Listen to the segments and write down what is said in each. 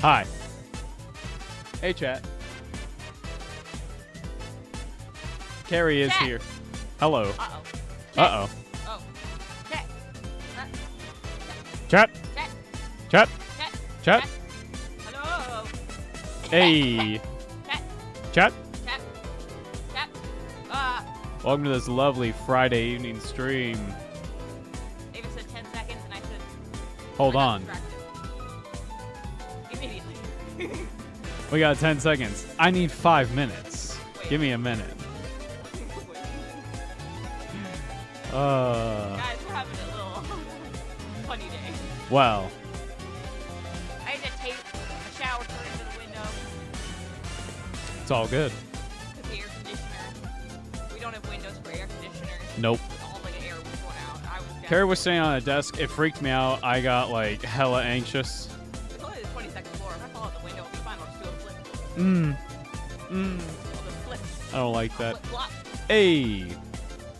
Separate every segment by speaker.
Speaker 1: Hi. Hey, chat. Carrie is here. Hello.
Speaker 2: Uh-oh.
Speaker 1: Uh-oh.
Speaker 2: Oh. Chat.
Speaker 1: Chat.
Speaker 2: Chat.
Speaker 1: Chat.
Speaker 2: Chat.
Speaker 1: Chat.
Speaker 2: Hello.
Speaker 1: Hey.
Speaker 2: Chat.
Speaker 1: Chat.
Speaker 2: Chat. Chat.
Speaker 1: Welcome to this lovely Friday evening stream.
Speaker 2: David said 10 seconds, and I said...
Speaker 1: Hold
Speaker 2: I got
Speaker 1: on.
Speaker 2: distracted. Immediately.
Speaker 1: We got 10 seconds. I need 5 minutes.
Speaker 2: Wait.
Speaker 1: Give me a minute.
Speaker 2: Guys, we're having a little funny day.
Speaker 1: Well.
Speaker 2: I had to tape a shower curtain to the window.
Speaker 1: It's all good.
Speaker 2: Because the air conditioner. We don't have windows for air conditioners.
Speaker 1: Nope.
Speaker 2: All the air was going out. I was down.
Speaker 1: Carrie was sitting on a desk. It freaked me out. I got, like, hella anxious.
Speaker 2: It's only the 22nd floor. If I fall out the window, it'll be fine. I'll just do a flip.
Speaker 1: I'll
Speaker 2: just flip.
Speaker 1: I don't like that.
Speaker 2: Flip flop.
Speaker 1: Hey.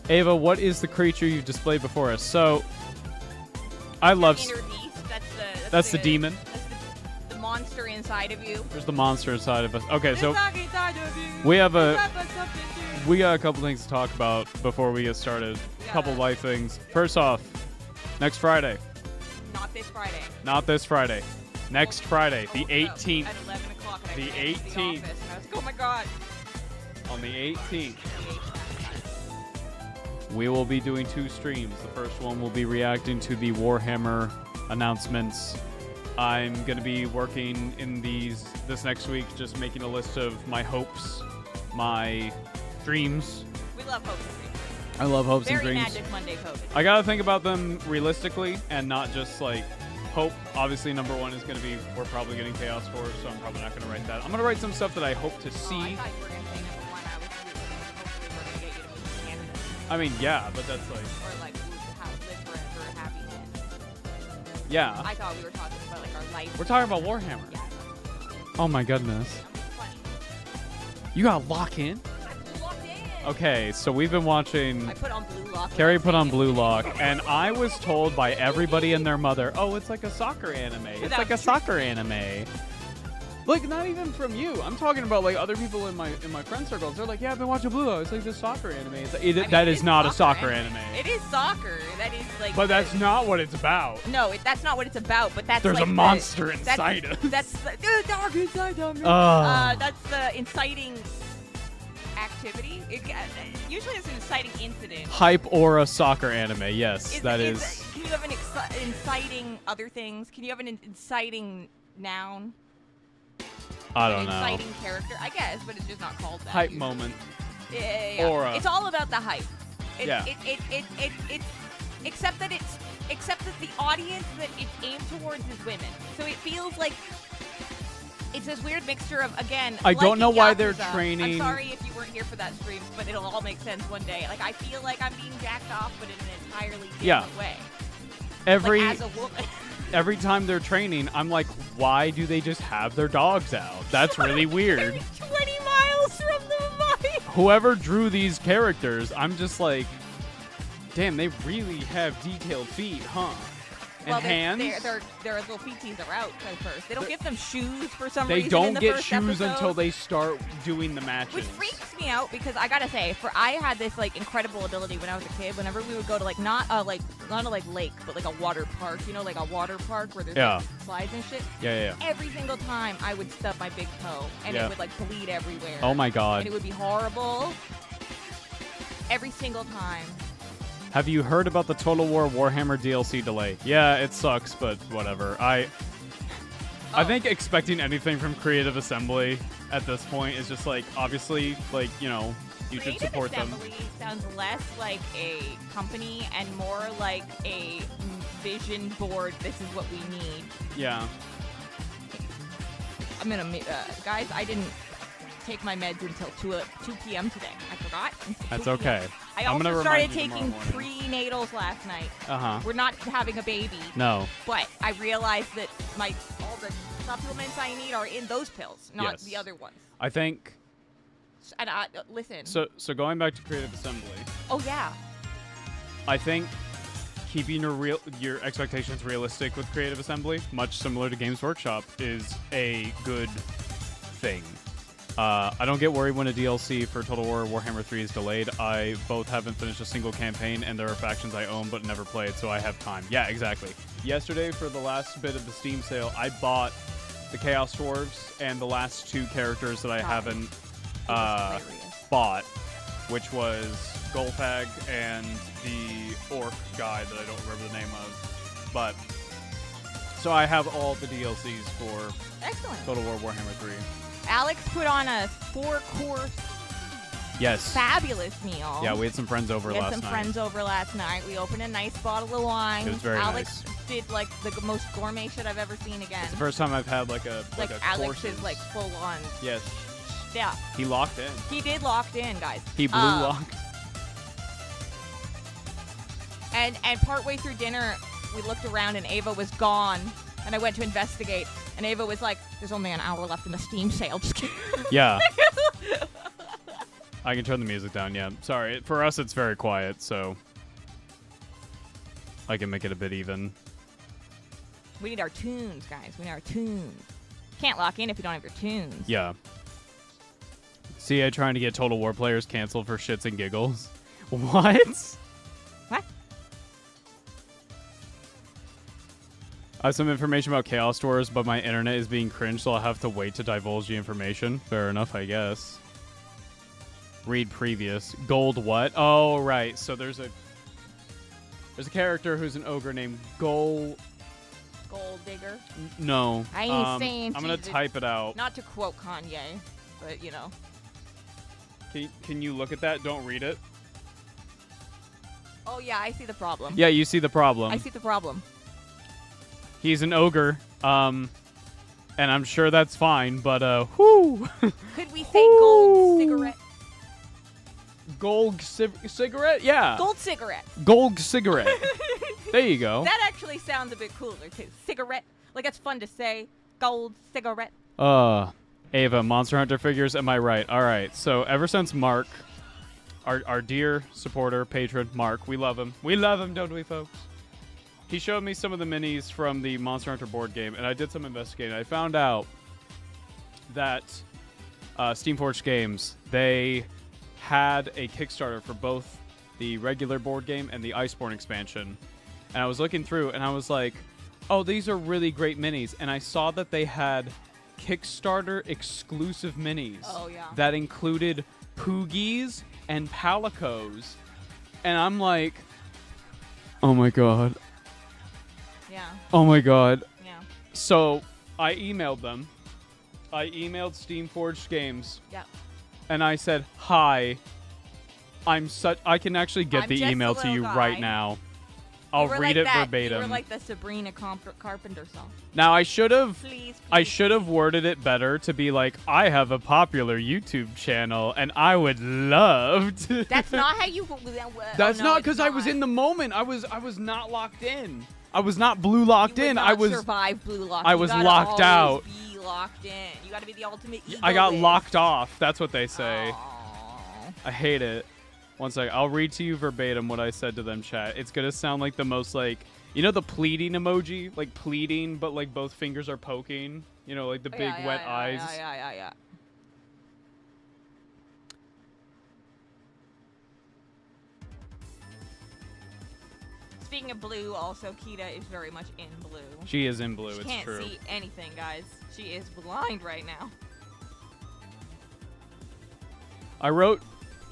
Speaker 1: Ava, what is the creature you've displayed before us? So, I love...
Speaker 2: Inner beast.
Speaker 1: That's the demon.
Speaker 2: That's the monster inside of you.
Speaker 1: There's the monster inside of us. Okay, so
Speaker 2: Inside of you.
Speaker 1: we have a...
Speaker 2: Inside of something too.
Speaker 1: We got a couple things to talk about before we get started. A couple life things. First off, next Friday.
Speaker 2: Not this Friday.
Speaker 1: Not this Friday. Next Friday, the 18th.
Speaker 2: At 11 o'clock. And
Speaker 1: The
Speaker 2: I ran into
Speaker 1: 18th.
Speaker 2: The office and I was like, oh my god.
Speaker 1: On the 18th, we will be doing 2 streams. The first one will be reacting to the Warhammer announcements. I'm going to be working in this next week, just making a list of my hopes, my dreams.
Speaker 2: We love hopes and dreams.
Speaker 1: I love hopes and
Speaker 2: Very
Speaker 1: dreams.
Speaker 2: Magic Monday COVID.
Speaker 1: I got to think about them realistically and not just like hope. Obviously, number one is going to be we're probably getting Chaos Force, so I'm probably not going to write that. I'm going to write some stuff that I hope to see.
Speaker 2: Oh, I thought you were going to say number one. I was hopefully we're going to get you to move to Canada.
Speaker 1: I mean, yeah, but that's like...
Speaker 2: Or like live forever happiness.
Speaker 1: Yeah.
Speaker 2: I thought we were talking about like our life.
Speaker 1: We're talking about Warhammer.
Speaker 2: Yeah.
Speaker 1: Oh my goodness.
Speaker 2: I'm funny.
Speaker 1: You got lock in?
Speaker 2: I'm locked in.
Speaker 1: Okay, so we've been watching...
Speaker 2: I put on Blue Lock.
Speaker 1: Carrie put on Blue Lock, and I was told by everybody and their mother, oh, it's like a soccer anime. It's like a soccer anime. Like, not even from you. I'm talking about, like, other people in my friend circles. They're like, yeah, I've been watching Blue Lock. It's like this soccer anime. It's like, that is not a soccer anime.
Speaker 2: It is soccer. That is, like...
Speaker 1: But that's not what it's about.
Speaker 2: No, that's not what it's about, but that's
Speaker 1: There's
Speaker 2: like
Speaker 1: a monster inside us.
Speaker 2: That's the dark inside of me. That's the inciting activity. Usually it's an inciting incident.
Speaker 1: Hype or a soccer anime, yes. That is...
Speaker 2: Can you have an inciting other things? Can you have an inciting noun?
Speaker 1: I don't know.
Speaker 2: Inciting character, I guess, but it's just not called that.
Speaker 1: Hype
Speaker 2: usually.
Speaker 1: moment.
Speaker 2: Yeah.
Speaker 1: Aura.
Speaker 2: It's all about the hype.
Speaker 1: Yeah.
Speaker 2: Except that the audience that it's aimed towards is women. So it feels like it's this weird mixture of, again,
Speaker 1: I don't know why
Speaker 2: Yakuza.
Speaker 1: they're training.
Speaker 2: I'm sorry if you weren't here for that stream, but it'll all make sense one day. Like, I feel like I'm being jacked off, but in an entirely different way.
Speaker 1: Every
Speaker 2: like, as a woman.
Speaker 1: every time they're training, I'm like, why do they just have their dogs out? That's really weird.
Speaker 2: 20 miles from the mic.
Speaker 1: Whoever drew these characters, I'm just like, damn, they really have detailed feet, huh? And
Speaker 2: Well,
Speaker 1: hands?
Speaker 2: their little feeties are out at first. They don't give them shoes for some
Speaker 1: They
Speaker 2: reason.
Speaker 1: don't
Speaker 2: in the
Speaker 1: get
Speaker 2: first
Speaker 1: shoes
Speaker 2: episode.
Speaker 1: until they start doing the matches.
Speaker 2: Which freaks me out because I gotta say, I had this like incredible ability when I was a kid. Whenever we would go to like not a lake, but like a water park, you know, like a water park where there's like, slides and shit.
Speaker 1: Yeah.
Speaker 2: Every single time I would stub my big toe and it would like bleed everywhere.
Speaker 1: Oh my god.
Speaker 2: And it would be horrible. Every single time.
Speaker 1: Have you heard about the Total War Warhammer DLC delay? Yeah, it sucks, but whatever. I think expecting anything from Creative Assembly at this point is just like, obviously, like, you know, you should support them.
Speaker 2: Creative Assembly sounds less like a company and more like a vision board. This is what we need.
Speaker 1: Yeah.
Speaker 2: I'm gonna, guys, I didn't take my meds until 2 p.m. today. I forgot.
Speaker 1: That's okay.
Speaker 2: I
Speaker 1: I'm
Speaker 2: also
Speaker 1: gonna
Speaker 2: started
Speaker 1: remind you
Speaker 2: taking
Speaker 1: tomorrow morning.
Speaker 2: prenatals last night.
Speaker 1: Uh-huh.
Speaker 2: We're not having a baby.
Speaker 1: No.
Speaker 2: But I realized that all the supplements I need are in those pills, not the other ones.
Speaker 1: I think...
Speaker 2: And listen.
Speaker 1: So going back to Creative Assembly.
Speaker 2: Oh, yeah.
Speaker 1: I think keeping your expectations realistic with Creative Assembly, much similar to Games Workshop, is a good thing. I don't get worried when a DLC for Total War Warhammer 3 is delayed. I both haven't finished a single campaign, and there are factions I own but never played, so I have time. Yeah, exactly. Yesterday, for the last bit of the Steam sale, I bought the Chaos Dwarves and the last 2 characters that I haven't bought, which was Golfag and the Orc guy that I don't remember the name of. But, so I have all the DLCs for Total War Warhammer 3.
Speaker 2: Alex put on a 4-course fabulous meal.
Speaker 1: Yeah, we had some friends over last night.
Speaker 2: We had some friends over last night. We opened a nice bottle of wine.
Speaker 1: It was very
Speaker 2: Alex
Speaker 1: nice.
Speaker 2: did like the most gourmet shit I've ever seen again.
Speaker 1: It's the first time I've had like a
Speaker 2: Alex
Speaker 1: courses.
Speaker 2: is like full on.
Speaker 1: Yes.
Speaker 2: Yeah.
Speaker 1: He locked in.
Speaker 2: He did locked in, guys.
Speaker 1: He blue locked.
Speaker 2: And partway through dinner, we looked around and Ava was gone. And I went to investigate, and Ava was like, "There's only an hour left in the Steam sale." Just kidding.
Speaker 1: Yeah. I can turn the music down, yeah. Sorry, for us it's very quiet, so I can make it a bit even.
Speaker 2: We need our tunes, guys. We need our tunes. Can't lock in if you don't have your tunes.
Speaker 1: Yeah. CA trying to get Total War players canceled for shits and giggles. What?
Speaker 2: What?
Speaker 1: I have some information about Chaos Dwarves, but my internet is being cringed, so I'll have to wait to divulge the information. Fair enough, I guess. Read previous. Gold what? Oh, right. So there's a character who's an ogre named
Speaker 2: Gold Digger?
Speaker 1: No.
Speaker 2: I ain't saying
Speaker 1: I'm going to type it out.
Speaker 2: Not to quote Kanye, but, you know.
Speaker 1: Can you look at that? Don't read it.
Speaker 2: Oh, yeah, I see the problem.
Speaker 1: Yeah, you see the problem.
Speaker 2: I see the problem.
Speaker 1: He's an ogre, and I'm sure that's fine, but, whoo!
Speaker 2: Could we say gold cigarette?
Speaker 1: Gold cigarette? Yeah.
Speaker 2: Gold cigarette.
Speaker 1: Gold cigarette. There you go.
Speaker 2: That actually sounds a bit cooler, too. Cigarette. Like, it's fun to say. Gold cigarette.
Speaker 1: Ava, Monster Hunter figures, am I right? All right, so ever since Mark, our dear supporter, patron, Mark, we love him. We love him, don't we, folks? He showed me some of the minis from the Monster Hunter board game, and I did some investigating. I found out that Steamforged Games, they had a Kickstarter for both the regular board game and the Iceborne expansion. And I was looking through, and I was like, oh, these are really great minis. And I saw that they had Kickstarter exclusive minis that included Poogies and Palicos. And I'm like, oh my god.
Speaker 2: Yeah.
Speaker 1: Oh my god.
Speaker 2: Yeah.
Speaker 1: So I emailed them. I emailed Steamforged Games.
Speaker 2: Yep.
Speaker 1: And I said, hi. I can actually get the email to you right now. I'll read it verbatim.
Speaker 2: You were like the Sabrina Carpenter song.
Speaker 1: Now I should have
Speaker 2: Please.
Speaker 1: Worded it better to be like, I have a popular YouTube channel and I would love to.
Speaker 2: That's not how you.
Speaker 1: That's not because I was in the moment. I was not locked in. I was not blue locked in. I was
Speaker 2: survive blue locked.
Speaker 1: I was locked out.
Speaker 2: Be locked in. You got to be the ultimate.
Speaker 1: I got locked off. That's what they say.
Speaker 2: Aww.
Speaker 1: I hate it. One sec. I'll read to you verbatim what I said to them, chat. It's gonna sound like the most like, you know, the pleading emoji, like pleading, but like both fingers are poking. You know, like the big wet eyes.
Speaker 2: Yeah. Speaking of blue, also Kita is very much in blue.
Speaker 1: She is in blue.
Speaker 2: She
Speaker 1: it's
Speaker 2: can't
Speaker 1: true.
Speaker 2: see anything, guys. She is blind right now.
Speaker 1: I wrote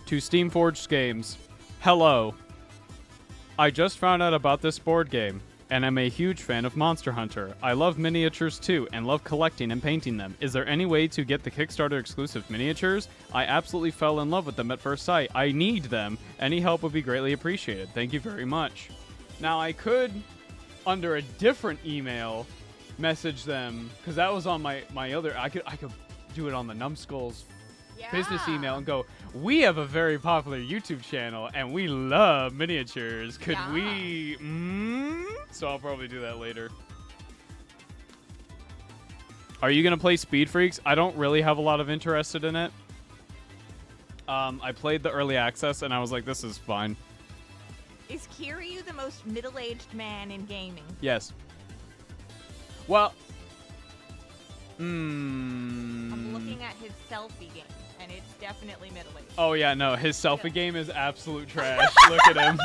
Speaker 1: to Steamforged Games, hello. I just found out about this board game, and I'm a huge fan of Monster Hunter. I love miniatures too, and love collecting and painting them. Is there any way to get the Kickstarter exclusive miniatures? I absolutely fell in love with them at first sight. I need them. Any help would be greatly appreciated. Thank you very much. Now I could, under a different email, message them, because that was on my other, I could do it on the Numbskulls business email and go, we have a very popular YouTube channel and we love miniatures. Could we? So I'll probably do that later. Are you going to play Speed Freaks? I don't really have a lot of interest in it. I played the early access and I was like, this is fine.
Speaker 2: Is Kiryu the most middle-aged man in gaming?
Speaker 1: Yes. Well,
Speaker 2: I'm looking at his selfie game, and it's definitely middle-aged.
Speaker 1: Oh yeah, no, his selfie game is absolute trash. Look at him.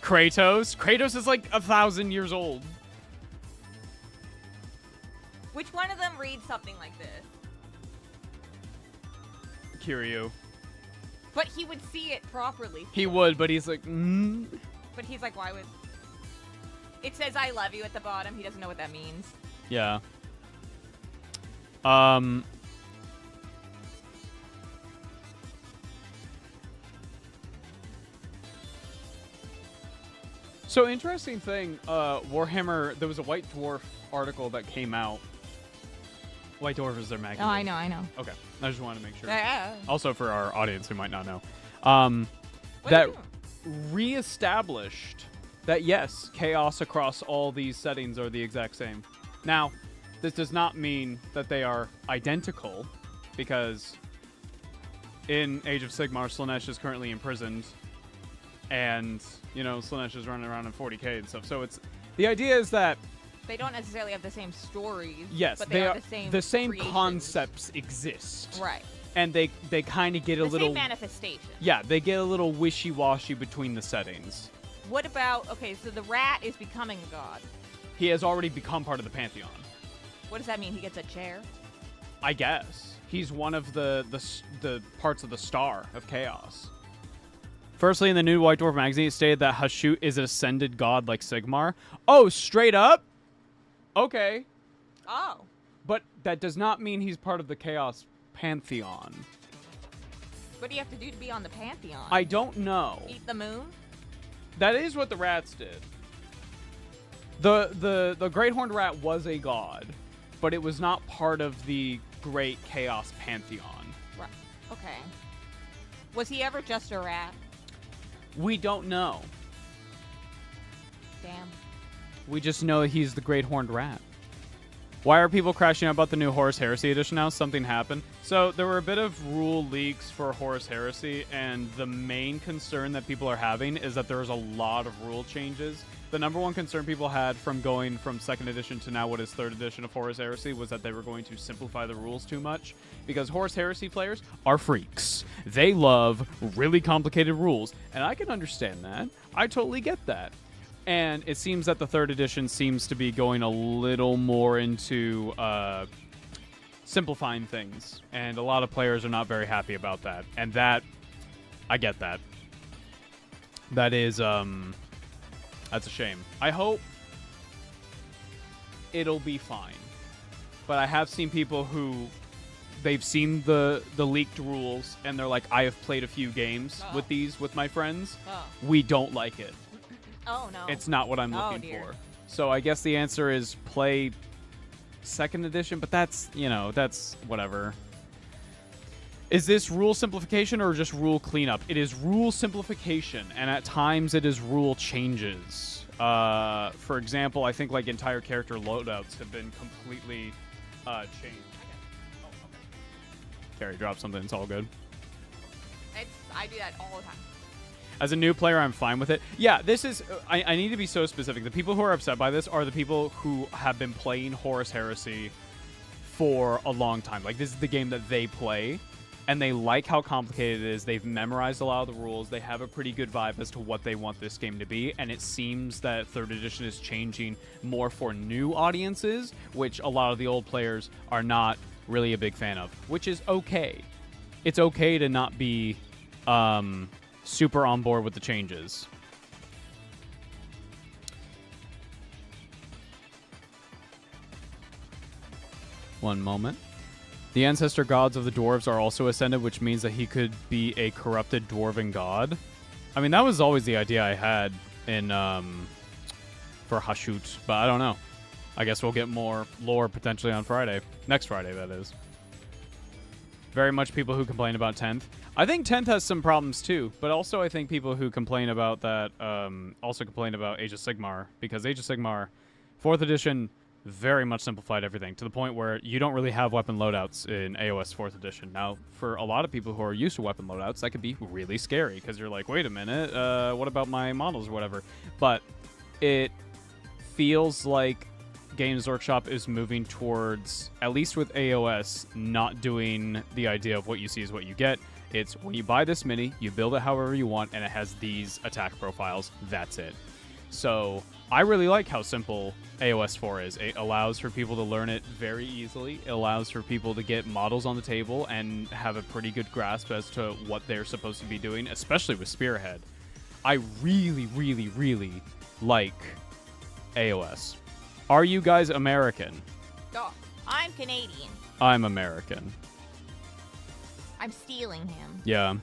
Speaker 1: Kratos is like 1,000 years old.
Speaker 2: Which one of them reads something like this?
Speaker 1: Kiryu.
Speaker 2: But he would see it properly.
Speaker 1: He would, but he's like,
Speaker 2: But he's like, why would... It says I love you at the bottom. He doesn't know what that means.
Speaker 1: Yeah. So interesting thing, Warhammer, there was a White Dwarf article that came out. White Dwarf is their magazine.
Speaker 2: Oh, I know.
Speaker 1: Okay. I just wanted to make sure.
Speaker 2: Yeah.
Speaker 1: Also for our audience who might not know.
Speaker 2: What
Speaker 1: That
Speaker 2: are you doing?
Speaker 1: reestablished that yes, chaos across all these settings are the exact same. Now, this does not mean that they are identical, because in Age of Sigmar, Slaanesh is currently imprisoned, and, you know, Slaanesh is running around in 40k and stuff. So it's, the idea is that
Speaker 2: They don't necessarily have the same stories.
Speaker 1: yes,
Speaker 2: but they are the same creations.
Speaker 1: concepts exist.
Speaker 2: Right.
Speaker 1: And they kind of get a
Speaker 2: The
Speaker 1: little
Speaker 2: same manifestation.
Speaker 1: yeah, they get a little wishy-washy between the settings.
Speaker 2: What about... Okay, so the rat is becoming a god.
Speaker 1: He has already become part of the Pantheon.
Speaker 2: What does that mean? He gets a chair?
Speaker 1: I guess. He's one of the parts of the Star of Chaos. Firstly, in the new White Dwarf magazine, it stated that Hashut is an ascended god like Sigmar. Oh, straight up? Okay.
Speaker 2: Oh.
Speaker 1: But that does not mean he's part of the Chaos Pantheon.
Speaker 2: What do you have to do to be on the Pantheon?
Speaker 1: I don't know.
Speaker 2: Eat the moon?
Speaker 1: That is what the rats did. The Great Horned Rat was a god, but it was not part of the Great Chaos Pantheon.
Speaker 2: Right. Okay. Was he ever just a rat?
Speaker 1: We don't know.
Speaker 2: Damn.
Speaker 1: We just know he's the Great Horned Rat. Why are people crashing out about the new Horus Heresy edition now? Something happened. So there were a bit of rule leaks for Horus Heresy, and the main concern that people are having is that there's a lot of rule changes. The number one concern people had from going from 2nd edition to now what is 3rd edition of Horus Heresy was that they were going to simplify the rules too much, because Horus Heresy players are freaks. They love really complicated rules, and I can understand that. I totally get that. And it seems that the 3rd edition seems to be going a little more into simplifying things, and a lot of players are not very happy about that. And that, I get that. That is, that's a shame. I hope it'll be fine. But I have seen people who, they've seen the leaked rules, and they're like, I have played a few games with my friends. We don't like it.
Speaker 2: Oh, no.
Speaker 1: It's not what I'm looking for. So I guess the answer is play 2nd edition, but that's, you know, that's whatever. Is this rule simplification or just rule cleanup? It is rule simplification, and at times it is rule changes. For example, I think like entire character loadouts have been completely changed. Oh, okay. Carrie dropped something, it's all good.
Speaker 2: I do that all the time.
Speaker 1: As a new player, I'm fine with it. Yeah, this is... I need to be so specific. The people who are upset by this are the people who have been playing Horus Heresy for a long time. Like, this is the game that they play, and they like how complicated it is. They've memorized a lot of the rules. They have a pretty good vibe as to what they want this game to be, and it seems that 3rd edition is changing more for new audiences, which a lot of the old players are not really a big fan of, which is okay. It's okay to not be... super on board with the changes. One moment. The ancestor gods of the dwarves are also ascended, which means that he could be a corrupted dwarven god. I mean, that was always the idea I had in for Hashut, but I don't know. I guess we'll get more lore potentially on Friday. Next Friday, that is. Very much people who complain about 10th. I think 10th has some problems too, but also I think people who complain about that also complain about Age of Sigmar, because Age of Sigmar 4th edition very much simplified everything to the point where you don't really have weapon loadouts in AOS 4th edition. Now, for a lot of people who are used to weapon loadouts, that could be really scary because you're like, wait a minute, what about my models or whatever? But it feels like Games Workshop is moving towards, at least with AOS, not doing the idea of what you see is what you get. It's when you buy this mini, you build it however you want, and it has these attack profiles. That's it. So I really like how simple AOS 4 is. It allows for people to learn it very easily. It allows for people to get models on the table and have a pretty good grasp as to what they're supposed to be doing, especially with Spearhead. I really, really, really like AOS. Are you guys American?
Speaker 2: Oh, I'm Canadian.
Speaker 1: I'm American.
Speaker 2: I'm stealing him.
Speaker 1: Yeah.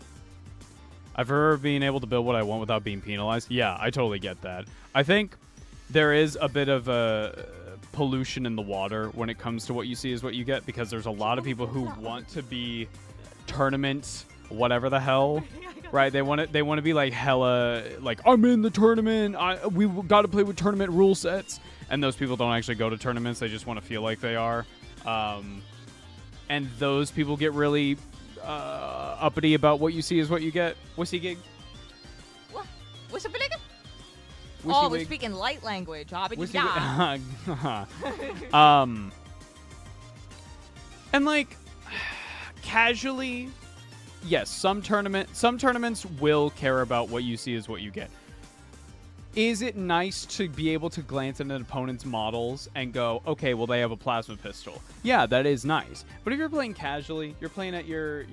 Speaker 1: I've heard of being able to build what I want without being penalized. Yeah, I totally get that. I think there is a bit of a pollution in the water when it comes to what you see is what you get, because there's a lot of people who want to be tournament whatever the hell, right? They want to be like hella like, I'm in the tournament. We got to play with tournament rule sets, and those people don't actually go to tournaments. They just want to feel like they are, and those people get really uppity about what you see is what you get. Wussy gig.
Speaker 2: What? What's a big?
Speaker 1: Wussy
Speaker 2: Oh, we're
Speaker 1: wig.
Speaker 2: speaking light language.
Speaker 1: Wussy
Speaker 2: Yeah.
Speaker 1: wig. And like casually, yes, some tournaments will care about what you see is what you get. Is it nice to be able to glance at an opponent's models and go, okay, well, they have a plasma pistol? Yeah, that is nice. But if you're playing casually, you're playing at your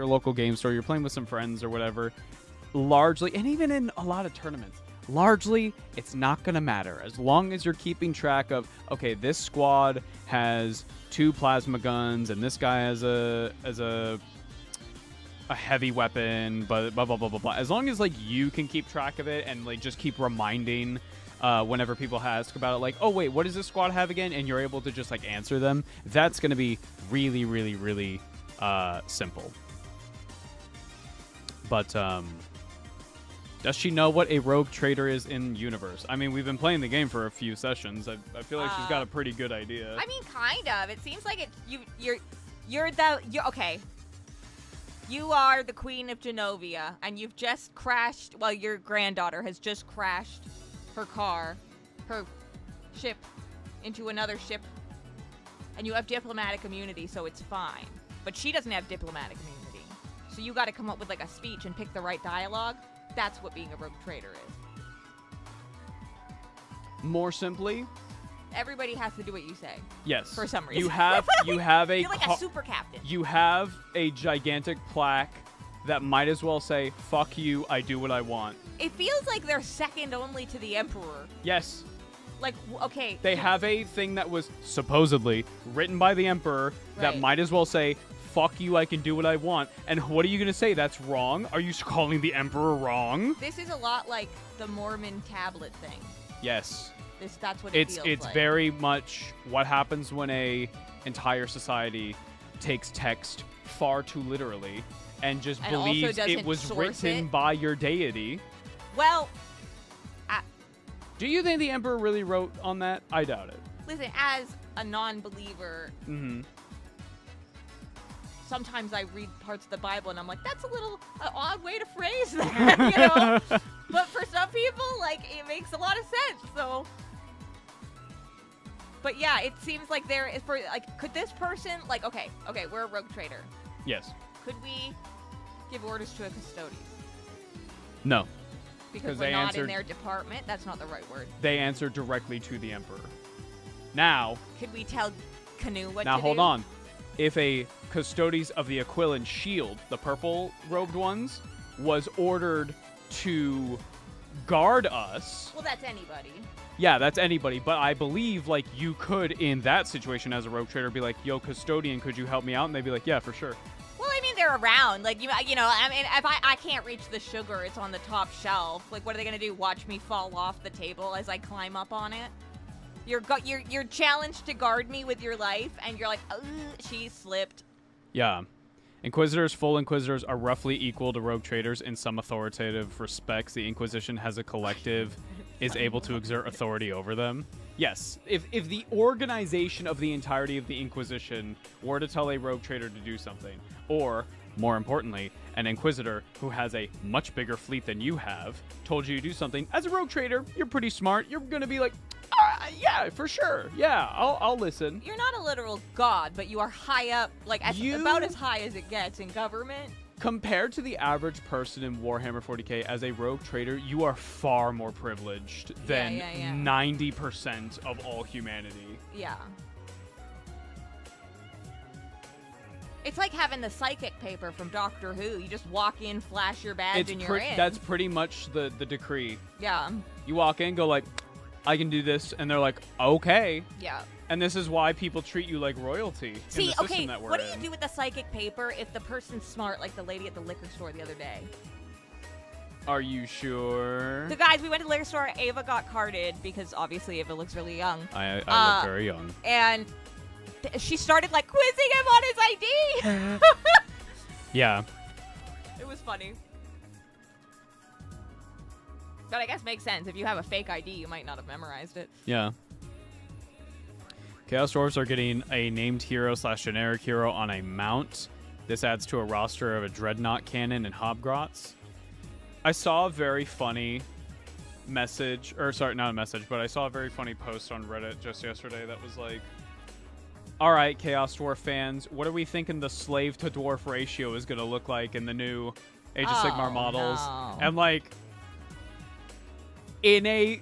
Speaker 1: local game store, you're playing with some friends or whatever, largely, and even in a lot of tournaments, largely, it's not going to matter. As long as you're keeping track of, okay, this squad has 2 plasma guns, and this guy has a heavy weapon, but blah, blah, blah, blah, blah. As long as, like, you can keep track of it and, like, just keep reminding whenever people ask about it, like, oh, wait, what does this squad have again? And you're able to just, like, answer them. That's going to be really, really, really simple. But does she know what a rogue trader is in universe? I mean, we've been playing the game for a few sessions. I feel like she's got a pretty good idea.
Speaker 2: I mean, kind of. It seems like you're okay. You are the Queen of Genovia, and you've just crashed. Well, your granddaughter has just crashed her ship, into another ship, and you have diplomatic immunity, so it's fine. But she doesn't have diplomatic immunity, so you got to come up with like a speech and pick the right dialogue. That's what being a rogue trader is.
Speaker 1: More simply,
Speaker 2: everybody has to do what you say.
Speaker 1: Yes.
Speaker 2: For some reason.
Speaker 1: You have a
Speaker 2: You're like a super captain.
Speaker 1: You have a gigantic plaque that might as well say, fuck you, I do what I want.
Speaker 2: It feels like they're second only to the Emperor.
Speaker 1: Yes.
Speaker 2: Like, okay.
Speaker 1: They have a thing that was supposedly written by the Emperor that might as well say, fuck you, I can do what I want. And what are you going to say? That's wrong? Are you calling the Emperor wrong?
Speaker 2: This is a lot like the Mormon tablet thing.
Speaker 1: Yes.
Speaker 2: That's what it feels like.
Speaker 1: It's very much what happens when a entire society takes text far too literally and just believes it was written by your deity.
Speaker 2: Well,
Speaker 1: do you think the Emperor really wrote on that? I doubt it.
Speaker 2: Listen, as a non-believer, sometimes I read parts of the Bible and I'm like, that's a little odd way to phrase that, you know? But for some people, like, it makes a lot of sense, so... But yeah, it seems like there is for like, could this person like, okay, we're a rogue trader.
Speaker 1: Yes.
Speaker 2: Could we give orders to a custodes?
Speaker 1: No.
Speaker 2: Because we're not in their department. That's not the right word.
Speaker 1: They answer directly to the Emperor. Now.
Speaker 2: Could we tell Canoe what to do?
Speaker 1: Now hold on. If a custodes of the Aquilin Shield, the purple robed ones, was ordered to guard us.
Speaker 2: Well, that's anybody.
Speaker 1: Yeah, that's anybody, but I believe, like, you could, in that situation as a rogue trader, be like, yo, custodian, could you help me out? And they'd be like, yeah, for sure.
Speaker 2: Well, I mean, they're around. Like, you know, I mean, if I can't reach the sugar, it's on the top shelf. Like, what are they going to do? Watch me fall off the table as I climb up on it? You're challenged to guard me with your life, and you're like, oh, she slipped.
Speaker 1: Yeah. Inquisitors, full Inquisitors, are roughly equal to rogue traders in some authoritative respects. The Inquisition has a collective is able to exert authority over them. Yes, if the organization of the entirety of the Inquisition were to tell a rogue trader to do something, or, more importantly, an Inquisitor who has a much bigger fleet than you have told you to do something, as a rogue trader, you're pretty smart. You're going to be like, yeah, for sure. Yeah, I'll listen.
Speaker 2: You're not a literal god, but you are high up, like about as high as it gets in government.
Speaker 1: Compared to the average person in Warhammer 40k, as a rogue trader, you are far more privileged than 90% of all humanity.
Speaker 2: Yeah. It's like having the psychic paper from Doctor Who. You just walk in, flash your badge, and you're in.
Speaker 1: That's pretty much the decree.
Speaker 2: Yeah.
Speaker 1: You walk in, go like, I can do this, and they're like, okay.
Speaker 2: Yeah.
Speaker 1: And this is why people treat you like royalty in the system that we're
Speaker 2: what do you do with the psychic paper if the person's smart, like the lady at the liquor store the other day?
Speaker 1: Are you sure?
Speaker 2: So, guys, we went to the liquor store. Ava got carded because, obviously, Ava looks really young.
Speaker 1: I look very young.
Speaker 2: And she started, like, quizzing him on his ID.
Speaker 1: Yeah.
Speaker 2: It was funny. But I guess makes sense. If you have a fake ID, you might not have memorized it.
Speaker 1: Yeah. Chaos Dwarves are getting a named hero / generic hero on a mount. This adds to a roster of a Dreadnought cannon and Hobgrots. I saw a very funny message, or sorry, not a message, but I saw a very funny post on Reddit just yesterday that was like, all right, Chaos Dwarf fans, what are we thinking the slave to dwarf ratio is going to look like in the new Age of Sigmar models?
Speaker 2: No.
Speaker 1: And like, in a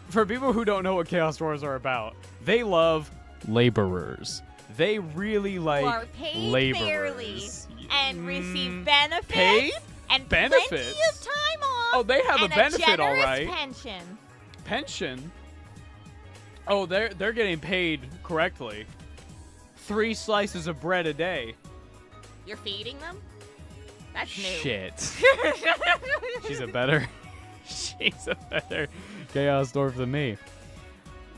Speaker 1: for people who don't know what Chaos Dwarves are about, they love laborers. They really like
Speaker 2: who are paid
Speaker 1: laborers.
Speaker 2: fairly and receive benefits.
Speaker 1: Paid?
Speaker 2: And
Speaker 1: Benefits?
Speaker 2: plenty of time off.
Speaker 1: Oh, they have
Speaker 2: and
Speaker 1: a benefit, all
Speaker 2: generous
Speaker 1: right.
Speaker 2: pension.
Speaker 1: Pension? Oh, they're getting paid correctly. 3 slices of bread a day.
Speaker 2: You're feeding them? That's new.
Speaker 1: Shit. She's a better Chaos Dwarf than me.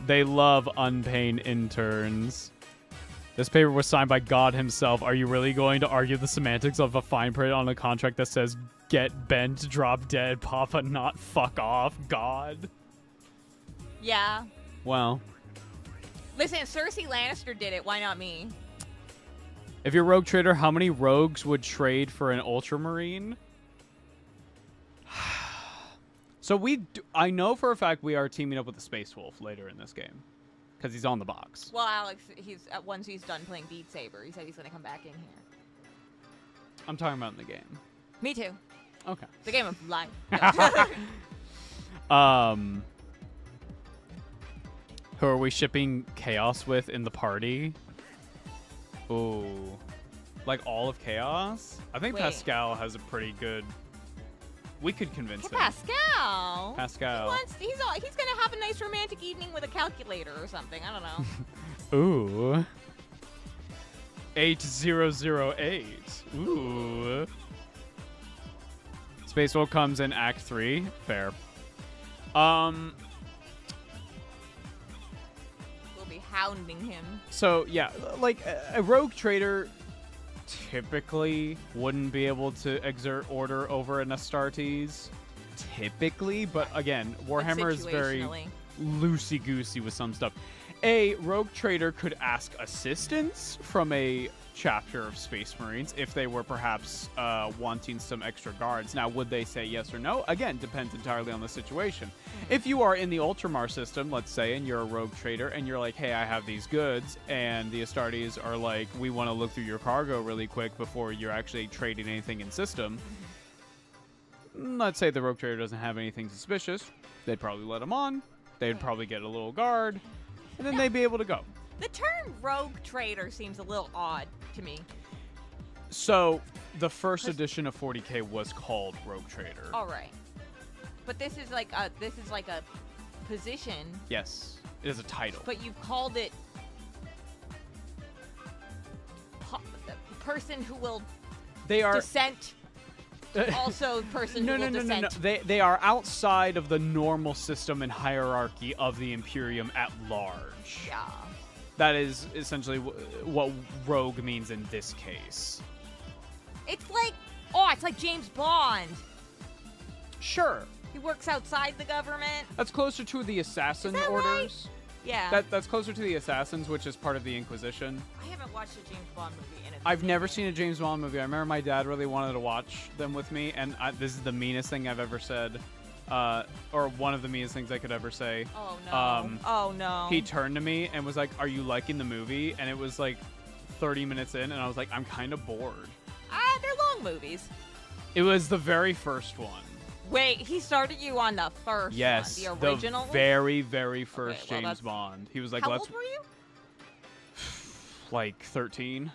Speaker 1: They love unpaid interns. This paper was signed by God himself. Are you really going to argue the semantics of a fine print on a contract that says get bent, drop dead, papa not fuck off, God?
Speaker 2: Yeah.
Speaker 1: Well.
Speaker 2: Listen, Cersei Lannister did it. Why not me?
Speaker 1: If you're a rogue trader, how many rogues would trade for an ultramarine? So I know for a fact we are teaming up with the Space Wolf later in this game. Because he's on the box.
Speaker 2: Well, Alex, once he's done playing Beat Saber, he said he's going to come back in here.
Speaker 1: I'm talking about in the game.
Speaker 2: Me too.
Speaker 1: Okay.
Speaker 2: The game of life.
Speaker 1: Who are we shipping Chaos with in the party? Ooh. Like all of Chaos? I think
Speaker 2: Wait.
Speaker 1: Pascal has a pretty good... We could convince him.
Speaker 2: Pascal.
Speaker 1: Pascal.
Speaker 2: He's going to have a nice romantic evening with a calculator or something. I don't know.
Speaker 1: Ooh. 8008. Ooh. Space Wolf comes in Act 3. Fair.
Speaker 2: We'll be hounding him.
Speaker 1: So, yeah, like a rogue trader typically wouldn't be able to exert order over an Astartes. Typically, but again, Warhammer is very loosey-goosey with some stuff. A rogue trader could ask assistance from a chapter of Space Marines if they were perhaps wanting some extra guards. Now, would they say yes or no? Again, depends entirely on the situation. If you are in the Ultramar system, let's say, and you're a rogue trader, and you're like, hey, I have these goods, and the Astartes are like, we want to look through your cargo really quick before you're actually trading anything in system. Let's say the rogue trader doesn't have anything suspicious. They'd probably let him on. They'd probably get a little guard, and then they'd be able to go.
Speaker 2: The term rogue trader seems a little odd to me.
Speaker 1: So, the first edition of 40k was called Rogue Trader.
Speaker 2: All right. But this is like a position.
Speaker 1: Yes, it is a title.
Speaker 2: But you've called it the person who will dissent. Also, person who will dissent.
Speaker 1: No. They are outside of the normal system and hierarchy of the Imperium at large.
Speaker 2: Yeah.
Speaker 1: That is essentially what rogue means in this case.
Speaker 2: It's like James Bond.
Speaker 1: Sure.
Speaker 2: He works outside the government.
Speaker 1: That's closer to the assassin orders.
Speaker 2: Right? Yeah.
Speaker 1: That's closer to the assassins, which is part of the Inquisition.
Speaker 2: I haven't watched a James Bond movie in a
Speaker 1: I've never
Speaker 2: minute.
Speaker 1: seen a James Bond movie. I remember my dad really wanted to watch them with me, and this is the meanest thing I've ever said, or one of the meanest things I could ever say.
Speaker 2: Oh no. Oh no.
Speaker 1: He turned to me and was like, "Are you liking the movie?" And it was like 30 minutes in, and I was like, "I'm kind of bored."
Speaker 2: They're long movies.
Speaker 1: It was the very first one.
Speaker 2: Wait, he started you on the first
Speaker 1: Yes,
Speaker 2: one, the original?
Speaker 1: very, very first
Speaker 2: Okay, well,
Speaker 1: James
Speaker 2: that's-
Speaker 1: Bond. He was like,
Speaker 2: How
Speaker 1: "Let's
Speaker 2: old were you?
Speaker 1: like 13."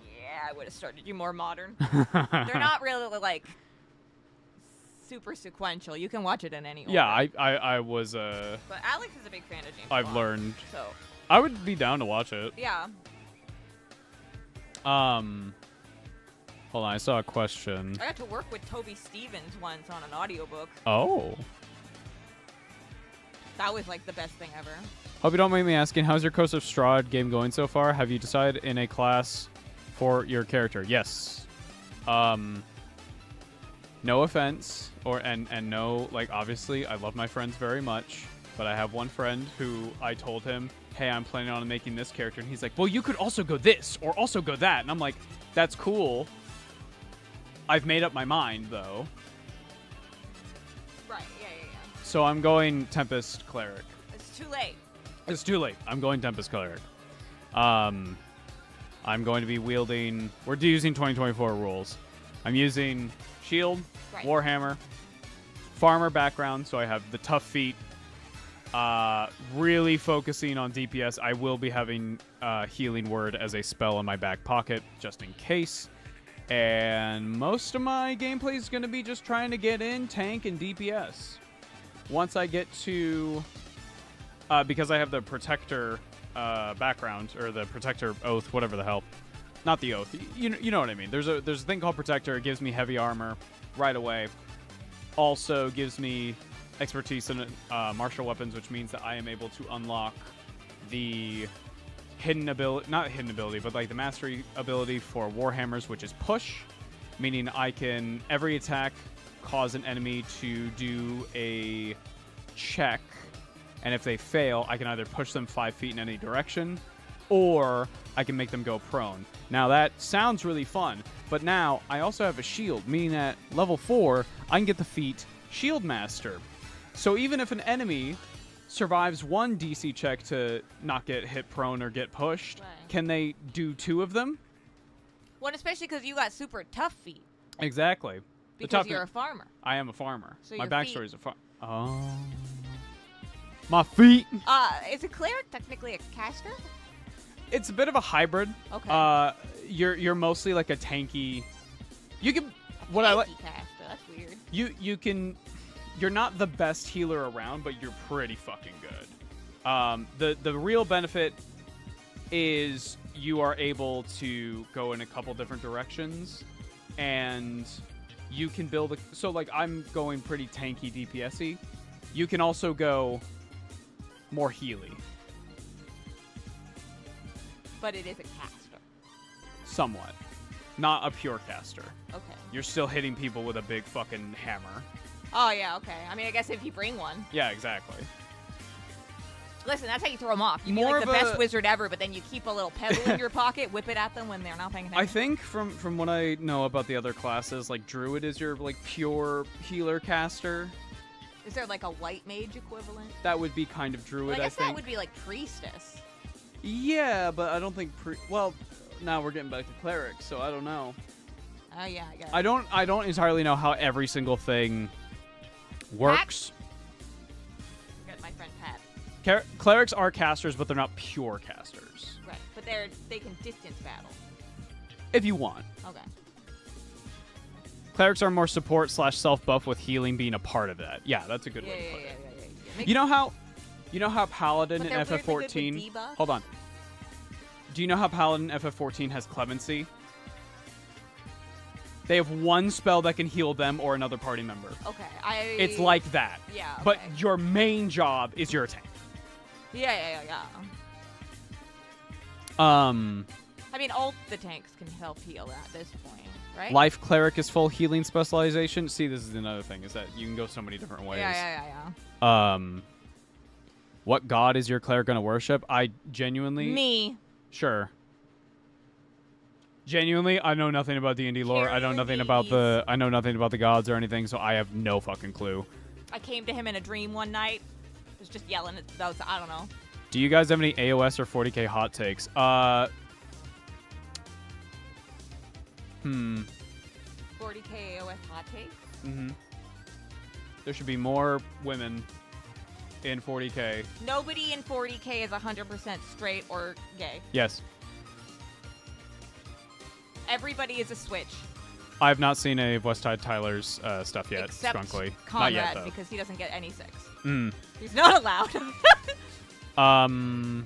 Speaker 2: Yeah, I would have started you more modern. They're not really like super sequential. You can watch it in any order.
Speaker 1: Yeah, I was
Speaker 2: But Alex is a big fan of James
Speaker 1: I've
Speaker 2: Bond.
Speaker 1: learned.
Speaker 2: So,
Speaker 1: I would be down to watch it.
Speaker 2: yeah.
Speaker 1: Hold on, I saw a question.
Speaker 2: I got to work with Toby Stevens once on an audiobook.
Speaker 1: Oh.
Speaker 2: That was like the best thing ever.
Speaker 1: Hope you don't mind me asking, how's your Coast of Strahd game going so far? Have you decided in a class for your character? Yes. No offense, and no, like, obviously, I love my friends very much, but I have one friend who I told him, hey, I'm planning on making this character, and he's like, well, you could also go this, or also go that, and I'm like, that's cool. I've made up my mind, though.
Speaker 2: Right, yeah.
Speaker 1: So I'm going Tempest Cleric.
Speaker 2: It's too late.
Speaker 1: It's too late. I'm going Tempest Cleric. I'm going to be wielding... We're using 2024 rules. I'm using Shield,
Speaker 2: Right.
Speaker 1: Warhammer, Farmer background, so I have the tough feat. Really focusing on DPS. I will be having Healing Word as a spell in my back pocket, just in case. And most of my gameplay is going to be just trying to get in tank and DPS. Once I get to... because I have the Protector background, or the Protector Oath, whatever the hell. Not the Oath. You know what I mean. There's a thing called Protector. It gives me heavy armor right away. Also gives me expertise in martial weapons, which means that I am able to unlock the hidden ability, not hidden ability, but like the mastery ability for Warhammers, which is push, meaning I can every attack cause an enemy to do a check, and if they fail, I can either push them 5 feet in any direction, or I can make them go prone. Now that sounds really fun, but now I also have a shield, meaning at level 4, I can get the feat Shield Master. So even if an enemy survives one DC check to not get hit prone or get pushed,
Speaker 2: Right.
Speaker 1: can they do 2 of them?
Speaker 2: Well, especially because you got super tough feet.
Speaker 1: Exactly. The
Speaker 2: Because
Speaker 1: tough-
Speaker 2: you're a farmer.
Speaker 1: I am a farmer.
Speaker 2: So
Speaker 1: My
Speaker 2: your
Speaker 1: backstory
Speaker 2: feet-
Speaker 1: is a farm. Oh. My feet.
Speaker 2: Is a cleric technically a caster?
Speaker 1: It's a bit of a hybrid.
Speaker 2: Okay.
Speaker 1: You're mostly like a tanky. You can what I like.
Speaker 2: Caster, that's weird.
Speaker 1: You can. You're not the best healer around, but you're pretty fucking good. The real benefit is you are able to go in a couple different directions, and you can build a. So like I'm going pretty tanky DPS-y. You can also go more healy,
Speaker 2: But it is a caster.
Speaker 1: somewhat. Not a pure caster.
Speaker 2: Okay.
Speaker 1: You're still hitting people with a big fucking hammer.
Speaker 2: Oh, yeah, okay. I mean, I guess if you bring one.
Speaker 1: Yeah, exactly.
Speaker 2: Listen, that's how you throw them off. You
Speaker 1: More
Speaker 2: be like the
Speaker 1: of
Speaker 2: best
Speaker 1: a-
Speaker 2: wizard ever, but then you keep a little pebble in your pocket, whip it at them when they're not paying attention.
Speaker 1: I think from what I know about the other classes, like Druid is your like pure healer caster.
Speaker 2: Is there like a white mage equivalent?
Speaker 1: That would be kind of Druid,
Speaker 2: Well, I guess
Speaker 1: think.
Speaker 2: that would be like priestess.
Speaker 1: Yeah, but I don't think well, now we're getting back to clerics, so I don't know.
Speaker 2: Oh, yeah, I guess.
Speaker 1: I don't entirely know how every single thing works.
Speaker 2: Forget my friend Pat.
Speaker 1: Clerics are casters, but they're not pure casters.
Speaker 2: Right, but they can distance battle.
Speaker 1: If you want.
Speaker 2: Okay.
Speaker 1: Clerics are more support / self buff, with healing being a part of that. Yeah, that's a good way to put it.
Speaker 2: Makes
Speaker 1: You know how Paladin
Speaker 2: But
Speaker 1: in
Speaker 2: they're weirdly good
Speaker 1: FF14.
Speaker 2: with debuffs?
Speaker 1: Hold on. Do you know how Paladin FF14 has clemency? They have one spell that can heal them or another party member.
Speaker 2: Okay,
Speaker 1: It's like that.
Speaker 2: Yeah,
Speaker 1: But
Speaker 2: okay.
Speaker 1: your main job is your tank.
Speaker 2: Yeah. I mean, all the tanks can help heal at this point, right?
Speaker 1: Life Cleric is full healing specialization. See, this is another thing, is that you can go so many different ways.
Speaker 2: Yeah.
Speaker 1: What god is your cleric going to worship? I genuinely...
Speaker 2: Me.
Speaker 1: Sure. Genuinely, I know nothing about D&D lore. I know nothing about the gods or anything, so I have no fucking clue.
Speaker 2: I came to him in a dream one night. Was just yelling at those. I don't know.
Speaker 1: Do you guys have any AOS or 40k hot takes?
Speaker 2: 40k AOS hot takes?
Speaker 1: Mm-hmm. There should be more women in 40k.
Speaker 2: Nobody in 40k is 100% straight or gay.
Speaker 1: Yes.
Speaker 2: Everybody is a switch.
Speaker 1: I have not seen any of Westside Tyler's stuff yet.
Speaker 2: Except
Speaker 1: Scrunkly.
Speaker 2: Conrad,
Speaker 1: Not yet, though.
Speaker 2: because he doesn't get any sex.
Speaker 1: Mm.
Speaker 2: He's not allowed.
Speaker 1: I'm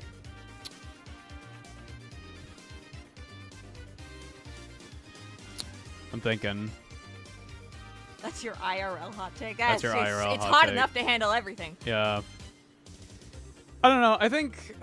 Speaker 1: thinking.
Speaker 2: That's your IRL hot take.
Speaker 1: That's your IRL
Speaker 2: It's
Speaker 1: hot
Speaker 2: hot
Speaker 1: take.
Speaker 2: enough to handle everything.
Speaker 1: Yeah. I don't know. I think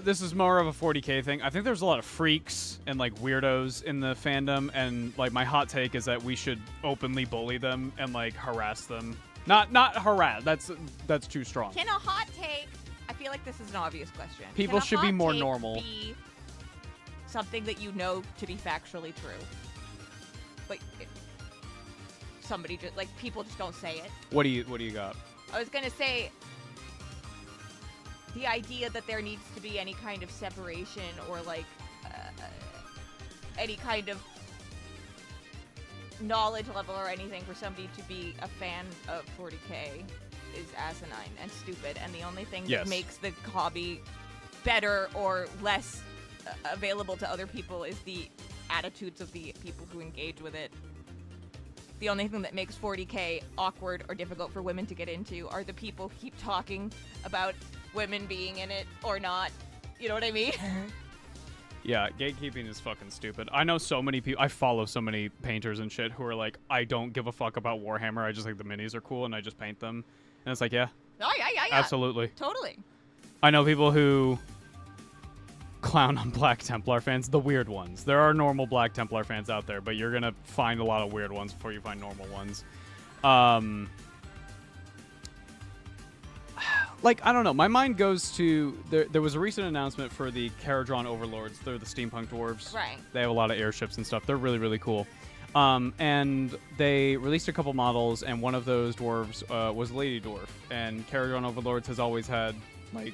Speaker 1: this is more of a 40k thing. I think there's a lot of freaks and like weirdos in the fandom, and like my hot take is that we should openly bully them and like harass them. Not harass. That's too strong.
Speaker 2: Can a hot take? I feel like this is an obvious question.
Speaker 1: People
Speaker 2: Can a
Speaker 1: should be
Speaker 2: hot
Speaker 1: more
Speaker 2: take
Speaker 1: normal.
Speaker 2: Be something that you know to be factually true, but somebody just like people just don't say it.
Speaker 1: What do you got?
Speaker 2: I was gonna say the idea that there needs to be any kind of separation or like any kind of knowledge level or anything for somebody to be a fan of 40k is asinine and stupid, and the only thing
Speaker 1: Yes.
Speaker 2: that makes the hobby better or less available to other people is the attitudes of the people who engage with it. The only thing that makes 40k awkward or difficult for women to get into are the people who keep talking about women being in it or not. You know what I mean?
Speaker 1: Yeah, gatekeeping is fucking stupid. I know so many people. I follow so many painters and shit who are like, I don't give a fuck about Warhammer. I just think the minis are cool and I just paint them. And it's like, yeah.
Speaker 2: Oh, yeah.
Speaker 1: Absolutely.
Speaker 2: Totally.
Speaker 1: I know people who clown on Black Templar fans, the weird ones. There are normal Black Templar fans out there, but you're going to find a lot of weird ones before you find normal ones. Like, I don't know. My mind goes to... There was a recent announcement for the Caradron Overlords. They're the steampunk dwarves.
Speaker 2: Right.
Speaker 1: They have a lot of airships and stuff. They're really, really cool. And they released a couple models, and one of those dwarves was Lady Dwarf. And Caradron Overlords has always had, like...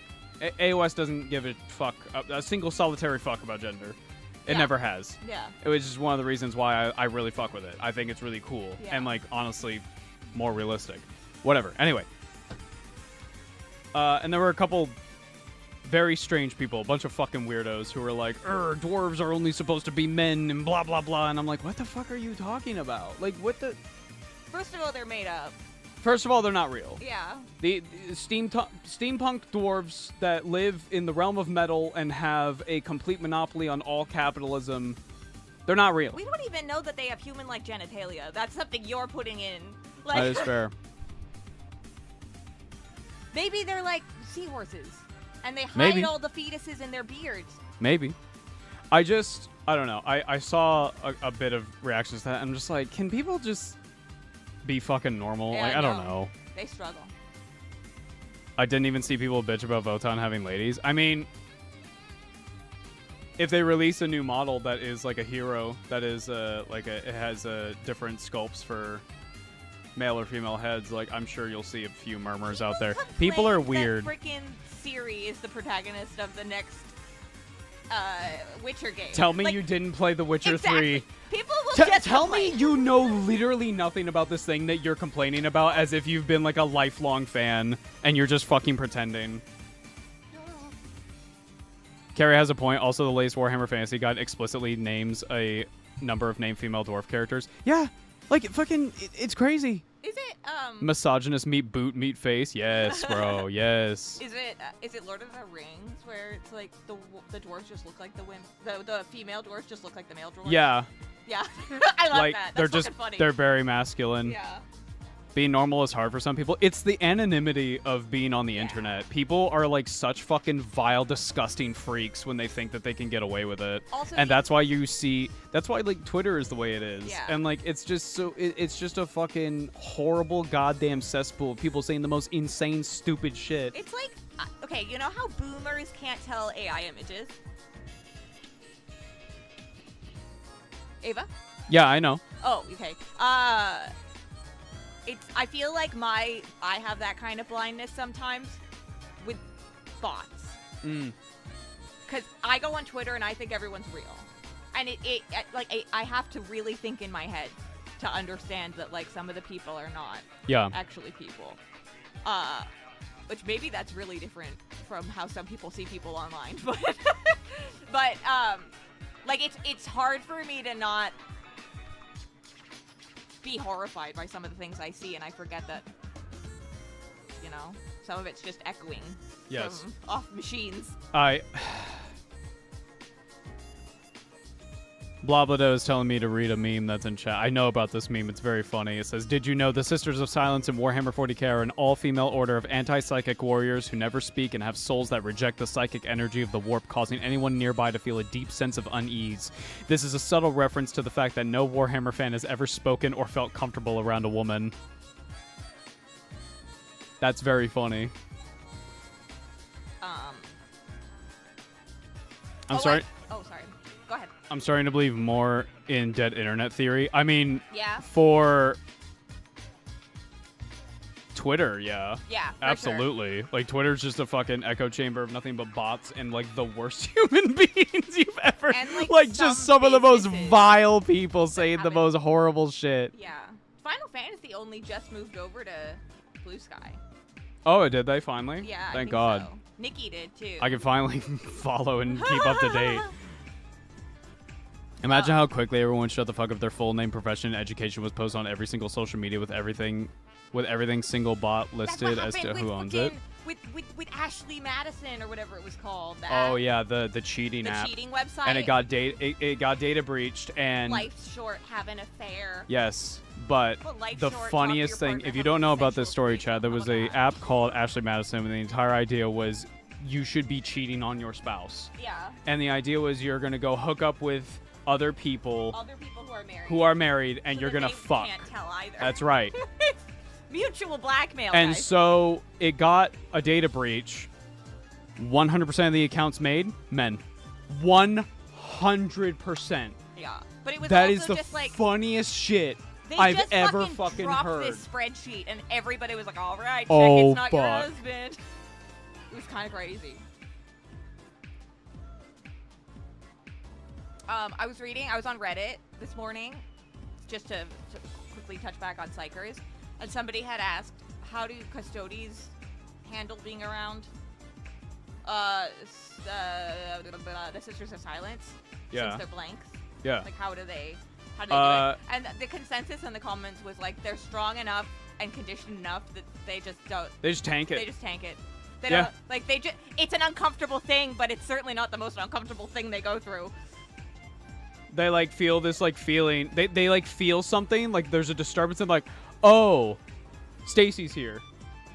Speaker 1: AOS doesn't give a fuck, a single solitary fuck about gender. It never has.
Speaker 2: Yeah.
Speaker 1: It was just one of the reasons why I really fuck with it. I think it's really cool.
Speaker 2: Yeah.
Speaker 1: And, like, honestly, more realistic. Whatever. Anyway. And there were a couple very strange people, a bunch of fucking weirdos who were like, dwarves are only supposed to be men and blah, blah, blah. And I'm like, what the fuck are you talking about? Like, what the...
Speaker 2: First of all, they're made up.
Speaker 1: First of all, they're not real.
Speaker 2: Yeah.
Speaker 1: The steampunk dwarves that live in the realm of metal and have a complete monopoly on all capitalism, they're not real.
Speaker 2: We don't even know that they have human-like genitalia. That's something you're putting in. Like,
Speaker 1: That is fair.
Speaker 2: Maybe they're like seahorses, and they hide
Speaker 1: Maybe.
Speaker 2: all the fetuses in their beards.
Speaker 1: Maybe. I don't know. I saw a bit of reactions to that. I'm just like, can people just be fucking normal?
Speaker 2: Yeah,
Speaker 1: Like, I don't know.
Speaker 2: They struggle.
Speaker 1: I didn't even see people bitch about Votan having ladies. I mean, if they release a new model that is like a hero, that is it has different sculpts for male or female heads, like I'm sure you'll see a few murmurs out there. People are weird.
Speaker 2: Freaking Ciri is the protagonist of the next Witcher game.
Speaker 1: Tell me
Speaker 2: Like,
Speaker 1: you didn't play The Witcher
Speaker 2: exactly.
Speaker 1: 3.
Speaker 2: People will just
Speaker 1: Tell me
Speaker 2: complain.
Speaker 1: you know literally nothing about this thing that you're complaining about, as if you've been like a lifelong fan and you're just fucking pretending. Carrie has a point. Also, the latest Warhammer Fantasy Guide explicitly names a number of named female dwarf characters. Yeah, like fucking, it's crazy.
Speaker 2: Is it
Speaker 1: Misogynist meet boot meet face. Yes, bro. Yes.
Speaker 2: Is it Lord of the Rings where it's like the dwarves just look like the women, the female dwarves just look like the male dwarves?
Speaker 1: Yeah.
Speaker 2: Yeah. I love
Speaker 1: Like
Speaker 2: that.
Speaker 1: they're
Speaker 2: That's
Speaker 1: just
Speaker 2: fucking funny.
Speaker 1: they're very masculine.
Speaker 2: Yeah.
Speaker 1: Being normal is hard for some people. It's the anonymity of being on the
Speaker 2: Yeah.
Speaker 1: internet. People are like such fucking vile, disgusting freaks when they think that they can get away with it.
Speaker 2: Also,
Speaker 1: And that's why you see, that's why like Twitter is the way it is.
Speaker 2: Yeah.
Speaker 1: And like it's just so it's just a fucking horrible goddamn cesspool of people saying the most insane, stupid shit.
Speaker 2: It's like, okay, you know how boomers can't tell AI images? Ava?
Speaker 1: Yeah, I know.
Speaker 2: Oh, okay. I feel like I have that kind of blindness sometimes with bots. Because I go on Twitter and I think everyone's real. And I have to really think in my head to understand that, like, some of the people are not actually people. Which maybe that's really different from how some people see people online. But like, it's hard for me to not be horrified by some of the things I see, and I forget that, you know, some of it's just echoing from off machines.
Speaker 1: Blablado is telling me to read a meme that's in chat. I know about this meme. It's very funny. It says, "Did you know the Sisters of Silence in Warhammer 40k are an all-female order of anti-psychic warriors who never speak and have souls that reject the psychic energy of the warp, causing anyone nearby to feel a deep sense of unease. This is a subtle reference to the fact that no Warhammer fan has ever spoken or felt comfortable around a woman." That's very funny. I'm sorry.
Speaker 2: Oh, sorry. Go ahead.
Speaker 1: I'm starting to believe more in dead internet theory. I mean,
Speaker 2: Yeah.
Speaker 1: for Twitter, yeah.
Speaker 2: Yeah, for
Speaker 1: absolutely. Like, Twitter's just a fucking echo chamber of nothing but bots and, like, the worst human beings you've ever...
Speaker 2: And, like,
Speaker 1: just some of the most
Speaker 2: businesses
Speaker 1: vile people saying the
Speaker 2: haven't-
Speaker 1: most horrible shit.
Speaker 2: Yeah. Final Fantasy only just moved over to Blue Sky.
Speaker 1: Oh, did they finally?
Speaker 2: Yeah, I
Speaker 1: Thank
Speaker 2: think
Speaker 1: God.
Speaker 2: so. Nikki did, too.
Speaker 1: I can finally follow and keep up to date. Imagine how quickly everyone shut the fuck up their full name, profession, and education was posted on every single social media with everything single bot listed as to who owns it.
Speaker 2: With Ashley Madison or whatever it was called.
Speaker 1: Oh yeah, the cheating
Speaker 2: the
Speaker 1: app.
Speaker 2: cheating website.
Speaker 1: And it got data breached and
Speaker 2: Life's short, have an affair.
Speaker 1: yes, but
Speaker 2: Well, life's
Speaker 1: the
Speaker 2: short,
Speaker 1: funniest
Speaker 2: talk to your
Speaker 1: thing,
Speaker 2: partner,
Speaker 1: if you
Speaker 2: have
Speaker 1: don't know about
Speaker 2: consensual
Speaker 1: this story,
Speaker 2: threesome.
Speaker 1: Chad, there
Speaker 2: How
Speaker 1: was
Speaker 2: about
Speaker 1: a
Speaker 2: that?
Speaker 1: app called Ashley Madison, and the entire idea was you should be cheating on your spouse.
Speaker 2: Yeah.
Speaker 1: And the idea was you're gonna go hook up with other people
Speaker 2: Who are married.
Speaker 1: and
Speaker 2: So
Speaker 1: you're
Speaker 2: that
Speaker 1: gonna
Speaker 2: they
Speaker 1: fuck.
Speaker 2: Can't tell either.
Speaker 1: That's right.
Speaker 2: Mutual blackmail.
Speaker 1: And
Speaker 2: guys.
Speaker 1: so it got a data breach. 100% of the accounts made, men. 100%.
Speaker 2: Yeah. But it was
Speaker 1: That
Speaker 2: also
Speaker 1: is the
Speaker 2: just like
Speaker 1: funniest shit
Speaker 2: they
Speaker 1: I've
Speaker 2: just
Speaker 1: ever
Speaker 2: fucking
Speaker 1: fucking
Speaker 2: dropped
Speaker 1: heard.
Speaker 2: this spreadsheet, and everybody was like, "All right, check
Speaker 1: Oh,
Speaker 2: it's not your
Speaker 1: fuck.
Speaker 2: husband." It was kind of crazy. I was on Reddit this morning, just to quickly touch back on Psychers, and somebody had asked, how do custodies handle being around the Sisters of Silence
Speaker 1: Yeah.
Speaker 2: since they're blanks?
Speaker 1: Yeah.
Speaker 2: Like, how do they do it? And the consensus in the comments was like, they're strong enough and conditioned enough that they just don't.
Speaker 1: They just tank
Speaker 2: They
Speaker 1: it.
Speaker 2: just tank it. They
Speaker 1: Yeah.
Speaker 2: don't like they just. It's an uncomfortable thing, but it's certainly not the most uncomfortable thing they go through.
Speaker 1: They like feel this like feeling. They like feel something. Like there's a disturbance and like, oh, Stacy's here.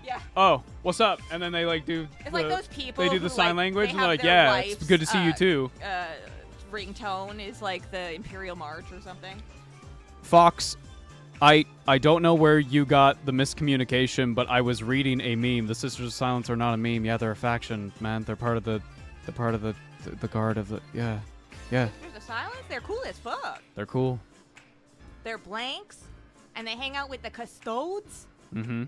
Speaker 2: Yeah.
Speaker 1: Oh, what's up? And then they like do.
Speaker 2: It's like those people.
Speaker 1: They do the
Speaker 2: who,
Speaker 1: sign
Speaker 2: like,
Speaker 1: language
Speaker 2: they
Speaker 1: and they're
Speaker 2: have
Speaker 1: like,
Speaker 2: their
Speaker 1: yeah, it's good to see you
Speaker 2: wife's,
Speaker 1: too.
Speaker 2: Ringtone is like the Imperial March or something.
Speaker 1: Fox, I don't know where you got the miscommunication, but I was reading a meme. The Sisters of Silence are not a meme. Yeah, they're a faction, man. They're part of the guard of the yeah.
Speaker 2: Sisters of Silence, they're cool as fuck.
Speaker 1: They're cool.
Speaker 2: They're blanks, and they hang out with the custodes.
Speaker 1: Mm-hmm.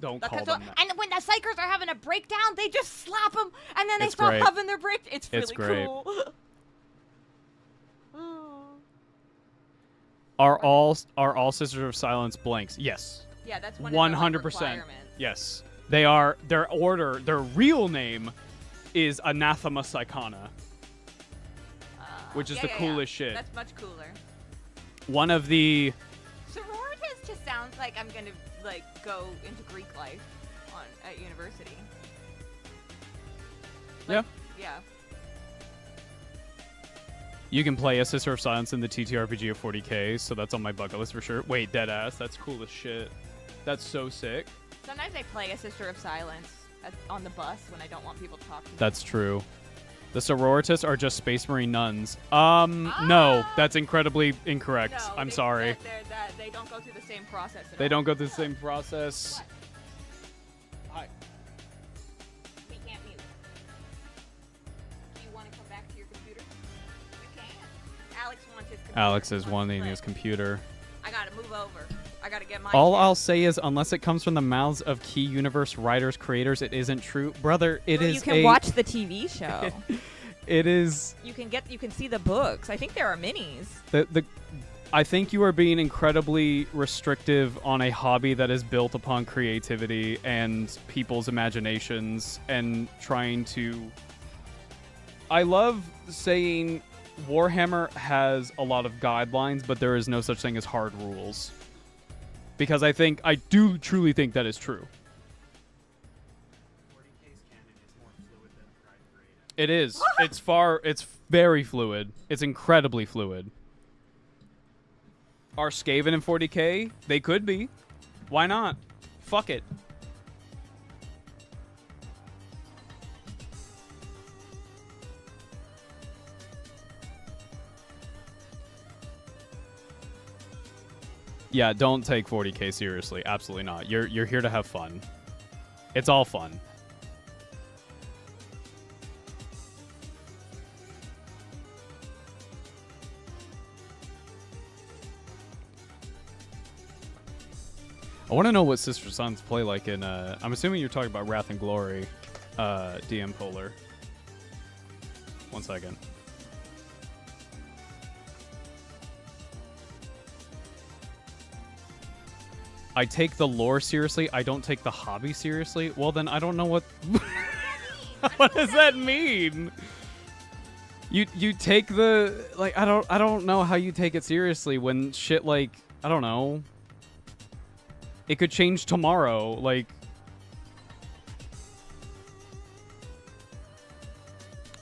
Speaker 1: Don't call them that.
Speaker 2: And when the psychers are having a breakdown, they just slap them, and then they
Speaker 1: It's
Speaker 2: stop
Speaker 1: great.
Speaker 2: having their break. It's really
Speaker 1: It's great.
Speaker 2: cool.
Speaker 1: Are all Sisters of Silence blanks? Yes.
Speaker 2: Yeah, that's one of the
Speaker 1: 100%.
Speaker 2: requirements.
Speaker 1: Yes. They are. Their order. Their real name is Anathema Psychana, which is
Speaker 2: Yeah,
Speaker 1: the
Speaker 2: yeah,
Speaker 1: coolest
Speaker 2: yeah.
Speaker 1: shit.
Speaker 2: That's much cooler.
Speaker 1: One of the.
Speaker 2: Sororitas just sounds like I'm gonna like go into Greek life at university.
Speaker 1: Yeah.
Speaker 2: Yeah.
Speaker 1: You can play a Sister of Silence in the TTRPG of 40k, so that's on my bucket list for sure. Wait, deadass. That's cool as shit. That's so sick.
Speaker 2: Sometimes I play a Sister of Silence on the bus when I don't want people to talk to me.
Speaker 1: That's true. The sororitas are just Space Marine nuns. No, that's incredibly incorrect.
Speaker 2: No,
Speaker 1: I'm sorry.
Speaker 2: They don't go through the same process.
Speaker 1: They don't go through the same process.
Speaker 2: What?
Speaker 1: Hi.
Speaker 2: We can't mute. Do you want to come back to your computer? You can. Alex wants his computer.
Speaker 1: Alex is wanting his computer.
Speaker 2: I gotta move over. I gotta get my.
Speaker 1: All I'll say is, unless it comes from the mouths of key universe writers, creators, it isn't true, brother. It is.
Speaker 2: You can watch the TV show.
Speaker 1: It is.
Speaker 2: You can see the books. I think there are minis.
Speaker 1: I think you are being incredibly restrictive on a hobby that is built upon creativity and people's imaginations and trying to. I love saying Warhammer has a lot of guidelines, but there is no such thing as hard rules. Because I do truly think that is true.
Speaker 3: 40K's canon is more fluid than Pride Parade.
Speaker 1: It is. It's very fluid. It's incredibly fluid. Are Skaven in 40K? They could be. Why not? Fuck it. Yeah, don't take 40K seriously. Absolutely not. You're here to have fun. It's all fun. I want to know what Sister Sons play like in I'm assuming you're talking about Wrath and Glory, DM Polar. 1 second. I take the lore seriously. I don't take the hobby seriously. Well, then I don't know what. What does that mean? You take the like I don't know how you take it seriously when shit like I don't know. It could change tomorrow. Like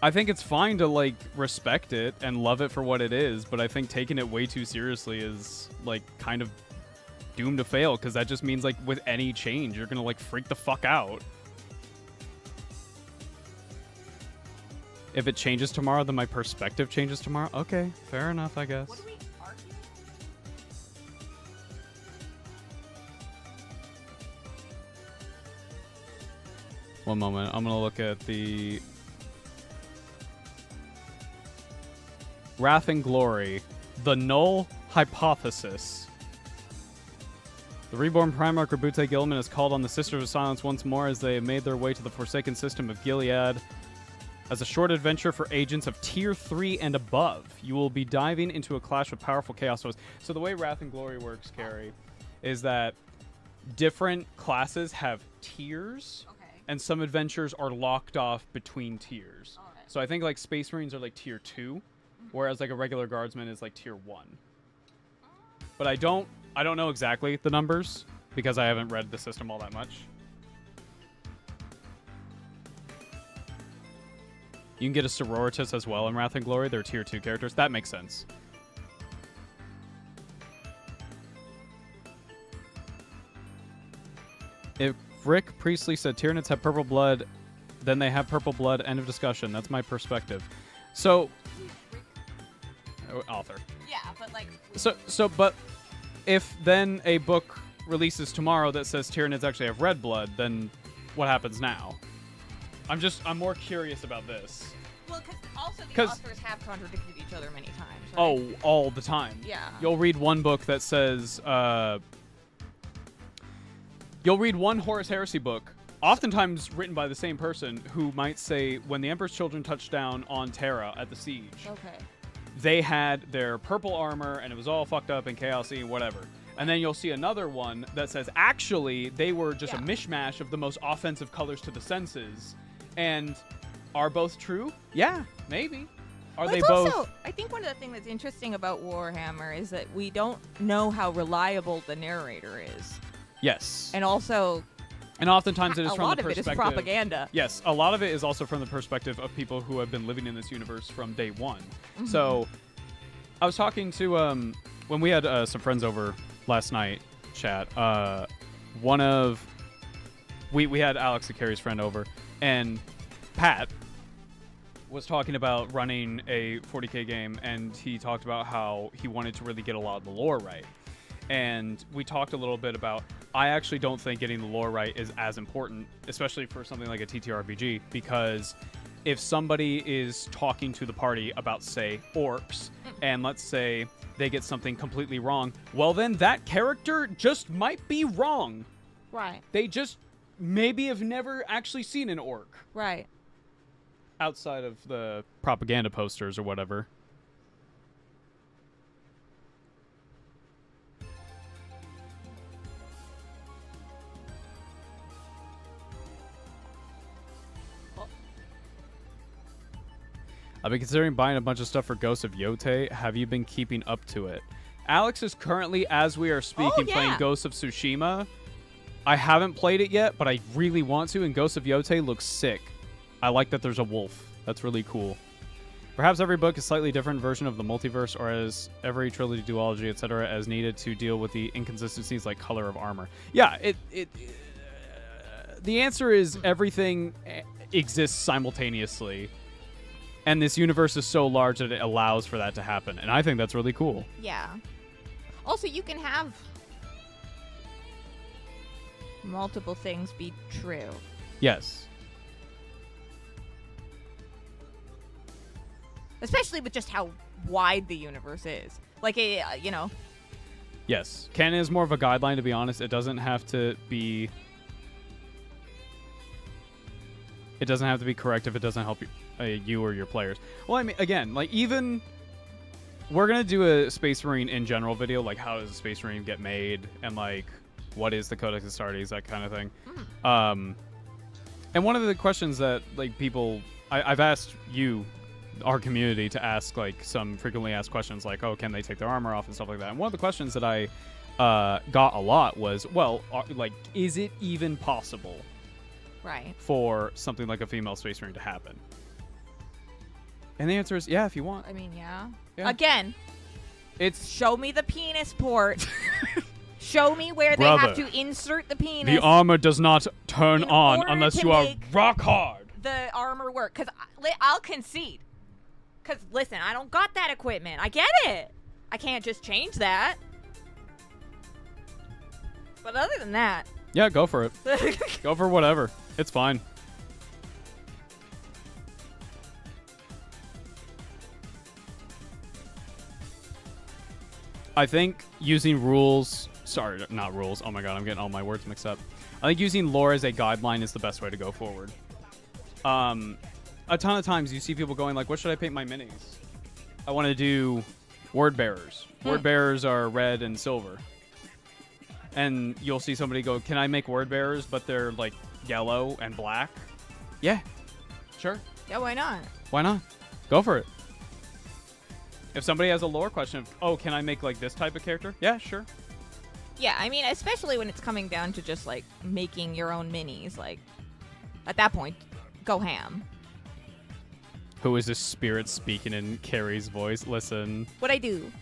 Speaker 1: I think it's fine to like respect it and love it for what it is, but I think taking it way too seriously is like kind of doomed to fail, because that just means like with any change you're gonna like freak the fuck out. If it changes tomorrow, then my perspective changes tomorrow. Okay, fair enough, I guess.
Speaker 2: What are we arguing?
Speaker 1: One moment, I'm gonna look at the Wrath and Glory, the Null Hypothesis. The reborn Primarch Rabute Gilman has called on the Sisters of Silence once more as they have made their way to the Forsaken System of Gilead. As a short adventure for agents of Tier 3 and above, you will be diving into a clash with powerful Chaos foes. So the way Wrath and Glory works, Carrie, is that different classes have tiers, and some adventures are locked off between tiers.
Speaker 2: All right.
Speaker 1: So I think like Space Marines are like Tier 2, whereas like a regular Guardsman is like Tier 1. But I don't know exactly the numbers because I haven't read the system all that much. You can get a sororitas as well in Wrath and Glory. They're Tier 2 characters. That makes sense. If Rick Priestley said Tyranids have purple blood, then they have purple blood. End of discussion. That's my perspective. So, author.
Speaker 2: Yeah, but like.
Speaker 1: But if then a book releases tomorrow that says Tyranids actually have red blood, then what happens now? I'm more curious about this.
Speaker 2: Well, because also the authors have contradicted each other many times. Right?
Speaker 1: Oh, all the time.
Speaker 2: Yeah.
Speaker 1: You'll read one book that says, you'll read one Horus Heresy book, oftentimes written by the same person, who might say, when the Emperor's children touched down on Terra at the siege,
Speaker 2: Okay.
Speaker 1: they had their purple armor and it was all fucked up and chaosy and whatever. And then you'll see another one that says, actually, they were just a mishmash of the most offensive colors to the senses. And are both true? Yeah, maybe. Are they both?
Speaker 2: Also, I think one of the things that's interesting about Warhammer is that we don't know how reliable the narrator is.
Speaker 1: Yes.
Speaker 2: And also,
Speaker 1: and oftentimes it is from the perspective.
Speaker 2: A lot of it is propaganda.
Speaker 1: Yes, a lot of it is also from the perspective of people who have been living in this universe from day one. Mm-hmm. So, I was talking to when we had some friends over last night, chat. one of we had Alex, the Carrie's friend, over, and Pat was talking about running a 40K game, and he talked about how he wanted to really get a lot of the lore right. And we talked a little bit about, I actually don't think getting the lore right is as important, especially for something like a TTRPG, because if somebody is talking to the party about, say, orcs, and let's say they get something completely wrong, well, then that character just might be wrong.
Speaker 2: Right.
Speaker 1: They just maybe have never actually seen an orc.
Speaker 2: Right.
Speaker 1: Outside of the propaganda posters or whatever. I've been considering buying a bunch of stuff for Ghosts of Yotei. Have you been keeping up to it? Alex is currently, as we are speaking, playing Ghosts of Tsushima. I haven't played it yet, but I really want to, and Ghosts of Yotei looks sick. I like that there's a wolf. That's really cool. Perhaps every book is a slightly different version of the multiverse, or as every trilogy, duology, etc., as needed to deal with the inconsistencies like color of armor. Yeah, the answer is everything exists simultaneously, and this universe is so large that it allows for that to happen, and I think that's really cool.
Speaker 2: Yeah. Also, you can have multiple things be true.
Speaker 1: Yes.
Speaker 2: Especially with just how wide the universe is. Like, you know.
Speaker 1: Yes. Canon is more of a guideline, to be honest. It doesn't have to be... It doesn't have to be correct if it doesn't help you or your players. Well, I mean, again, like, even... We're going to do a Space Marine in general video, like, how does a Space Marine get made, and, like, what is the Codex Astartes, that kind of thing. And one of the questions that, like, people... I've asked you... our community to ask like some frequently asked questions like, oh, can they take their armor off and stuff like that. And one of the questions that I got a lot was, well, like, is it even possible for something like a female Space Marine to happen? And the answer is yeah, if you want.
Speaker 2: I mean, yeah.
Speaker 1: Again,
Speaker 2: it's show me the penis port. Show me where
Speaker 1: Brother,
Speaker 2: they have to insert the penis.
Speaker 1: The armor does not turn on unless you are rock hard.
Speaker 2: The armor work, because I'll concede. Because, listen, I don't got that equipment. I get it. I can't just change that. But other than that...
Speaker 1: Yeah, go for it. Go for whatever. It's fine. I think using rules... Sorry, not rules. Oh my god, I'm getting all my words mixed up. I think using lore as a guideline is the best way to go forward. A ton of times you see people going like, what should I paint my minis? I want to do word bearers. Word bearers are red and silver. And you'll see somebody go, can I make word bearers, but they're like yellow and black? Yeah, sure.
Speaker 2: Yeah, why not?
Speaker 1: Why not? Go for it. If somebody has a lore question of, oh, can I make like this type of character? Yeah, sure.
Speaker 2: Yeah, I mean, especially when it's coming down to just like making your own minis. Like, at that point, go ham.
Speaker 1: Who is this spirit speaking in Carrie's voice? Listen.
Speaker 2: What'd I do?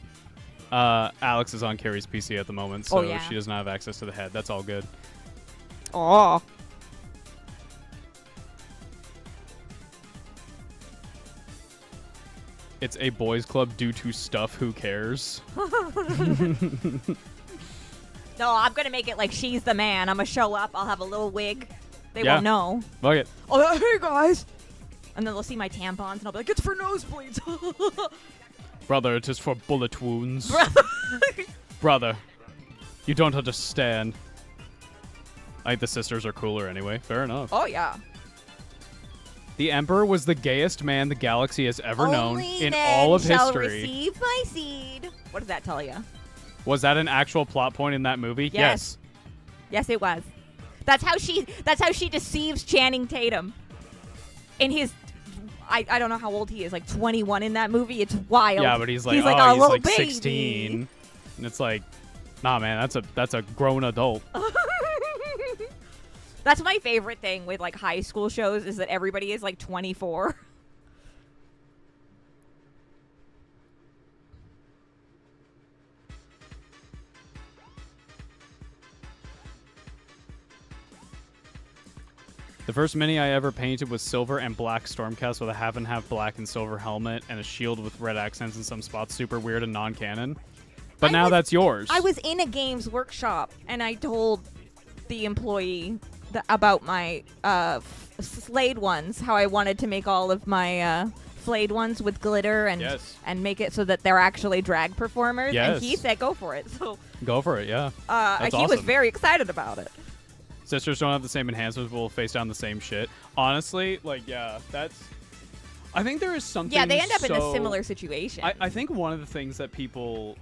Speaker 1: Alex is on Carrie's PC at the moment, so
Speaker 2: yeah.
Speaker 1: she does not have access to the head. That's all good.
Speaker 2: Oh.
Speaker 1: It's a boys' club due to stuff. Who cares?
Speaker 2: No, I'm going to make it like she's the man. I'm going to show up. I'll have a little wig. They won't know.
Speaker 1: Fuck it.
Speaker 2: Oh, hey, guys. And then they'll see my tampons, and I'll be like, it's for nosebleeds.
Speaker 1: Brother, it is for bullet wounds. Brother, you don't understand. I think the sisters are cooler anyway. Fair enough.
Speaker 2: Oh, yeah.
Speaker 1: The Emperor was the gayest man the galaxy has ever known in
Speaker 2: men
Speaker 1: all of
Speaker 2: shall
Speaker 1: history.
Speaker 2: Receive my seed. What does that tell you?
Speaker 1: Was that an actual plot point in that movie?
Speaker 2: Yes. Yes, it was. That's how she deceives Channing Tatum. In his, I don't know how old he is, like 21 in that movie. It's wild.
Speaker 1: Yeah, but he's like,
Speaker 2: he's
Speaker 1: like
Speaker 2: baby.
Speaker 1: 16. And it's like, nah, man, that's a grown adult.
Speaker 2: That's my favorite thing with like high school shows is that everybody is like 24.
Speaker 1: The first mini I ever painted was silver and black Stormcast with a half and half black and silver helmet and a shield with red accents in some spots. Super weird and non-canon. But now that's yours.
Speaker 2: I was in a games workshop and I told the employee about my flayed ones, how I wanted to make all of my flayed ones with glitter and make it so that they're actually drag performers.
Speaker 1: Yes.
Speaker 2: And he said, "Go for it." So
Speaker 1: go for it, yeah. That's
Speaker 2: he
Speaker 1: awesome.
Speaker 2: was very excited about it.
Speaker 1: Sisters don't have the same enhancements, but will face down the same shit. Honestly, like, yeah, that's... I think there is something...
Speaker 2: Yeah, they end up in a similar situation.
Speaker 1: I think one of the things that people...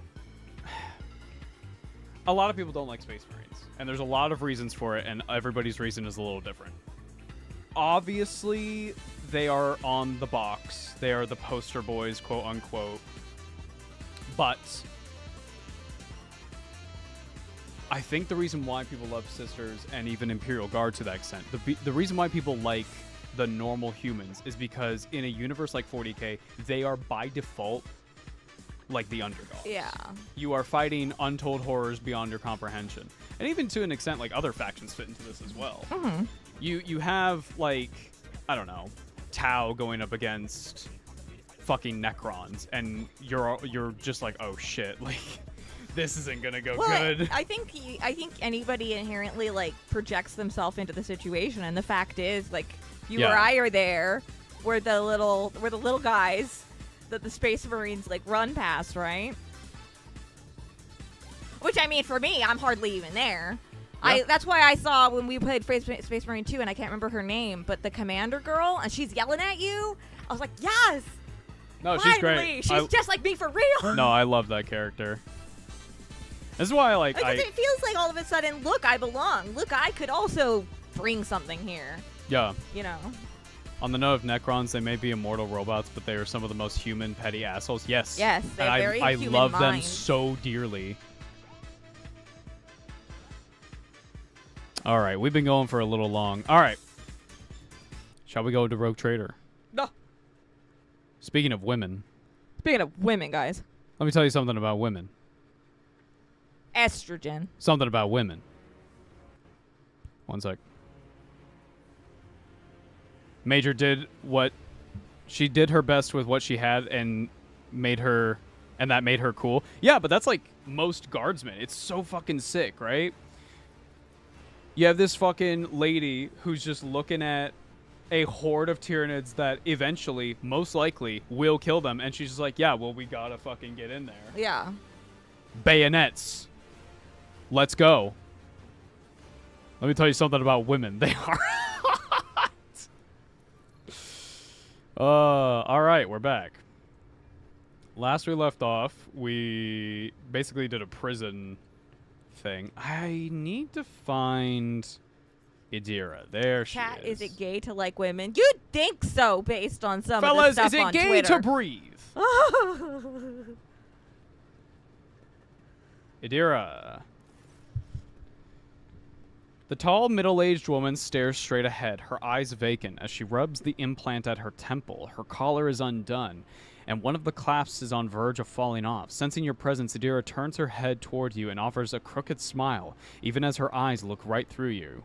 Speaker 1: A lot of people don't like Space Marines, and there's a lot of reasons for it, and everybody's reason is a little different. Obviously, they are on the box. They are the poster boys, quote unquote. But I think the reason why people love Sisters and even Imperial Guard to that extent, the reason why people like the normal humans is because in a universe like 40K, they are by default like the underdog.
Speaker 2: Yeah.
Speaker 1: You are fighting untold horrors beyond your comprehension. And even to an extent, like, other factions fit into this as well.
Speaker 2: Mm-hmm.
Speaker 1: You have, like, I don't know, Tau going up against fucking Necrons, and you're just like, oh shit, like, this isn't gonna go good.
Speaker 2: I think anybody inherently like projects themselves into the situation, and the fact is, like, you or I are there. We're the little guys that the Space Marines like run past, right? Which, I mean, for me, I'm hardly even there. Yeah. That's why I saw when we played Space Marine 2, and I can't remember her name, but the commander girl, and she's yelling at you. I was like, yes!
Speaker 1: No,
Speaker 2: finally!
Speaker 1: She's great.
Speaker 2: She's just like me for real.
Speaker 1: No, I love that character. This is why I like...
Speaker 2: Because it feels like all of a sudden, look, I belong. Look, I could also bring something here.
Speaker 1: Yeah.
Speaker 2: You know?
Speaker 1: On the note of Necrons, they may be immortal robots, but they are some of the most human, petty assholes. Yes.
Speaker 2: Yes, they're very
Speaker 1: I
Speaker 2: human
Speaker 1: love them
Speaker 2: mind.
Speaker 1: so dearly. All right, we've been going for a little long. All right. Shall we go to Rogue Trader?
Speaker 2: No.
Speaker 1: Speaking of women.
Speaker 2: Speaking of women, guys.
Speaker 1: Let me tell you something about women.
Speaker 2: Estrogen.
Speaker 1: Something about women. One sec. Major did what... She did her best with what she had and made her... And that made her cool. Yeah, but that's like most guardsmen. It's so fucking sick, right? You have this fucking lady who's just looking at a horde of Tyranids that eventually, most likely, will kill them. And she's just like, yeah, well, we gotta fucking get in there.
Speaker 2: Yeah.
Speaker 1: Bayonets. Let's go. Let me tell you something about women. They are hot. All right, we're back. Last we left off, we basically did a prison thing. I need to find Idira. There she
Speaker 2: Cat,
Speaker 1: is.
Speaker 2: is it gay to like women? You'd think so, based on some
Speaker 1: Fellas,
Speaker 2: of the stuff
Speaker 1: is it
Speaker 2: on
Speaker 1: gay
Speaker 2: Twitter.
Speaker 1: to breathe? Idira. The tall, middle-aged woman stares straight ahead, her eyes vacant, as she rubs the implant at her temple. Her collar is undone, and one of the clasps is on verge of falling off. Sensing your presence, Idira turns her head toward you and offers a crooked smile, even as her eyes look right through you.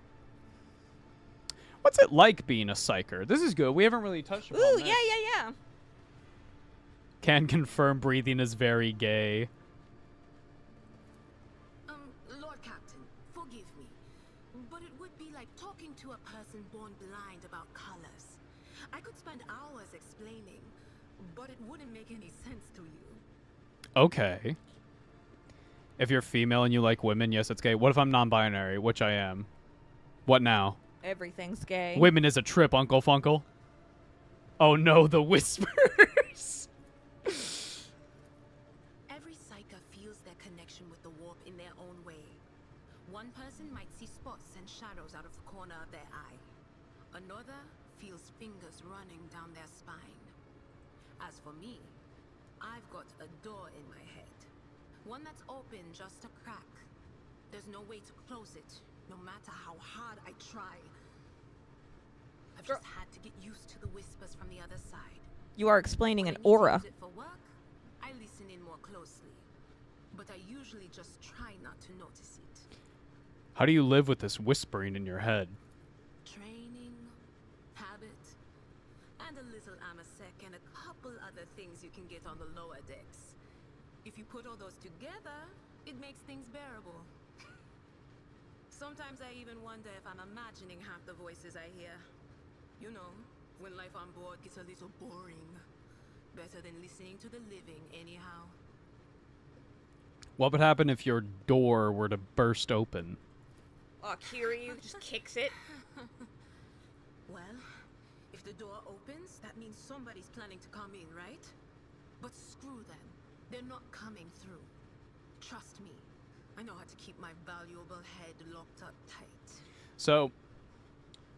Speaker 1: What's it like being a psyker? This is good. We haven't really touched upon
Speaker 2: Ooh,
Speaker 1: this.
Speaker 2: yeah.
Speaker 1: Can confirm breathing is very gay.
Speaker 4: Lord Captain, forgive me, but it would be like talking to a person born blind about colors. I could spend hours explaining, but it wouldn't make any sense to you.
Speaker 1: Okay. If you're female and you like women, yes, it's gay. What if I'm non-binary, which I am? What now?
Speaker 2: Everything's gay.
Speaker 1: Women is a trip, Uncle Funkle. Oh no, the whispers.
Speaker 4: Every psyker feels their connection with the warp in their own way. One person might see spots and shadows out of the corner of their eye. Another feels fingers running down their spine. As for me, I've got a door in my head. One that's open just a crack. There's no way to close it, no matter how hard I try. I've just had to get used to the whispers from the other side.
Speaker 2: You are explaining
Speaker 4: When
Speaker 2: an
Speaker 4: I need to
Speaker 2: aura.
Speaker 4: use it for work, I listen in more closely. But I usually just try not to notice it.
Speaker 1: How do you live with this whispering in your head?
Speaker 4: Training, little amasec, and a couple other things you can get on the lower decks. If you put all those together, it makes things bearable. Sometimes I even wonder if I'm imagining half the voices I hear. You know, when life on board gets a little boring. Better than listening to the living, anyhow.
Speaker 1: What would happen if your door were to burst open?
Speaker 2: Oh, Kiryu just kicks it.
Speaker 4: Well, if the door opens, that means somebody's planning to come in, right? But screw them. They're not coming through. Trust me. I know how to keep my valuable head locked up tight.
Speaker 1: So,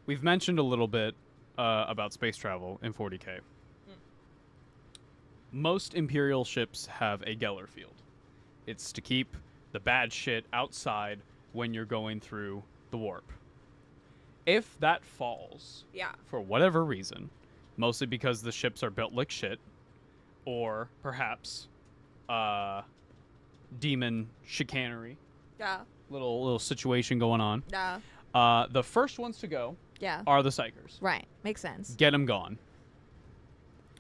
Speaker 1: we've mentioned a little bit about space travel in 40K. Most Imperial ships have a Geller field. It's to keep the bad shit outside when you're going through the warp. If that falls,
Speaker 2: Yeah.
Speaker 1: for whatever reason, mostly because the ships are built like shit, or perhaps demon chicanery,
Speaker 2: Yeah.
Speaker 1: little situation going on,
Speaker 2: Yeah.
Speaker 1: the first ones to go
Speaker 2: Yeah.
Speaker 1: are the Psychers.
Speaker 2: Right. Makes sense.
Speaker 1: Get them gone.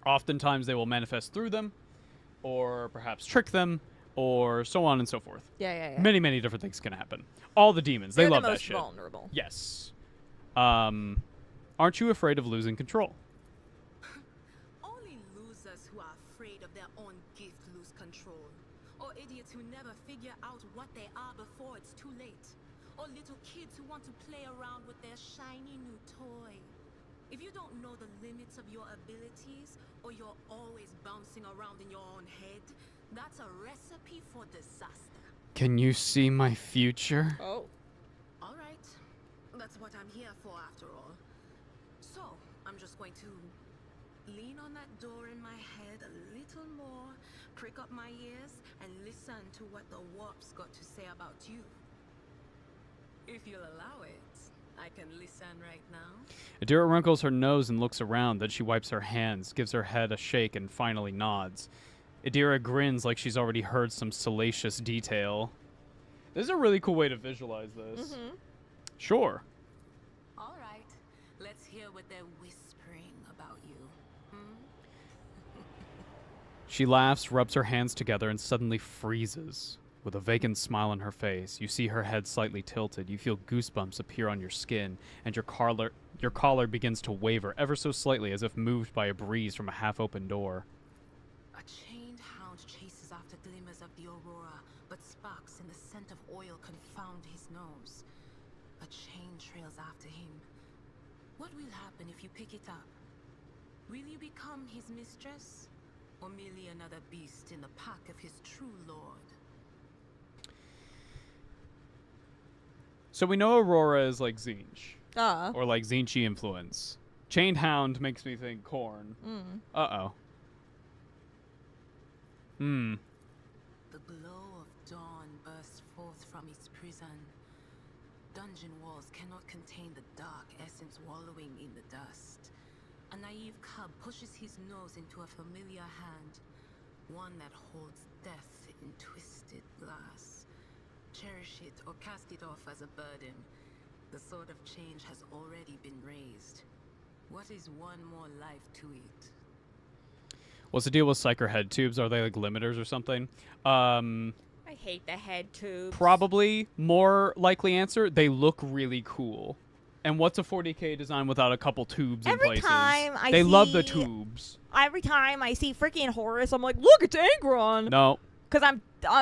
Speaker 1: Oftentimes they will manifest through them, or perhaps trick them, or so on and so forth.
Speaker 2: Yeah.
Speaker 1: Many, many different things can happen. All the demons, they
Speaker 2: They're
Speaker 1: love
Speaker 2: the
Speaker 1: that
Speaker 2: most
Speaker 1: shit.
Speaker 2: vulnerable.
Speaker 1: Yes. Aren't you afraid of losing control?
Speaker 4: Only losers who are afraid of their own gift lose control. Or idiots who never figure out what they are before it's too late. Or little kids who want to play around with their shiny new toy. If you don't know the limits of your abilities, or you're always bouncing around in your own head, that's a recipe for disaster.
Speaker 1: Can you see my future?
Speaker 2: Oh.
Speaker 4: All right. That's what I'm here for after all. So, I'm just going to lean on that door in my head a little more, prick up my ears, and listen to what the warp's got to say about you. If you'll allow it, I can listen right now.
Speaker 1: Adira wrinkles her nose and looks around, then she wipes her hands, gives her head a shake, and finally nods. Adira grins like she's already heard some salacious detail. This is a really cool way to visualize this.
Speaker 2: Mm-hmm.
Speaker 1: Sure.
Speaker 4: All right. Let's hear what they're whispering about you.
Speaker 1: She laughs, rubs her hands together, and suddenly freezes. With a vacant smile on her face, you see her head slightly tilted. You feel goosebumps appear on your skin, and your collar begins to waver ever so slightly as if moved by a breeze from a half-open door.
Speaker 4: A chained hound chases after glimmers of the aurora, but sparks and the scent of oil confound his nose. A chain trails after him. What will happen if you pick it up? Will you become his mistress? Or merely another beast in the pack of his true lord?
Speaker 1: So we know Aurora is like Zinch,
Speaker 2: Uh.
Speaker 1: or like Zinchy influence. Chained Hound makes me think corn. Uh-oh.
Speaker 4: The glow of dawn bursts forth from its prison. Dungeon walls cannot contain the dark essence wallowing in the dust. A naive cub pushes his nose into a familiar hand, one that holds death in twisted glass. Cherish it or cast it off as a burden. The sword of change has already been raised. What is one more life to it?
Speaker 1: What's the deal with Psyker head tubes? Are they like limiters or something?
Speaker 2: I hate the head tubes.
Speaker 1: Probably more likely answer, they look really cool. And what's a 40K design without a couple tubes in places? They love the tubes.
Speaker 2: Every time I see freaking Horus, I'm like, look, it's Angron.
Speaker 1: No.
Speaker 2: Because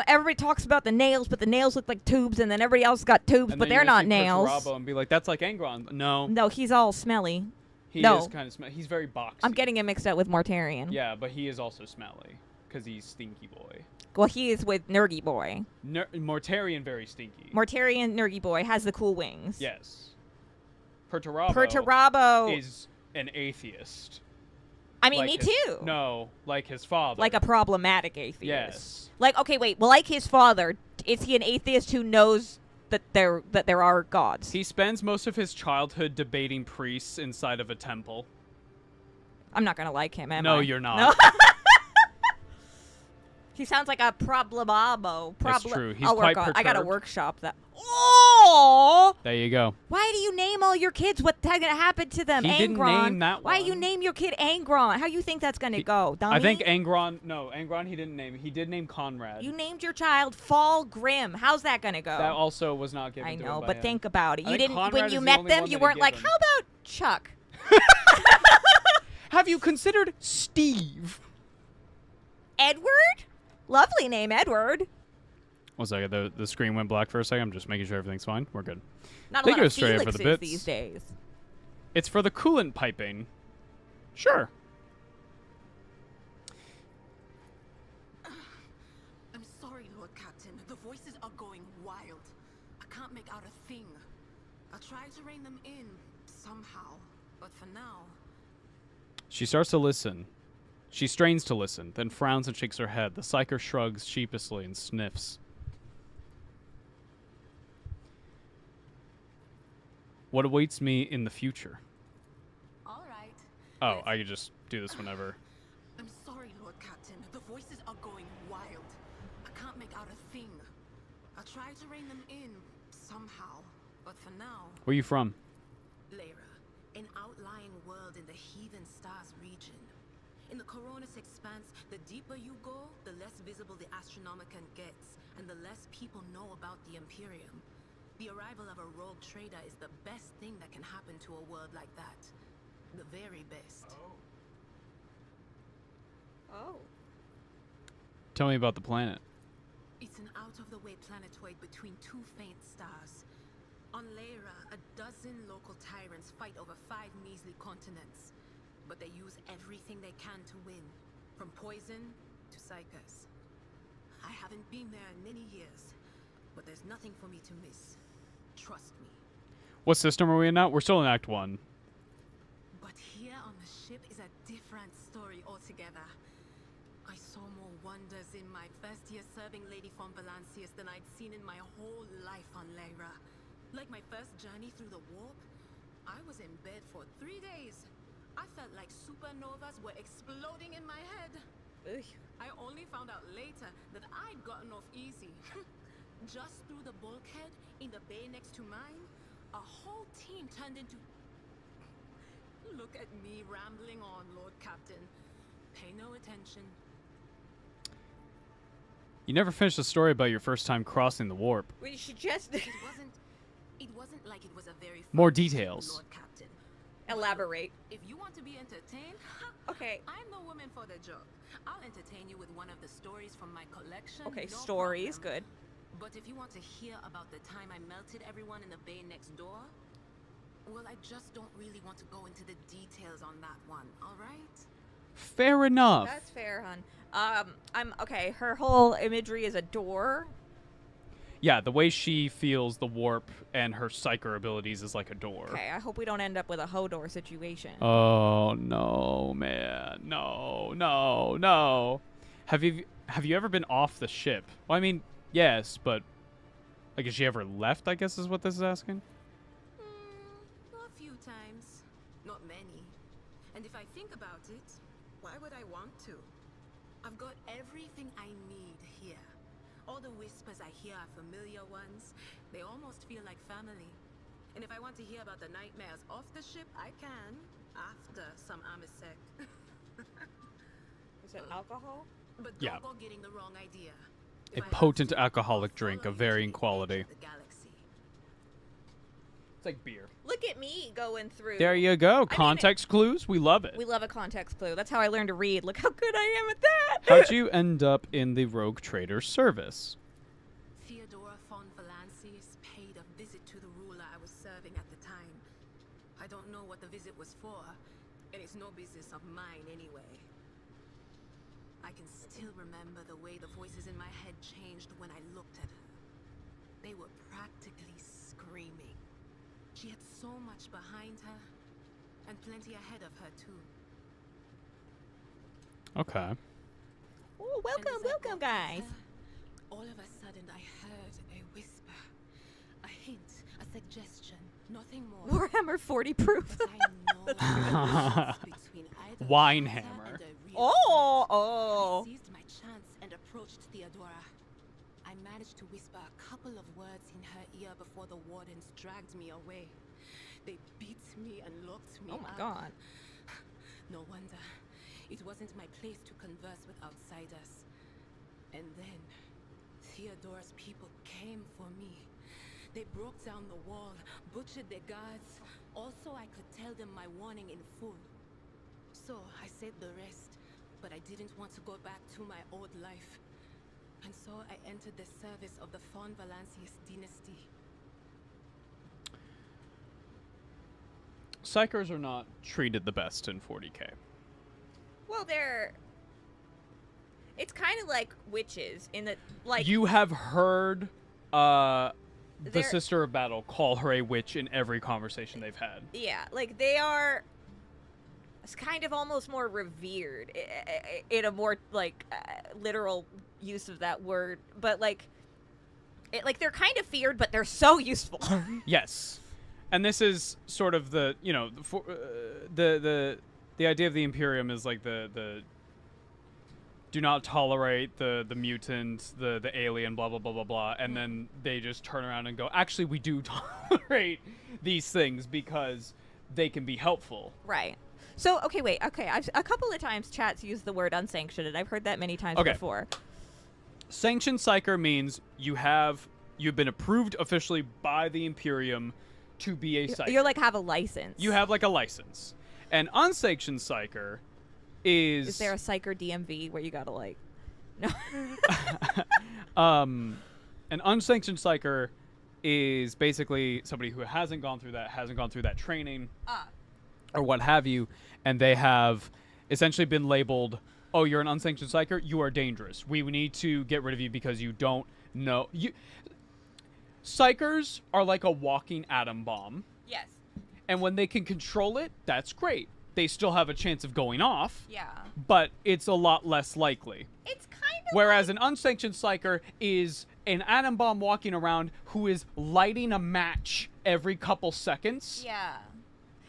Speaker 2: everybody talks about the nails, but the nails look like tubes, and then everybody else got tubes,
Speaker 1: And
Speaker 2: but
Speaker 1: then
Speaker 2: they're
Speaker 1: you're gonna
Speaker 2: not
Speaker 1: see
Speaker 2: nails.
Speaker 1: Perturabo and be like, that's like Angron. No.
Speaker 2: No, he's all smelly.
Speaker 1: He
Speaker 2: No.
Speaker 1: is kind of he's very boxy.
Speaker 2: I'm getting it mixed up with Mortarion.
Speaker 1: Yeah, but he is also smelly because he's Stinky Boy.
Speaker 2: Well, he is with Nergy Boy.
Speaker 1: Mortarion very stinky.
Speaker 2: Mortarion Nergy Boy has the cool wings.
Speaker 1: Yes. Perturabo
Speaker 2: Perturabo
Speaker 1: is an atheist.
Speaker 2: I mean,
Speaker 1: Like
Speaker 2: me
Speaker 1: his-
Speaker 2: too.
Speaker 1: No, like his father.
Speaker 2: Like a problematic atheist.
Speaker 1: Yes.
Speaker 2: Like, okay, wait. Well, like his father, is he an atheist who knows that there are gods?
Speaker 1: He spends most of his childhood debating priests inside of a temple.
Speaker 2: I'm not gonna like him, am I?
Speaker 1: No, you're not.
Speaker 2: No. He sounds like a problemabo.
Speaker 1: That's true. He's
Speaker 2: I'll
Speaker 1: quite
Speaker 2: work on. I gotta
Speaker 1: perturbed.
Speaker 2: workshop that. Oh! Oh.
Speaker 1: There you go.
Speaker 2: Why do you name all your kids? What's going to happen to them?
Speaker 1: He didn't
Speaker 2: Angron.
Speaker 1: name that
Speaker 2: Why you
Speaker 1: one.
Speaker 2: name your kid Angron? How you think that's going to go, dummy?
Speaker 1: I think Angron. No, Angron. He didn't name. He did name Conrad.
Speaker 2: You named your child Fall Grim. How's that going to go?
Speaker 1: That also was not given
Speaker 2: I
Speaker 1: to
Speaker 2: know,
Speaker 1: him by
Speaker 2: but
Speaker 1: him.
Speaker 2: think about it.
Speaker 1: I
Speaker 2: You
Speaker 1: think
Speaker 2: didn't
Speaker 1: Conrad
Speaker 2: when
Speaker 1: is
Speaker 2: you
Speaker 1: the
Speaker 2: met
Speaker 1: only
Speaker 2: them,
Speaker 1: one
Speaker 2: you
Speaker 1: that he
Speaker 2: weren't like,
Speaker 1: gave
Speaker 2: "How
Speaker 1: him.
Speaker 2: about Chuck?"
Speaker 1: Have you considered Steve?
Speaker 2: Edward? Lovely name, Edward.
Speaker 1: 1 second. The screen went black for a second. I'm just making sure everything's fine. We're good.
Speaker 2: Not
Speaker 1: They
Speaker 2: a lot
Speaker 1: go
Speaker 2: of
Speaker 1: straight for the
Speaker 2: Felixes
Speaker 1: bits.
Speaker 2: these days.
Speaker 1: It's for the coolant piping. Sure.
Speaker 4: I'm sorry, Lord Captain. The voices are going wild. I can't make out a thing. I'll try to rein them in somehow, but for now.
Speaker 1: She starts to listen. She strains to listen, then frowns and shakes her head. The psyker shrugs sheepishly and sniffs. What awaits me in the future?
Speaker 4: All right.
Speaker 1: Oh, I could just do this whenever.
Speaker 4: I'm sorry, Lord Captain. The voices are going wild. I can't make out a thing. I'll try to rein them in somehow, but for now.
Speaker 1: Where you from?
Speaker 4: Lyra, an outlying world in the Heathen Stars region. In the Coronis expanse, the deeper you go, the less visible the Astronomicon gets, and the less people know about the Imperium. The arrival of a rogue trader is the best thing that can happen to a world like that. The very best.
Speaker 2: Oh.
Speaker 1: Tell me about the planet.
Speaker 4: It's an out-of-the-way planetoid between two faint stars. On Lyra, a dozen local tyrants fight over 5 measly continents. But they use everything they can to win, from poison to psychers. I haven't been there in many years, but there's nothing for me to miss. Trust me.
Speaker 1: What system are we in now? We're still in Act 1.
Speaker 4: But here on the ship is a different story altogether. I saw more wonders in my first year serving Lady von Valancius than I'd seen in my whole life on Lyra. Like my first journey through the warp, I was in bed for 3 days. I felt like supernovas were exploding in my head.
Speaker 2: Ugh.
Speaker 4: I only found out later that I'd gotten off easy. Just through the bulkhead in the bay next to mine, a whole team turned into... Look at me rambling on, Lord Captain. Pay no attention.
Speaker 1: You never finished the story about your first time crossing the warp.
Speaker 2: We should just
Speaker 4: It wasn't like it was a very fun
Speaker 1: More
Speaker 4: mission,
Speaker 1: details.
Speaker 4: Lord Captain.
Speaker 2: elaborate.
Speaker 4: If you want to be entertained,
Speaker 2: Okay.
Speaker 4: I'm the woman for the job. I'll entertain you with one of the stories from my collection.
Speaker 2: Okay,
Speaker 4: no
Speaker 2: stories,
Speaker 4: problem.
Speaker 2: good.
Speaker 4: But if you want to hear about the time I melted everyone in the bay next door, well, I just don't really want to go into the details on that one, all right?
Speaker 1: Fair enough.
Speaker 2: That's fair, hun. I'm okay. Her whole imagery is a door.
Speaker 1: Yeah, the way she feels the warp and her psyker abilities is like a door.
Speaker 2: Okay, I hope we don't end up with a Hodor situation.
Speaker 1: Oh no, man. No. Have you ever been off the ship? Well, I mean, yes, but like has she ever left, I guess is what this is asking?
Speaker 4: A few times. Not many. And if I think about it, why would I want to? I've got everything I need here. All the whispers I hear are familiar ones. They almost feel like family. And if I want to hear about the nightmares off the ship, I can. After some Amisec.
Speaker 2: Is it alcohol?
Speaker 4: But
Speaker 1: Yeah.
Speaker 4: don't go getting the wrong idea.
Speaker 1: A
Speaker 4: If I have
Speaker 1: potent
Speaker 4: to,
Speaker 1: alcoholic
Speaker 4: I'll
Speaker 1: drink
Speaker 4: follow
Speaker 1: of
Speaker 4: you to
Speaker 1: varying
Speaker 4: the edge
Speaker 1: quality.
Speaker 4: of the galaxy.
Speaker 1: It's like beer.
Speaker 2: Look at me going through.
Speaker 1: There you go.
Speaker 2: mean,
Speaker 1: Context clues. We love it.
Speaker 2: We love a context clue. That's how I learned to read. Look how good I am at that.
Speaker 1: How'd you end up in the rogue trader service?
Speaker 4: Theodora von Valancius paid a visit to the ruler I was serving at the time. I don't know what the visit was for, and it's no business of mine anyway. I can still remember the way the voices in my head changed when I looked at her. They were practically screaming. She had so much behind her, and plenty ahead of her too.
Speaker 1: Okay.
Speaker 2: Oh,
Speaker 4: And
Speaker 2: welcome,
Speaker 4: as I
Speaker 2: welcome,
Speaker 4: walked
Speaker 2: guys.
Speaker 4: with her, all of a sudden I heard a whisper, a hint, a suggestion, nothing more.
Speaker 2: Warhammer 40 proof.
Speaker 4: But I know the difference between either a
Speaker 1: Wine
Speaker 4: hunter
Speaker 1: hammer.
Speaker 4: and a real
Speaker 2: Oh,
Speaker 4: threat.
Speaker 2: oh.
Speaker 4: I seized my chance and approached Theodora. I managed to whisper a couple of words in her ear before the wardens dragged me away. They beat me and locked me
Speaker 2: Oh my
Speaker 4: up.
Speaker 2: god.
Speaker 4: No wonder. It wasn't my place to converse with outsiders. And then, Theodore's people came for me. They broke down the wall, butchered the guards. Also, I could tell them my warning in full. So, I said the rest, but I didn't want to go back to my old life. And so, I entered the service of the Fawn Valancius dynasty.
Speaker 1: Psychers are not treated the best in 40k.
Speaker 2: Well, it's kind of like witches in that, like,
Speaker 1: You have heard the
Speaker 2: They're-
Speaker 1: Sister of Battle call her a witch in every conversation they've had.
Speaker 2: yeah, like they are. It's kind of almost more revered in a more like literal use of that word, but like they're kind of feared, but they're so useful.
Speaker 1: Yes. And this is sort of the, you know, the idea of the Imperium is like the do not tolerate the mutant, the alien, blah, blah, blah, blah, blah. And then they just turn around and go, actually, we do tolerate these things because they can be helpful.
Speaker 2: Right. So, okay, wait. Okay, a couple of times chat's used the word unsanctioned, and I've heard that many times
Speaker 1: Okay.
Speaker 2: before.
Speaker 1: Sanctioned Psyker means you've been approved officially by the Imperium to be a Psyker.
Speaker 2: You're like have a license.
Speaker 1: You have like a license. And unsanctioned Psyker
Speaker 2: Is there a psycher DMV where you gotta like? No.
Speaker 1: An unsanctioned Psyker is basically somebody who hasn't gone through that training or what have you, and they have essentially been labeled, oh, you're an unsanctioned Psyker, you are dangerous. We need to get rid of you because you don't know. Psychers are like a walking atom bomb,
Speaker 2: Yes.
Speaker 1: and when they can control it, that's great. They still have a chance of going off,
Speaker 2: Yeah.
Speaker 1: but it's a lot less likely.
Speaker 2: It's kind of
Speaker 1: Whereas an unsanctioned Psyker is an atom bomb walking around who is lighting a match every couple seconds.
Speaker 2: Yeah.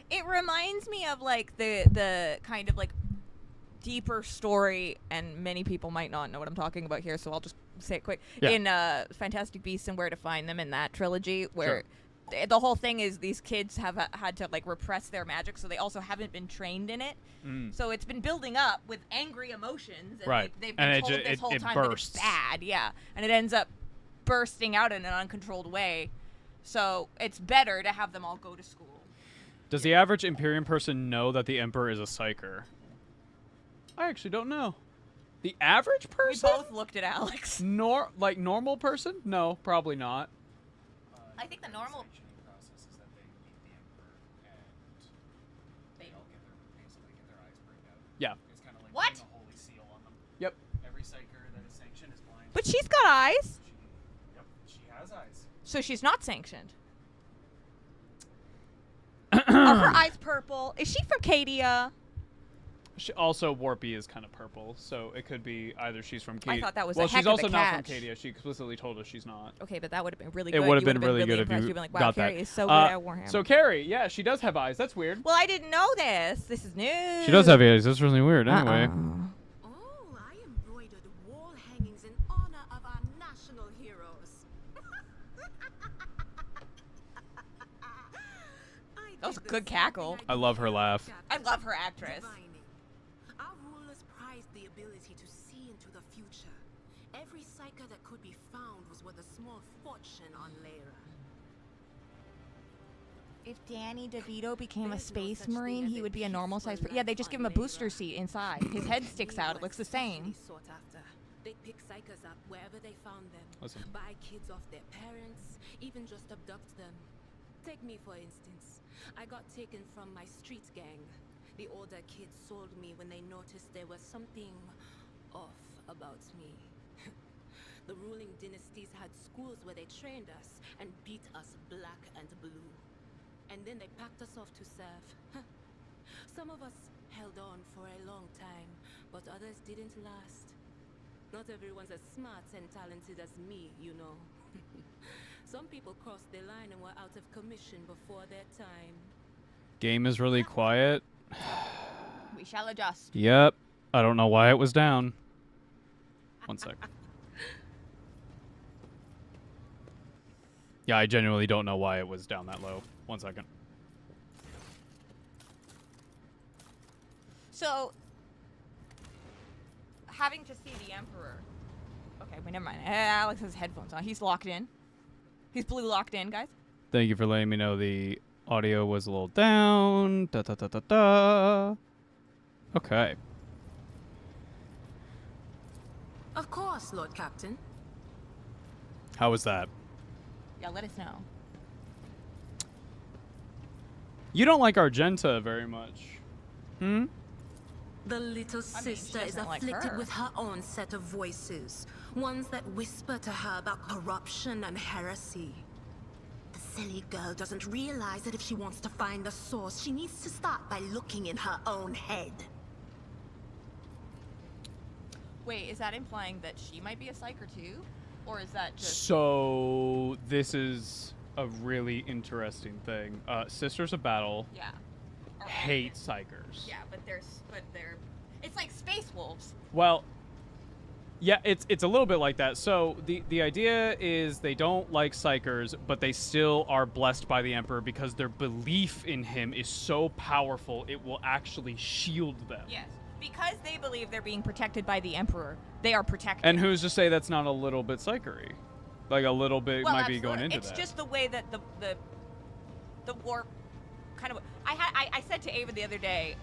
Speaker 2: It reminds me of like the kind of like deeper story, and many people might not know what I'm talking about here, so I'll just say it quick.
Speaker 1: Yeah.
Speaker 2: In Fantastic Beasts and Where to Find Them, in that trilogy, where
Speaker 1: Sure.
Speaker 2: the whole thing is these kids have had to like repress their magic, so they also haven't been trained in it. So it's been building up with angry emotions, and
Speaker 1: Right.
Speaker 2: they've been
Speaker 1: And
Speaker 2: told this whole
Speaker 1: it
Speaker 2: time that it's
Speaker 1: bursts.
Speaker 2: bad, yeah, and it ends up bursting out in an uncontrolled way. So it's better to have them all go to school.
Speaker 1: Does the average Imperium person know that the Emperor is a Psyker? I actually don't know. The average
Speaker 2: We
Speaker 1: person?
Speaker 2: both looked at Alex.
Speaker 1: Like normal person? No, probably not.
Speaker 2: I think the normal.
Speaker 3: Sanctioning process is that they meet the Emperor and
Speaker 2: They-
Speaker 3: they'll basically get their eyes burned out.
Speaker 1: Yeah.
Speaker 3: It's kind of like
Speaker 2: What?
Speaker 3: putting a holy seal on them.
Speaker 1: Yep.
Speaker 3: Every psyker that is sanctioned is blind.
Speaker 2: But she's got eyes,
Speaker 3: She has eyes.
Speaker 2: so she's not sanctioned. Are her eyes purple? Is she from Cadia?
Speaker 1: Also, Warpy is kind of purple, so it could be either she's from Cadia.
Speaker 2: I thought that was a
Speaker 1: well,
Speaker 2: heck
Speaker 1: she's
Speaker 2: of a
Speaker 1: also not from
Speaker 2: catch.
Speaker 1: Cadia. She explicitly told us she's not.
Speaker 2: Okay, but that would have been really
Speaker 1: It
Speaker 2: good.
Speaker 1: would have
Speaker 2: You
Speaker 1: been really good if
Speaker 2: impressed.
Speaker 1: you
Speaker 2: You'd been like, wow,
Speaker 1: got
Speaker 2: Carrie
Speaker 1: that.
Speaker 2: is so good at Warhammer.
Speaker 1: So Carrie, yeah, she does have eyes. That's weird.
Speaker 2: well, I didn't know this. This is new.
Speaker 1: She does have eyes. That's really weird. Anyway.
Speaker 4: Oh, I embroidered wall hangings in honor of our national heroes.
Speaker 2: That was a good cackle.
Speaker 1: I love her laugh.
Speaker 2: I love her actress.
Speaker 4: Divining. Our rulers prized the ability to see into the future. Every psyker that could be found was worth a small fortune on Lyra.
Speaker 2: If Danny DeVito became a
Speaker 4: There's no
Speaker 2: space
Speaker 4: such thing
Speaker 2: marine,
Speaker 4: as
Speaker 2: he
Speaker 4: a
Speaker 2: would be a normal size.
Speaker 4: peaceful
Speaker 2: Yeah, they
Speaker 4: life
Speaker 2: just give
Speaker 4: on
Speaker 2: him a booster
Speaker 4: Lyra.
Speaker 2: seat inside. His head sticks out. It looks the same.
Speaker 4: Sought after. They'd pick psychers up wherever they found them.
Speaker 1: Listen.
Speaker 4: Buy kids off their parents, even just abduct them. Take me for instance. I got taken from my street gang. The older kids sold me when they noticed there was something off about me. The ruling dynasties had schools where they trained us and beat us black and blue. And then they packed us off to serve. Some of us held on for a long time, but others didn't last. Not everyone's as smart and talented as me, you know. Some people crossed the line and were out of commission before their time.
Speaker 1: Game is really quiet.
Speaker 2: We shall adjust.
Speaker 1: Yep. I don't know why it was down. One sec. Yeah, I genuinely don't know why it was down that low. 1 second.
Speaker 2: So, having to see the Emperor. Okay, wait, never mind. Alex has headphones on. He's locked in. He's blue locked in, guys.
Speaker 1: Thank you for letting me know the audio was a little down. Da da da da da. Okay.
Speaker 4: Of course, Lord Captain.
Speaker 1: How was that?
Speaker 2: Yeah, let us know.
Speaker 1: You don't like Argenta very much. Hmm?
Speaker 4: The little
Speaker 2: I mean, she
Speaker 4: sister is
Speaker 2: doesn't like
Speaker 4: afflicted
Speaker 2: her.
Speaker 4: with her own set of voices, ones that whisper to her about corruption and heresy. The silly girl doesn't realize that if she wants to find the source, she needs to start by looking in her own head.
Speaker 2: Wait, is that implying that she might be a psyker too? Or is that just...
Speaker 1: So this is a really interesting thing. Sisters of Battle
Speaker 2: Yeah. Or
Speaker 1: hate psychers.
Speaker 2: Yeah, but they're... It's like Space Wolves.
Speaker 1: Well, yeah, it's a little bit like that. So the idea is they don't like psychers, but they still are blessed by the Emperor because their belief in him is so powerful it will actually shield them.
Speaker 2: Yes. Because they believe they're being protected by the Emperor, they are protected.
Speaker 1: And who's to say that's not a little bit psychery? Like a little bit
Speaker 2: Well,
Speaker 1: might be going into
Speaker 2: it's
Speaker 1: that.
Speaker 2: It's just the way that the warp kind of... I said to Ava the other day,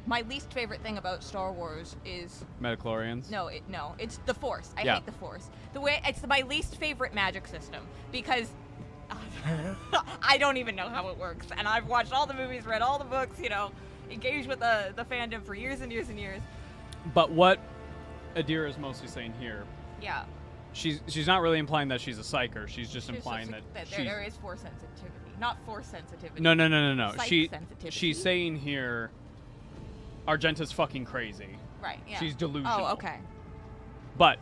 Speaker 2: my least favorite thing about Star Wars is...
Speaker 1: Metachlorians?
Speaker 2: No, it's the Force. I
Speaker 1: Yeah.
Speaker 2: hate the Force. It's my least favorite magic system because I don't even know how it works. And I've watched all the movies, read all the books, engaged with the fandom for years and years and years.
Speaker 1: But what Adira is mostly saying here,
Speaker 2: Yeah.
Speaker 1: she's not really implying that she's a psyker. She's just implying that
Speaker 2: there is Force sensitivity. Not Force sensitivity.
Speaker 1: No.
Speaker 2: Sight
Speaker 1: She's
Speaker 2: sensitivity.
Speaker 1: saying here, Argenta's fucking crazy.
Speaker 2: Right, yeah.
Speaker 1: She's delusional.
Speaker 2: Oh, okay.
Speaker 1: But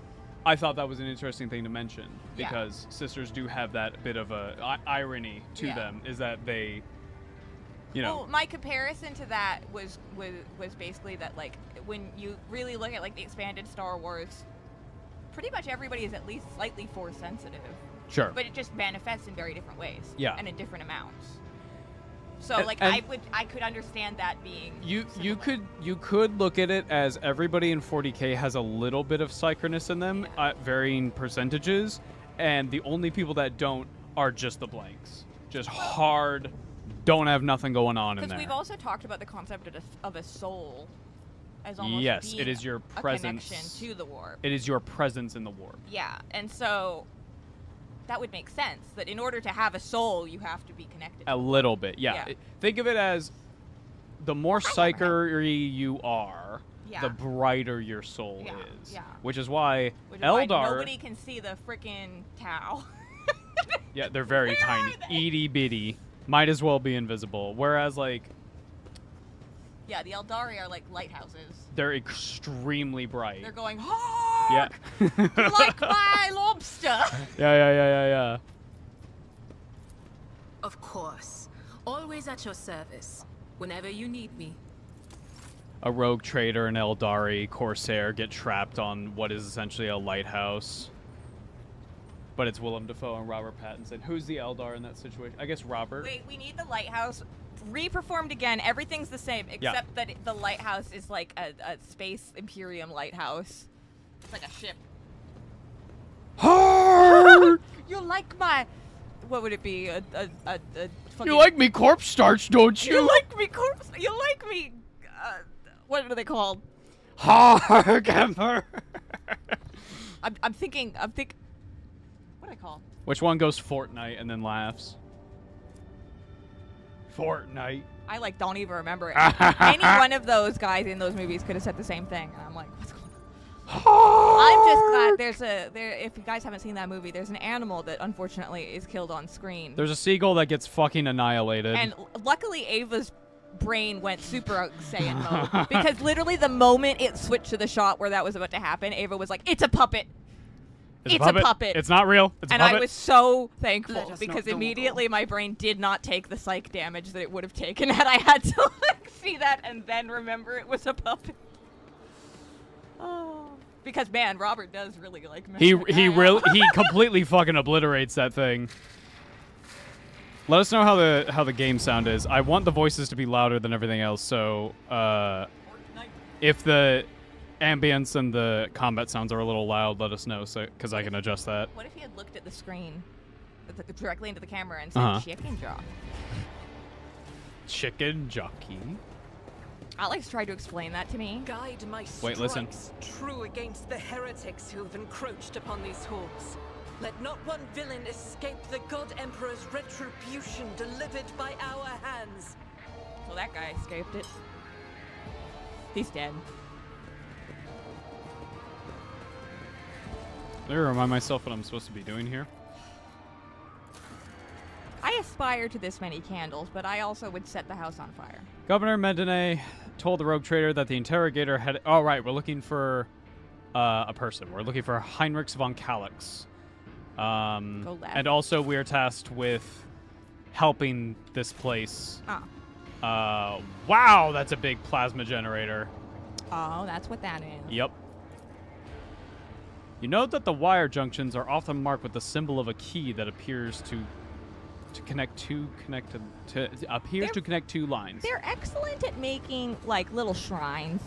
Speaker 1: I thought that was an interesting thing to mention
Speaker 2: Yeah.
Speaker 1: because sisters do have that bit of a irony to
Speaker 2: Yeah.
Speaker 1: them, is that they,
Speaker 2: Well, my comparison to that was basically that, like, when you really look at, like, the expanded Star Wars, pretty much everybody is at least slightly Force sensitive.
Speaker 1: Sure.
Speaker 2: But it just manifests in very different ways.
Speaker 1: Yeah.
Speaker 2: And in different amounts. So,
Speaker 1: And-
Speaker 2: like,
Speaker 1: and
Speaker 2: I could understand that being
Speaker 1: You
Speaker 2: similar.
Speaker 1: could look at it as everybody in 40K has a little bit of psycherness in them
Speaker 2: Yeah.
Speaker 1: at varying percentages, and the only people that don't are just the blanks, just hard, don't have nothing going on in
Speaker 2: Because
Speaker 1: there.
Speaker 2: we've also talked about the concept of a soul as almost
Speaker 1: Yes,
Speaker 2: being
Speaker 1: it is your
Speaker 2: a
Speaker 1: presence.
Speaker 2: connection to the warp.
Speaker 1: It is your presence in the warp.
Speaker 2: Yeah, and so that would make sense that in order to have a soul, you have to be connected.
Speaker 1: A little bit, yeah.
Speaker 2: Yeah.
Speaker 1: Think of it as the more
Speaker 2: I know.
Speaker 1: psychery you are,
Speaker 2: Yeah.
Speaker 1: the brighter your soul
Speaker 2: Yeah,
Speaker 1: is.
Speaker 2: yeah.
Speaker 1: Which is why
Speaker 2: Which is why
Speaker 1: Eldar.
Speaker 2: nobody can see the freaking Tau.
Speaker 1: Yeah, they're very
Speaker 2: Where
Speaker 1: tiny,
Speaker 2: are they?
Speaker 1: itty bitty. Might as well be invisible. Whereas, like,
Speaker 2: Yeah, the Eldari are like lighthouses.
Speaker 1: they're extremely bright.
Speaker 2: They're going hard.
Speaker 1: Yeah.
Speaker 2: Like my lobster.
Speaker 1: Yeah.
Speaker 4: Of course. Always at your service. Whenever you need me.
Speaker 1: A rogue trader, an Eldari Corsair get trapped on what is essentially a lighthouse. But it's Willem Dafoe and Robert Pattinson. Who's the Eldar in that situation? I guess Robert.
Speaker 2: Wait, we need the lighthouse re-performed again. Everything's the same except that the lighthouse is like a space Imperium lighthouse. It's like a ship.
Speaker 1: Hard!
Speaker 2: You like my... What would it be? A fucking...
Speaker 1: You like me corpse starch, don't you?
Speaker 2: You like me, corpse? You like me... what are they called?
Speaker 1: Hard, Emperor.
Speaker 2: I'm thinking... What do I call?
Speaker 1: Which one goes Fortnite and then laughs? Fortnite.
Speaker 2: I like don't even remember it. Any one of those guys in those movies could have said the same thing, and I'm like, what's going on? I'm just glad if you guys haven't seen that movie, there's an animal that unfortunately is killed on screen.
Speaker 1: There's a seagull that gets fucking annihilated.
Speaker 2: And luckily Ava's brain went Super Saiyan mode because literally the moment it switched to the shot where that was about to happen, Ava was like, "It's a puppet." It's a puppet.
Speaker 1: It's not real. It's
Speaker 2: And
Speaker 1: a puppet.
Speaker 2: I was so thankful
Speaker 4: Let us
Speaker 2: because
Speaker 4: not
Speaker 2: immediately my brain did not take the psych damage that it would have taken had I had to like see that and then remember it was a puppet. Oh, because man, Robert does really like
Speaker 1: he completely fucking obliterates that thing. Let us know how the game sound is. I want the voices to be louder than everything else. So if the ambience and the combat sounds are a little loud, let us know, so because I can adjust that.
Speaker 2: What if he had looked at the screen directly into the camera and said chicken jock?
Speaker 1: Chicken jockey.
Speaker 2: Alex tried to explain that to me.
Speaker 5: Guide my
Speaker 1: Wait, listen.
Speaker 5: strikes true against the heretics who have encroached upon these halls. Let not one villain escape the God Emperor's retribution delivered by our hands.
Speaker 2: Well, that guy escaped it. He's dead.
Speaker 1: Let me remind myself what I'm supposed to be doing here.
Speaker 2: I aspire to this many candles, but I also would set the house on fire.
Speaker 1: Governor Mendene told the rogue trader that the interrogator had... Oh, right, we're looking for a person. We're looking for Heinrich von Kalix.
Speaker 2: Go left.
Speaker 1: And also we are tasked with helping this place. Wow, that's a big plasma generator.
Speaker 2: Oh, that's what that is.
Speaker 1: Yep. You note that the wire junctions are often marked with the symbol of a key that appears to connect two lines.
Speaker 2: They're excellent at making like little shrines.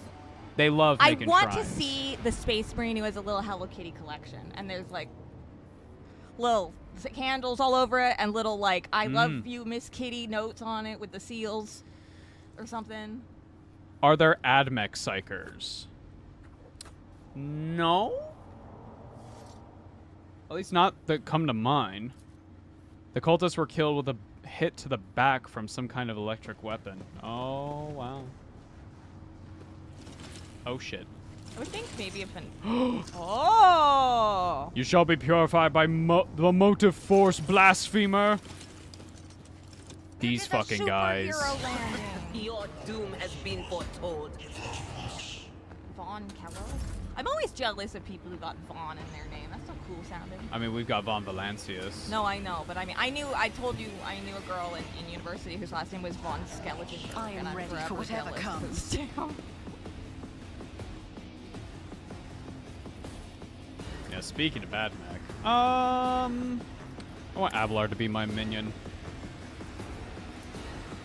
Speaker 1: They love making
Speaker 2: I want
Speaker 1: shrines.
Speaker 2: to see the Space Marine who has a little Hello Kitty collection, and there's like little candles all over it, and little like "I love you, Miss Kitty" notes on it with the seals or something.
Speaker 1: Are there AdMech psychers? No. At least not that come to mind. The cultists were killed with a hit to the back from some kind of electric weapon. Oh, wow. Oh, shit.
Speaker 2: I would think maybe if an... Oh!
Speaker 1: You shall be purified by the motive force, blasphemer. These fucking guys.
Speaker 5: Your doom has been foretold.
Speaker 2: Von Kello? I'm always jealous of people who got Von in their name. That's so cool sounding.
Speaker 1: I mean, we've got Von Valancius.
Speaker 2: No, I know, but I mean, I told you I knew a girl in university whose last name was Von Skeleton.
Speaker 5: I am
Speaker 2: and I'm
Speaker 5: ready
Speaker 2: forever
Speaker 5: for whatever
Speaker 2: jealous
Speaker 5: comes.
Speaker 2: 'cause,
Speaker 1: Yeah, speaking of AdMech, I want Abelard to be my minion.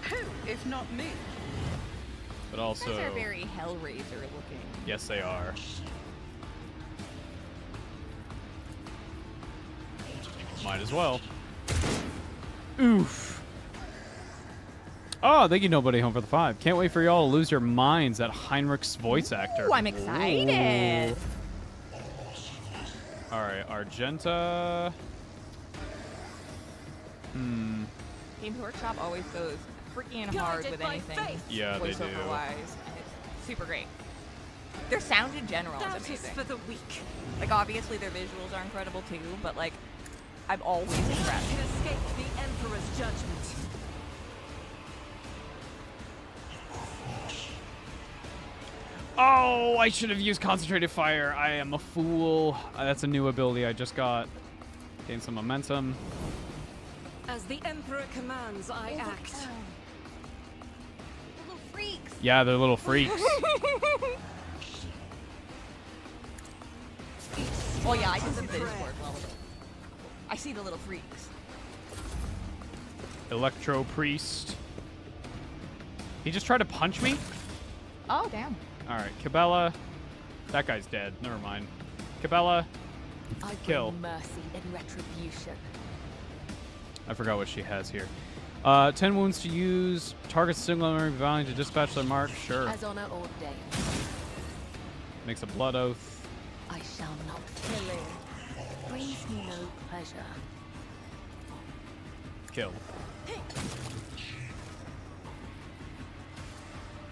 Speaker 5: Who, if not me?
Speaker 1: But also...
Speaker 2: These are very Hellraiser looking.
Speaker 1: Yes, they are. Might as well. Oof. Oh, thank you, Nobody Home for the 5. Can't wait for y'all to lose your minds at Heinrich's voice actor.
Speaker 2: Ooh, I'm excited.
Speaker 1: All right, Argenta.
Speaker 2: Games Workshop always goes freaking hard
Speaker 5: Guided
Speaker 2: with
Speaker 5: by
Speaker 2: anything.
Speaker 5: faith.
Speaker 1: Yeah, they do.
Speaker 2: Voiceover-wise, and it's super great. Their sound in general is
Speaker 5: That is
Speaker 2: amazing.
Speaker 5: for the weak.
Speaker 2: Like, obviously, their visuals are incredible too, but like, I'm always impressed.
Speaker 5: Can escape the Emperor's judgment.
Speaker 1: Oh, I should have used Concentrated Fire. I am a fool. That's a new ability I just got. Gain some momentum.
Speaker 5: As the Emperor commands, I act.
Speaker 2: Little freaks.
Speaker 1: Yeah, they're little freaks.
Speaker 2: Oh yeah, I can see the Discord level. I see the little freaks.
Speaker 1: Electro Priest. He just tried to punch me?
Speaker 2: Oh damn.
Speaker 1: All right, Cabela. That guy's dead. Never mind. Cabela.
Speaker 6: I
Speaker 1: Kill.
Speaker 6: bring mercy in retribution.
Speaker 1: I forgot what she has here. 10 wounds to use. Target single enemy valiant to dispatch their mark. Sure.
Speaker 6: As honor ordained,
Speaker 1: Makes a blood oath.
Speaker 6: I shall not kill it. Brings me no pleasure.
Speaker 1: Kill.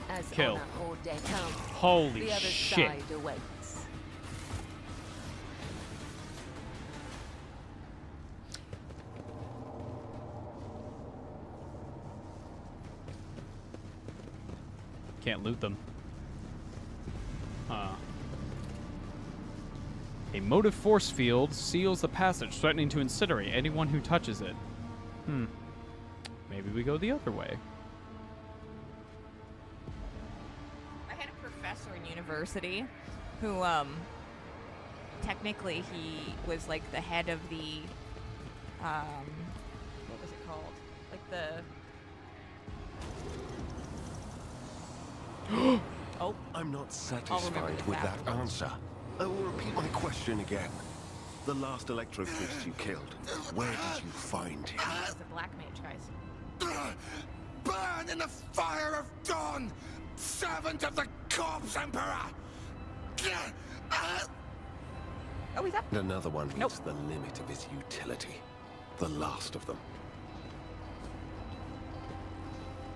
Speaker 6: As
Speaker 1: Kill.
Speaker 6: honor ordained, come.
Speaker 1: Holy
Speaker 6: The other
Speaker 1: shit.
Speaker 6: side awaits.
Speaker 1: Can't loot them. A motive force field seals the passage, threatening to incinerate anyone who touches it. Maybe we go the other way.
Speaker 2: I had a professor in university who, technically he was like the head of the, what was it called? Like the... Oh.
Speaker 7: I'm not
Speaker 2: remember
Speaker 7: satisfied
Speaker 2: this
Speaker 7: with that
Speaker 2: afterwards.
Speaker 7: answer. I will repeat my question again. The last Electro Priest you killed, where did you find him?
Speaker 2: It's the black mage, guys.
Speaker 8: Burn in the fire of dawn, servant of the Corpse Emperor!
Speaker 2: Oh, he's up.
Speaker 7: And another one
Speaker 2: Nope.
Speaker 7: reached the limit of his utility. The last of them.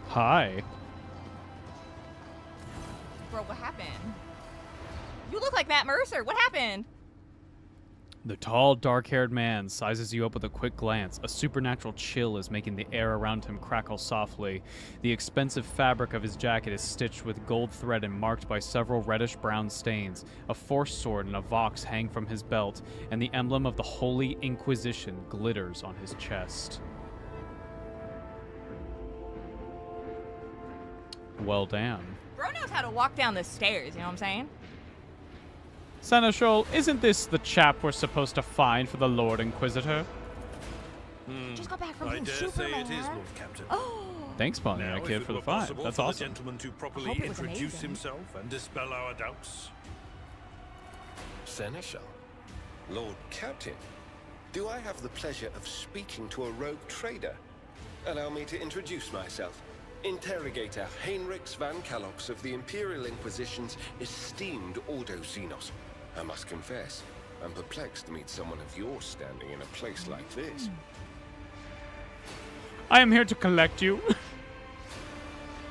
Speaker 1: Hi.
Speaker 2: Bro, what happened? You look like Matt Mercer. What happened?
Speaker 1: The tall, dark-haired man sizes you up with a quick glance. A supernatural chill is making the air around him crackle softly. The expensive fabric of his jacket is stitched with gold thread and marked by several reddish-brown stains. A force sword and a vox hang from his belt, and the emblem of the Holy Inquisition glitters on his chest. Well, damn.
Speaker 2: Bro knows how to walk down the stairs, you know what I'm saying?
Speaker 1: Seneschal, isn't this the chap we're supposed to find for the Lord Inquisitor?
Speaker 2: Just got back from
Speaker 9: I
Speaker 2: being
Speaker 9: dare
Speaker 2: Superman.
Speaker 9: say it is, Lord Captain.
Speaker 2: Oh,
Speaker 1: Thanks,
Speaker 9: Now,
Speaker 1: Pontiac
Speaker 9: if
Speaker 1: Kid,
Speaker 9: it
Speaker 1: for the
Speaker 9: were
Speaker 1: find.
Speaker 9: possible
Speaker 1: That's
Speaker 9: for the
Speaker 1: awesome.
Speaker 9: gentleman to properly
Speaker 2: hope it was
Speaker 9: introduce
Speaker 2: amazing.
Speaker 9: himself and dispel our doubts.
Speaker 7: Seneschal?
Speaker 10: Lord Captain, do I have the pleasure of speaking to a rogue trader? Allow me to introduce myself. Interrogator Heinrichs van Kalox of the Imperial Inquisition's esteemed Ordo Xenos. I must confess, I'm perplexed to meet someone of your standing in a place like this.
Speaker 1: I am here to collect you.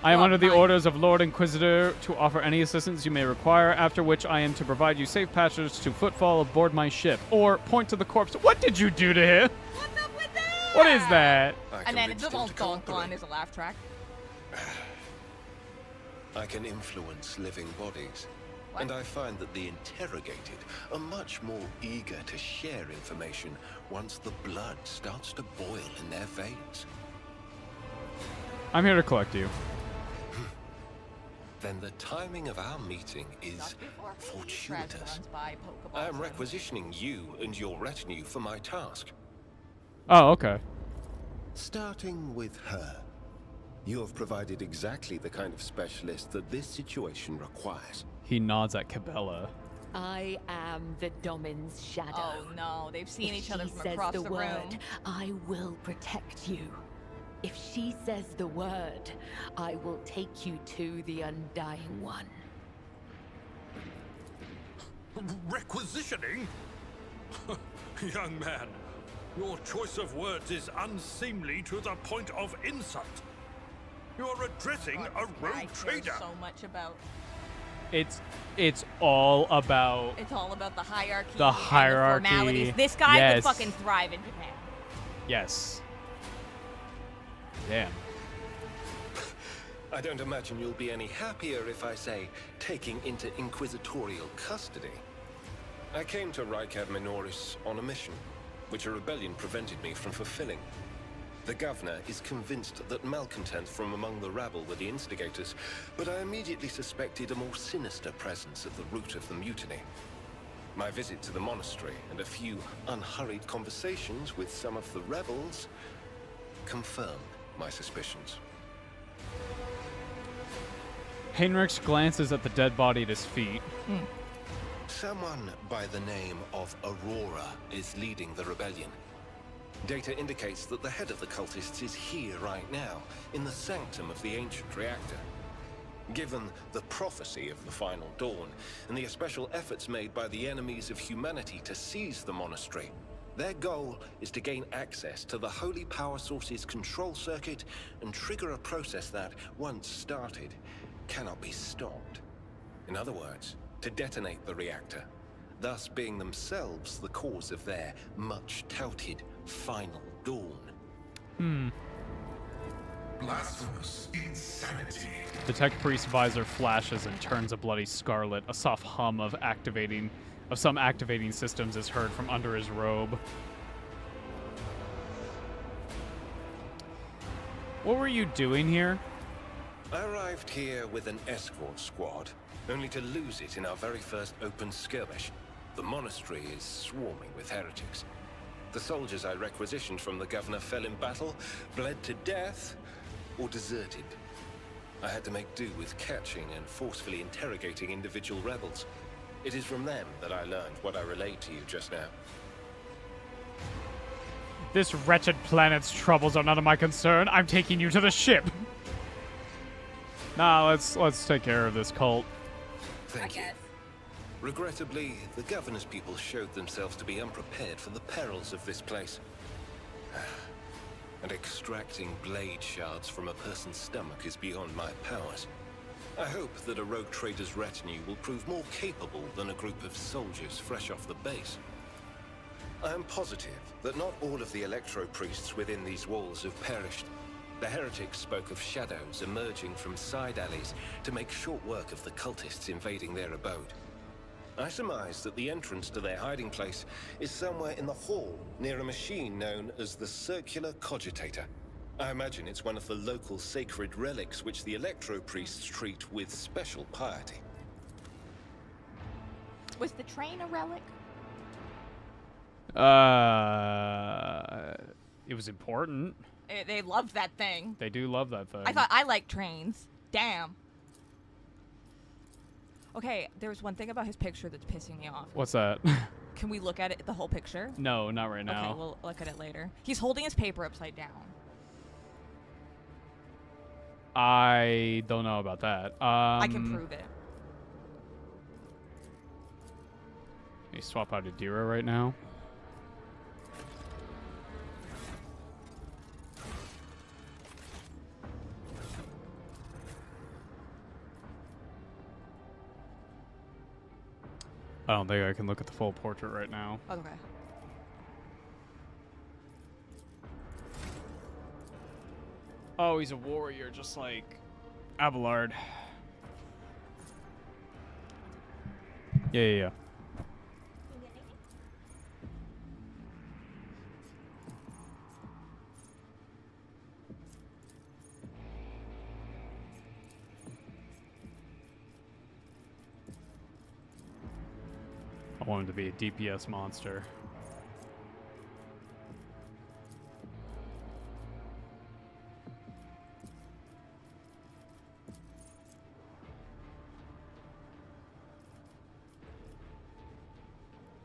Speaker 1: I am
Speaker 2: Oh,
Speaker 1: under the
Speaker 2: fine.
Speaker 1: orders of Lord Inquisitor to offer any assistance you may require, after which I am to provide you safe passage to footfall aboard my ship, or point to the corpse. What did you do to him?
Speaker 2: what's up with that?
Speaker 1: What is that?
Speaker 10: I
Speaker 2: And then
Speaker 10: convinced
Speaker 2: the
Speaker 10: him
Speaker 2: little
Speaker 10: to
Speaker 2: donk
Speaker 10: cooperate.
Speaker 2: on is a laugh track.
Speaker 10: I can influence living bodies.
Speaker 2: What?
Speaker 10: And I find that the interrogated are much more eager to share information once the blood starts to boil in their veins.
Speaker 1: I'm here to collect you.
Speaker 10: Then the timing of our meeting is
Speaker 2: Just before
Speaker 10: fortuitous.
Speaker 2: runs by Pokeballs.
Speaker 10: I am requisitioning you and your retinue for my task.
Speaker 1: Oh, okay.
Speaker 10: Starting with her. You have provided exactly the kind of specialist that this situation requires.
Speaker 1: He nods at Cabela.
Speaker 6: I am the Domin's shadow.
Speaker 2: Oh no, they've seen
Speaker 6: If
Speaker 2: each other
Speaker 6: she
Speaker 2: from
Speaker 6: says
Speaker 2: across
Speaker 6: the
Speaker 2: the
Speaker 6: word,
Speaker 2: room.
Speaker 6: I will protect you. If she says the word, I will take you to the Undying One.
Speaker 9: Requisitioning? Young man, your choice of words is unseemly to the point of insult. You are addressing
Speaker 2: God,
Speaker 9: a
Speaker 2: this guy
Speaker 9: rogue
Speaker 2: cares
Speaker 9: trader.
Speaker 2: so much about.
Speaker 1: It's all about
Speaker 2: It's all about the hierarchy.
Speaker 1: The
Speaker 2: and
Speaker 1: hierarchy,
Speaker 2: The formalities. This guy
Speaker 1: yes.
Speaker 2: would fucking thrive in Japan.
Speaker 1: yes. Damn.
Speaker 10: I don't imagine you'll be any happier if I say taking into inquisitorial custody. I came to Rycab Minoris on a mission, which a rebellion prevented me from fulfilling. The governor is convinced that malcontents from among the rabble were the instigators, but I immediately suspected a more sinister presence at the root of the mutiny. My visit to the monastery and a few unhurried conversations with some of the rebels confirmed my suspicions.
Speaker 1: Heinrichs glances at the dead body at his feet.
Speaker 10: Someone by the name of Aurora is leading the rebellion. Data indicates that the head of the cultists is here right now, in the sanctum of the ancient reactor. Given the prophecy of the final dawn, and the special efforts made by the enemies of humanity to seize the monastery, their goal is to gain access to the holy power source's control circuit and trigger a process that, once started, cannot be stopped. In other words, to detonate the reactor, thus being themselves the cause of their much-touted final dawn.
Speaker 8: Blasphemous insanity.
Speaker 1: The tech priest's visor flashes and turns a bloody scarlet. A soft hum of some activating systems is heard from under his robe. What were you doing here?
Speaker 10: I arrived here with an escort squad, only to lose it in our very first open skirmish. The monastery is swarming with heretics. The soldiers I requisitioned from the governor fell in battle, bled to death, or deserted. I had to make do with catching and forcefully interrogating individual rebels. It is from them that I learned what I relayed to you just now.
Speaker 1: This wretched planet's troubles are none of my concern. I'm taking you to the ship. Nah, let's take care of this cult.
Speaker 10: Thank you. Regrettably, the governor's people showed themselves to be unprepared for the perils of this place. And extracting blade shards from a person's stomach is beyond my powers. I hope that a rogue trader's retinue will prove more capable than a group of soldiers fresh off the base. I am positive that not all of the electro-priests within these walls have perished. The heretics spoke of shadows emerging from side alleys to make short work of the cultists invading their abode. I surmise that the entrance to their hiding place is somewhere in the hall, near a machine known as the Circular Cogitator. I imagine it's one of the local sacred relics which the electro-priests treat with special piety.
Speaker 2: Was the train a relic?
Speaker 1: It was important.
Speaker 2: They loved that thing.
Speaker 1: They do love that thing.
Speaker 2: I thought I liked trains. Damn. Okay, there's one thing about his picture that's pissing me off.
Speaker 1: What's that?
Speaker 2: Can we look at it, the whole picture?
Speaker 1: No, not right now.
Speaker 2: Okay, we'll look at it later. He's holding his paper upside down.
Speaker 1: I don't know about that.
Speaker 2: I can prove it.
Speaker 1: Let me swap out Adira right now. I don't think I can look at the full portrait right now.
Speaker 2: Okay.
Speaker 1: Oh, he's a warrior, just like Abelard. Yeah. I want him to be a DPS monster.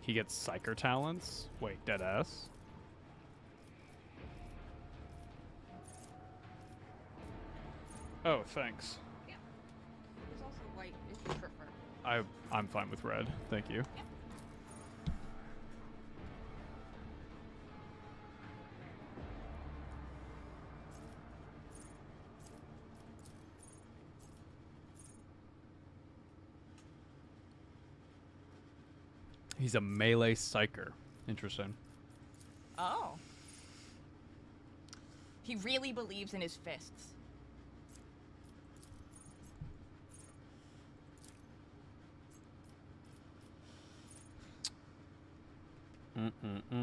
Speaker 1: He gets Psyker talents? Wait, deadass? Oh, thanks.
Speaker 2: Yeah. There's also white if you prefer.
Speaker 1: I'm fine with red. Thank you.
Speaker 2: Yeah.
Speaker 1: He's a melee psyker. Interesting.
Speaker 2: Oh. He really believes in his fists.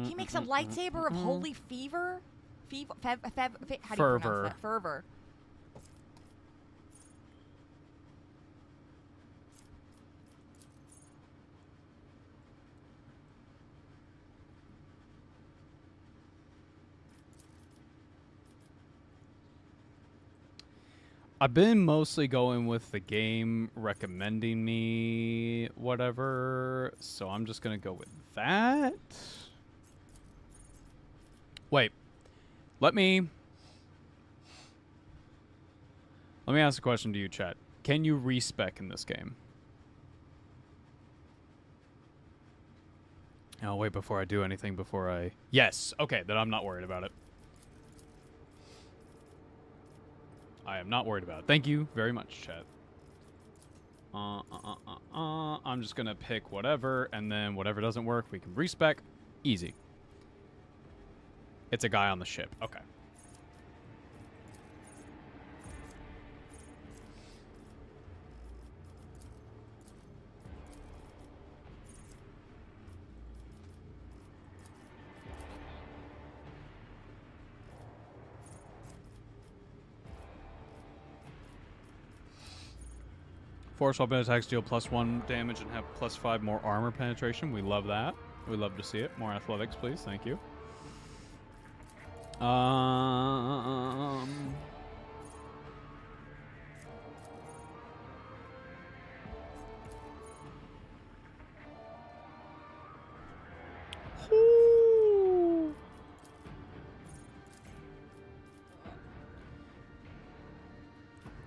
Speaker 2: He makes a lightsaber of holy fever? How do you pronounce that? Fervor.
Speaker 1: I've been mostly going with the game recommending me whatever, so I'm just going to go with that. Wait. Let me ask a question to you, chat. Can you respec in this game? I'll wait before I do anything before I... Yes. Okay, then I'm not worried about it. I am not worried about it. Thank you very much, chat. I'm just going to pick whatever, and then whatever doesn't work, we can respec. Easy. It's a guy on the ship. Okay. Force weapon attacks deal +1 damage and have +5 more armor penetration. We love that. We love to see it. More athletics, please. Thank you.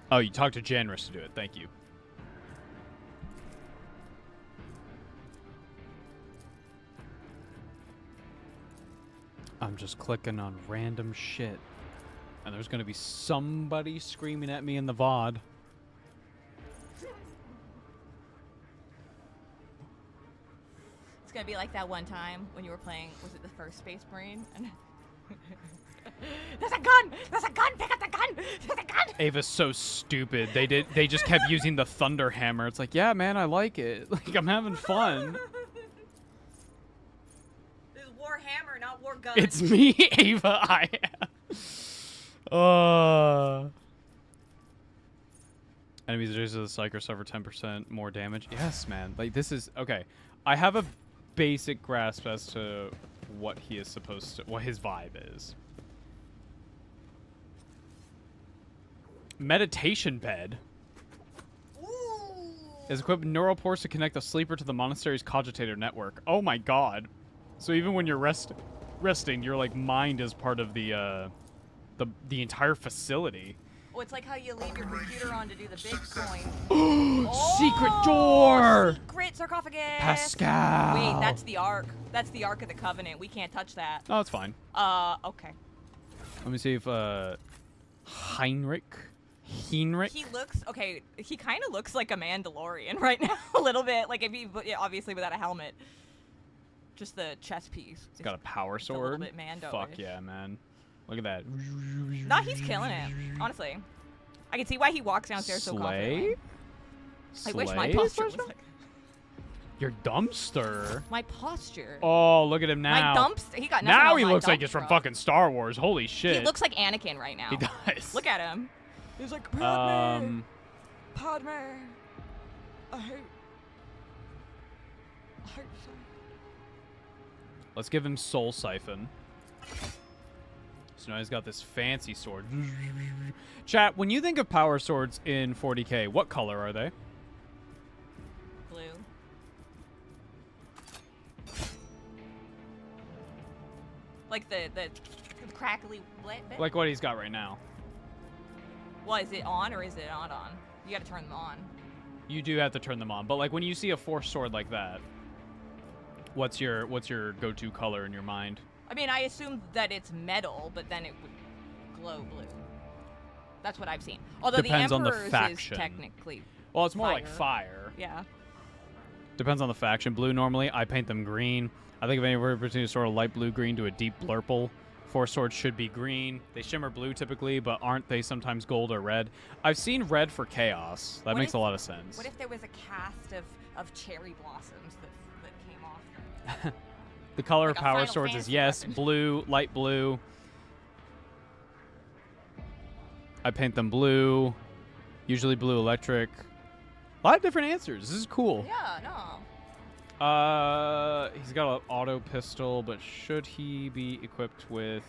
Speaker 1: Oh, you talked to Janris to do it. Thank you. I'm just clicking on random shit. And there's going to be somebody screaming at me in the VOD.
Speaker 2: It's gonna be like that one time when you were playing, was it the first Space Marine? And there's a gun! There's a gun! Pick up the gun! There's a gun!
Speaker 1: Ava's so stupid. They just kept using the thunder hammer. It's like, yeah, man, I like it. Like, I'm having fun.
Speaker 2: This is Warhammer, not War Gun.
Speaker 1: It's me, Ava. I am. Enemies adjacent to the Psyker suffer 10% more damage. Yes, man. Like, this is... Okay. I have a basic grasp as to what he is supposed to... What his vibe is. Meditation bed. Is equipped with neural pores to connect the sleeper to the monastery's cogitator network. Oh my god. So even when you're resting, your like mind is part of the entire facility.
Speaker 2: Oh, it's like how you leave your computer on to do the Bitcoin.
Speaker 1: Secret door!
Speaker 2: Secret sarcophagus!
Speaker 1: Pascal!
Speaker 2: Wait, that's the Ark. That's the Ark of the Covenant. We can't touch that.
Speaker 1: Oh, it's fine.
Speaker 2: Okay.
Speaker 1: Let me see if, Heinrich?
Speaker 2: He looks, okay, he kind of looks like a Mandalorian right now, a little bit. Like, if he, yeah, obviously without a helmet. Just the chest piece.
Speaker 1: He's got a power sword.
Speaker 2: A little bit Mando-ish.
Speaker 1: Fuck yeah, man. Look at that.
Speaker 2: Nah, he's killing it, honestly. I can see why he walks downstairs so confidently. I wish my posture was like...
Speaker 1: Your dumpster?
Speaker 2: My posture.
Speaker 1: Oh, look at him now.
Speaker 2: My dumpster. He got nothing
Speaker 1: now
Speaker 2: on
Speaker 1: he
Speaker 2: my
Speaker 1: looks like he's from fucking Star Wars. Holy shit.
Speaker 2: He looks like Anakin right now.
Speaker 1: He does.
Speaker 2: Look at him. He's like,
Speaker 1: Padme.
Speaker 2: Padme. I hate you.
Speaker 1: Let's give him Soul Siphon. So now he's got this fancy sword. Chat, when you think of power swords in 40k, what color are they?
Speaker 2: Blue. Like the crackly bit?
Speaker 1: Like what he's got right now.
Speaker 2: Well, is it on or is it not on? You gotta turn them on.
Speaker 1: You do have to turn them on, but like when you see a force sword like that, what's your go-to color in your mind?
Speaker 2: I mean, I assume that it's metal, but then it would glow blue. That's what I've seen. Although
Speaker 1: Depends
Speaker 2: the
Speaker 1: on the
Speaker 2: Emperor's
Speaker 1: faction.
Speaker 2: is technically
Speaker 1: Well, it's more
Speaker 2: fire.
Speaker 1: like fire.
Speaker 2: Yeah.
Speaker 1: Depends on the faction. Blue normally, I paint them green. I think of anywhere between sort of light blue-green to a deep blurple. Force swords should be green. They shimmer blue typically, but aren't they sometimes gold or red? I've seen red for chaos. That makes a lot of sense.
Speaker 2: What if there was a cast of cherry blossoms that came off?
Speaker 1: The color
Speaker 2: Like
Speaker 1: of
Speaker 2: a
Speaker 1: power
Speaker 2: Final
Speaker 1: swords is
Speaker 2: Fantasy
Speaker 1: yes,
Speaker 2: weapon.
Speaker 1: blue, light blue. I paint them blue. Usually blue electric. A lot of different answers. This is cool.
Speaker 2: Yeah, no.
Speaker 1: He's got an auto pistol, but should he be equipped with...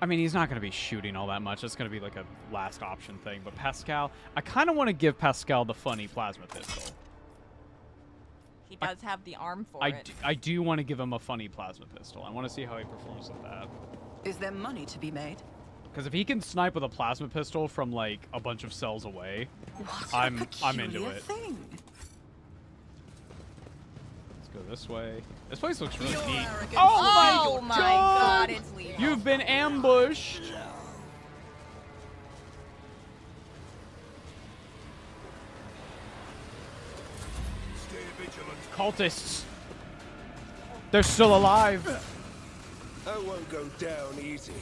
Speaker 1: I mean, he's not going to be shooting all that much. It's going to be like a last option thing. But Pascal, I kind of want to give Pascal the funny plasma pistol.
Speaker 2: He does have the arm for
Speaker 1: I
Speaker 2: it.
Speaker 1: I do want to give him a funny plasma pistol. I want to see how he performs with that.
Speaker 11: Is there money to be made?
Speaker 1: Because if he can snipe with a plasma pistol from like a bunch of cells away,
Speaker 11: What
Speaker 1: I'm
Speaker 11: a
Speaker 1: into
Speaker 11: peculiar
Speaker 1: it.
Speaker 11: thing.
Speaker 1: Let's go this way. This place looks really neat.
Speaker 2: Oh my god, it's Leo.
Speaker 1: You've been ambushed.
Speaker 8: Stay vigilant.
Speaker 1: Cultists. They're still alive.
Speaker 8: I won't go down easy.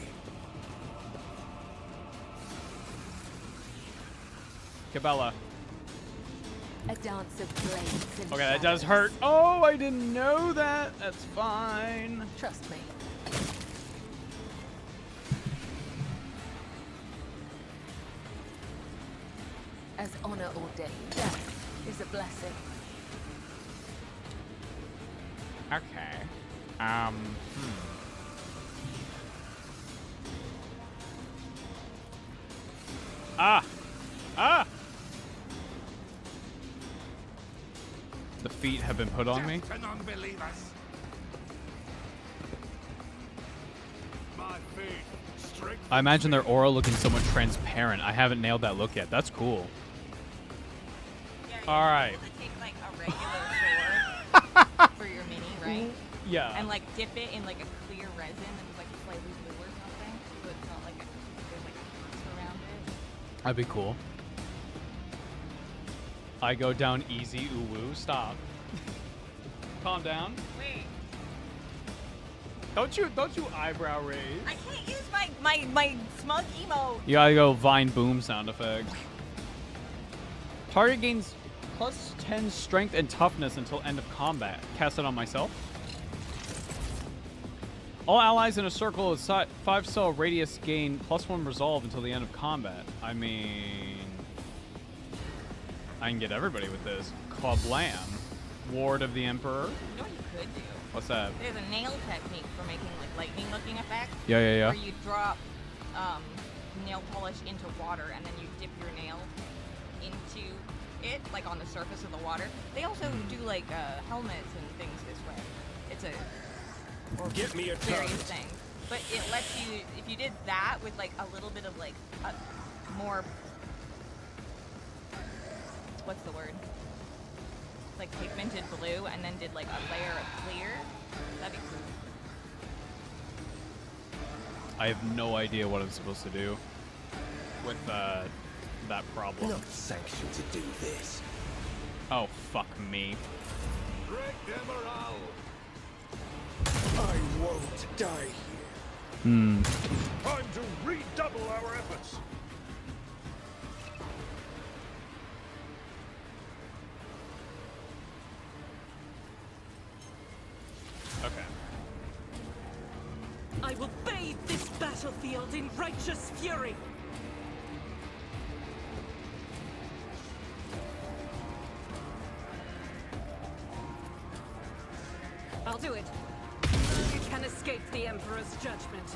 Speaker 1: Cabela.
Speaker 6: A dance of blades and
Speaker 1: Okay, that does
Speaker 6: shadows.
Speaker 1: hurt. Oh, I didn't know that. That's fine.
Speaker 6: Trust me. As honor ordained, death is a blessing.
Speaker 1: Okay. Ah! Ah! The feet have been put on me.
Speaker 8: Death to non-believers. My faith, strength.
Speaker 1: I imagine their aura looking somewhat transparent. I haven't nailed that look yet. That's cool.
Speaker 2: Yeah,
Speaker 1: All right.
Speaker 2: Able to take like a regular sword for your mini, right?
Speaker 1: Yeah.
Speaker 2: And like dip it in like a clear resin that's like slightly blue or something, so it's not like there's like a piece around it.
Speaker 1: That'd be cool. I go down easy, ooh woo. Stop. Calm down.
Speaker 2: Wait.
Speaker 1: Don't you eyebrow raise.
Speaker 2: I can't use my smug emo.
Speaker 1: You gotta go Vine boom sound effect. Target gains plus 10 strength and toughness until end of combat. Cast it on myself. All allies in a circle with 5-cell radius gain +1 resolve until the end of combat. I mean, I can get everybody with this. Kablam. Ward of the Emperor.
Speaker 2: You know what you could do?
Speaker 1: What's that?
Speaker 2: There's a nail technique for making like lightning-looking effects.
Speaker 1: Yeah, yeah, yeah.
Speaker 2: Where you drop nail polish into water and then you dip your nail into it, like on the surface of the water. They also do like helmets and things this way. It's a
Speaker 10: Get me a
Speaker 2: various
Speaker 10: target.
Speaker 2: things, but it lets you if you did that with like a little bit of like a more what's the word? Like pigmented blue, and then did like a layer of clear. That'd be cool.
Speaker 1: I have no idea what I'm supposed to do with that problem.
Speaker 10: Not sanctioned to do this.
Speaker 1: Oh, fuck me.
Speaker 8: Break their morale. I won't die here.
Speaker 1: Hmm.
Speaker 9: Time to redouble our efforts.
Speaker 1: Okay.
Speaker 5: I will bathe this battlefield in righteous fury. I'll do it. You can escape the Emperor's judgment.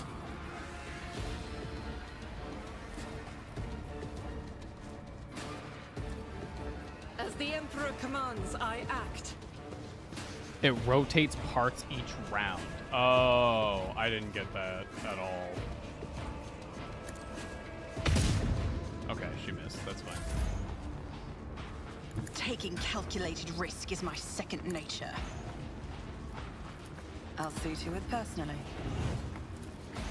Speaker 5: As the Emperor commands, I act.
Speaker 1: It rotates parts each round. Oh, I didn't get that at all. Okay, she missed. That's fine.
Speaker 11: Taking calculated risk is my second nature. I'll see to it personally.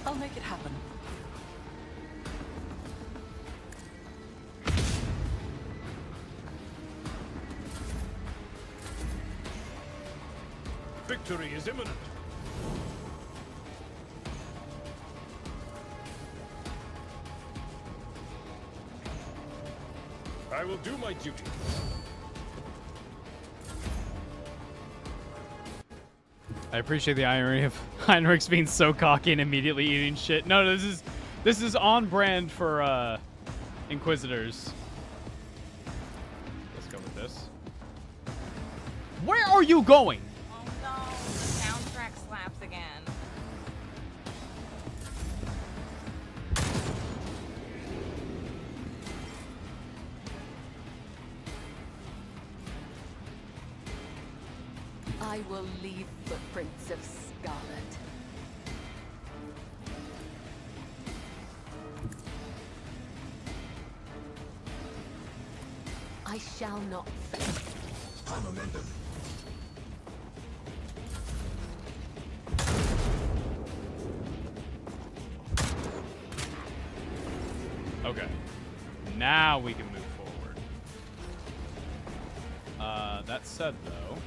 Speaker 11: I'll make it happen.
Speaker 9: Victory is imminent. I will do my duty.
Speaker 1: I appreciate the irony of Heinrich's being so cocky and immediately eating shit. No, this is on brand for Inquisitors. Let's go with this. Where are you going?
Speaker 2: Oh no, the soundtrack slaps again.
Speaker 6: I will leave footprints of scarlet. I shall not fail.
Speaker 8: I'm a member.
Speaker 1: Okay. Now we can move forward. That said, though...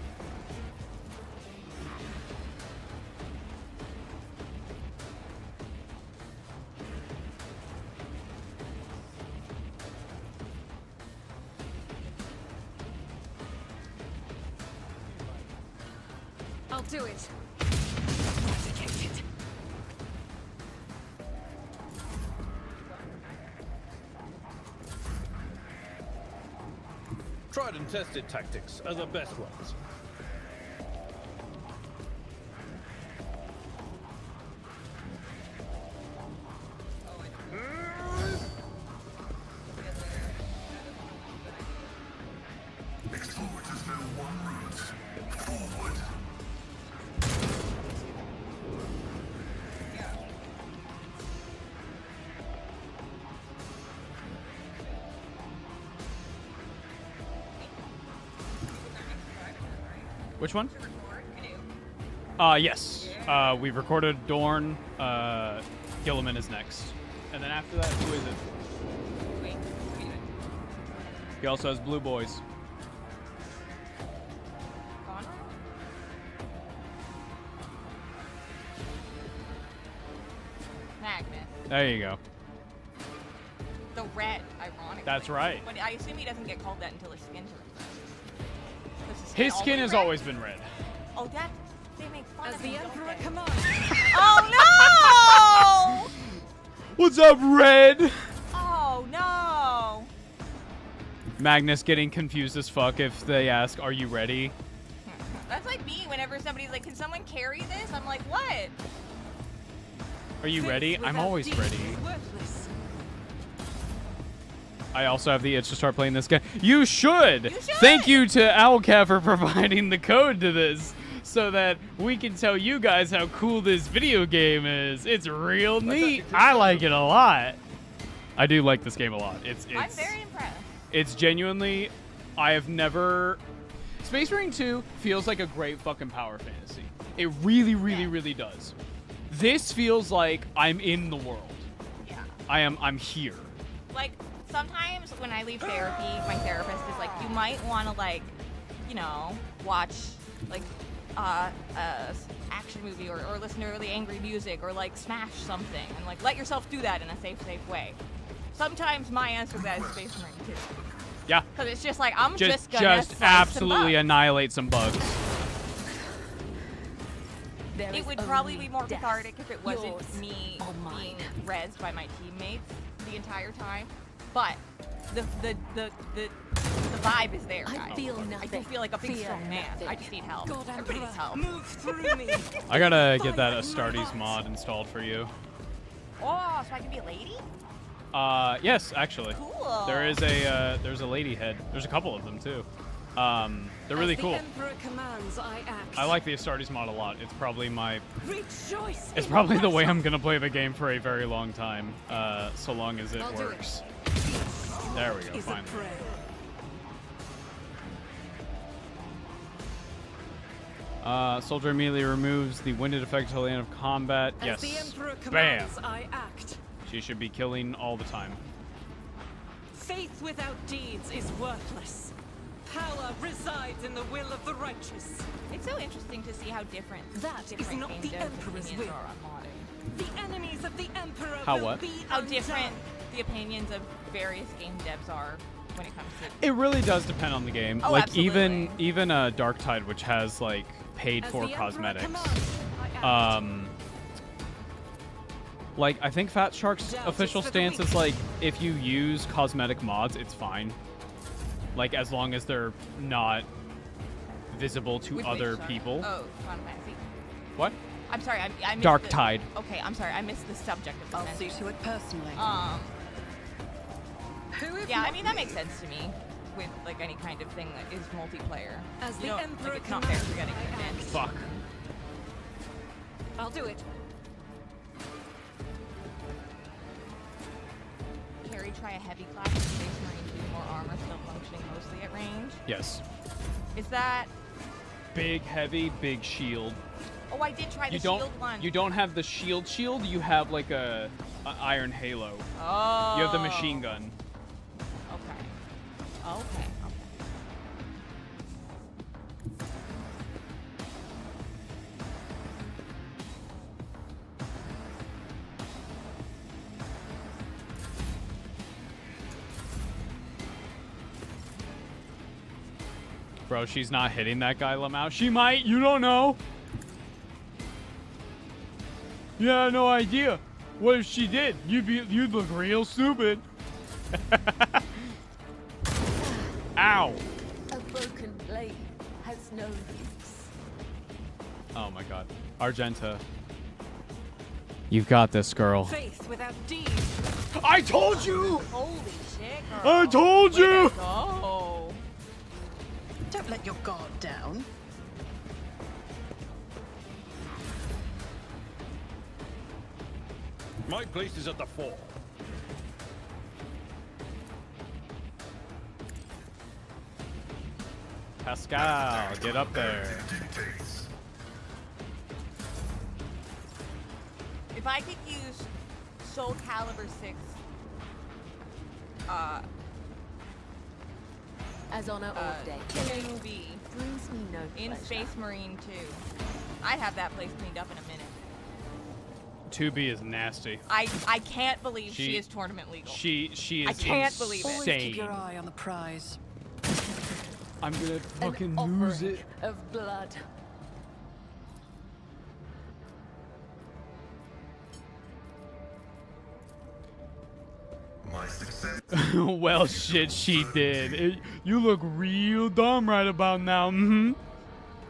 Speaker 5: I'll do it.
Speaker 9: Tried and tested tactics are the best ones.
Speaker 1: Which one?
Speaker 2: To record, canoe.
Speaker 1: Yes. We've recorded Dorn. Gilliman is next. And then after that, who is it?
Speaker 2: Wait.
Speaker 1: He also has Blue Boys.
Speaker 2: Gone? Magnus.
Speaker 1: There you go.
Speaker 2: The red, ironically.
Speaker 1: That's right.
Speaker 2: But I assume he doesn't get called that until his skin turns red. Does
Speaker 1: His skin has
Speaker 2: red?
Speaker 1: always been red.
Speaker 2: Oh, that they make fun
Speaker 5: As
Speaker 2: of
Speaker 5: the
Speaker 2: him, don't
Speaker 5: Emperor
Speaker 2: they?
Speaker 5: commands.
Speaker 2: Oh no!
Speaker 1: What's up, Red?
Speaker 2: Oh no!
Speaker 1: Magnus getting confused as fuck if they ask, "Are you ready?"
Speaker 2: That's like me whenever somebody's like, "Can someone carry this?" I'm like, "What?"
Speaker 1: Are you ready? I'm
Speaker 5: Without
Speaker 1: always
Speaker 5: deeds
Speaker 1: ready.
Speaker 5: is worthless.
Speaker 1: I also have the itch to start playing this game. You should!
Speaker 2: You should!
Speaker 1: Thank you to Owlcat for providing the code to this so that we can tell you guys how cool this video game is. It's real neat. I like it a lot. I do like this game a lot. It's
Speaker 2: I'm very impressed.
Speaker 1: It's genuinely, I have never... Space Marine 2 feels like a great fucking power fantasy. It really, really, really does. This feels like I'm in the world.
Speaker 2: Yeah.
Speaker 1: I'm here.
Speaker 2: Like, sometimes when I leave therapy, my therapist is like, you might want to, like, you know, watch, like, a action movie or listen to really angry music or, like, smash something and, like, let yourself do that in a safe way. Sometimes my answer to that is Space Marine 2.
Speaker 1: Yeah.
Speaker 2: Because it's just like, I'm
Speaker 1: Just
Speaker 2: gonna slice some
Speaker 1: absolutely
Speaker 2: bugs.
Speaker 1: annihilate some bugs.
Speaker 2: It would probably be more cathartic if it wasn't
Speaker 6: yours
Speaker 2: me
Speaker 6: or mine.
Speaker 2: being rezzed by my teammates the entire time. But the vibe is there, guys.
Speaker 6: I feel
Speaker 2: I do
Speaker 6: nothing.
Speaker 2: feel like a big
Speaker 6: Fear
Speaker 2: strong man.
Speaker 6: nothing.
Speaker 2: I just need help.
Speaker 5: God
Speaker 2: Everybody needs help.
Speaker 5: Move through me.
Speaker 1: I gotta get that Astartes mod installed for you.
Speaker 2: Oh, so I can be a lady?
Speaker 1: Yes, actually.
Speaker 2: Cool.
Speaker 1: There's a lady head. There's a couple of them too. They're really
Speaker 5: As
Speaker 1: cool.
Speaker 5: The Emperor commands, I act.
Speaker 1: I like the Astartes mod a lot. It's probably my
Speaker 5: Rejoice.
Speaker 1: It's
Speaker 5: in
Speaker 1: probably the way
Speaker 5: battle.
Speaker 1: I'm gonna play the game for a very long time, so long as it
Speaker 5: I'll do it.
Speaker 1: works. There we go,
Speaker 5: Is a
Speaker 1: finally.
Speaker 5: prayer.
Speaker 1: Soldier immediately removes the winded effect until the end of combat.
Speaker 5: As the
Speaker 1: Yes.
Speaker 5: Emperor
Speaker 1: Bam.
Speaker 5: commands, I act.
Speaker 1: She should be killing all the time.
Speaker 5: Faith without deeds is worthless. Power resides in the will of the righteous.
Speaker 2: It's so interesting to see how different
Speaker 5: That
Speaker 2: different
Speaker 5: is not
Speaker 2: game
Speaker 5: the
Speaker 2: devs'
Speaker 5: Emperor's
Speaker 2: opinions
Speaker 5: will.
Speaker 2: are on modding.
Speaker 5: The enemies of the Emperor
Speaker 1: How
Speaker 5: will
Speaker 1: what?
Speaker 5: be
Speaker 2: How
Speaker 5: undone.
Speaker 2: different the opinions of various game devs are when it comes to
Speaker 1: It really does depend on the game.
Speaker 2: Oh,
Speaker 1: like
Speaker 2: absolutely.
Speaker 1: even Darktide, which has like paid
Speaker 5: As
Speaker 1: for
Speaker 5: the Emperor
Speaker 1: cosmetics.
Speaker 5: commands, I act.
Speaker 1: Like I think Fat Shark's
Speaker 5: Doubt
Speaker 1: official
Speaker 5: is for the
Speaker 1: stance
Speaker 5: weak.
Speaker 1: is like if you use cosmetic mods, it's fine. Like as long as they're not visible to
Speaker 2: Which
Speaker 1: other
Speaker 2: makes sense.
Speaker 1: people.
Speaker 2: Oh, Final Fantasy.
Speaker 1: What?
Speaker 2: I'm sorry, I missed
Speaker 1: Dark
Speaker 2: the-
Speaker 1: Tide.
Speaker 2: Okay, I'm sorry, I missed the subject of the
Speaker 11: I'll see
Speaker 2: sentence.
Speaker 11: to it personally.
Speaker 5: Who if
Speaker 2: Yeah, I
Speaker 5: not
Speaker 2: mean that
Speaker 5: me?
Speaker 2: makes sense to me with like any kind of thing that is multiplayer.
Speaker 5: As
Speaker 2: You
Speaker 5: the
Speaker 2: don't-
Speaker 5: Emperor
Speaker 2: like, it's not fair
Speaker 5: commands,
Speaker 2: for getting
Speaker 5: I act.
Speaker 2: advanced.
Speaker 1: Fuck.
Speaker 5: I'll do it.
Speaker 2: Carry try a heavy class in Space Marine 2, more armor, still functioning mostly at range.
Speaker 1: Yes.
Speaker 2: Is that?
Speaker 1: Big, heavy, big shield.
Speaker 2: Oh, I did try the
Speaker 1: You don't.
Speaker 2: shield one.
Speaker 1: You don't have the shield. You have like a iron halo.
Speaker 2: Oh.
Speaker 1: You have the machine gun.
Speaker 2: Okay. Okay.
Speaker 1: Bro, she's not hitting that guy, Lamau. She might. You don't know. Yeah, no idea. What if she did? You'd look real stupid. Ow.
Speaker 6: A broken blade has no use.
Speaker 1: Oh my god. Argenta. You've got this, girl.
Speaker 5: Faith without deeds.
Speaker 1: I told you!
Speaker 2: Holy shit, girl.
Speaker 1: I told
Speaker 2: Way
Speaker 1: you!
Speaker 2: to go.
Speaker 11: Don't let your guard down.
Speaker 9: My place is at the fore.
Speaker 1: Pascal, get up there.
Speaker 2: If I could use Soul Calibur 6,
Speaker 6: As on our off day.
Speaker 2: 2B
Speaker 6: Brings me no
Speaker 2: in
Speaker 6: pleasure.
Speaker 2: Space Marine 2, I'd have that place cleaned up in a minute.
Speaker 1: 2B is nasty.
Speaker 2: I can't believe she is tournament legal.
Speaker 1: She is
Speaker 2: I can't believe it.
Speaker 11: Always keep your eye on the prize.
Speaker 1: I'm gonna fucking
Speaker 6: An
Speaker 1: lose
Speaker 6: offering
Speaker 1: it.
Speaker 6: of blood.
Speaker 8: My success.
Speaker 1: Well, shit, she did. You look real dumb right about now. Mm-hmm.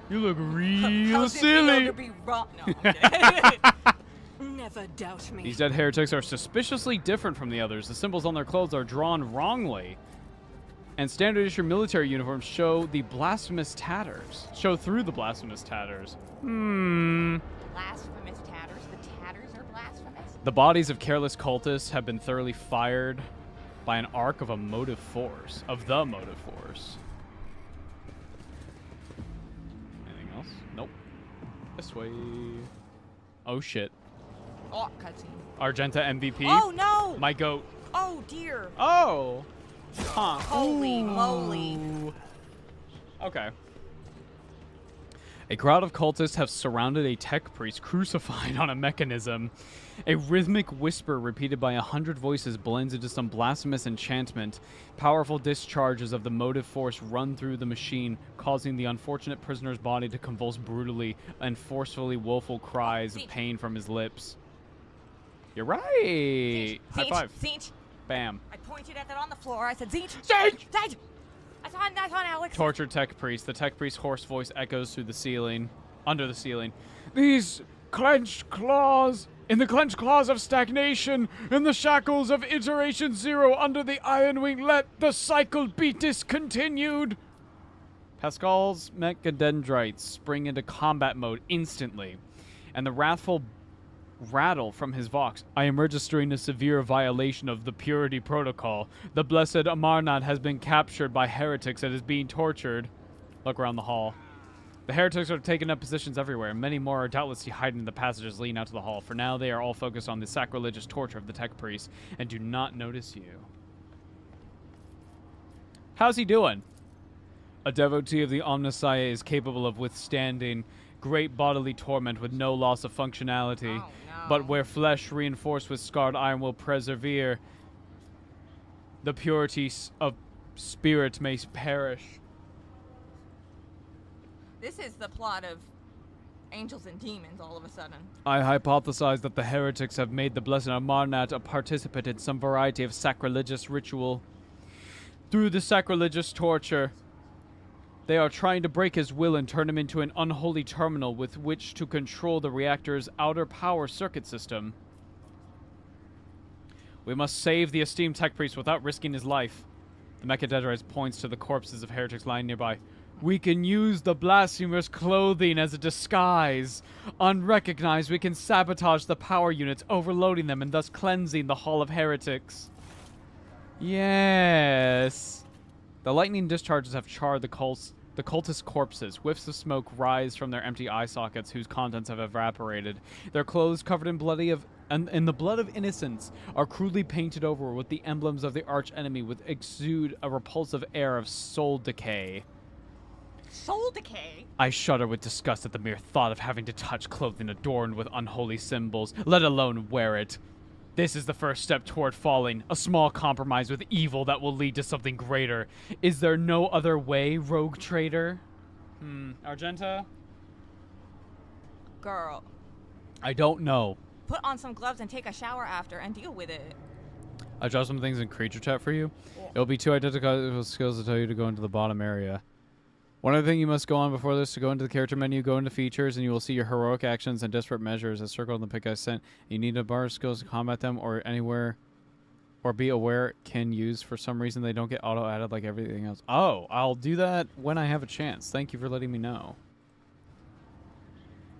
Speaker 1: You look real
Speaker 2: How's it feel
Speaker 1: silly.
Speaker 2: to be raw? No, I'm kidding.
Speaker 5: Never doubt me.
Speaker 1: These dead heretics are suspiciously different from the others. The symbols on their clothes are drawn wrongly. And standard issue military uniforms show through the blasphemous tatters.
Speaker 2: Blasphemous tatters. The tatters are blasphemous?
Speaker 1: The bodies of careless cultists have been thoroughly fired by an arc of the motive force. Anything else? Nope. This way. Oh shit.
Speaker 2: Oh, cutscene.
Speaker 1: Argenta MVP.
Speaker 2: Oh no!
Speaker 1: My goat.
Speaker 2: Oh dear.
Speaker 1: Oh. Huh.
Speaker 2: Holy moly.
Speaker 1: Okay. A crowd of cultists have surrounded a tech priest crucified on a mechanism. A rhythmic whisper repeated by 100 voices blends into some blasphemous enchantment. Powerful discharges of the motive force run through the machine, causing the unfortunate prisoner's body to convulse brutally and forcefully woeful cries of pain from his lips. You're right. High five.
Speaker 2: Zinch.
Speaker 1: Bam.
Speaker 2: I pointed at that on the floor. I said, Zinch.
Speaker 1: Zinch!
Speaker 2: Zinch! That's on Alex.
Speaker 1: Tortured tech priest. The tech priest's hoarse voice echoes through the ceiling. Under the ceiling. These clenched claws. In the clenched claws of stagnation. In the shackles of iteration zero. Under the iron wing. Let the cycle be discontinued. Pascal's mechadendrites spring into combat mode instantly. And the wrathful rattle from his vox. I am registering a severe violation of the purity protocol. The blessed Amarnat has been captured by heretics and is being tortured. Look around the hall. The heretics are taking up positions everywhere. Many more are doubtlessly hiding in the passages leading out to the hall. For now, they are all focused on the sacrilegious torture of the tech priest and do not notice you. How's he doing? A devotee of the Omnissiah is capable of withstanding great bodily torment with no loss of functionality.
Speaker 2: Oh, no.
Speaker 1: But where flesh reinforced with scarred iron will persevere, the purity of spirit may perish.
Speaker 2: This is the plot of Angels and Demons all of a sudden.
Speaker 1: I hypothesize that the heretics have made the Blessed Amarnat a participant in some variety of sacrilegious ritual. Through the sacrilegious torture, they are trying to break his will and turn him into an unholy terminal with which to control the reactor's outer power circuit system. We must save the esteemed tech priest without risking his life. The Mechadendrite points to the corpses of heretics lying nearby. We can use the blasphemer's clothing as a disguise. Unrecognized, we can sabotage the power units, overloading them and thus cleansing the Hall of Heretics. Yes. The lightning discharges have charred the cultist corpses. Whiffs of smoke rise from their empty eye sockets, whose contents have evaporated. Their clothes, covered in in the blood of innocence, are crudely painted over with the emblems of the arch enemy, which exude a repulsive air of soul decay.
Speaker 2: Soul decay?
Speaker 1: I shudder with disgust at the mere thought of having to touch clothing adorned with unholy symbols, let alone wear it. This is the first step toward falling, a small compromise with evil that will lead to something greater. Is there no other way, rogue traitor? Argenta?
Speaker 2: Girl.
Speaker 1: I don't know.
Speaker 2: Put on some gloves and take a shower after and deal with it.
Speaker 1: I draw some things in creature chat for you. It'll be 2 identical skills to tell you to go into the bottom area. One other thing you must go on before this, to go into the character menu, go into features, and you will see your heroic actions and desperate measures as circled in the pick I sent. You need a bar of skills to combat them or anywhere, or be aware can use. For some reason, they don't get auto-added like everything else. Oh, I'll do that when I have a chance. Thank you for letting me know.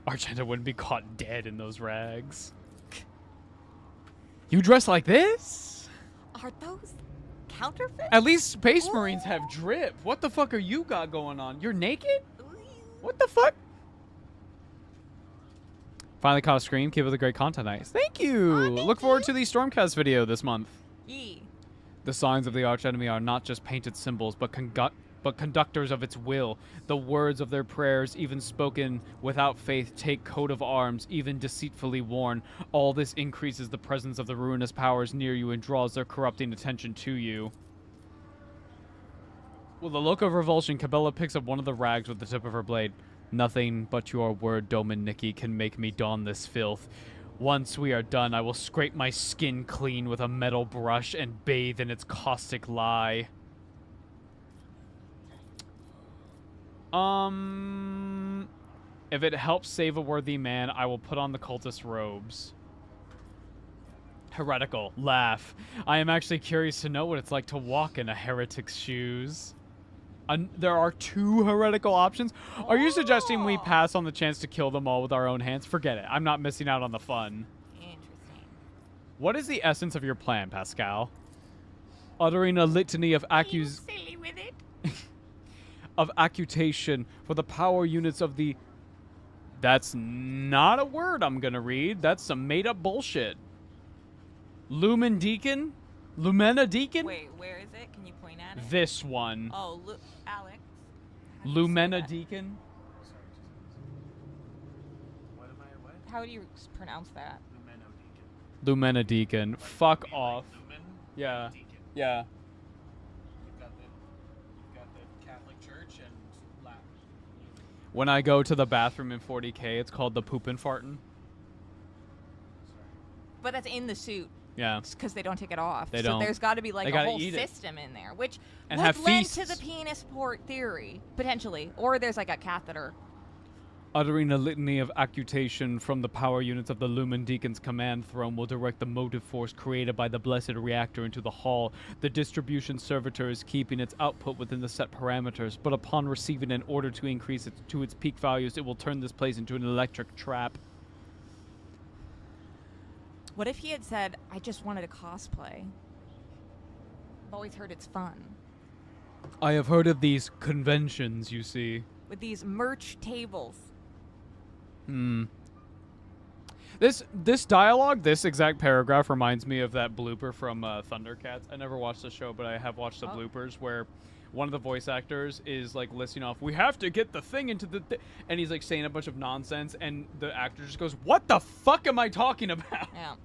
Speaker 1: Argenta wouldn't be caught dead in those rags. You dress like this?
Speaker 2: Are those counterfeit?
Speaker 1: At least Space Marines have drip. What the fuck are you got going on? You're naked? What the fuck? Finally caught a stream. Keep up the great content, nice. Thank you. Look forward to the Stormcast video this month.
Speaker 2: Yee.
Speaker 1: The signs of the archenemy are not just painted symbols, but conductors of its will. The words of their prayers, even spoken without faith, take coat of arms, even deceitfully worn. All this increases the presence of the ruinous powers near you and draws their corrupting attention to you. With a look of revulsion, Cabela picks up one of the rags with the tip of her blade. Nothing but your word, Doman Nikki, can make me don this filth. Once we are done, I will scrape my skin clean with a metal brush and bathe in its caustic lie. If it helps save a worthy man, I will put on the cultist robes. Heretical. Laugh. I am actually curious to know what it's like to walk in a heretic's shoes. There are 2 heretical options. Are you suggesting we pass on the chance to kill them all with our own hands? Forget it. I'm not missing out on the fun.
Speaker 2: Interesting.
Speaker 1: What is the essence of your plan, Pascal? Uttering a litany of
Speaker 2: silly with it.
Speaker 1: of accutation for the power units of the... That's not a word I'm gonna read. That's some made-up bullshit. Lumen Deacon? Lumena Deacon?
Speaker 2: Wait, where is it? Can you point at it?
Speaker 1: This one.
Speaker 2: Oh, Alex.
Speaker 1: Lumena Deacon?
Speaker 3: What am I, what?
Speaker 2: How do you pronounce that?
Speaker 1: Lumena Deacon. Fuck off.
Speaker 3: Lumen?
Speaker 1: Yeah.
Speaker 3: Deacon.
Speaker 1: Yeah.
Speaker 3: You've got the Catholic Church and Latin.
Speaker 1: When I go to the bathroom in 40K, it's called the poopin' fartin'.
Speaker 2: But that's in the suit.
Speaker 1: Yeah.
Speaker 2: Because they don't take it off.
Speaker 1: They
Speaker 2: so
Speaker 1: don't.
Speaker 2: there's got to be like
Speaker 1: They
Speaker 2: a
Speaker 1: gotta
Speaker 2: whole
Speaker 1: eat it.
Speaker 2: system in there, which
Speaker 1: And
Speaker 2: would
Speaker 1: have
Speaker 2: lend to
Speaker 1: feasts.
Speaker 2: the penis port theory, potentially. Or there's like a catheter.
Speaker 1: Uttering a litany of accutation from the power units of the Lumen Deacon's command throne will direct the motive force created by the blessed reactor into the hall. The distribution servitor is keeping its output within the set parameters, but upon receiving an order to increase it to its peak values, it will turn this place into an electric trap.
Speaker 2: What if he had said, I just wanted a cosplay? I've always heard it's fun.
Speaker 1: I have heard of these conventions, you see.
Speaker 2: With these merch tables.
Speaker 1: This dialogue, this exact paragraph reminds me of that blooper from Thundercats. I never watched the show, but I have watched the bloopers where one of the voice actors is like listing off, we have to get the thing into the and he's like saying a bunch of nonsense, and the actor just goes, what the fuck am I talking about?
Speaker 2: Yeah.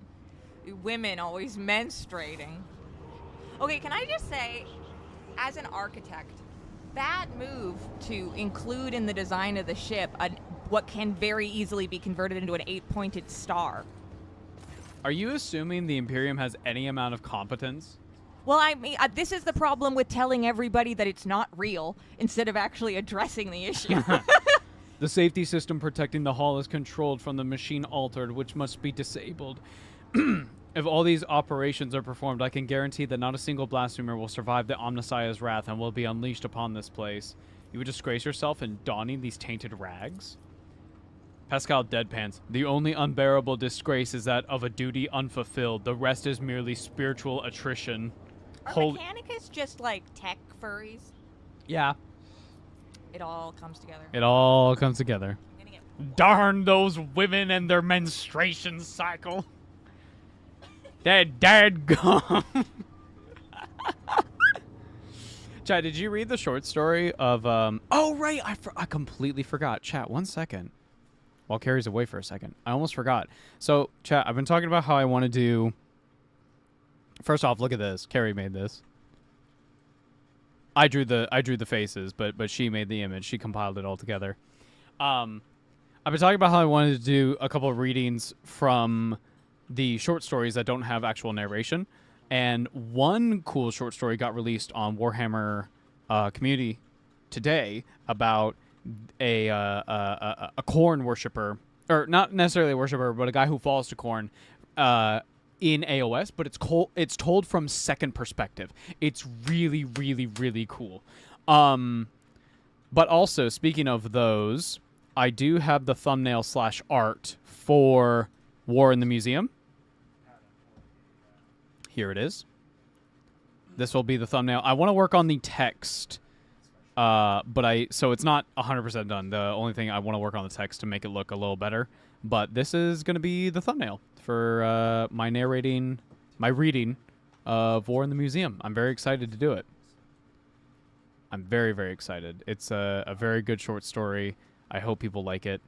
Speaker 2: Women always menstruating. Okay, can I just say, as an architect, that move to include in the design of the ship what can very easily be converted into an 8-pointed star.
Speaker 1: Are you assuming the Imperium has any amount of competence?
Speaker 2: Well, I mean, this is the problem with telling everybody that it's not real instead of actually addressing the issue.
Speaker 1: The safety system protecting the hall is controlled from the machine altered, which must be disabled. If all these operations are performed, I can guarantee that not a single blasphemer will survive the Omnissiah's wrath and will be unleashed upon this place. You would disgrace yourself in donning these tainted rags? Pascal deadpans. The only unbearable disgrace is that of a duty unfulfilled. The rest is merely spiritual attrition.
Speaker 2: Are Mechanicus just like tech furries?
Speaker 1: Yeah.
Speaker 2: It all comes together.
Speaker 1: It all comes together. Darn those women and their menstruation cycle. They're dead gum. Chad, did you read the short story of oh right, I completely forgot. Chat, 1 second. While Carrie's away for a second. I almost forgot. So, chat, I've been talking about how I want to do... First off, look at this. Carrie made this. I drew the faces, but she made the image. She compiled it all together. I've been talking about how I wanted to do a couple of readings from the short stories that don't have actual narration. And one cool short story got released on Warhammer community today about a Khorne worshiper, or not necessarily a worshiper, but a guy who falls to Khorne in AOS, but it's told from second perspective. It's really, really, really cool. But also, speaking of those, I do have the thumbnail / art for War in the Museum. Here it is. This will be the thumbnail. I want to work on the text, so it's not 100% done. The only thing I want to work on the text to make it look a little better. But this is going to be the thumbnail for my reading of War in the Museum. I'm very excited to do it. I'm very, very excited. It's a very good short story. I hope people like it.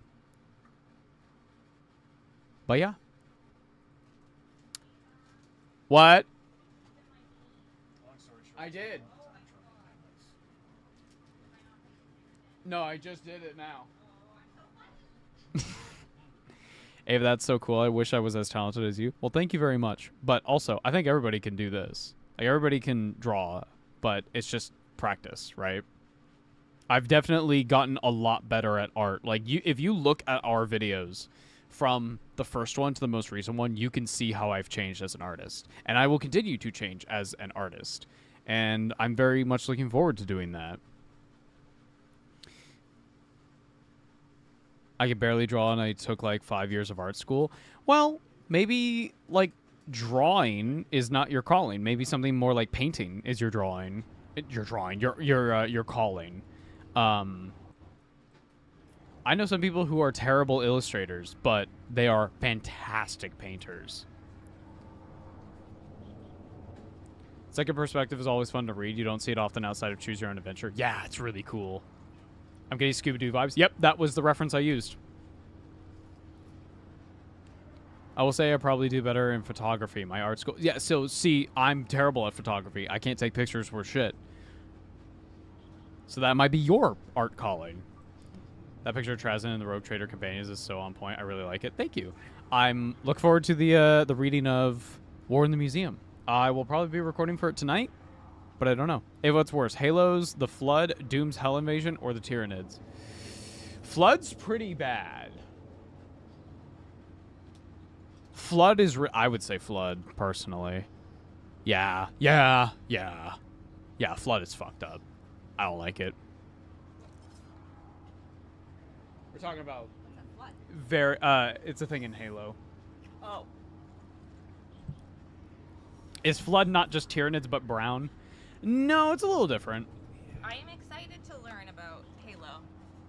Speaker 1: But yeah. What? I did. No, I just did it now. Ava, that's so cool. I wish I was as talented as you. Well, thank you very much. But also, I think everybody can do this. Like, everybody can draw, but it's just practice, right? I've definitely gotten a lot better at art. Like, if you look at our videos from the first one to the most recent one, you can see how I've changed as an artist. And I will continue to change as an artist. And I'm very much looking forward to doing that. I can barely draw, and I took like 5 years of art school. Well, maybe like drawing is not your calling. Maybe something more like painting is your drawing. Your calling. I know some people who are terrible illustrators, but they are fantastic painters. Second perspective is always fun to read. You don't see it often outside of Choose Your Own Adventure. Yeah, it's really cool. I'm getting Scooby-Doo vibes. Yep, that was the reference I used. I will say I probably do better in photography. My art school... Yeah, so, see, I'm terrible at photography. I can't take pictures for shit. So that might be your art calling. That picture of Trazyn and the Rogue Trader Companions is so on point. I really like it. Thank you. I'm look forward to the reading of War in the Museum. I will probably be recording for it tonight, but I don't know. Hey, what's worse? Halos, the Flood, Doom's Hell Invasion, or the Tyranids? Flood's pretty bad. Flood is... I would say Flood, personally. Yeah. Flood is fucked up. I don't like it. We're talking about... Very... it's a thing in Halo.
Speaker 2: Oh.
Speaker 1: Is Flood not just Tyranids, but brown? No, it's a little different.
Speaker 2: I am excited to learn about Halo.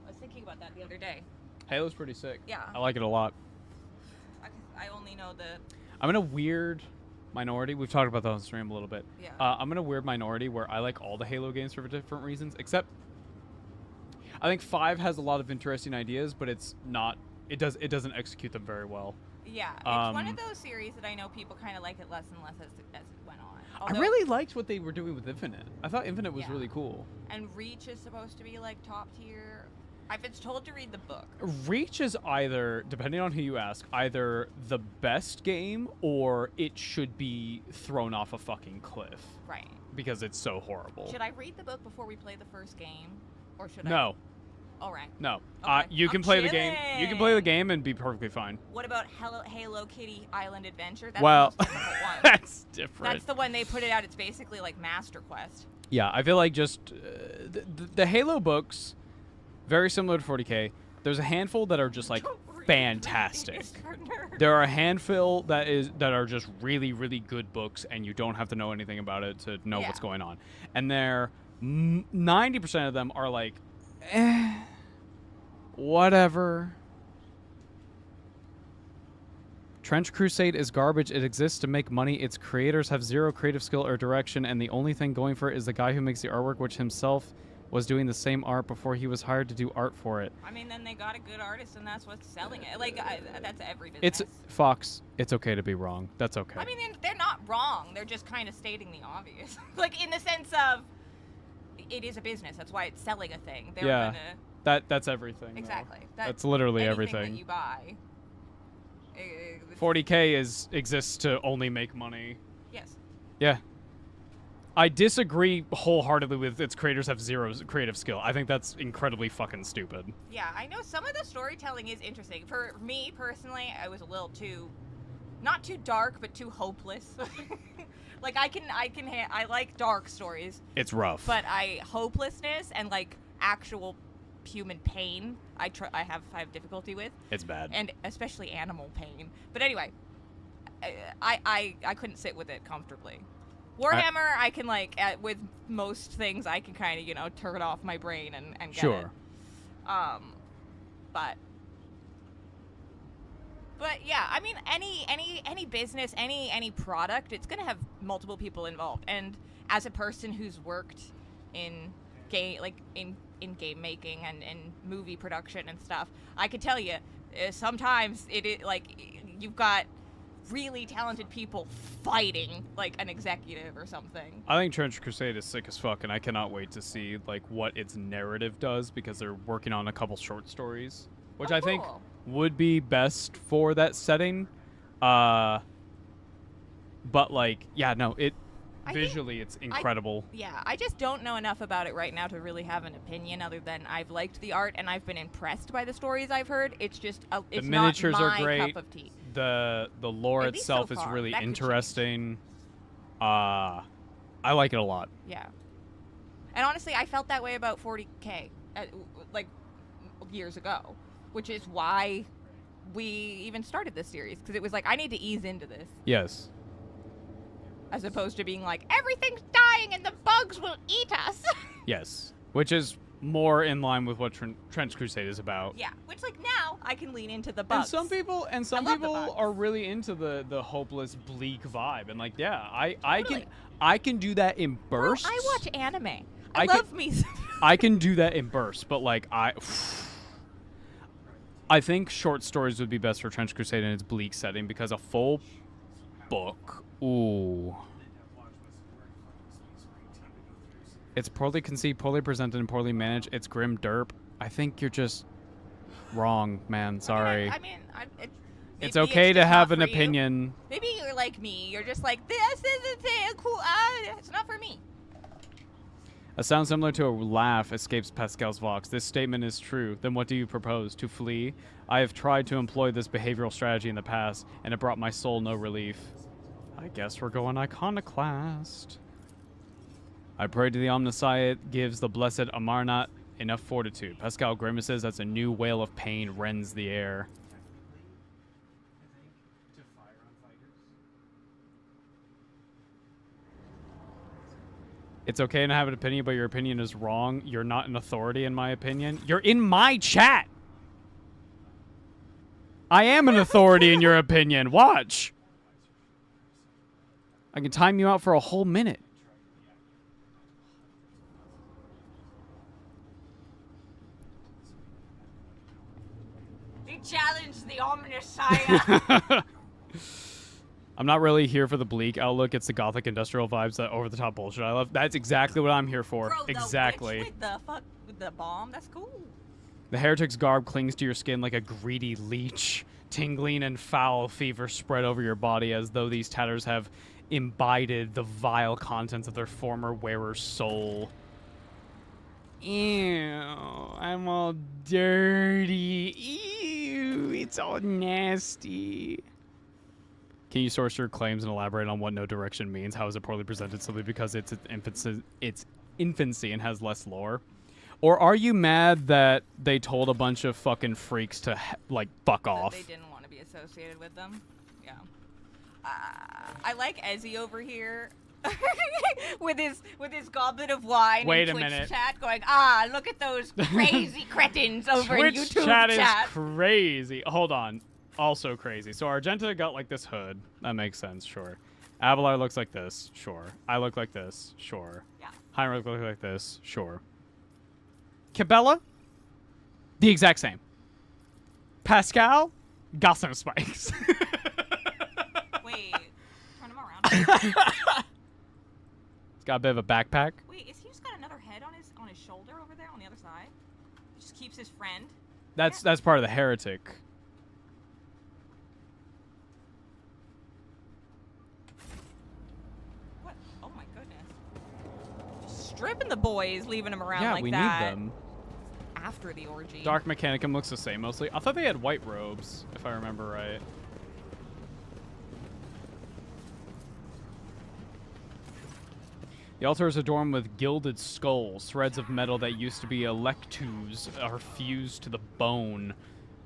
Speaker 2: I was thinking about that the other day.
Speaker 1: Halo's pretty sick.
Speaker 2: Yeah.
Speaker 1: I like it a lot.
Speaker 2: I only know the...
Speaker 1: I'm in a weird minority. We've talked about that on stream a little bit.
Speaker 2: Yeah.
Speaker 1: I'm in a weird minority where I like all the Halo games for different reasons, except I think 5 has a lot of interesting ideas, but it's not... It doesn't execute them very well.
Speaker 2: Yeah, it's one of those series that I know people kind of like it less and less as it went on. Although,
Speaker 1: I really liked what they were doing with Infinite. I thought Infinite was really cool.
Speaker 2: And Reach is supposed to be like top tier. I've been told to read the book.
Speaker 1: Reach is either, depending on who you ask, either the best game or it should be thrown off a fucking cliff.
Speaker 2: Right.
Speaker 1: Because it's so horrible.
Speaker 2: Should I read the book before we play the first game? Or should
Speaker 1: No.
Speaker 2: All right.
Speaker 1: No.
Speaker 2: Okay.
Speaker 1: You can play the game. You can play the game and be perfectly fine.
Speaker 2: What about Halo Kitty Island Adventure? That's
Speaker 1: well,
Speaker 2: the most difficult one.
Speaker 1: That's different.
Speaker 2: That's the one they put it out. It's basically like Master Quest.
Speaker 1: Yeah, I feel like just the Halo books, very similar to 40K. There's a handful that are just like fantastic. There are a handful that are just really, really good books, and you don't have to know anything about it to know what's going on. And there, 90% of them are like, whatever. Trench Crusade is garbage. It exists to make money. Its creators have zero creative skill or direction, and the only thing going for it is the guy who makes the artwork, which himself was doing the same art before he was hired to do art for it.
Speaker 2: I mean, then they got a good artist, and that's what's selling it. Like, that's every business.
Speaker 1: It's Fox. It's okay to be wrong. That's okay.
Speaker 2: I mean, they're not wrong. They're just kind of stating the obvious. Like, in the sense of, it is a business. That's why it's selling a thing. They're
Speaker 1: yeah.
Speaker 2: Gonna...
Speaker 1: That's everything.
Speaker 2: Exactly.
Speaker 1: That's literally
Speaker 2: anything
Speaker 1: everything.
Speaker 2: That you buy.
Speaker 1: 40K exists to only make money.
Speaker 2: Yes.
Speaker 1: Yeah. I disagree wholeheartedly with its creators have zero creative skill. I think that's incredibly fucking stupid.
Speaker 2: Yeah, I know some of the storytelling is interesting. For me personally, I was a little too, not too dark, but too hopeless. Like I like dark stories.
Speaker 1: It's rough.
Speaker 2: But hopelessness and like actual human pain, I have difficulty with.
Speaker 1: It's bad.
Speaker 2: And especially animal pain. But anyway, I couldn't sit with it comfortably. Warhammer, I can like with most things, I can kind of turn off my brain and get
Speaker 1: Sure.
Speaker 2: it. But yeah, I mean, any business, any product, it's gonna have multiple people involved. And as a person who's worked in game game making and movie production and stuff, I could tell you, sometimes you've got really talented people fighting like an executive or something.
Speaker 1: I think Trench Crusade is sick as fuck, and I cannot wait to see like what its narrative does, because they're working on a couple short stories, which I think would be best for that setting. But like, yeah, no, visually it's incredible.
Speaker 2: I just don't know enough about it right now to really have an opinion, other than I've liked the art and I've been impressed by the stories I've heard. It's just it's
Speaker 1: the miniatures
Speaker 2: not my
Speaker 1: are great.
Speaker 2: cup of tea.
Speaker 1: The lore
Speaker 2: At least so
Speaker 1: itself is
Speaker 2: far.
Speaker 1: really
Speaker 2: That could
Speaker 1: interesting. I like it a lot.
Speaker 2: Yeah. And honestly, I felt that way about 40K like years ago, which is why we even started this series, because it was like, I need to ease into this.
Speaker 1: Yes.
Speaker 2: As opposed to being like, everything's dying and the bugs will eat us.
Speaker 1: Yes. Which is more in line with what Trench Crusade is about.
Speaker 2: Yeah. Which, like, now I can lean into the bugs.
Speaker 1: And some people are really into the hopeless, bleak vibe, and like, yeah, I can do that in bursts.
Speaker 2: Bro, I watch anime. I love me.
Speaker 1: I can do that in bursts, but like I think short stories would be best for Trench Crusade in its bleak setting, because a full book, ooh. It's poorly conceived, poorly presented, and poorly managed. It's grim derp. I think you're just wrong, man. Sorry. It's okay to have an opinion.
Speaker 2: Maybe you're like me. You're just like, this isn't cool. It's not for me.
Speaker 1: A sound similar to a laugh escapes Pascal's vox. This statement is true. Then what do you propose? To flee? I have tried to employ this behavioral strategy in the past, and it brought my soul no relief. I guess we're going iconoclast. I pray to the Omniscient gives the blessed Amarnat enough fortitude. Pascal grimaces as a new wail of pain rends the air. It's okay to have an opinion, but your opinion is wrong. You're not an authority, in my opinion. You're in my chat. I am an authority in your opinion. Watch. I can time you out for a whole minute.
Speaker 2: They challenge the Omniscient.
Speaker 1: I'm not really here for the bleak outlook. It's the gothic industrial vibes, that over-the-top bullshit I love. That's exactly what I'm here for.
Speaker 2: Bro,
Speaker 1: exactly.
Speaker 2: With the bomb, that's cool.
Speaker 1: The heretic's garb clings to your skin like a greedy leech. Tingling and foul fever spread over your body, as though these tatters have imbibed the vile contents of their former wearer's soul. Ew, I'm all dirty. Ew, it's all nasty. Can you source your claims and elaborate on what no direction means? How is it poorly presented simply because it's infancy and has less lore? Or are you mad that they told a bunch of fucking freaks to, like, fuck off?
Speaker 2: They didn't want to be associated with them. Yeah. I like Ezzy over here. with his goblet of wine
Speaker 1: Wait
Speaker 2: in
Speaker 1: a
Speaker 2: Twitch
Speaker 1: minute.
Speaker 2: chat going, look at those crazy cretins over in
Speaker 1: Twitch
Speaker 2: YouTube
Speaker 1: chat
Speaker 2: chat.
Speaker 1: is crazy. Hold on. Also crazy. So Argenta got like this hood. That makes sense, sure. Avalar looks like this, sure. I look like this, sure.
Speaker 2: Yeah.
Speaker 1: Heinrich looks like this, sure. Cabela? The exact same. Pascal? Got some spikes.
Speaker 2: Wait, turn him around.
Speaker 1: He's got a bit of a backpack.
Speaker 2: Wait, is he just got another head on his shoulder over there on the other side? He just keeps his friend.
Speaker 1: That's part of the heretic.
Speaker 2: What? Oh my goodness. Just stripping the boys, leaving them around
Speaker 1: Yeah,
Speaker 2: like
Speaker 1: we
Speaker 2: that.
Speaker 1: need them.
Speaker 2: After the orgy.
Speaker 1: Dark Mechanicum looks the same mostly. I thought they had white robes, if I remember right. The altar is adorned with gilded skulls. Threads of metal that used to be electus are fused to the bone.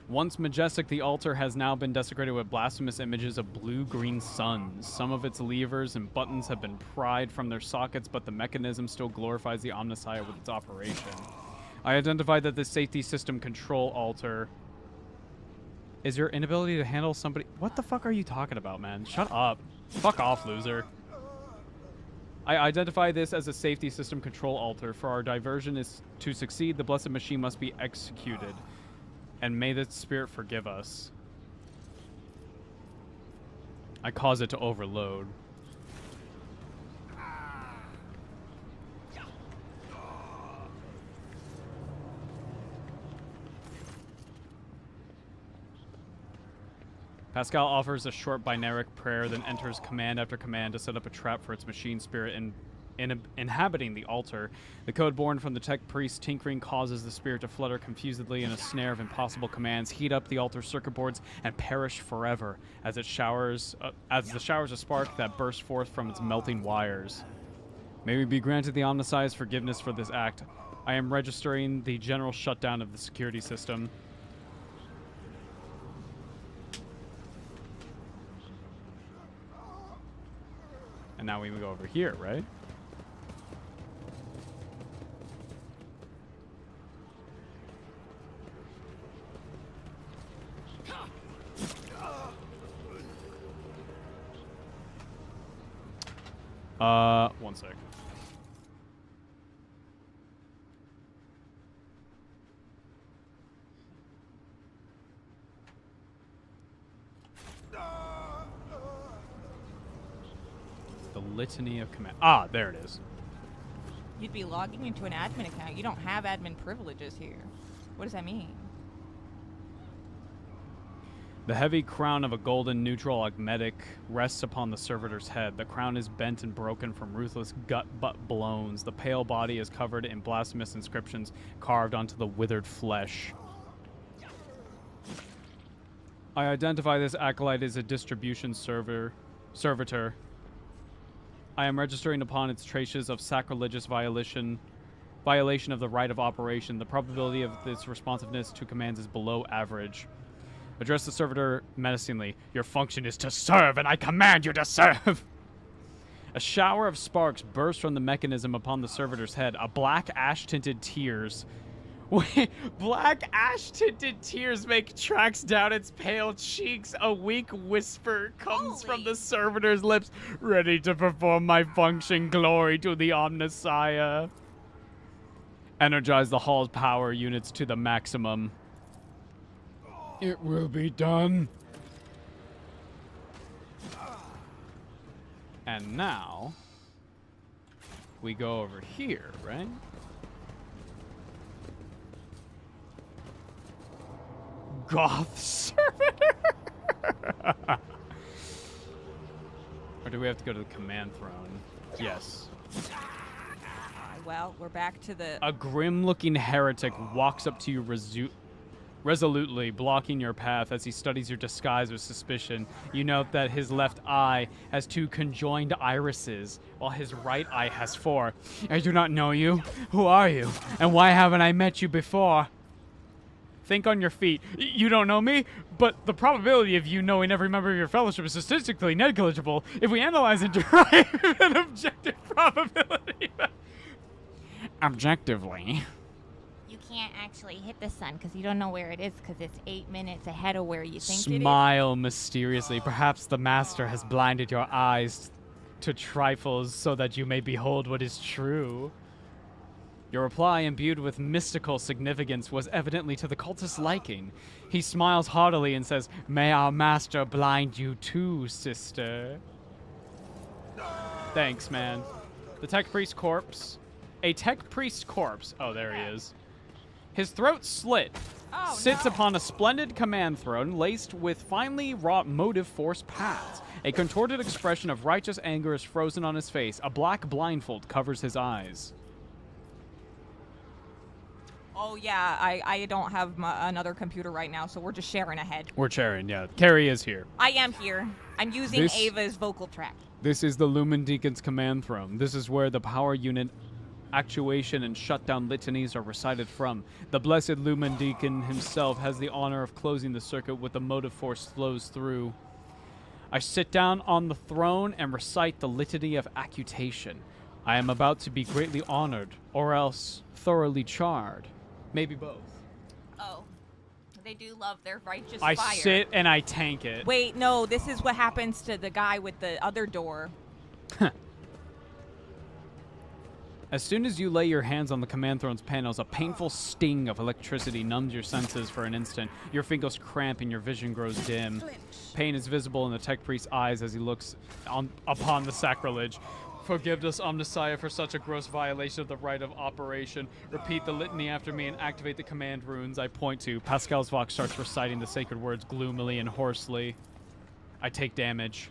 Speaker 1: Once majestic, the altar has now been desecrated with blasphemous images of blue-green suns. Some of its levers and buttons have been pried from their sockets, but the mechanism still glorifies the Omnissiah with its operation. I identified that this safety system control altar is your inability to handle somebody. What the fuck are you talking about, man? Shut up. Fuck off, loser. I identify this as a safety system control altar. For our diversion is to succeed, the blessed machine must be executed. And may the spirit forgive us. I cause it to overload. Pascal offers a short binaric prayer, then enters command after command to set up a trap for its machine spirit inhabiting the altar. The code born from the tech priest tinkering causes the spirit to flutter confusedly in a snare of impossible commands, heat up the altar circuit boards, and perish forever as the showers of spark that burst forth from its melting wires. May we be granted the Omnissiah's forgiveness for this act. I am registering the general shutdown of the security system. And now we go over here, right? One sec. The litany of command. Ah, there it is.
Speaker 2: You'd be logging into an admin account. You don't have admin privileges here. What does that mean?
Speaker 1: The heavy crown of a golden neutral augmetic rests upon the servitor's head. The crown is bent and broken from ruthless gut-butt blows. The pale body is covered in blasphemous inscriptions carved onto the withered flesh. I identify this acolyte as a distribution servitor. I am registering upon its traces of sacrilegious violation of the right of operation. The probability of its responsiveness to commands is below average. Address the servitor menacingly. Your function is to serve, and I command you to serve! A shower of sparks burst from the mechanism upon the servitor's head. A black ash-tinted tears. Wait, black ash-tinted tears make tracks down its pale cheeks. A weak whisper comes from the servitor's lips. Ready to perform my function. Glory to the Omnissiah. Energize the hall's power units to the maximum. It will be done. And now, we go over here, right? Goth servitor? Or do we have to go to the command throne? Yes.
Speaker 2: Well, we're back to the...
Speaker 1: A grim-looking heretic walks up to you resolutely, blocking your path as he studies your disguise with suspicion. You note that his left eye has 2 conjoined irises, while his right eye has 4. I do not know you. Who are you? And why haven't I met you before? Think on your feet. You don't know me, but the probability of you knowing every member of your fellowship is statistically negligible if we analyze and derive an objective probability. Objectively.
Speaker 2: You can't actually hit the sun because you don't know where it is because it's 8 minutes ahead of where you think it is.
Speaker 1: Smile mysteriously. Perhaps the master has blinded your eyes to trifles so that you may behold what is true. Your reply, imbued with mystical significance, was evidently to the cultist's liking. He smiles heartily and says, "May our master blind you too, sister." Thanks, man. The tech priest corpse. A tech priest corpse. Oh, there he is. His throat slit. Sits upon a splendid command throne laced with finely wrought motive force paths. A contorted expression of righteous anger is frozen on his face. A black blindfold covers his eyes.
Speaker 2: Oh, yeah, I don't have another computer right now, so we're just sharing a head.
Speaker 1: We're sharing, yeah. Carrie is here.
Speaker 2: I am here. I'm using Ava's vocal track.
Speaker 1: This is the Lumen Deacon's command throne. This is where the power unit actuation and shutdown litanies are recited from. The blessed Lumen Deacon himself has the honor of closing the circuit with the motive force flows through. I sit down on the throne and recite the litany of accutation. I am about to be greatly honored, or else thoroughly charred. Maybe both.
Speaker 2: Oh. They do love their righteous
Speaker 1: I
Speaker 2: fire.
Speaker 1: sit and I tank it.
Speaker 2: Wait, no, this is what happens to the guy with the other door.
Speaker 1: As soon as you lay your hands on the command throne's panels, a painful sting of electricity numbs your senses for an instant. Your fingers cramp and your vision grows dim. Pain is visible in the tech priest's eyes as he looks upon the sacrilege. Forgive us, Omnissiah, for such a gross violation of the right of operation. Repeat the litany after me and activate the command runes I point to. Pascal's Vox starts reciting the sacred words gloomily and hoarsely. I take damage.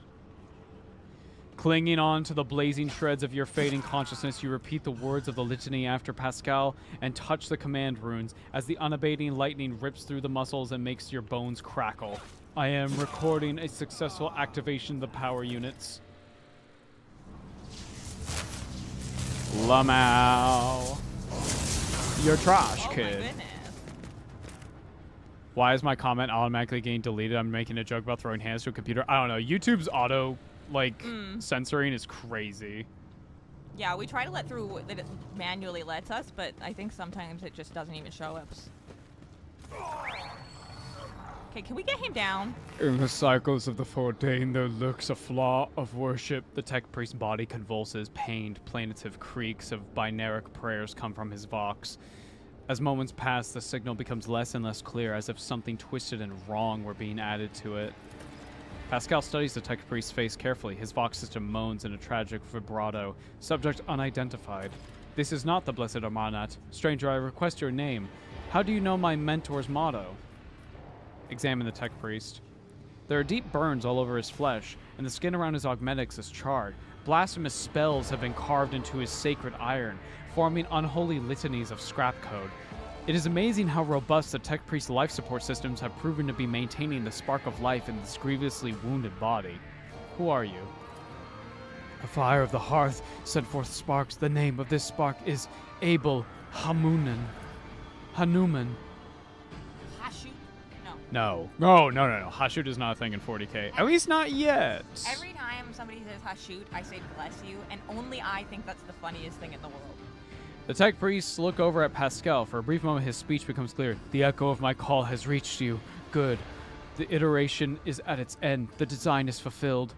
Speaker 1: Clinging on to the blazing shreds of your fading consciousness, you repeat the words of the litany after Pascal and touch the command runes as the unabating lightning rips through the muscles and makes your bones crackle. I am recording a successful activation of the power units. Lamau. You're trash, kid.
Speaker 2: My goodness.
Speaker 1: Why is my comment automatically getting deleted? I'm making a joke about throwing hands to a computer. I don't know. YouTube's auto, censoring is crazy.
Speaker 2: Yeah, we try to let through what it manually lets us, but I think sometimes it just doesn't even show us. Okay, can we get him down?
Speaker 1: In the cycles of the foreordained, there lurks a flaw of worship. The tech priest's body convulses. Pained, plaintive creaks of binaric prayers come from his vox. As moments pass, the signal becomes less and less clear, as if something twisted and wrong were being added to it. Pascal studies the tech priest's face carefully. His vox system moans in a tragic vibrato. Subject unidentified. This is not the blessed Armanat. Stranger, I request your name. How do you know my mentor's motto? Examine the tech priest. There are deep burns all over his flesh, and the skin around his augmentics is charred. Blasphemous spells have been carved into his sacred iron, forming unholy litanies of scrap code. It is amazing how robust the tech priest's life support systems have proven to be maintaining the spark of life in this grievously wounded body. Who are you? The fire of the hearth sent forth sparks. The name of this spark is Abel Hanuman. Hanuman. No. No. Hashut is not a thing in 40k. At least not yet.
Speaker 2: Every time somebody says Hashut, I say bless you, and only I think that's the funniest thing in the world.
Speaker 1: The tech priests look over at Pascal. For a brief moment, his speech becomes clear. The echo of my call has reached you. Good. The iteration is at its end. The design is fulfilled.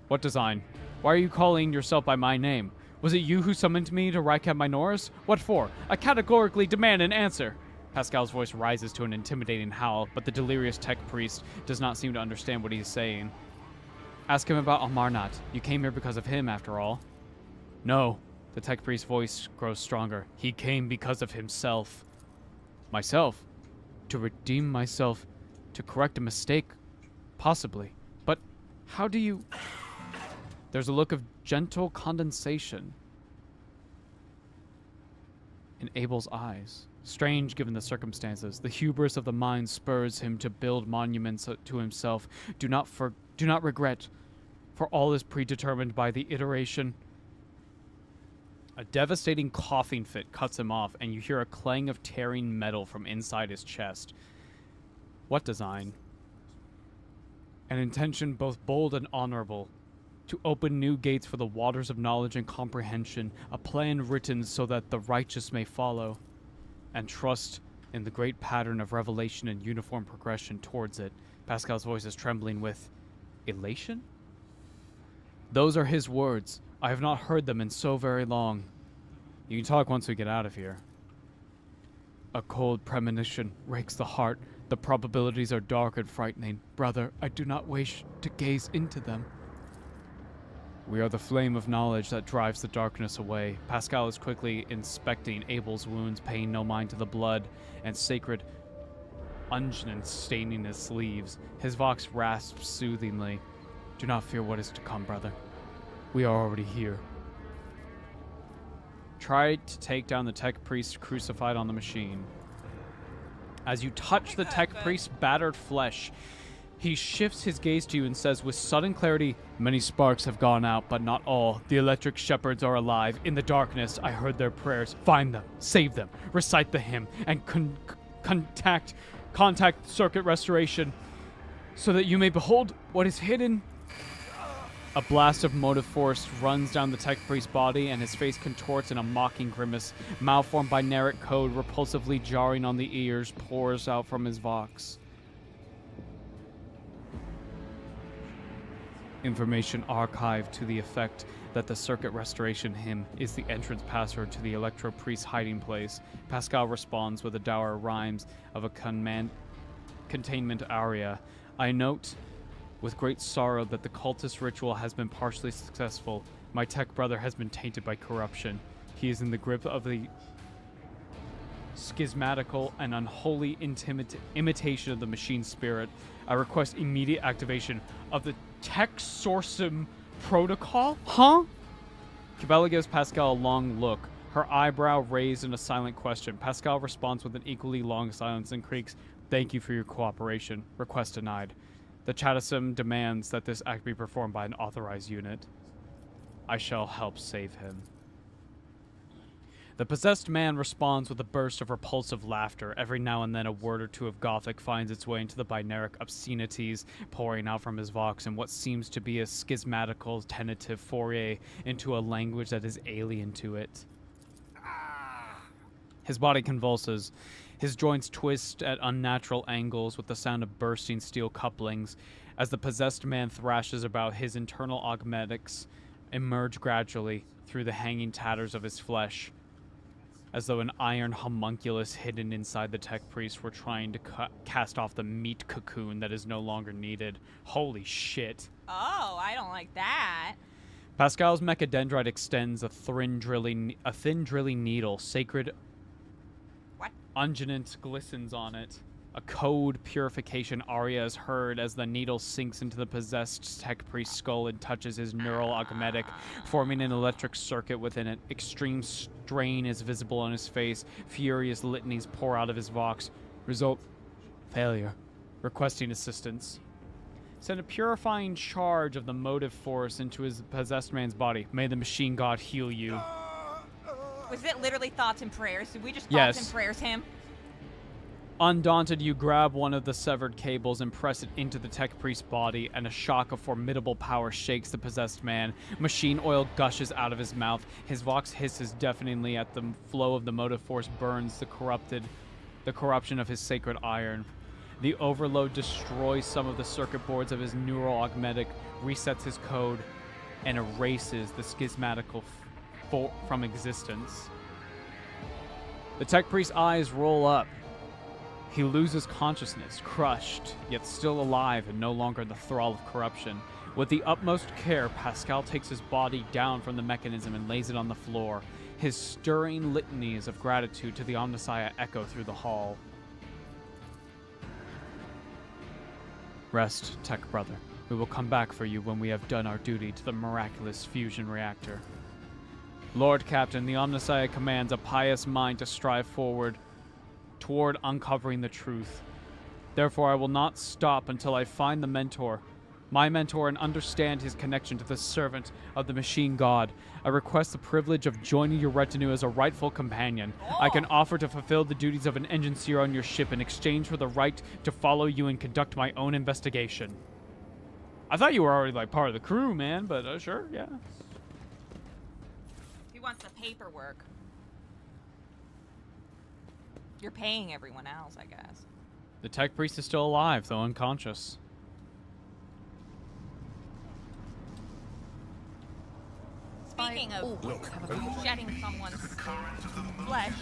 Speaker 1: What design? Why are you calling yourself by my name? Was it you who summoned me to Rykab Minoris? What for? I categorically demand an answer. Pascal's voice rises to an intimidating howl, but the delirious tech priest does not seem to understand what he is saying. Ask him about Amarnat. You came here because of him, after all. No. The tech priest's voice grows stronger. He came because of himself. Myself? To redeem myself? To correct a mistake? Possibly. But how do you... There's a look of gentle condensation in Abel's eyes. Strange given the circumstances. The hubris of the mind spurs him to build monuments to himself. Do not regret, for all is predetermined by the iteration. A devastating coughing fit cuts him off, and you hear a clang of tearing metal from inside his chest. What design? An intention both bold and honorable. To open new gates for the waters of knowledge and comprehension. A plan written so that the righteous may follow. And trust in the great pattern of revelation and uniform progression towards it. Pascal's voice is trembling with elation? Those are his words. I have not heard them in so very long. You can talk once we get out of here. A cold premonition rakes the heart. The probabilities are dark and frightening. Brother, I do not wish to gaze into them. We are the flame of knowledge that drives the darkness away. Pascal is quickly inspecting Abel's wounds, paying no mind to the blood and sacred unguents staining his sleeves. His vox rasps soothingly. Do not fear what is to come, brother. We are already here. Try to take down the tech priest crucified on the machine. As you touch the tech priest's battered flesh, He shifts his gaze to you and says with sudden clarity, "Many sparks have gone out, but not all. The electric shepherds are alive. In the darkness, I heard their prayers. Find them, save them, recite the hymn, and contact circuit restoration, so that you may behold what is hidden." A blast of motive force runs down the tech priest's body, and his face contorts in a mocking grimace. Malformed binaric code, repulsively jarring on the ears, pours out from his vox. Information archived to the effect that the circuit restoration hymn is the entrance password to the Electro Priest's hiding place. Pascal responds with a dour rhymes of a containment aria. I note with great sorrow that the cultist ritual has been partially successful. My tech brother has been tainted by corruption. He is in the grip of the schismatical and unholy imitation of the machine spirit. I request immediate activation of the Tech Sourcem protocol? Huh? Cabela gives Pascal a long look, her eyebrow raised in a silent question. Pascal responds with an equally long silence and creaks, "Thank you for your cooperation. Request denied. The Chattisum demands that this act be performed by an authorized unit. I shall help save him." The possessed man responds with a burst of repulsive laughter. Every now and then a word or two of Gothic finds its way into the binaric obscenities pouring out from his vox in what seems to be a schismatical, tentative foray into a language that is alien to it. His body convulses. His joints twist at unnatural angles with the sound of bursting steel couplings. As the possessed man thrashes about, his internal augmetics emerge gradually through the hanging tatters of his flesh, as though an iron homunculus hidden inside the tech priest were trying to cast off the meat cocoon that is no longer needed. Holy shit.
Speaker 2: Oh, I don't like that.
Speaker 1: Pascal's mechadendrite extends a thin drilling needle. Sacred unguent glistens on it. A code purification aria is heard as the needle sinks into the possessed tech priest's skull and touches his neural augmetic, forming an electric circuit within it. Extreme strain is visible on his face. Furious litanies pour out of his vox. Result: failure. Requesting assistance. Send a purifying charge of the motive force into his possessed man's body. May the machine god heal you.
Speaker 2: Was it literally thoughts and prayers? Did we just
Speaker 1: Yes.
Speaker 2: thoughts and prayers him?
Speaker 1: Undaunted, you grab one of the severed cables and press it into the tech priest's body, and a shock of formidable power shakes the possessed man. Machine oil gushes out of his mouth. His vox hisses deafeningly at the flow of the motive force burns the corruption of his sacred iron. The overload destroys some of the circuit boards of his neural augmetic, resets his code, and erases the schismatical from existence. The tech priest's eyes roll up. He loses consciousness, crushed, yet still alive and no longer the thrall of corruption. With the utmost care, Pascal takes his body down from the mechanism and lays it on the floor. His stirring litanies of gratitude to the Omnissiah echo through the hall. Rest, tech brother. We will come back for you when we have done our duty to the miraculous fusion reactor. Lord Captain, the Omnissiah commands a pious mind to strive forward toward uncovering the truth. Therefore, I will not stop until I find the mentor, my mentor, and understand his connection to the servant of the machine god. I request the privilege of joining your retinue as a rightful companion. I can offer to fulfill the duties of an engine seer on your ship in exchange for the right to follow you and conduct my own investigation. I thought you were already like part of the crew, man, but sure, yeah.
Speaker 2: He wants the paperwork. You're paying everyone else, I guess.
Speaker 1: The tech priest is still alive, though unconscious.
Speaker 2: Speaking of shedding someone's flesh.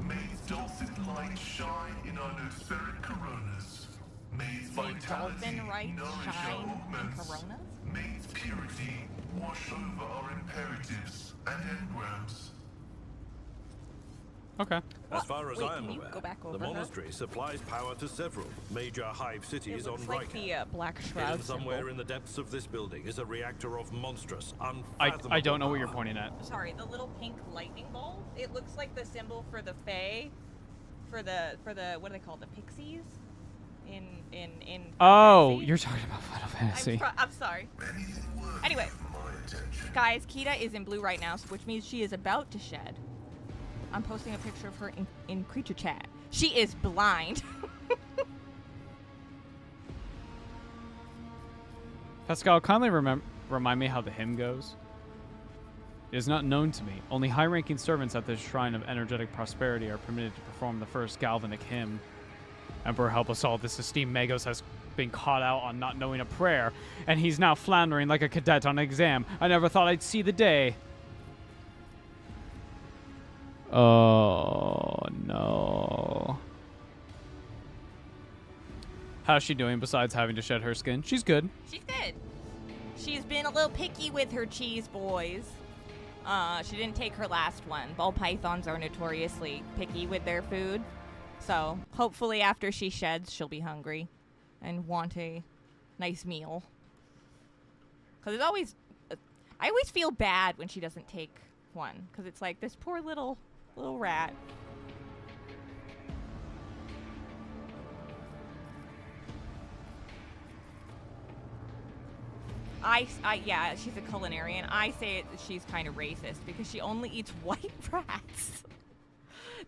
Speaker 12: May its dulcet light shine in our nospheric coronas. May its vitality
Speaker 2: Dolphin right
Speaker 12: nourish
Speaker 2: shine
Speaker 12: our
Speaker 2: in
Speaker 12: augments.
Speaker 2: coronas?
Speaker 12: May its purity wash over our imperatives and engrams.
Speaker 1: Okay.
Speaker 9: As far as
Speaker 2: Wait,
Speaker 9: I am
Speaker 2: can you
Speaker 9: aware,
Speaker 2: go back over
Speaker 9: the
Speaker 2: her?
Speaker 9: monastery supplies power to several major hive cities
Speaker 2: It looks
Speaker 9: on
Speaker 2: like
Speaker 9: Riker.
Speaker 2: the Black Shroud
Speaker 9: Hidden somewhere
Speaker 2: symbol.
Speaker 9: in the depths of this building is a reactor of monstrous, unfathomable
Speaker 1: I don't know what
Speaker 9: power.
Speaker 1: you're pointing at.
Speaker 2: Sorry, the little pink lightning bolt. It looks like the symbol for the Fae, for the what do they call it? The pixies? in
Speaker 1: Oh,
Speaker 2: Fantasy.
Speaker 1: you're talking about Final Fantasy.
Speaker 2: I'm sorry. Anyway, guys, Kita is in blue right now, which means she is about to shed. I'm posting a picture of her in creature chat. She is blind.
Speaker 1: Pascal, kindly remind me how the hymn goes. It is not known to me. Only high-ranking servants at this shrine of energetic prosperity are permitted to perform the first galvanic hymn. Emperor, help us all. This esteemed Magos has been caught out on not knowing a prayer, and he's now floundering like a cadet on an exam. I never thought I'd see the day. Oh, no. How's she doing besides having to shed her skin? She's good.
Speaker 2: She's good. She's been a little picky with her cheese boys. She didn't take her last one. Ball pythons are notoriously picky with their food. So hopefully after she sheds, she'll be hungry and want a nice meal. Because it's always... I always feel bad when she doesn't take one. Because it's like, this poor little rat. Yeah, she's a culinarian. I say she's kind of racist because she only eats white rats.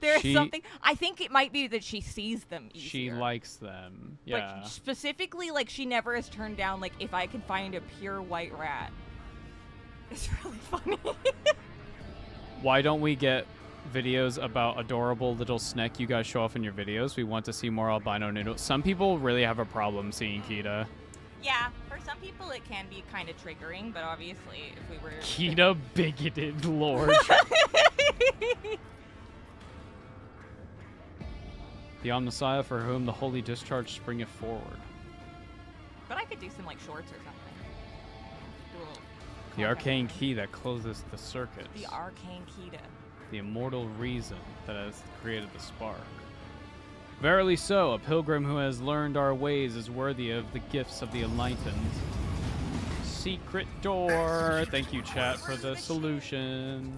Speaker 2: There's something. I think it might be that she sees them easier.
Speaker 1: She likes them. Yeah.
Speaker 2: But specifically, like, she never has turned down, like, if I could find a pure white rat. It's really funny.
Speaker 1: Why don't we get videos about adorable little snack you guys show off in your videos? We want to see more albino noodles. Some people really have a problem seeing Kita.
Speaker 2: Yeah, for some people it can be kind of triggering, but obviously if we were...
Speaker 1: Kita bigoted lord. The Omnissiah for whom the holy discharge springeth forward.
Speaker 2: But I could do some, like, shorts or something.
Speaker 1: The arcane key that closes the circuit.
Speaker 2: The arcane Kita.
Speaker 1: The immortal reason that has created the spark. Verily so, a pilgrim who has learned our ways is worthy of the gifts of the enlightened. Secret door. Thank you, chat, for the solution.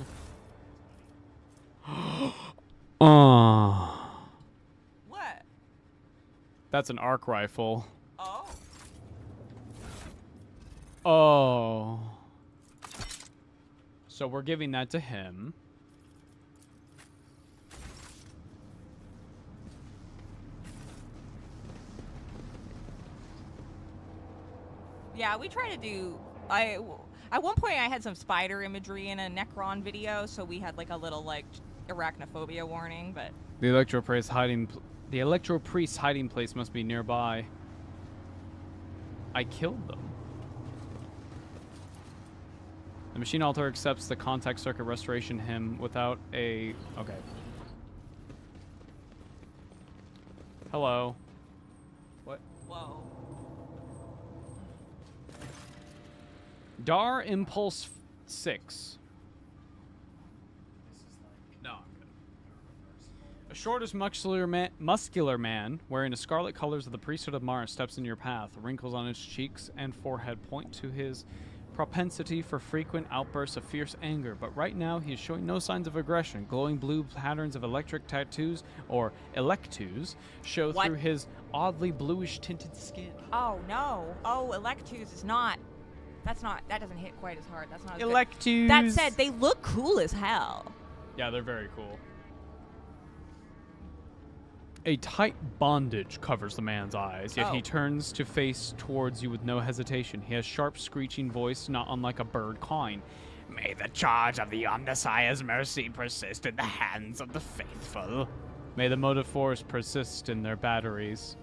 Speaker 2: What?
Speaker 1: That's an arc rifle.
Speaker 2: Oh.
Speaker 1: Oh. So we're giving that to him.
Speaker 2: Yeah, we try to do... At one point I had some spider imagery in a Necron video, so we had, like, a little, like, arachnophobia warning, but...
Speaker 1: The Electro Priest's hiding place must be nearby. I killed them. The machine altar accepts the contact circuit restoration hymn without a... Okay. Hello. What?
Speaker 2: Whoa.
Speaker 1: Dar Impulse 6. No, I'm good. A shortish muscular man wearing the scarlet colors of the priesthood of Mars steps into your path. Wrinkles on his cheeks and forehead point to his propensity for frequent outbursts of fierce anger, but right now he is showing no signs of aggression. Glowing blue patterns of electric tattoos, or electus, show through his oddly bluish tinted skin.
Speaker 2: Oh, no. Oh, Electus is not... That doesn't hit quite as hard. That's not as good.
Speaker 1: Electus.
Speaker 2: That said, they look cool as hell.
Speaker 1: Yeah, they're very cool. A tight bondage covers the man's eyes, yet he turns to face towards you with no hesitation. He has sharp, screeching voice, not unlike a bird cawing. May the charge of the Omnissiah's mercy persist in the hands of the faithful. May the motive force persist in their batteries.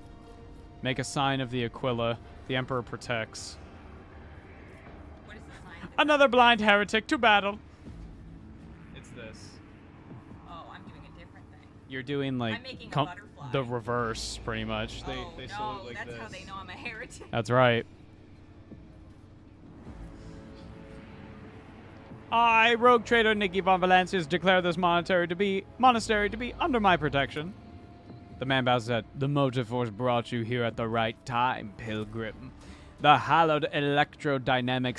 Speaker 1: Make a sign of the Aquila. The Emperor protects. Another blind heretic to battle. It's this.
Speaker 2: Oh, I'm doing a different thing.
Speaker 1: You're doing like
Speaker 2: I'm making a butterfly.
Speaker 1: The reverse, pretty much. They
Speaker 2: no,
Speaker 1: salute like
Speaker 2: that's
Speaker 1: this.
Speaker 2: how they know I'm a heretic.
Speaker 1: That's right. I, rogue trader Nicky von Valancius, declare this monastery to be under my protection. The man bows his head. The motive force brought you here at the right time, pilgrim. The hallowed electrodynamic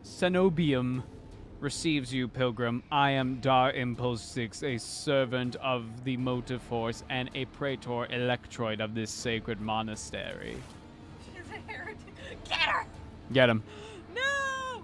Speaker 1: cenobium receives you, pilgrim. I am Dar Impulse 6, a servant of the motive force and a praetor electroid of this sacred monastery.
Speaker 2: She's a heretic. Get her!
Speaker 1: Get him.
Speaker 2: No!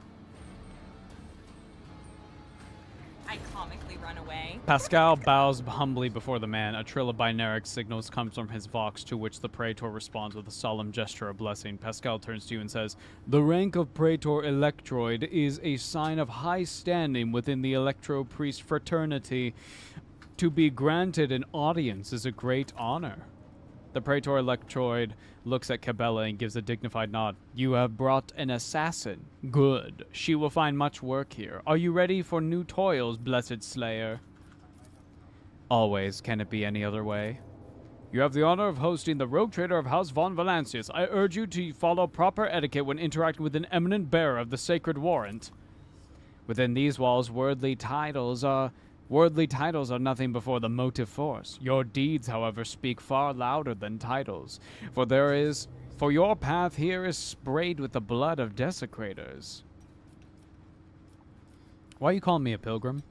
Speaker 2: I comically run away.
Speaker 1: Pascal bows humbly before the man. A trill of binaric signals comes from his vox, to which the praetor responds with a solemn gesture of blessing. Pascal turns to you and says, "The rank of praetor electroid is a sign of high standing within the electro-priest fraternity. To be granted an audience is a great honor." The praetor electroid looks at Cabela and gives a dignified nod. "You have brought an assassin. Good. She will find much work here. Are you ready for new toils, blessed slayer?" "Always. Can it be any other way?" "You have the honor of hosting the rogue trader of House von Valancius. I urge you to follow proper etiquette when interacting with an eminent bearer of the sacred warrant. Within these walls, worldly titles are nothing before the motive force. Your deeds, however, speak far louder than titles, for your path here is sprayed with the blood of desecrators." Why are you calling me a pilgrim?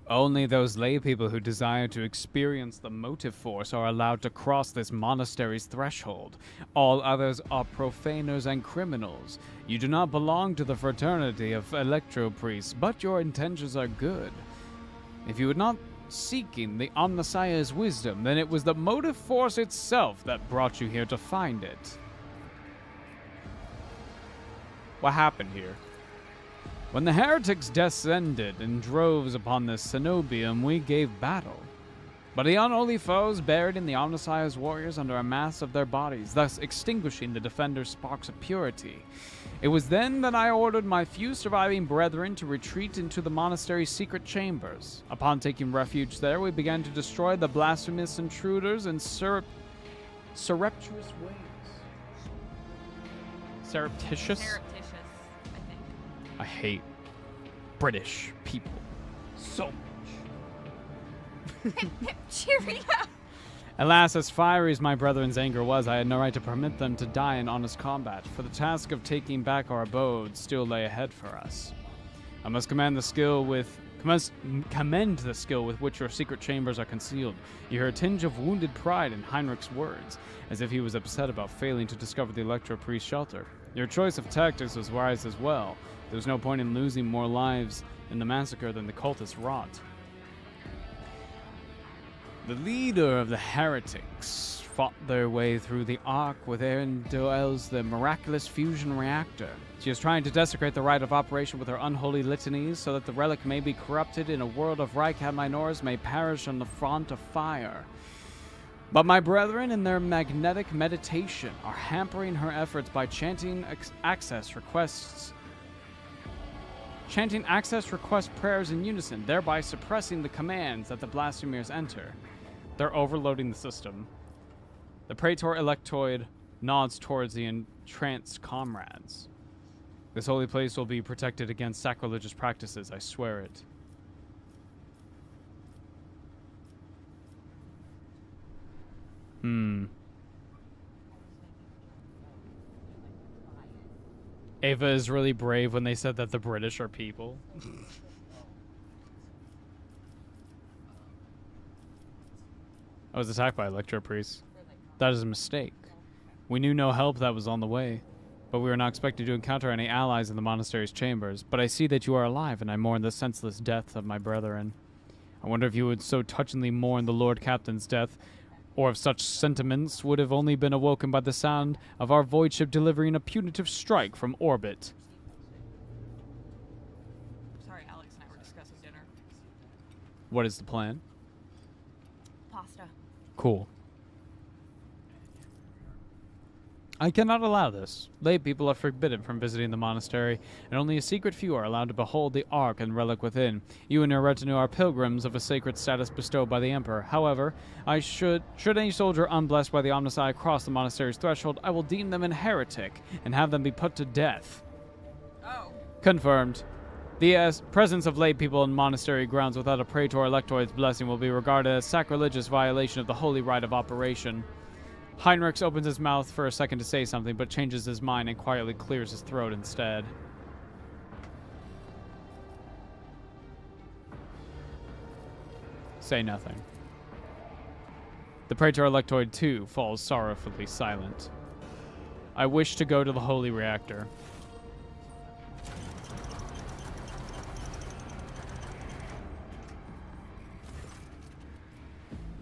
Speaker 1: "Only those lay people who desire to experience the motive force are allowed to cross this monastery's threshold. All others are profaners and criminals. You do not belong to the fraternity of electro-priests, but your intentions are good. If you were not seeking the Omnissiah's wisdom, then it was the motive force itself that brought you here to find it." What happened here? "When the heretics descended in droves upon the cenobium, we gave battle. But the unholy foes buried in the Omnissiah's warriors under a mass of their bodies, thus extinguishing the defenders' sparks of purity. It was then that I ordered my few surviving brethren to retreat into the monastery's secret chambers. Upon taking refuge there, we began to destroy the blasphemous intruders in surreptitious ways." Surreptitious?
Speaker 2: Surreptitious, I think.
Speaker 1: I hate British people so much.
Speaker 2: Cheerio!
Speaker 1: "Alas, as fiery as my brethren's anger was, I had no right to permit them to die in honest combat, for the task of taking back our abode still lay ahead for us. I must commend the skill with which your secret chambers are concealed." You hear a tinge of wounded pride in Heinrich's words, as if he was upset about failing to discover the Electro-Priest shelter. "Your choice of tactics was wise as well. There's no point in losing more lives in the massacre than the cultists wrought. The leader of the heretics fought their way through the Ark wherein dwells the miraculous fusion reactor. She is trying to desecrate the rite of operation with her unholy litanies so that the relic may be corrupted in a world of Rykad minors may perish on the front of fire. But my brethren in their magnetic meditation are hampering her efforts by chanting access request prayers in unison, thereby suppressing the commands that the blasphemers enter. They're overloading the system." The praetor electoid nods towards the entranced comrades. "This holy place will be protected against sacrilegious practices, I swear it." Ava is really brave when they said that the British are people. I was attacked by Electro Priests. That is a mistake. We knew no help that was on the way, but we were not expected to encounter any allies in the monastery's chambers. But I see that you are alive, and I mourn the senseless death of my brethren. I wonder if you would so touchingly mourn the Lord Captain's death, or if such sentiments would have only been awoken by the sound of our void ship delivering a punitive strike from orbit.
Speaker 2: Sorry, Alex and I were discussing dinner.
Speaker 1: What is the plan?
Speaker 2: Pasta.
Speaker 1: Cool. I cannot allow this. Lay people are forbidden from visiting the monastery, and only a secret few are allowed to behold the Ark and relic within. You and your retinue are pilgrims of a sacred status bestowed by the Emperor. However, should any soldier unblessed by the Omnissiah cross the monastery's threshold, I will deem them an heretic and have them be put to death.
Speaker 2: Oh.
Speaker 1: Confirmed. The presence of lay people in monastery grounds without a praetor electoid's blessing will be regarded as sacrilegious violation of the holy rite of operation. Heinrich opens his mouth for a second to say something, but changes his mind and quietly clears his throat instead. Say nothing. The Praetor Electoid, too, falls sorrowfully silent. I wish to go to the Holy Reactor.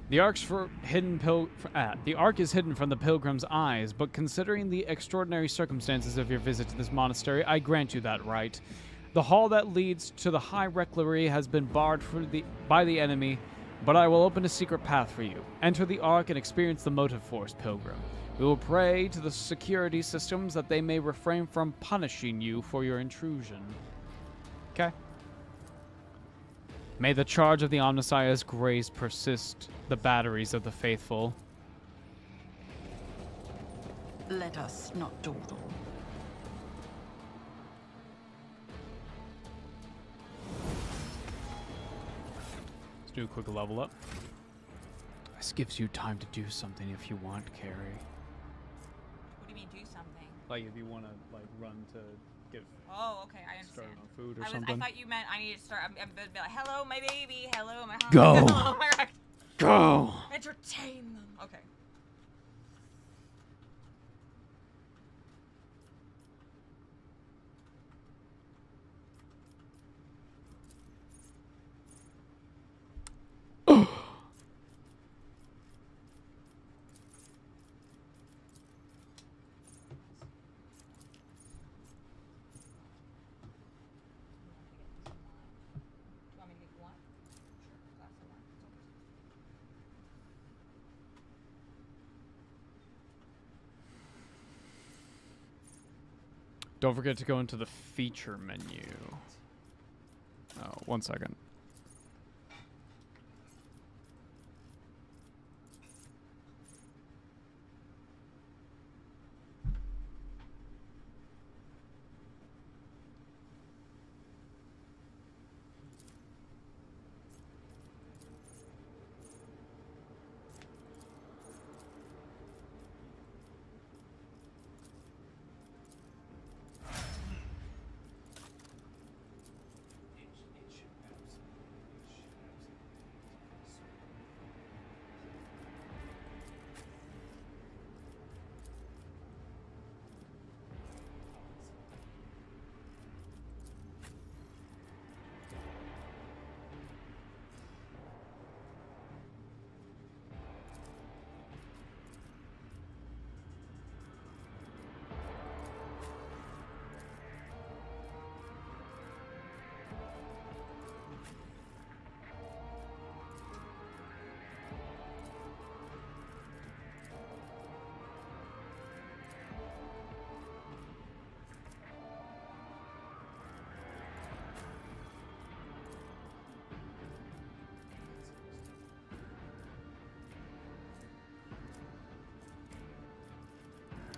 Speaker 1: The Ark is hidden from the pilgrim's eyes, but considering the extraordinary circumstances of your visit to this monastery, I grant you that right. The hall that leads to the High Rectory has been barred by the enemy, but I will open a secret path for you. Enter the Ark and experience the motive force, pilgrim. We will pray to the security systems that they may refrain from punishing you for your intrusion. Okay. May the charge of the Omnissiah's grace persist the batteries of the faithful.
Speaker 11: Let us not dawdle.
Speaker 1: Let's do a quick level up. This gives you time to do something if you want, Carrie.
Speaker 2: What do you mean, do something?
Speaker 1: Like if you want to like run to get
Speaker 2: Oh, okay, I understand.
Speaker 1: started on food or something.
Speaker 2: I thought you meant I need to start. I'm gonna be like, hello, my baby. Hello, my
Speaker 1: Go.
Speaker 2: Hello, my rec-"
Speaker 1: Go.
Speaker 2: Entertain them. Okay.
Speaker 1: Don't forget to go into the feature menu. Oh, 1 second.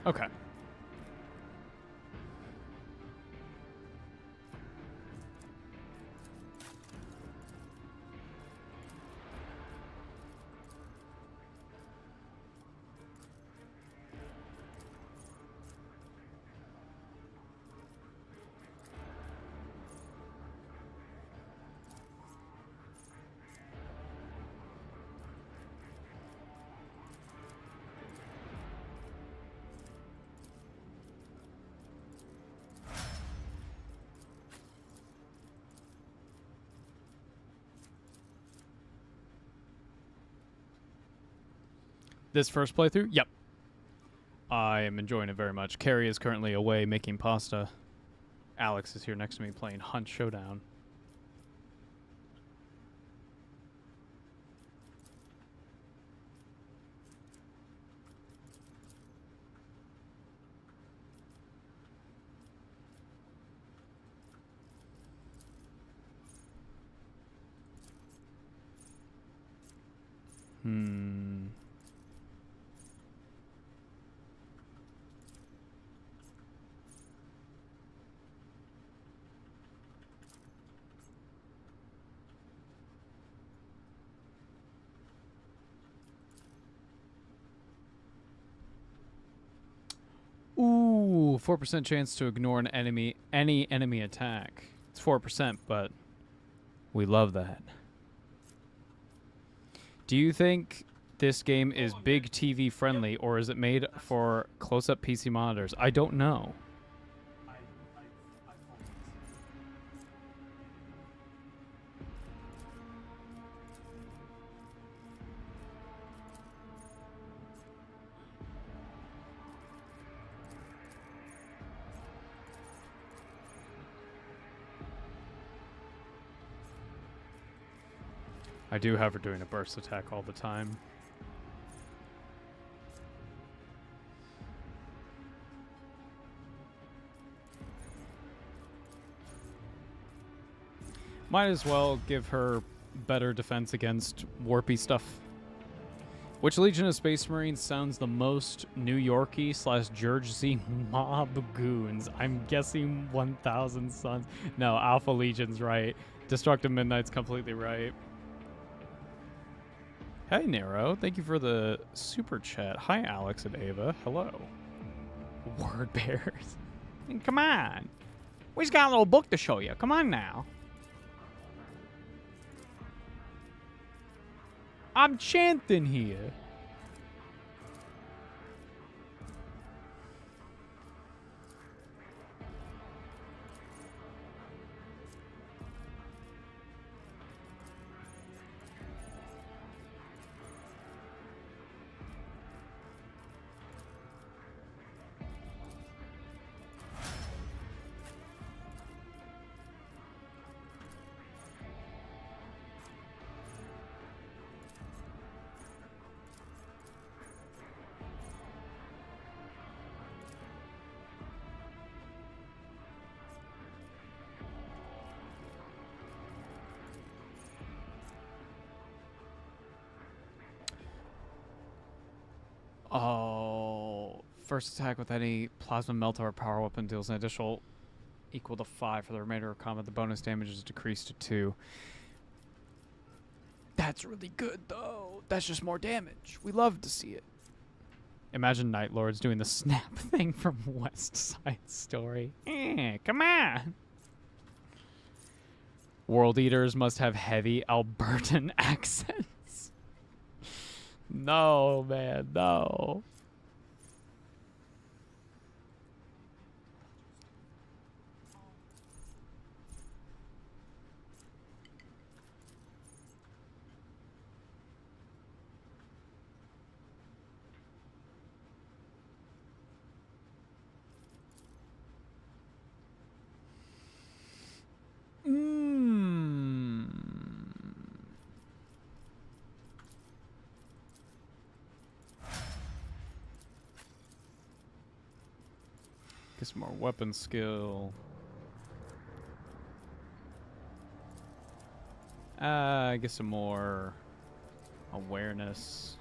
Speaker 1: Okay. This first playthrough? Yep. I am enjoying it very much. Carrie is currently away making pasta. Alex is here next to me playing Hunt Showdown. Ooh, 4% chance to ignore any enemy attack. It's 4%, but we love that. Do you think this game is big TV friendly, or is it made for close-up PC monitors? I don't know. I do have her doing a burst attack all the time. Might as well give her better defense against warpy stuff. Which Legion of Space Marines sounds the most New Yorky / Jersey mob goons? I'm guessing 1000 Suns. No, Alpha Legion's right. Destructive Midnight's completely right. Hey, Nero. Thank you for the super chat. Hi, Alex and Ava. Hello. Word bearers. Come on. We just got a little book to show you. Come on now. I'm chanting here. Oh, first attack with any plasma melt or power weapon deals an additional equal to 5 for the remainder of combat. The bonus damage is decreased to 2. That's really good, though. That's just more damage. We love to see it. Imagine Night Lords doing the snap thing from West Side Story. Come on. World Eaters must have heavy Albertan accents. No, man, no. Get some more weapon skill. Get some more awareness.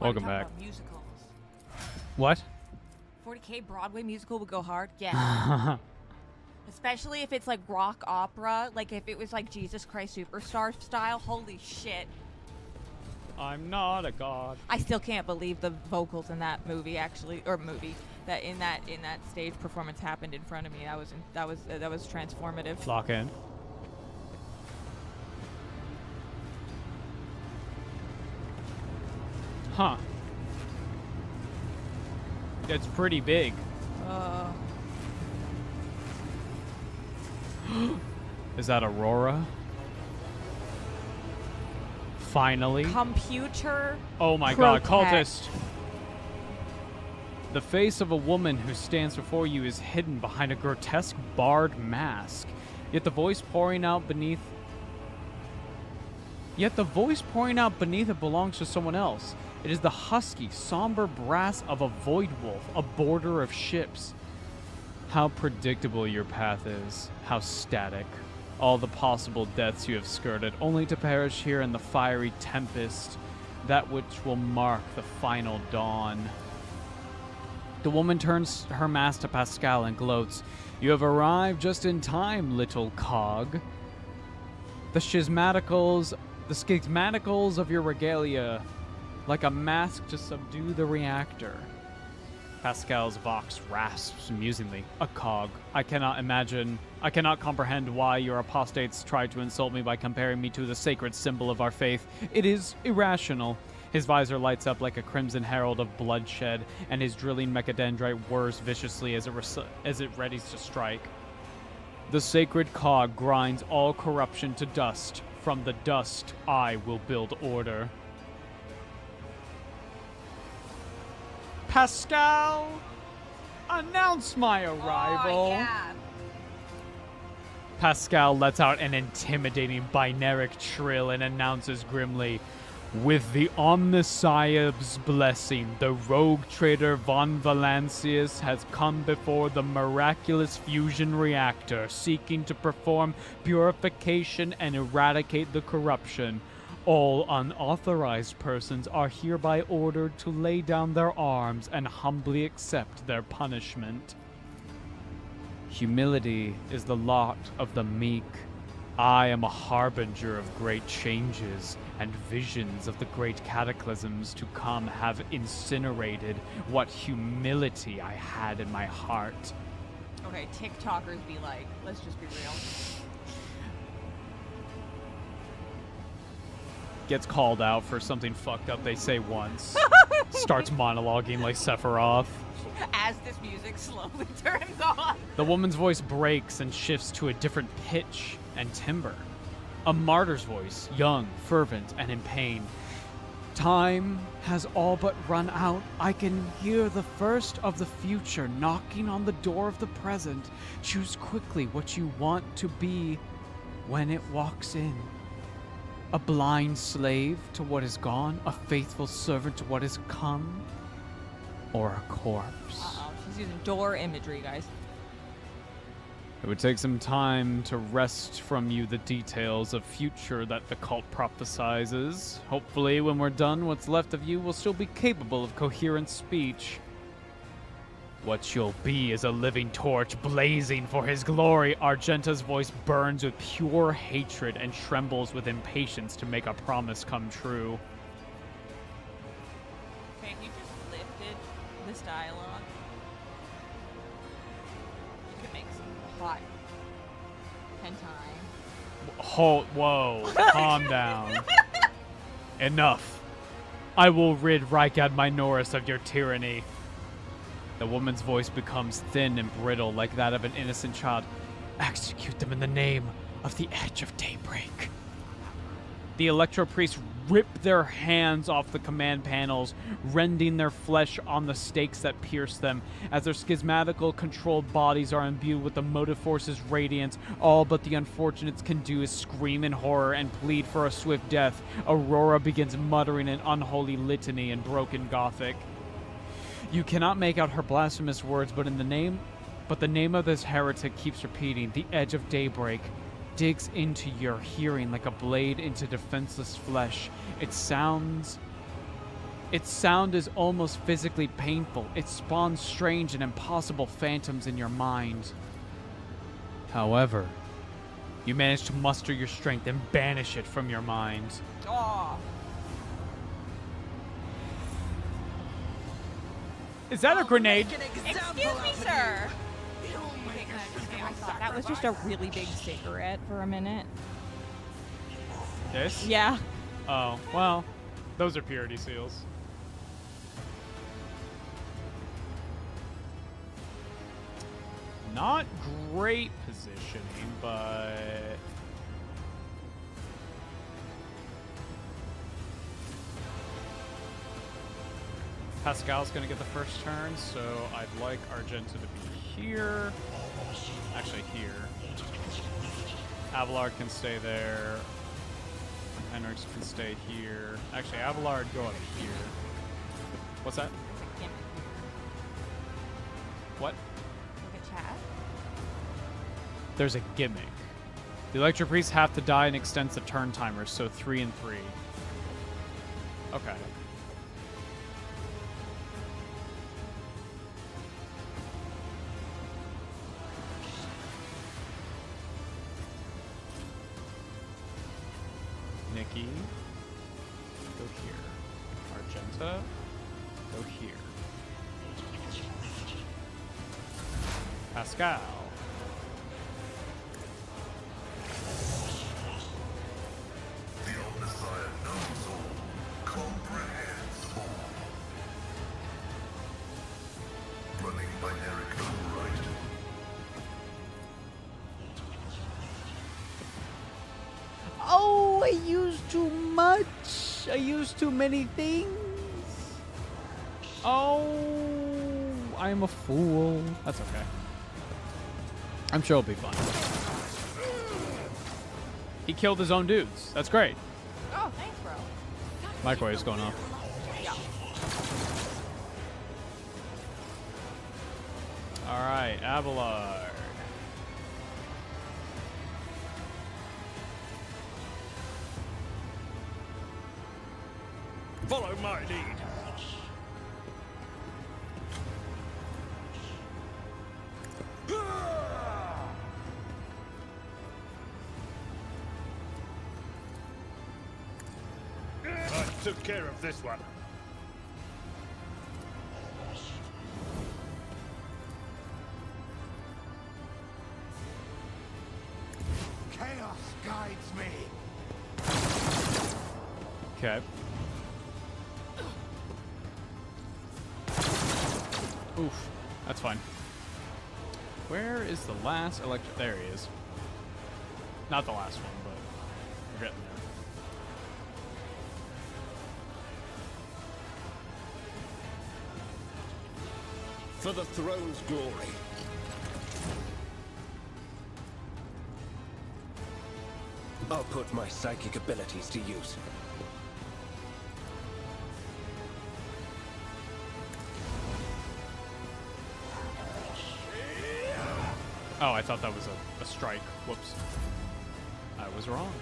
Speaker 1: Welcome back.
Speaker 2: Musicals.
Speaker 1: What?
Speaker 2: 40K Broadway musical would go hard. Yeah. Especially if it's like rock opera, like if it was like Jesus Christ Superstar style. Holy shit.
Speaker 1: I'm not a god.
Speaker 2: I still can't believe the vocals in that movie that in that stage performance happened in front of me. That was transformative.
Speaker 1: Lock in. Huh. It's pretty big. Is that Aurora? Finally.
Speaker 2: Computer.
Speaker 1: Oh my god, cultist. The face of a woman who stands before you is hidden behind a grotesque barred mask, yet the voice pouring out beneath it belongs to someone else. It is the husky, somber brass of a void wolf, a boarder of ships. How predictable your path is, how static. All the possible deaths you have skirted, only to perish here in the fiery tempest, that which will mark the final dawn. The woman turns her mask to Pascal and gloats. You have arrived just in time, little cog. The schismaticals of your regalia, like a mask to subdue the reactor. Pascal's vox rasps musingly. A cog. I cannot comprehend why your apostates tried to insult me by comparing me to the sacred symbol of our faith. It is irrational. His visor lights up like a crimson herald of bloodshed, and his drilling mechadendrite whirs viciously as it readies to strike. The sacred cog grinds all corruption to dust. From the dust, I will build order. Pascal, announce my arrival.
Speaker 2: Oh, yeah.
Speaker 1: Pascal lets out an intimidating binaric trill and announces grimly, with the Omnisciab's blessing, the rogue trader Von Valancius has come before the miraculous fusion reactor, seeking to perform purification and eradicate the corruption. All unauthorized persons are hereby ordered to lay down their arms and humbly accept their punishment. Humility is the lot of the meek. I am a harbinger of great changes, and visions of the great cataclysms to come have incinerated what humility I had in my heart.
Speaker 2: Okay, TikTokers be like, let's just be real.
Speaker 1: Gets called out for something fucked up they say once. Starts monologuing like Sephiroth.
Speaker 2: As this music slowly turns on.
Speaker 1: The woman's voice breaks and shifts to a different pitch and timbre. A martyr's voice, young, fervent, and in pain. Time has all but run out. I can hear the first of the future knocking on the door of the present. Choose quickly what you want to be when it walks in. A blind slave to what is gone, a faithful servant to what is come, or a corpse.
Speaker 2: Uh-oh, she's using door imagery, guys.
Speaker 1: It would take some time to wrest from you the details of future that the cult prophesizes. Hopefully, when we're done, what's left of you will still be capable of coherent speech. What you'll be is a living torch blazing for his glory. Argenta's voice burns with pure hatred and trembles with impatience to make a promise come true.
Speaker 2: Okay, if you just lifted this dialogue, you could make some hot hentai.
Speaker 1: Whoa, calm down. Enough. I will rid Rykad Minoris of your tyranny. The woman's voice becomes thin and brittle like that of an innocent child. Execute them in the name of the Edge of Daybreak. The Electro Priests rip their hands off the command panels, rending their flesh on the stakes that pierce them. As their schismatical controlled bodies are imbued with the motive force's radiance, all but the unfortunates can do is scream in horror and plead for a swift death. Aurora begins muttering an unholy litany in broken Gothic. You cannot make out her blasphemous words, but the name of this heretic keeps repeating. The Edge of Daybreak digs into your hearing like a blade into defenseless flesh. Its sound is almost physically painful. It spawns strange and impossible phantoms in your mind. However, you manage to muster your strength and banish it from your mind.
Speaker 2: Oh.
Speaker 1: Is that a grenade?
Speaker 2: Excuse me, sir. I thought that was just a really big cigarette for a minute.
Speaker 1: This?
Speaker 2: Yeah.
Speaker 1: Oh, well, those are purity seals. Not great positioning, but... Pascal's gonna get the first turn, so I'd like Argenta to be here. Actually, here. Abelard can stay there. Henrix can stay here. Actually, Abelard, go up here. What's that? What?
Speaker 2: Look at chat.
Speaker 1: There's a gimmick. The Electro Priests have to die and extends the turn timer, so 3 and 3. Okay. Nikki, go here. Argenta, go here. Pascal.
Speaker 12: The Omnissiah knows all, comprehends all. Running binary override.
Speaker 1: Oh, I used too much. I used too many things. Oh, I'm a fool. That's okay. I'm sure it'll be fine. He killed his own dudes. That's great.
Speaker 2: Oh, thanks, bro.
Speaker 1: Microwave's going off.
Speaker 2: Yeah.
Speaker 1: All right, Abelard.
Speaker 9: Follow my lead. I took care of this one.
Speaker 8: Chaos guides me.
Speaker 1: Okay. Oof. That's fine. Where is the last electric? There he is. Not the last one, but we're getting there.
Speaker 10: For the throne's glory. I'll put my psychic abilities to use.
Speaker 1: Oh, I thought that was a strike. Whoops. I was wrong.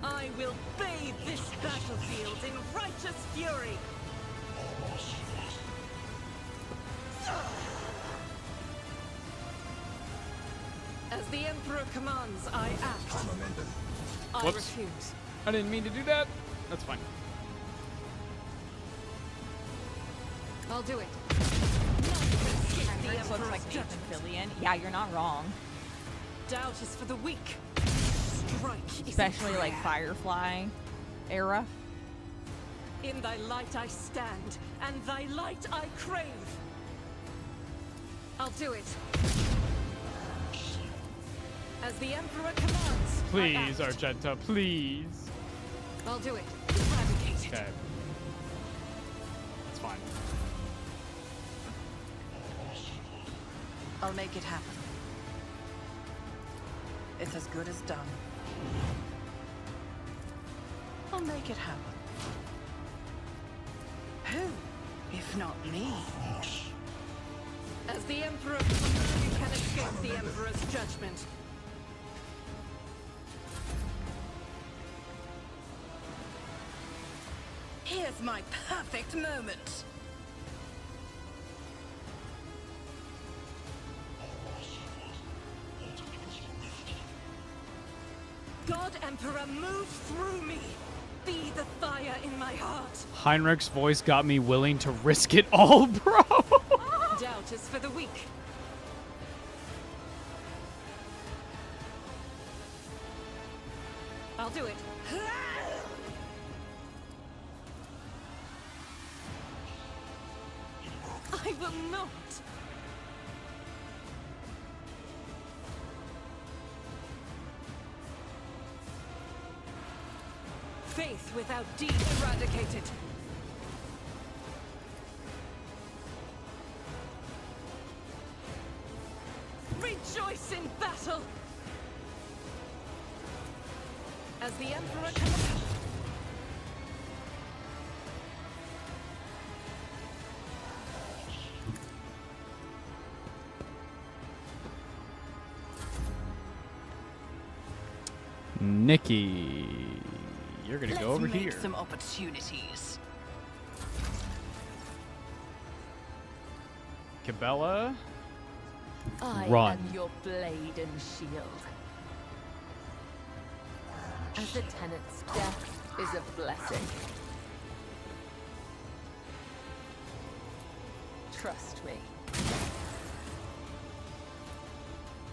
Speaker 5: I will bathe this battlefield in righteous fury. As the Emperor commands, I act. I
Speaker 1: Whoops.
Speaker 5: refuse.
Speaker 1: I didn't mean to do that. That's fine.
Speaker 5: I'll do it.
Speaker 2: Henrix looks like Nathan Fillion. Yeah, you're not wrong.
Speaker 5: Doubt is for the weak. Strike is
Speaker 2: Especially
Speaker 5: a
Speaker 2: like
Speaker 5: prayer.
Speaker 2: Firefly era.
Speaker 5: In thy light I stand, and thy light I crave. I'll do it. As the Emperor commands. I
Speaker 1: Please,
Speaker 5: act.
Speaker 1: Argenta, please.
Speaker 5: I'll do it. Eradicate it.
Speaker 1: Okay. It's fine.
Speaker 11: I'll make it happen. It's as good as done. I'll make it happen. Who, if not me?
Speaker 5: As the Emperor commands, you can escape the Emperor's judgment.
Speaker 11: Here's my perfect moment.
Speaker 5: God Emperor, move through me. Be the fire in my heart.
Speaker 1: Heinrich's voice got me willing to risk it all, bro.
Speaker 5: Doubt is for the weak. I'll do it. I will not. faith without deed eradicated. Rejoice in battle! As the Emperor comes...
Speaker 1: Nikki, you're gonna go over
Speaker 11: Let's make
Speaker 1: here.
Speaker 11: some opportunities.
Speaker 1: Cabela,
Speaker 6: I
Speaker 1: run.
Speaker 6: am your blade and shield. As a tenant's death is a blessing. Trust me.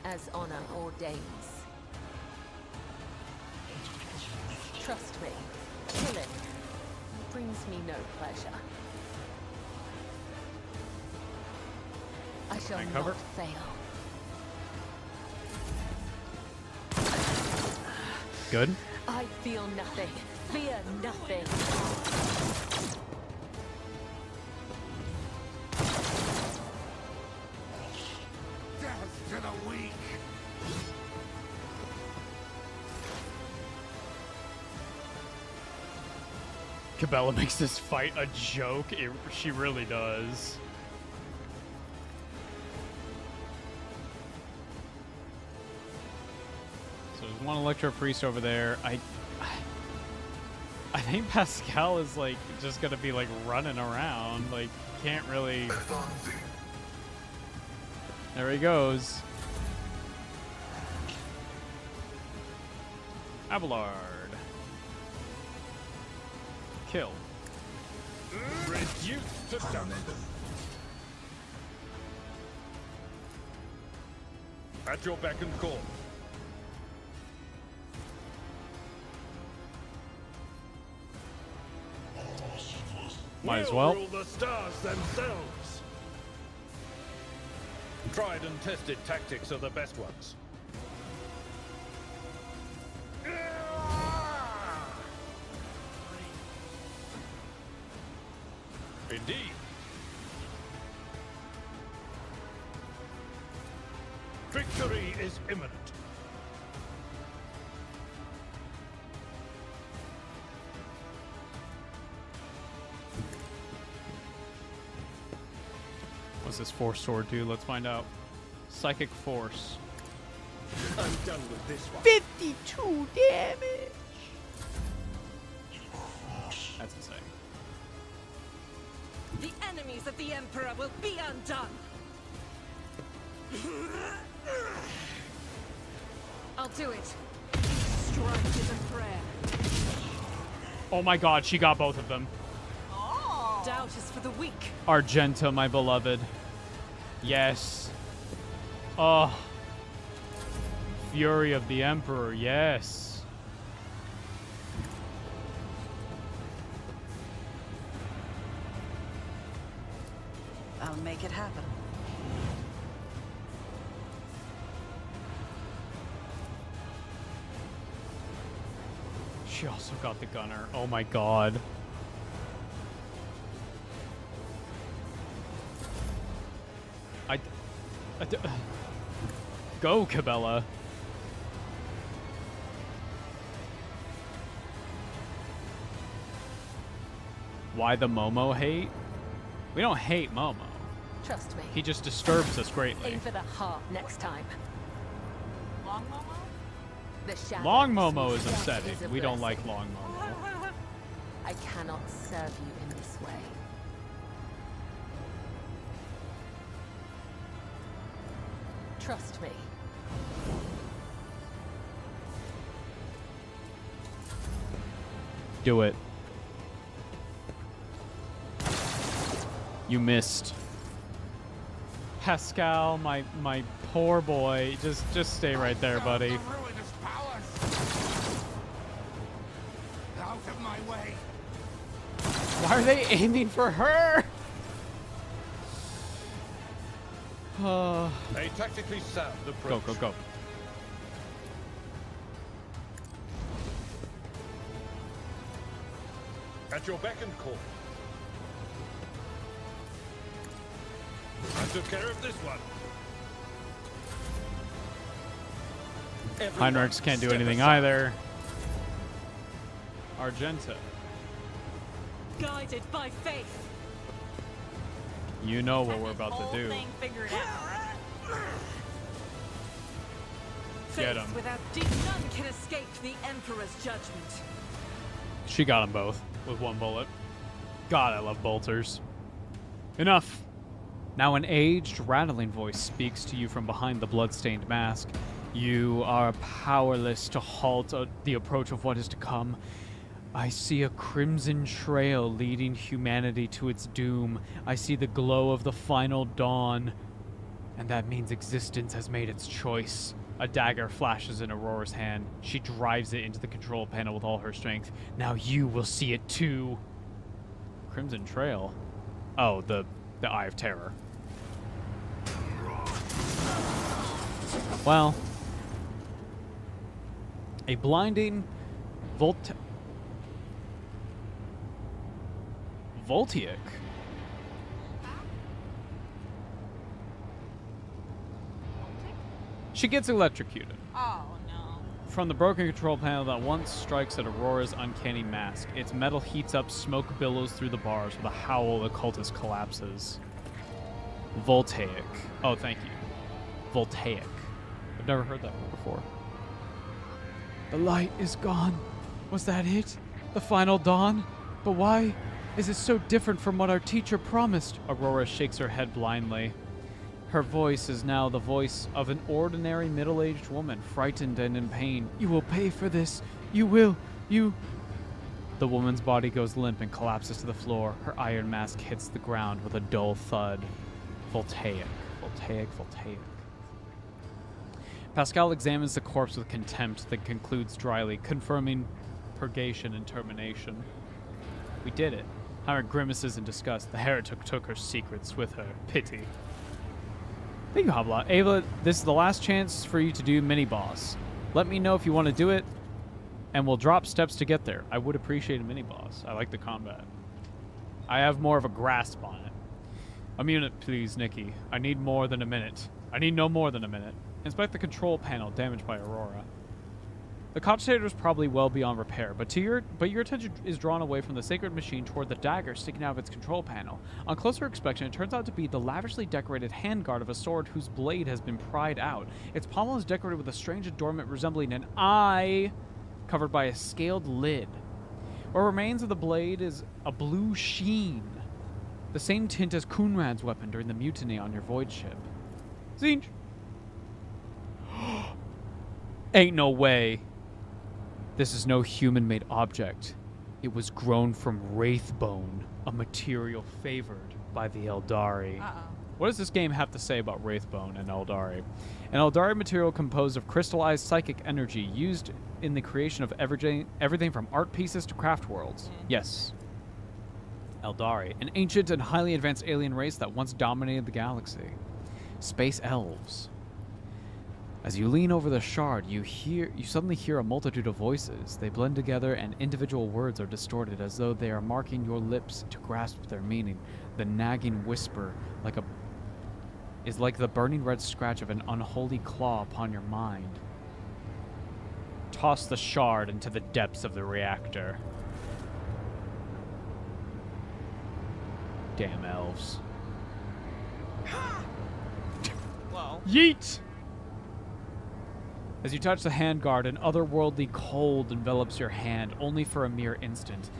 Speaker 6: As honor ordains. Trust me. Killing brings me no pleasure. I shall
Speaker 1: Can I cover?
Speaker 6: not fail.
Speaker 1: Good.
Speaker 6: I feel nothing. Fear nothing.
Speaker 8: Death to the weak.
Speaker 1: Cabela makes this fight a joke. She really does. So there's one Electro Priest over there. I think Pascal is like just gonna be like running around. Like can't really. There he goes. Abelard. Kill.
Speaker 9: Reduced to dust. At your beck and call.
Speaker 1: Might as
Speaker 9: We'll
Speaker 1: well.
Speaker 9: rule the stars themselves. Tried and tested tactics are the best ones. Indeed. Victory is imminent.
Speaker 1: What's this Force Sword do? Let's find out. Psychic Force.
Speaker 9: I'm done with this one.
Speaker 1: 52 damage! That's insane.
Speaker 5: The enemies of the Emperor will be undone! I'll do it. Each strike is a prayer.
Speaker 1: Oh my god, she got both of them.
Speaker 5: Doubt is for the weak.
Speaker 1: Argenta, my beloved. Yes. Oh. Fury of the Emperor, yes.
Speaker 11: I'll make it happen.
Speaker 1: She also got the gunner. Oh my god. Go, Cabela. Why the Momo hate? We don't hate Momo.
Speaker 6: Trust me.
Speaker 1: He just disturbs us greatly.
Speaker 6: Aim for the heart next time.
Speaker 2: Long Momo?
Speaker 6: The shadow
Speaker 1: Long Momo is
Speaker 6: death
Speaker 1: upsetting.
Speaker 6: is a
Speaker 1: We don't
Speaker 6: blessing.
Speaker 1: like Long Momo.
Speaker 6: I cannot serve you in this way. Trust me.
Speaker 1: Do it. You missed. Pascal, my poor boy. Just stay right there, buddy.
Speaker 8: The ruinous powers. Out of my way.
Speaker 1: Why are they aiming for her?
Speaker 9: A tactically sound approach.
Speaker 1: Go, go, go.
Speaker 9: at your beck and call. I took care of this one.
Speaker 1: Heinrichs can't do anything either. Argenta.
Speaker 5: Guided by faith.
Speaker 1: You know what we're about
Speaker 2: Whole
Speaker 1: to do.
Speaker 2: thing figured out.
Speaker 1: Get 'em.
Speaker 5: Faith without none can escape the Emperor's judgment.
Speaker 1: She got them both with one bullet. God, I love bolters. Enough. Now an aged, rattling voice speaks to you from behind the blood-stained mask. You are powerless to halt the approach of what is to come. I see a crimson trail leading humanity to its doom. I see the glow of the final dawn. And that means existence has made its choice. A dagger flashes in Aurora's hand. She drives it into the control panel with all her strength. Now you will see it too. Crimson Trail. Oh, the Eye of Terror. Well, a blinding Voltaic. She gets electrocuted.
Speaker 2: Oh, no.
Speaker 1: From the broken control panel that once strikes at Aurora's uncanny mask. Its metal heats up, smoke billows through the bars. With a howl, the cultist collapses. Voltaic. Oh, thank you. Voltaic. I've never heard that word before. The light is gone. Was that it? The final dawn? But why is it so different from what our teacher promised? Aurora shakes her head blindly. Her voice is now the voice of an ordinary middle-aged woman, frightened and in pain. You will pay for this. You will. You... The woman's body goes limp and collapses to the floor. Her iron mask hits the ground with a dull thud. Voltaic. Voltaic. Voltaic. Pascal examines the corpse with contempt, then concludes dryly, confirming purgation and termination. We did it. Heinrich grimaces in disgust. The heretic took her secrets with her. Pity. Thank you, Habla. Ava, this is the last chance for you to do mini-boss. Let me know if you want to do it, and we'll drop steps to get there. I would appreciate a mini-boss. I like the combat. I have more of a grasp on it. A minute, please, Nikki. I need more than a minute. I need no more than a minute. Inspect the control panel damaged by Aurora. The cogitator is probably well beyond repair, but your attention is drawn away from the sacred machine toward the dagger sticking out of its control panel. On closer inspection, it turns out to be the lavishly decorated handguard of a sword whose blade has been pried out. Its pommel is decorated with a strange adornment resembling an eye covered by a scaled lid. What remains of the blade is a blue sheen, the same tint as Kunrad's weapon during the mutiny on your void ship. Zinj! Ain't no way. This is no human-made object. It was grown from wraithbone, a material favored by the Eldari. What does this game have to say about wraithbone and Eldari? An Eldari material composed of crystallized psychic energy used in the creation of everything from art pieces to craft worlds. Yes. Eldari, an ancient and highly advanced alien race that once dominated the galaxy. Space elves. As you lean over the shard, you suddenly hear a multitude of voices. They blend together and individual words are distorted as though they are marking your lips to grasp their meaning. The nagging whisper is like the burning red scratch of an unholy claw upon your mind. Toss the shard into the depths of the reactor. Damn elves.
Speaker 2: Whoa.
Speaker 1: Yeet! As you touch the handguard, an otherworldly cold envelops your hand, only for a mere instant.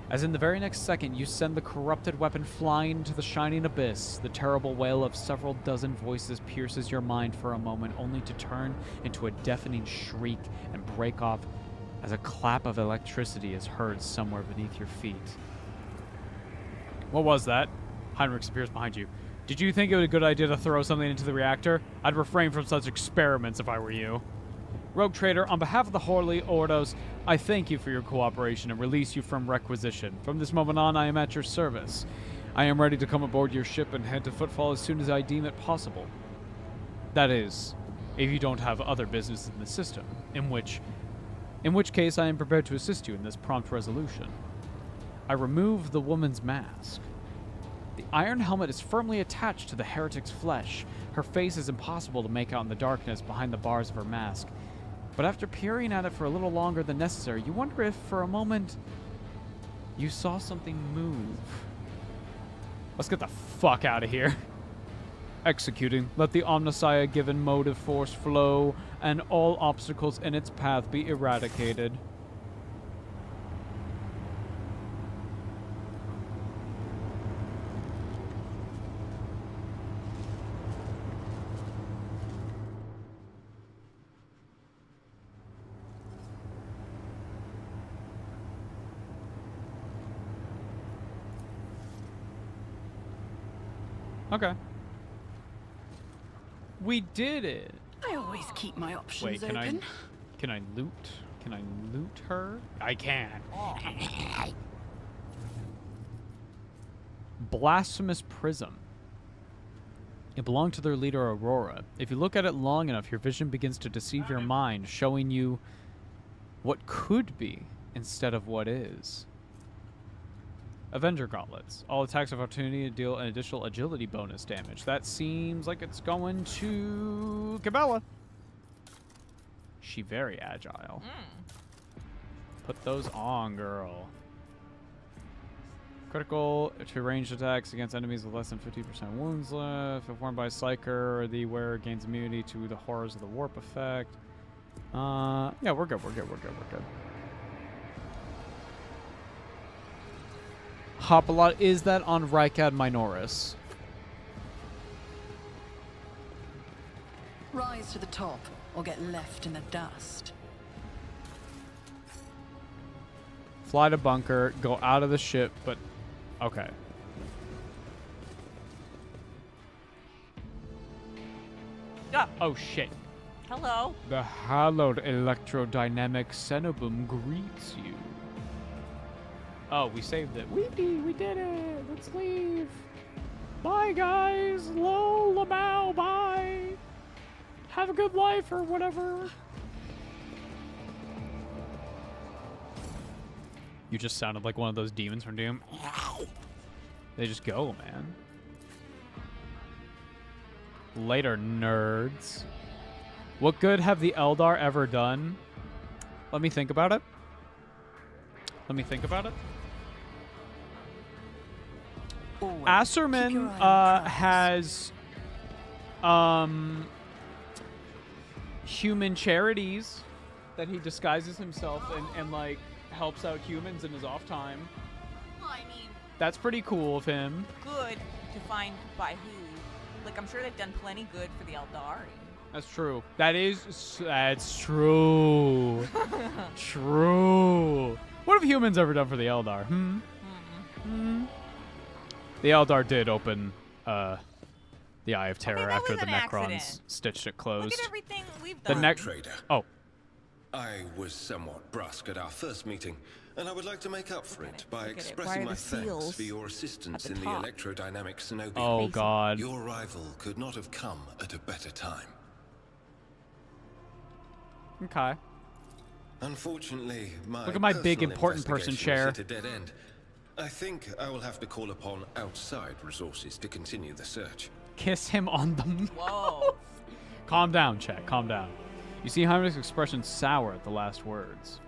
Speaker 1: As in the very next second, you send the corrupted weapon flying into the shining abyss. The terrible wail of several dozen voices pierces your mind for a moment, only to turn into a deafening shriek and break off as a clap of electricity is heard somewhere beneath your feet. What was that? Heinrich appears behind you. Did you think it was a good idea to throw something into the reactor? I'd refrain from such experiments if I were you. Rogue Trader, on behalf of the Holy Ordos, I thank you for your cooperation and release you from requisition. From this moment on, I am at your service. I am ready to come aboard your ship and head to Footfall as soon as I deem it possible. That is, if you don't have other business in the system, in which case I am prepared to assist you in this prompt resolution. I remove the woman's mask. The iron helmet is firmly attached to the heretic's flesh. Her face is impossible to make out in the darkness behind the bars of her mask. But after peering at it for a little longer than necessary, you wonder if, for a moment, you saw something move. Let's get the fuck out of here. Executing. Let the Omnissiah given motive force flow, and all obstacles in its path be eradicated. Okay. We did it.
Speaker 11: I always keep my options
Speaker 1: Wait,
Speaker 11: open.
Speaker 1: can I loot? Can I loot her? I can. Blasphemous Prism. It belonged to their leader, Aurora. If you look at it long enough, your vision begins to deceive your mind, showing you what could be instead of what is. Avenger Gauntlets. All attacks of opportunity deal an additional agility bonus damage. That seems like it's going to Cabela. She very agile. Put those on, girl. Critical to ranged attacks against enemies with less than 50% wounds left. If worn by a Psyker, the wearer gains immunity to the horrors of the warp effect. Yeah, we're good. Hopalot, is that on Rykad Minoris?
Speaker 11: Rise to the top, or get left in the dust.
Speaker 1: Fly to bunker, go out of the ship, but okay. Oh shit.
Speaker 2: Hello.
Speaker 1: The hallowed electrodynamic Xenoboom greets you. Oh, we saved it. We did it. Let's leave. Bye, guys. Lol, Lamau, bye. Have a good life or whatever. You just sounded like one of those demons from Doom. They just go, man. Later, nerds. What good have the Eldar ever done? Let me think about it. Asserman has human charities that he disguises himself and like helps out humans in his off time.
Speaker 2: Well, I mean,
Speaker 1: that's pretty cool of him.
Speaker 2: Good to find by who. Like, I'm sure they've done plenty good for the Eldari.
Speaker 1: That's true. That's true. True. What have humans ever done for the Eldar? The Eldar did open the Eye of Terror after the Necrons stitched it closed.
Speaker 2: Look at everything we've done.
Speaker 10: Trader.
Speaker 1: Oh.
Speaker 10: I was somewhat brusque at our first meeting, and I would like to make up for it by expressing my thanks for your assistance in the electrodynamic Cenobia.
Speaker 1: Oh, God.
Speaker 10: Your arrival could not have come at a better time.
Speaker 1: Okay.
Speaker 10: Unfortunately,
Speaker 1: look at my big important person chair.
Speaker 10: At a dead end. I think I will have to call upon outside resources to continue the search.
Speaker 1: Kiss him on the
Speaker 2: Whoa.
Speaker 1: Calm down, Chet. Calm down. You see Heinrich's expression sour at the last words.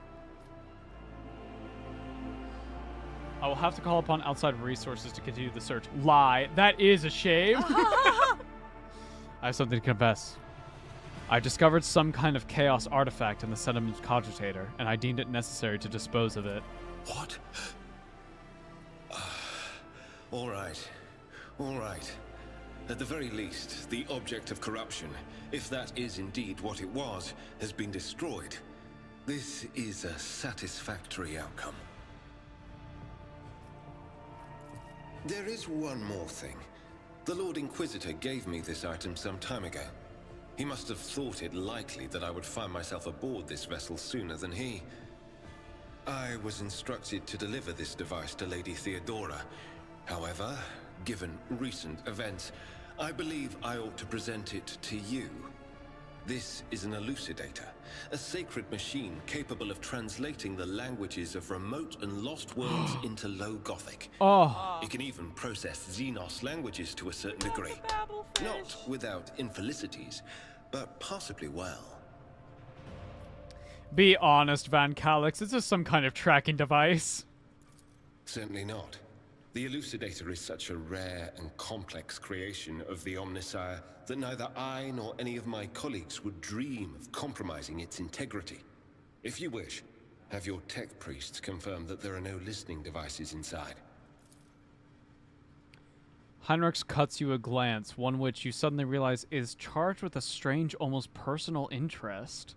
Speaker 1: I will have to call upon outside resources to continue the search. Lie. That is a shame. I have something to confess. I discovered some kind of chaos artifact in the sediment cogitator, and I deemed it necessary to dispose of it.
Speaker 10: What? All right. At the very least, the object of corruption, if that is indeed what it was, has been destroyed. This is a satisfactory outcome. There is one more thing. The Lord Inquisitor gave me this item some time ago. He must have thought it likely that I would find myself aboard this vessel sooner than he. I was instructed to deliver this device to Lady Theodora. However, given recent events, I believe I ought to present it to you. This is an elucidator, a sacred machine capable of translating the languages of remote and lost worlds into Low Gothic.
Speaker 1: Oh.
Speaker 10: It can even process Xenos languages to a certain degree. Not without infelicities, but possibly well.
Speaker 1: Be honest, Van Calix. Is this some kind of tracking device?
Speaker 10: Certainly not. The elucidator is such a rare and complex creation of the Omnissiah that neither I nor any of my colleagues would dream of compromising its integrity. If you wish, have your tech priests confirm that there are no listening devices inside.
Speaker 1: Heinrichs cuts you a glance, one which you suddenly realize is charged with a strange, almost personal interest,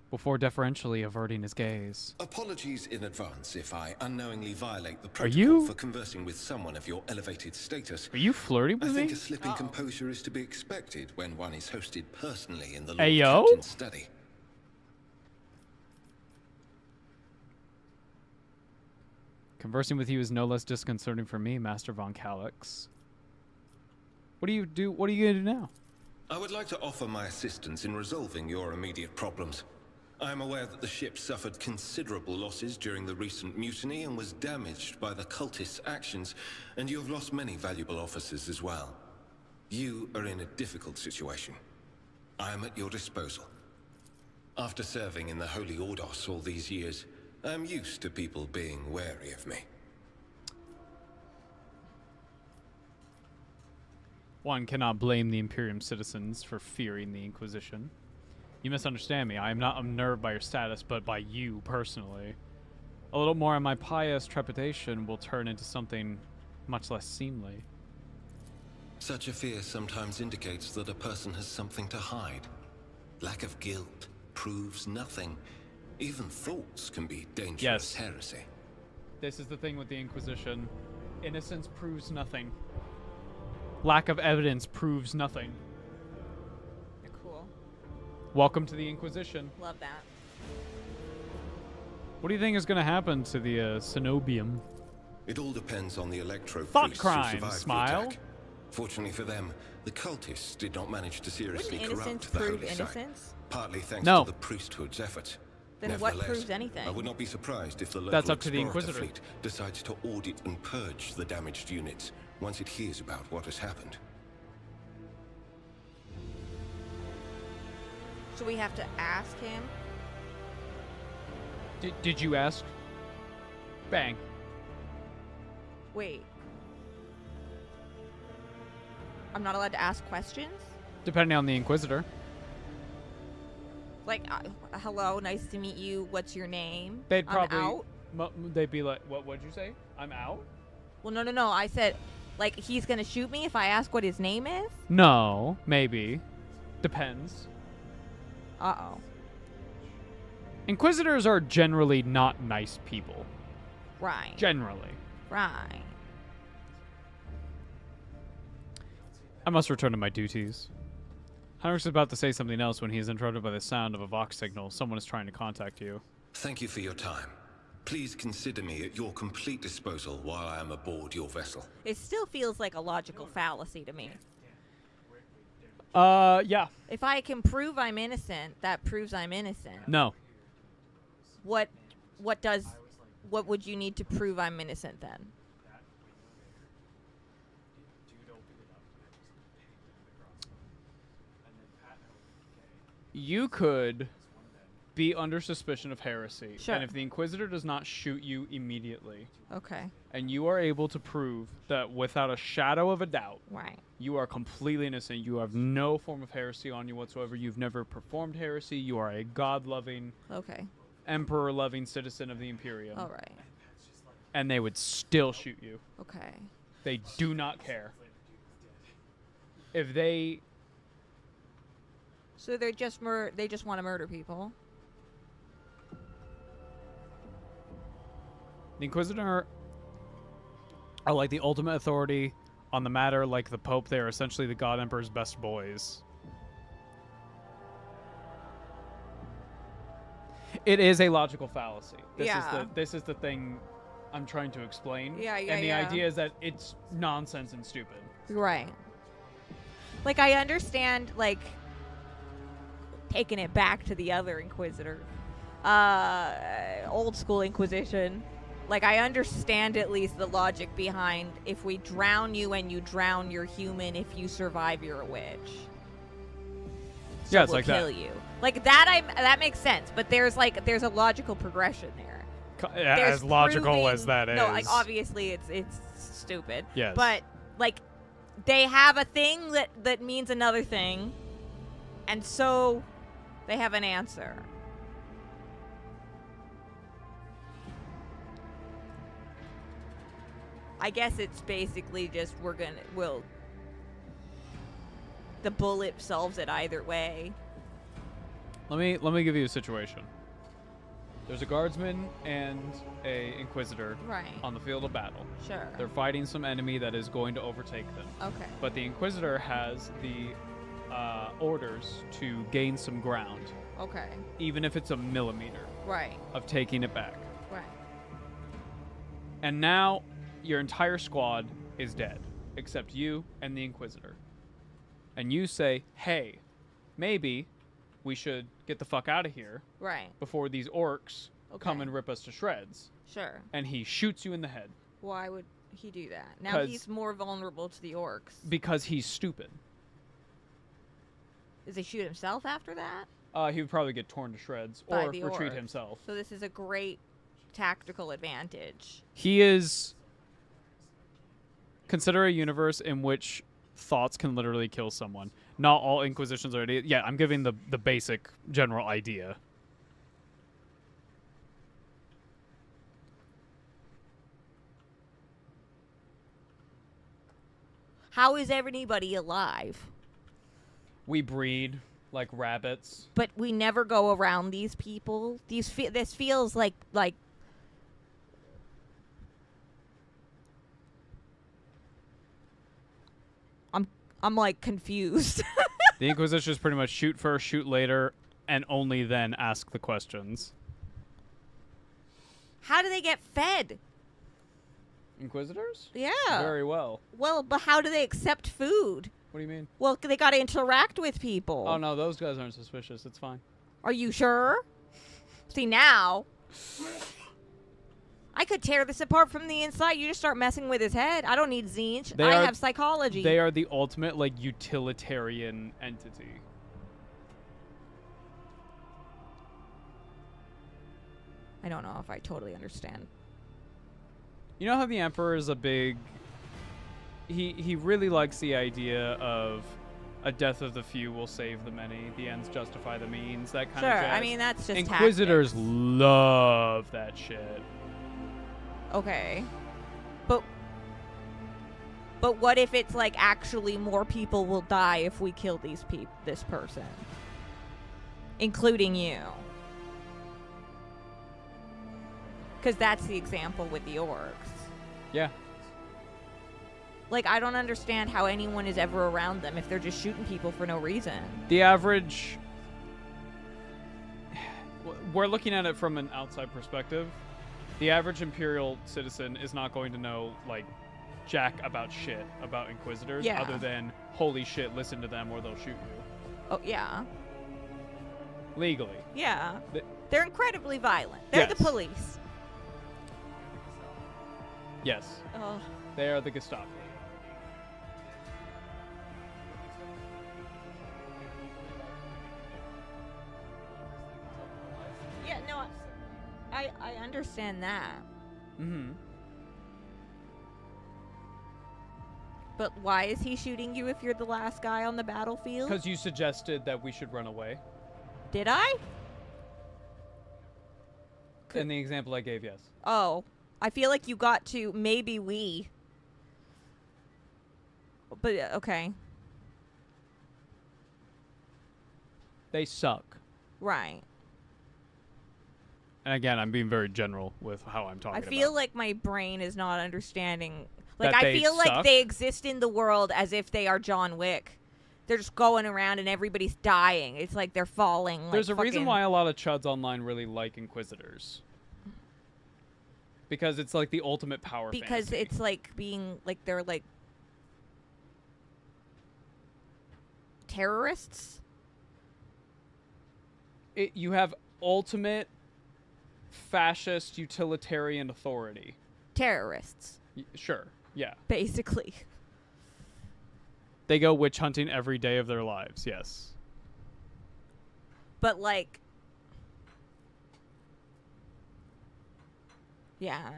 Speaker 1: before deferentially averting his gaze.
Speaker 10: Apologies in advance if I unknowingly violate the protocol for conversing with someone of your elevated status.
Speaker 1: Are you flirting with me?
Speaker 10: I think a slip in composure is to be expected when one is hosted personally in the Lord
Speaker 1: Ayo?
Speaker 10: Captain's study.
Speaker 1: Conversing with you is no less disconcerting for me, Master Von Calix. What do you do? What are you going to do now?
Speaker 10: I would like to offer my assistance in resolving your immediate problems. I am aware that the ship suffered considerable losses during the recent mutiny and was damaged by the cultists' actions, and you have lost many valuable officers as well. You are in a difficult situation. I am at your disposal. After serving in the Holy Ordos all these years, I am used to people being wary of me.
Speaker 1: One cannot blame the Imperium citizens for fearing the Inquisition. You misunderstand me. I am not unnerved by your status, but by you personally. A little more of my pious trepidation will turn into something much less seemly.
Speaker 10: Such a fear sometimes indicates that a person has something to hide. Lack of guilt proves nothing. Even thoughts can be dangerous heresy.
Speaker 1: This is the thing with the Inquisition. Innocence proves nothing. Lack of evidence proves nothing.
Speaker 2: Cool.
Speaker 1: Welcome to the Inquisition.
Speaker 2: Love that.
Speaker 1: What do you think is going to happen to the Cenobium?
Speaker 10: It all depends on the Electro
Speaker 1: Thought
Speaker 10: priests who
Speaker 1: crime,
Speaker 10: survived
Speaker 1: Smile.
Speaker 10: the attack. Fortunately for them, the cultists did not manage to seriously
Speaker 2: Wouldn't
Speaker 10: corrupt
Speaker 2: innocence
Speaker 10: the
Speaker 2: prove
Speaker 10: holy site.
Speaker 2: innocence?
Speaker 10: Partly thanks
Speaker 1: No.
Speaker 10: to the priesthood's efforts.
Speaker 2: Then what
Speaker 10: Nevertheless,
Speaker 2: proves anything?
Speaker 10: I would not be surprised if the local
Speaker 1: That's up to the
Speaker 10: explorator
Speaker 1: Inquisitor.
Speaker 10: fleet decides to audit and purge the damaged units once it hears about what has happened.
Speaker 2: So we have to ask him?
Speaker 1: Did you ask? Bang.
Speaker 2: Wait. I'm not allowed to ask questions?
Speaker 1: Depending on the Inquisitor.
Speaker 2: Like, hello, nice to meet you. What's your name?
Speaker 1: They'd probably...
Speaker 2: I'm out?
Speaker 1: They'd be like, what'd you say? I'm out?
Speaker 2: Well, no. I said, like, he's gonna shoot me if I ask what his name is?
Speaker 1: No, maybe. Depends.
Speaker 2: Uh-oh.
Speaker 1: Inquisitors are generally not nice people.
Speaker 2: Right.
Speaker 1: Generally.
Speaker 2: Right.
Speaker 1: I must return to my duties. Heinrichs is about to say something else when he is interrupted by the sound of a Vox signal. Someone is trying to contact you.
Speaker 10: Thank you for your time. Please consider me at your complete disposal while I am aboard your vessel.
Speaker 2: It still feels like a logical fallacy to me.
Speaker 1: Yeah.
Speaker 2: If I can prove I'm innocent, that proves I'm innocent.
Speaker 1: No.
Speaker 2: What would you need to prove I'm innocent then?
Speaker 1: You could be under suspicion of heresy.
Speaker 2: Sure.
Speaker 1: And if the Inquisitor does not shoot you immediately,
Speaker 2: Okay.
Speaker 1: and you are able to prove that without a shadow of a doubt,
Speaker 2: Right.
Speaker 1: you are completely innocent, you have no form of heresy on you whatsoever, you've never performed heresy, you are a God-loving,
Speaker 2: Okay.
Speaker 1: Emperor-loving citizen of the Imperium.
Speaker 2: All right.
Speaker 1: And they would still shoot you.
Speaker 2: Okay.
Speaker 1: They do not care. If they...
Speaker 2: So they're just they just want to murder people.
Speaker 1: The Inquisitor are like the ultimate authority on the matter, like the Pope. They are essentially the God Emperor's best boys. It is a logical fallacy. This is the thing I'm trying to explain.
Speaker 2: Yeah,
Speaker 1: and the idea is that it's nonsense and stupid.
Speaker 2: Right. Like, I understand, like, taking it back to the other Inquisitor. Old school Inquisition. Like, I understand at least the logic behind if we drown you and you drown your human, if you survive, you're a witch. So
Speaker 1: Yeah, it's
Speaker 2: we'll
Speaker 1: like
Speaker 2: kill
Speaker 1: that.
Speaker 2: you. Like that, that makes sense. But there's a logical progression there. There's
Speaker 1: As logical
Speaker 2: proving-
Speaker 1: as that is.
Speaker 2: No, like obviously it's stupid.
Speaker 1: Yes.
Speaker 2: But like, they have a thing that means another thing, and so they have an answer. I guess it's basically just the bullet solves it either way.
Speaker 1: Let me give you a situation. There's a guardsman and a inquisitor
Speaker 2: Right.
Speaker 1: on the field of battle.
Speaker 2: Sure.
Speaker 1: They're fighting some enemy that is going to overtake them.
Speaker 2: Okay.
Speaker 1: But the inquisitor has the orders to gain some ground,
Speaker 2: Okay.
Speaker 1: even if it's a millimeter
Speaker 2: Right.
Speaker 1: of taking it back.
Speaker 2: Right.
Speaker 1: And now your entire squad is dead, except you and the inquisitor. And you say, hey, maybe we should get the fuck out of here
Speaker 2: Right.
Speaker 1: before these orcs come
Speaker 2: Okay.
Speaker 1: and rip us to shreds.
Speaker 2: Sure.
Speaker 1: And he shoots you in the head
Speaker 2: Why would he do that? Now
Speaker 1: 'Cause-
Speaker 2: he's more vulnerable to the orcs.
Speaker 1: because he's stupid.
Speaker 2: Does he shoot himself after that?
Speaker 1: He would probably get torn to shreds
Speaker 2: By
Speaker 1: or
Speaker 2: the
Speaker 1: retreat
Speaker 2: orcs.
Speaker 1: himself.
Speaker 2: So this is a great tactical advantage.
Speaker 1: He is... Consider a universe in which thoughts can literally kill someone. Not all Inquisitions are... Yeah, I'm giving the basic general idea.
Speaker 2: How is anybody alive?
Speaker 1: We breed like rabbits.
Speaker 2: But we never go around these people. This feels like I'm like confused.
Speaker 1: The Inquisitions pretty much shoot first, shoot later, and only then ask the questions.
Speaker 2: How do they get fed?
Speaker 1: Inquisitors?
Speaker 2: Yeah.
Speaker 1: Very well.
Speaker 2: Well, but how do they accept food?
Speaker 1: What do you mean?
Speaker 2: Well, they got to interact with people.
Speaker 1: Oh, no, those guys aren't suspicious. It's fine.
Speaker 2: Are you sure? See, now I could tear this apart from the inside. You just start messing with his head. I don't need Zinch. I have psychology.
Speaker 1: They are the ultimate, like, utilitarian entity.
Speaker 2: I don't know if I totally understand.
Speaker 1: You know how the Emperor is a big... He really likes the idea of a death of the few will save the many, the ends justify the means, that kind of
Speaker 2: Sure,
Speaker 1: jazz.
Speaker 2: I mean, that's just
Speaker 1: Inquisitors
Speaker 2: tactics.
Speaker 1: love that shit.
Speaker 2: Okay. But what if it's like actually more people will die if we kill this person? Including you. Because that's the example with the orcs.
Speaker 1: Yeah.
Speaker 2: Like, I don't understand how anyone is ever around them if they're just shooting people for no reason.
Speaker 1: The average... We're looking at it from an outside perspective. The average Imperial citizen is not going to know, like, jack about shit about Inquisitors,
Speaker 2: Yeah.
Speaker 1: other than, holy shit, listen to them or they'll shoot you.
Speaker 2: Oh, yeah.
Speaker 1: Legally.
Speaker 2: Yeah.
Speaker 1: Th-
Speaker 2: They're incredibly violent. They're the
Speaker 1: Yes.
Speaker 2: police.
Speaker 1: Yes.
Speaker 2: Oh.
Speaker 1: They are the Gestapo.
Speaker 2: Yeah, no, I understand that.
Speaker 1: Mm-hmm.
Speaker 2: But why is he shooting you if you're the last guy on the battlefield?
Speaker 1: Because you suggested that we should run away.
Speaker 2: Did I?
Speaker 1: In the example I gave, yes.
Speaker 2: Oh, I feel like you got to maybe we. But okay,
Speaker 1: They suck.
Speaker 2: right.
Speaker 1: And again, I'm being very general with how I'm talking
Speaker 2: I
Speaker 1: about.
Speaker 2: feel like my brain is not understanding. Like,
Speaker 1: That
Speaker 2: I
Speaker 1: they
Speaker 2: feel like
Speaker 1: suck?
Speaker 2: they exist in the world as if they are John Wick. They're just going around and everybody's dying. It's like they're falling. Like
Speaker 1: There's a reason
Speaker 2: fucking-
Speaker 1: why a lot of chuds online really like Inquisitors. Because it's like the ultimate power
Speaker 2: Because
Speaker 1: fantasy.
Speaker 2: it's like being like they're like terrorists.
Speaker 1: You have ultimate fascist utilitarian authority.
Speaker 2: Terrorists.
Speaker 1: Sure. Yeah.
Speaker 2: Basically.
Speaker 1: They go witch hunting every day of their lives. Yes.
Speaker 2: But like, yeah,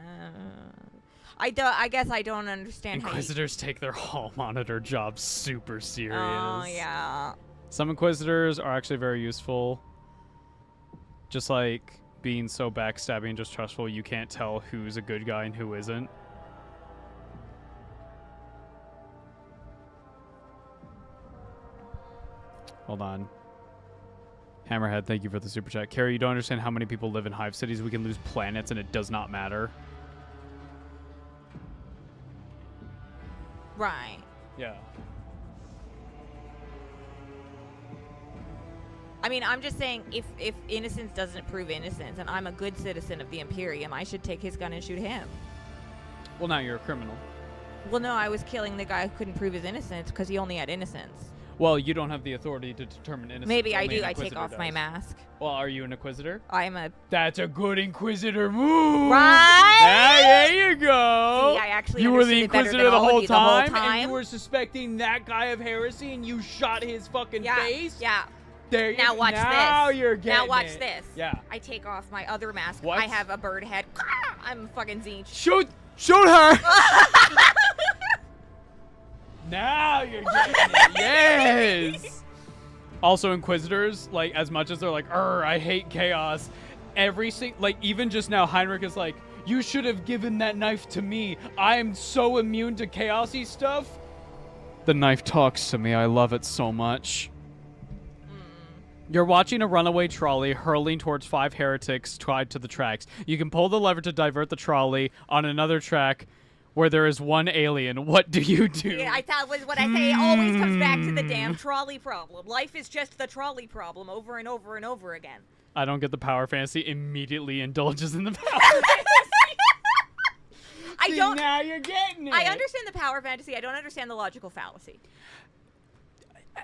Speaker 2: I guess I don't understand
Speaker 1: Inquisitors take their hall monitor job super serious.
Speaker 2: Oh yeah.
Speaker 1: Some Inquisitors are actually very useful. Just like being so backstabbing and distrustful, you can't tell who's a good guy and who isn't. Hold on. Hammerhead, thank you for the super chat. Carrie, you don't understand how many people live in hive cities. We can lose planets and it does not matter.
Speaker 2: Right.
Speaker 1: Yeah.
Speaker 2: I mean, I'm just saying, if innocence doesn't prove innocence, and I'm a good citizen of the Imperium, I should take his gun and shoot him.
Speaker 1: Well, now you're a criminal.
Speaker 2: Well, no, I was killing the guy who couldn't prove his innocence because he only had innocence.
Speaker 1: Well, you don't have the authority to determine innocence.
Speaker 2: Maybe I
Speaker 1: Only
Speaker 2: do.
Speaker 1: an
Speaker 2: I take
Speaker 1: Inquisitor
Speaker 2: off my
Speaker 1: does.
Speaker 2: mask.
Speaker 1: Well, are you an Inquisitor?
Speaker 2: I'm a...
Speaker 1: That's a good Inquisitor move!
Speaker 2: Right?
Speaker 1: There you go!
Speaker 2: See, I actually
Speaker 1: you were the
Speaker 2: understood it better
Speaker 1: Inquisitor
Speaker 2: than
Speaker 1: the
Speaker 2: all of
Speaker 1: whole
Speaker 2: you the whole
Speaker 1: time, and
Speaker 2: time.
Speaker 1: you were suspecting that guy of heresy, and you shot his fucking face?
Speaker 2: Yeah.
Speaker 1: There you
Speaker 2: Now watch
Speaker 1: now
Speaker 2: this.
Speaker 1: You're getting
Speaker 2: Now watch
Speaker 1: it.
Speaker 2: this.
Speaker 1: Yeah.
Speaker 2: I take off my other mask.
Speaker 1: What?
Speaker 2: I have a bird head. I'm fucking Zinch.
Speaker 1: Shoot her! Now you're getting it. Yes! Also, Inquisitors, like, as much as they're like, I hate chaos, even just now, Heinrich is like, you should have given that knife to me. I am so immune to chaosy stuff. The knife talks to me. I love it so much. You're watching a runaway trolley hurling towards 5 heretics tied to the tracks. You can pull the lever to divert the trolley on another track where there is 1 alien. What do you do?
Speaker 2: Yeah, I thought was what I say. It always comes back to the damn trolley problem. Life is just the trolley problem over and over and over again.
Speaker 1: I don't get the power fantasy. Immediately indulges in the power
Speaker 2: I don't.
Speaker 1: Now you're getting it.
Speaker 2: I understand the power fantasy. I don't understand the logical fallacy.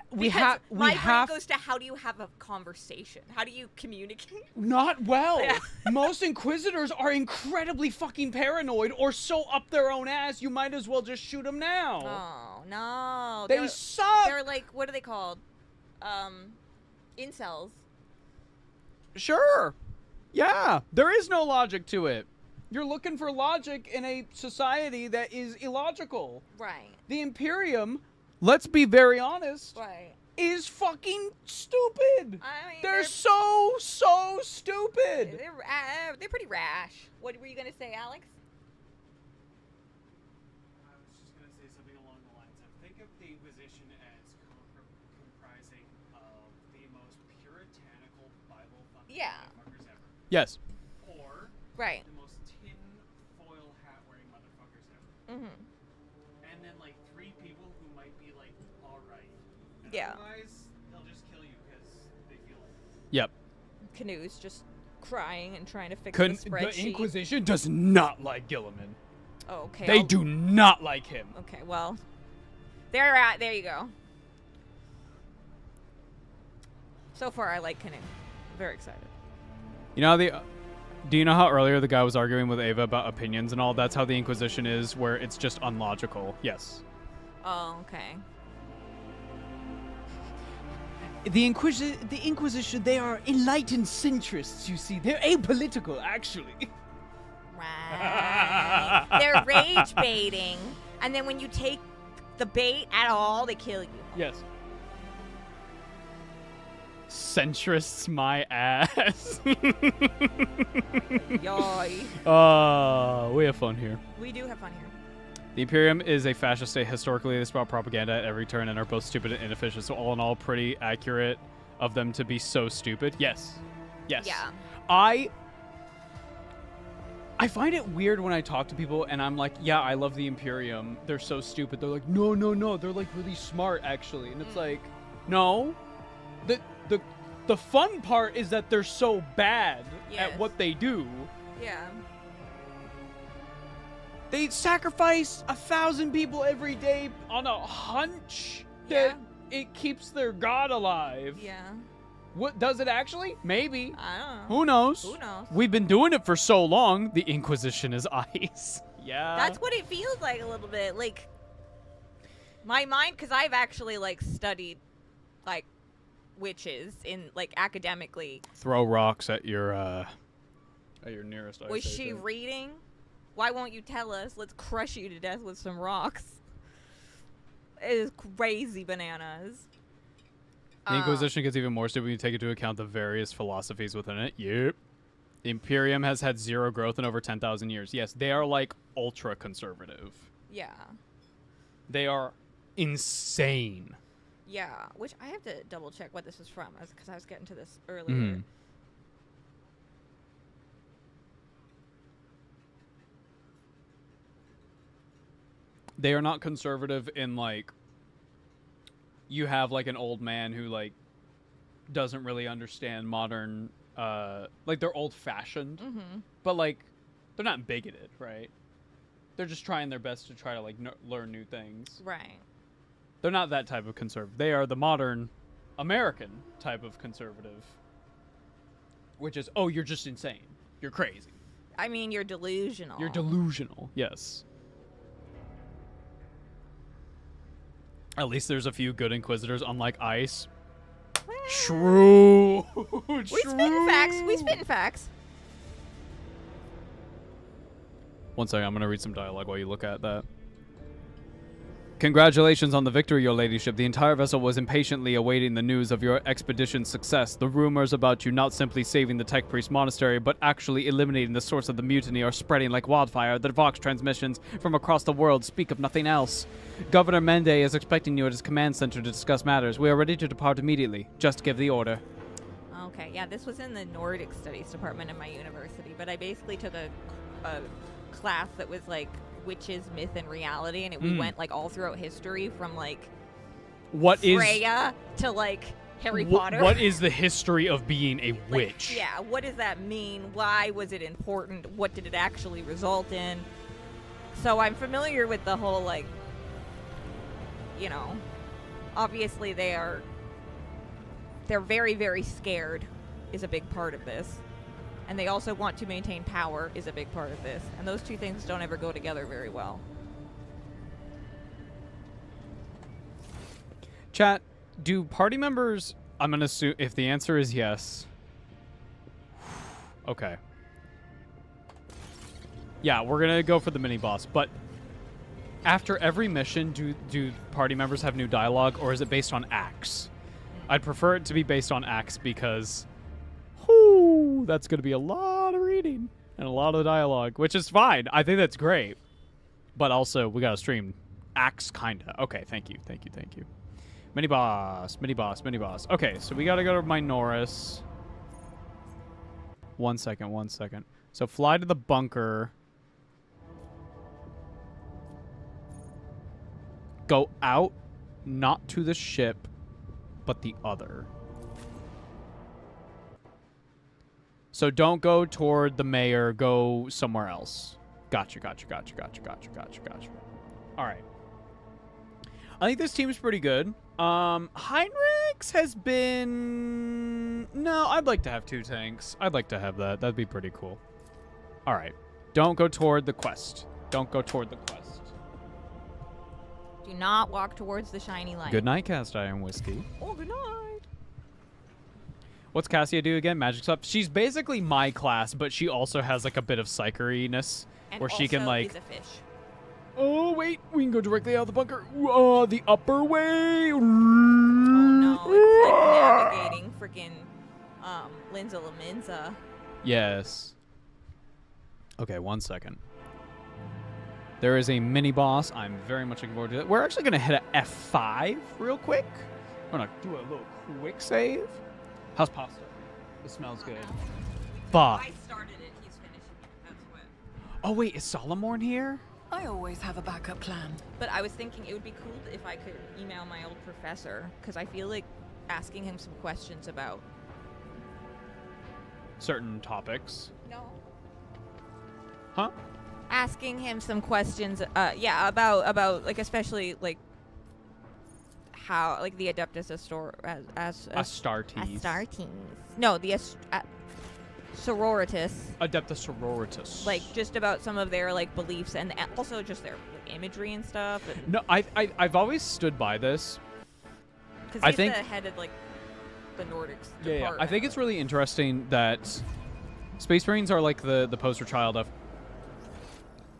Speaker 1: We
Speaker 2: Because my
Speaker 1: have
Speaker 2: brain goes to how do you have a conversation? How do you communicate?
Speaker 1: not well.
Speaker 2: Yeah.
Speaker 1: Most Inquisitors are incredibly fucking paranoid or so up their own ass. You might as well just shoot them now.
Speaker 2: Oh no,
Speaker 1: They suck.
Speaker 2: They're like, what are they called? Incels.
Speaker 1: Sure. Yeah. There is no logic to it. You're looking for logic in a society that is illogical.
Speaker 2: Right.
Speaker 1: The Imperium, let's be very honest,
Speaker 2: Right.
Speaker 1: is fucking stupid.
Speaker 2: I mean,
Speaker 1: they're so stupid.
Speaker 2: They're pretty rash. What were you gonna say, Alex?
Speaker 3: I was just going to say something along the lines of, think of the Inquisition as comprising of the most puritanical Bible-thumping
Speaker 2: Yeah.
Speaker 3: motherfuckers ever.
Speaker 1: Yes.
Speaker 3: Or
Speaker 2: Right.
Speaker 3: the most tin-foil hat-wearing motherfuckers ever.
Speaker 2: Mm-hmm.
Speaker 3: And then, like, 3 people who might be, like, alright.
Speaker 2: Yeah.
Speaker 3: Otherwise, they'll just kill you because they feel like it.
Speaker 1: Yep.
Speaker 2: Canoe's just crying and trying to fix
Speaker 1: The
Speaker 2: the spreadsheet.
Speaker 1: Inquisition does not like Gilliman.
Speaker 2: Oh, okay.
Speaker 1: They do not like him.
Speaker 2: Okay, well, there you go. So far, I like Canoe. Very excited.
Speaker 1: You know do you know how earlier the guy was arguing with Ava about opinions and all? That's how the Inquisition is, where it's just unlogical. Yes.
Speaker 2: Oh, okay.
Speaker 1: The Inquisition, they are enlightened centrists, you see. They're apolitical, actually.
Speaker 2: Right. They're rage baiting, and then when you take the bait at all, they kill you.
Speaker 1: Yes. Centrists, my ass.
Speaker 2: Yoy.
Speaker 1: We have fun here.
Speaker 2: We do have fun here.
Speaker 1: The Imperium is a fascist state. Historically, they sprout propaganda at every turn and are both stupid and inefficient. So all in all, pretty accurate of them to be so stupid. Yes. Yes.
Speaker 2: Yeah.
Speaker 1: I find it weird when I talk to people and I'm like, yeah, I love the Imperium. They're so stupid. They're like, no. They're like really smart, actually. And it's like, no. The fun part is that they're so bad at what they do.
Speaker 2: Yeah.
Speaker 1: They sacrifice 1,000 people every day on a hunch that it keeps their god alive.
Speaker 2: Yeah.
Speaker 1: What does it actually? Maybe.
Speaker 2: I don't know.
Speaker 1: Who knows?
Speaker 2: Who knows?
Speaker 1: We've been doing it for so long. The Inquisition is ice. Yeah.
Speaker 2: That's what it feels like a little bit. Like, my mind, because I've actually, like, studied, like, witches in, like, academically.
Speaker 1: Throw rocks at your nearest ice.
Speaker 2: Was she reading? Why won't you tell us? Let's crush you to death with some rocks. It is crazy bananas.
Speaker 1: The Inquisition gets even more stupid when you take into account the various philosophies within it. Yep. The Imperium has had zero growth in over 10,000 years. Yes, they are like ultra conservative.
Speaker 2: Yeah.
Speaker 1: They are insane.
Speaker 2: Yeah, which I have to double check what this is from, because I was getting to this earlier.
Speaker 1: They are not conservative in, like, you have, like, an old man who, like, doesn't really understand modern, like, they're old-fashioned, but, like, they're not bigoted, right? They're just trying their best to try to, like, learn new things.
Speaker 2: Right.
Speaker 1: They're not that type of conservative. They are the modern American type of conservative, which is, oh, you're just insane. You're crazy.
Speaker 2: I mean, you're delusional.
Speaker 1: You're delusional, yes. At least there's a few good Inquisitors, unlike Ice. True.
Speaker 2: We spitting facts. We spitting facts.
Speaker 1: One second, I'm going to read some dialogue while you look at that. Congratulations on the victory, your ladyship. The entire vessel was impatiently awaiting the news of your expedition's success. The rumors about you not simply saving the Tech Priest Monastery, but actually eliminating the source of the mutiny are spreading like wildfire. The Vox transmissions from across the world speak of nothing else. Governor Mende is expecting you at his command center to discuss matters. We are ready to depart immediately. Just give the order.
Speaker 2: Okay, yeah, this was in the Nordic Studies department in my university, but I basically took a class that was like witches, myth, and reality, and we went like all throughout history from like Freya to like Harry Potter.
Speaker 1: What is the history of being a witch?
Speaker 2: Yeah, what does that mean? Why was it important? What did it actually result in? So I'm familiar with the whole, like, you know, obviously they're very, very scared is a big part of this. And they also want to maintain power is a big part of this. And those two things don't ever go together very well.
Speaker 1: Chat, do party members... I'm going to assume... If the answer is yes... Okay. Yeah, we're going to go for the mini-boss. But after every mission, do party members have new dialogue, or is it based on acts? I'd prefer it to be based on acts because... Whoo, that's going to be a lot of reading and a lot of dialogue, which is fine. I think that's great. But also, we got to stream acts, kind of. Okay, thank you. Mini boss. Okay, so we got to go to Minoris. One second. So fly to the bunker. Go out, not to the ship, but the other. So don't go toward the mayor. Go somewhere else. Gotcha. All right. I think this team's pretty good. Heinrichs has been... No, I'd like to have 2 tanks. I'd like to have that. That'd be pretty cool. All right. Don't go toward the quest.
Speaker 2: Do not walk towards the shiny light.
Speaker 1: Good night, Cast Iron Whiskey.
Speaker 2: Oh, good night.
Speaker 1: What's Cassia do again? Magic stuff. She's basically my class, but she also has like a bit of psychery-ness where she can like...
Speaker 2: Is a fish.
Speaker 1: Oh, wait. We can go directly out of the bunker. The upper way.
Speaker 2: Oh, no. It's like navigating freaking Linza Laminza.
Speaker 1: Yes. Okay, 1 second. There is a mini-boss. I'm very much looking forward to it. We're actually going to hit a F5 real quick. We're going to do a little quick save. How's pasta? It smells good. Fuck.
Speaker 2: I started it. He's finishing it. That's what.
Speaker 1: Oh, wait. Is Solomorn here?
Speaker 11: I always have a backup plan.
Speaker 2: But I was thinking it would be cool if I could email my old professor, because I feel like asking him some questions about
Speaker 1: certain topics.
Speaker 2: No.
Speaker 1: Huh?
Speaker 2: Asking him some questions, about like especially like how, like, the Adeptus
Speaker 1: Astartes.
Speaker 2: Astartes. No, the Sororitas.
Speaker 1: Adeptus Sororitas.
Speaker 2: Like, just about some of their, like, beliefs and also just their like, imagery and stuff. And
Speaker 1: No, I've always stood by this.
Speaker 2: because
Speaker 1: I
Speaker 2: he's
Speaker 1: think-
Speaker 2: the head of, like, the Nordics
Speaker 1: Yeah,
Speaker 2: department.
Speaker 1: I think it's really interesting that Space Marines are like the poster child of.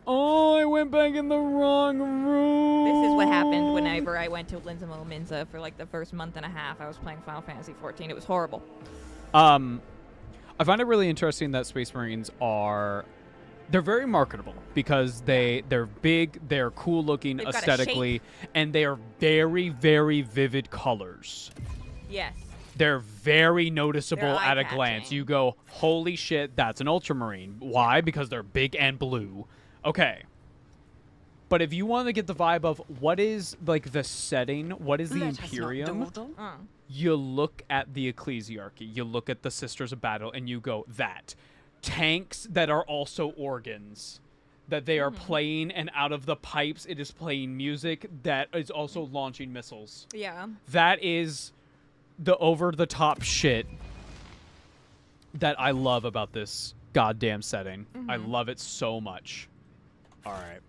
Speaker 1: Oh, I went back in the wrong room.
Speaker 2: This is what happened whenever I went to Linzamo Minza for, like, the first month and a half. I was playing Final Fantasy XIV. It was horrible.
Speaker 1: I find it really interesting that Space Marines they're very marketable because they're big, they're cool looking
Speaker 2: They've got a
Speaker 1: aesthetically, and they are very, very vivid colors.
Speaker 2: Yes.
Speaker 1: They're very noticeable
Speaker 2: They're
Speaker 1: at a
Speaker 2: eye-catching.
Speaker 1: glance. You go, holy shit, that's an Ultramarine. Why? Because they're big and blue. Okay. But if you want to get the vibe of what is like the setting, what is the
Speaker 11: Let us not
Speaker 1: Imperium,
Speaker 11: dawdle.
Speaker 1: you look at the Ecclesiarchy, you look at the Sisters of Battle, and you go, that. Tanks that are also organs. That they are playing, and out of the pipes it is playing music that is also launching missiles.
Speaker 2: Yeah.
Speaker 1: That is the over-the-top shit that I love about this goddamn setting. I love it so much. All right.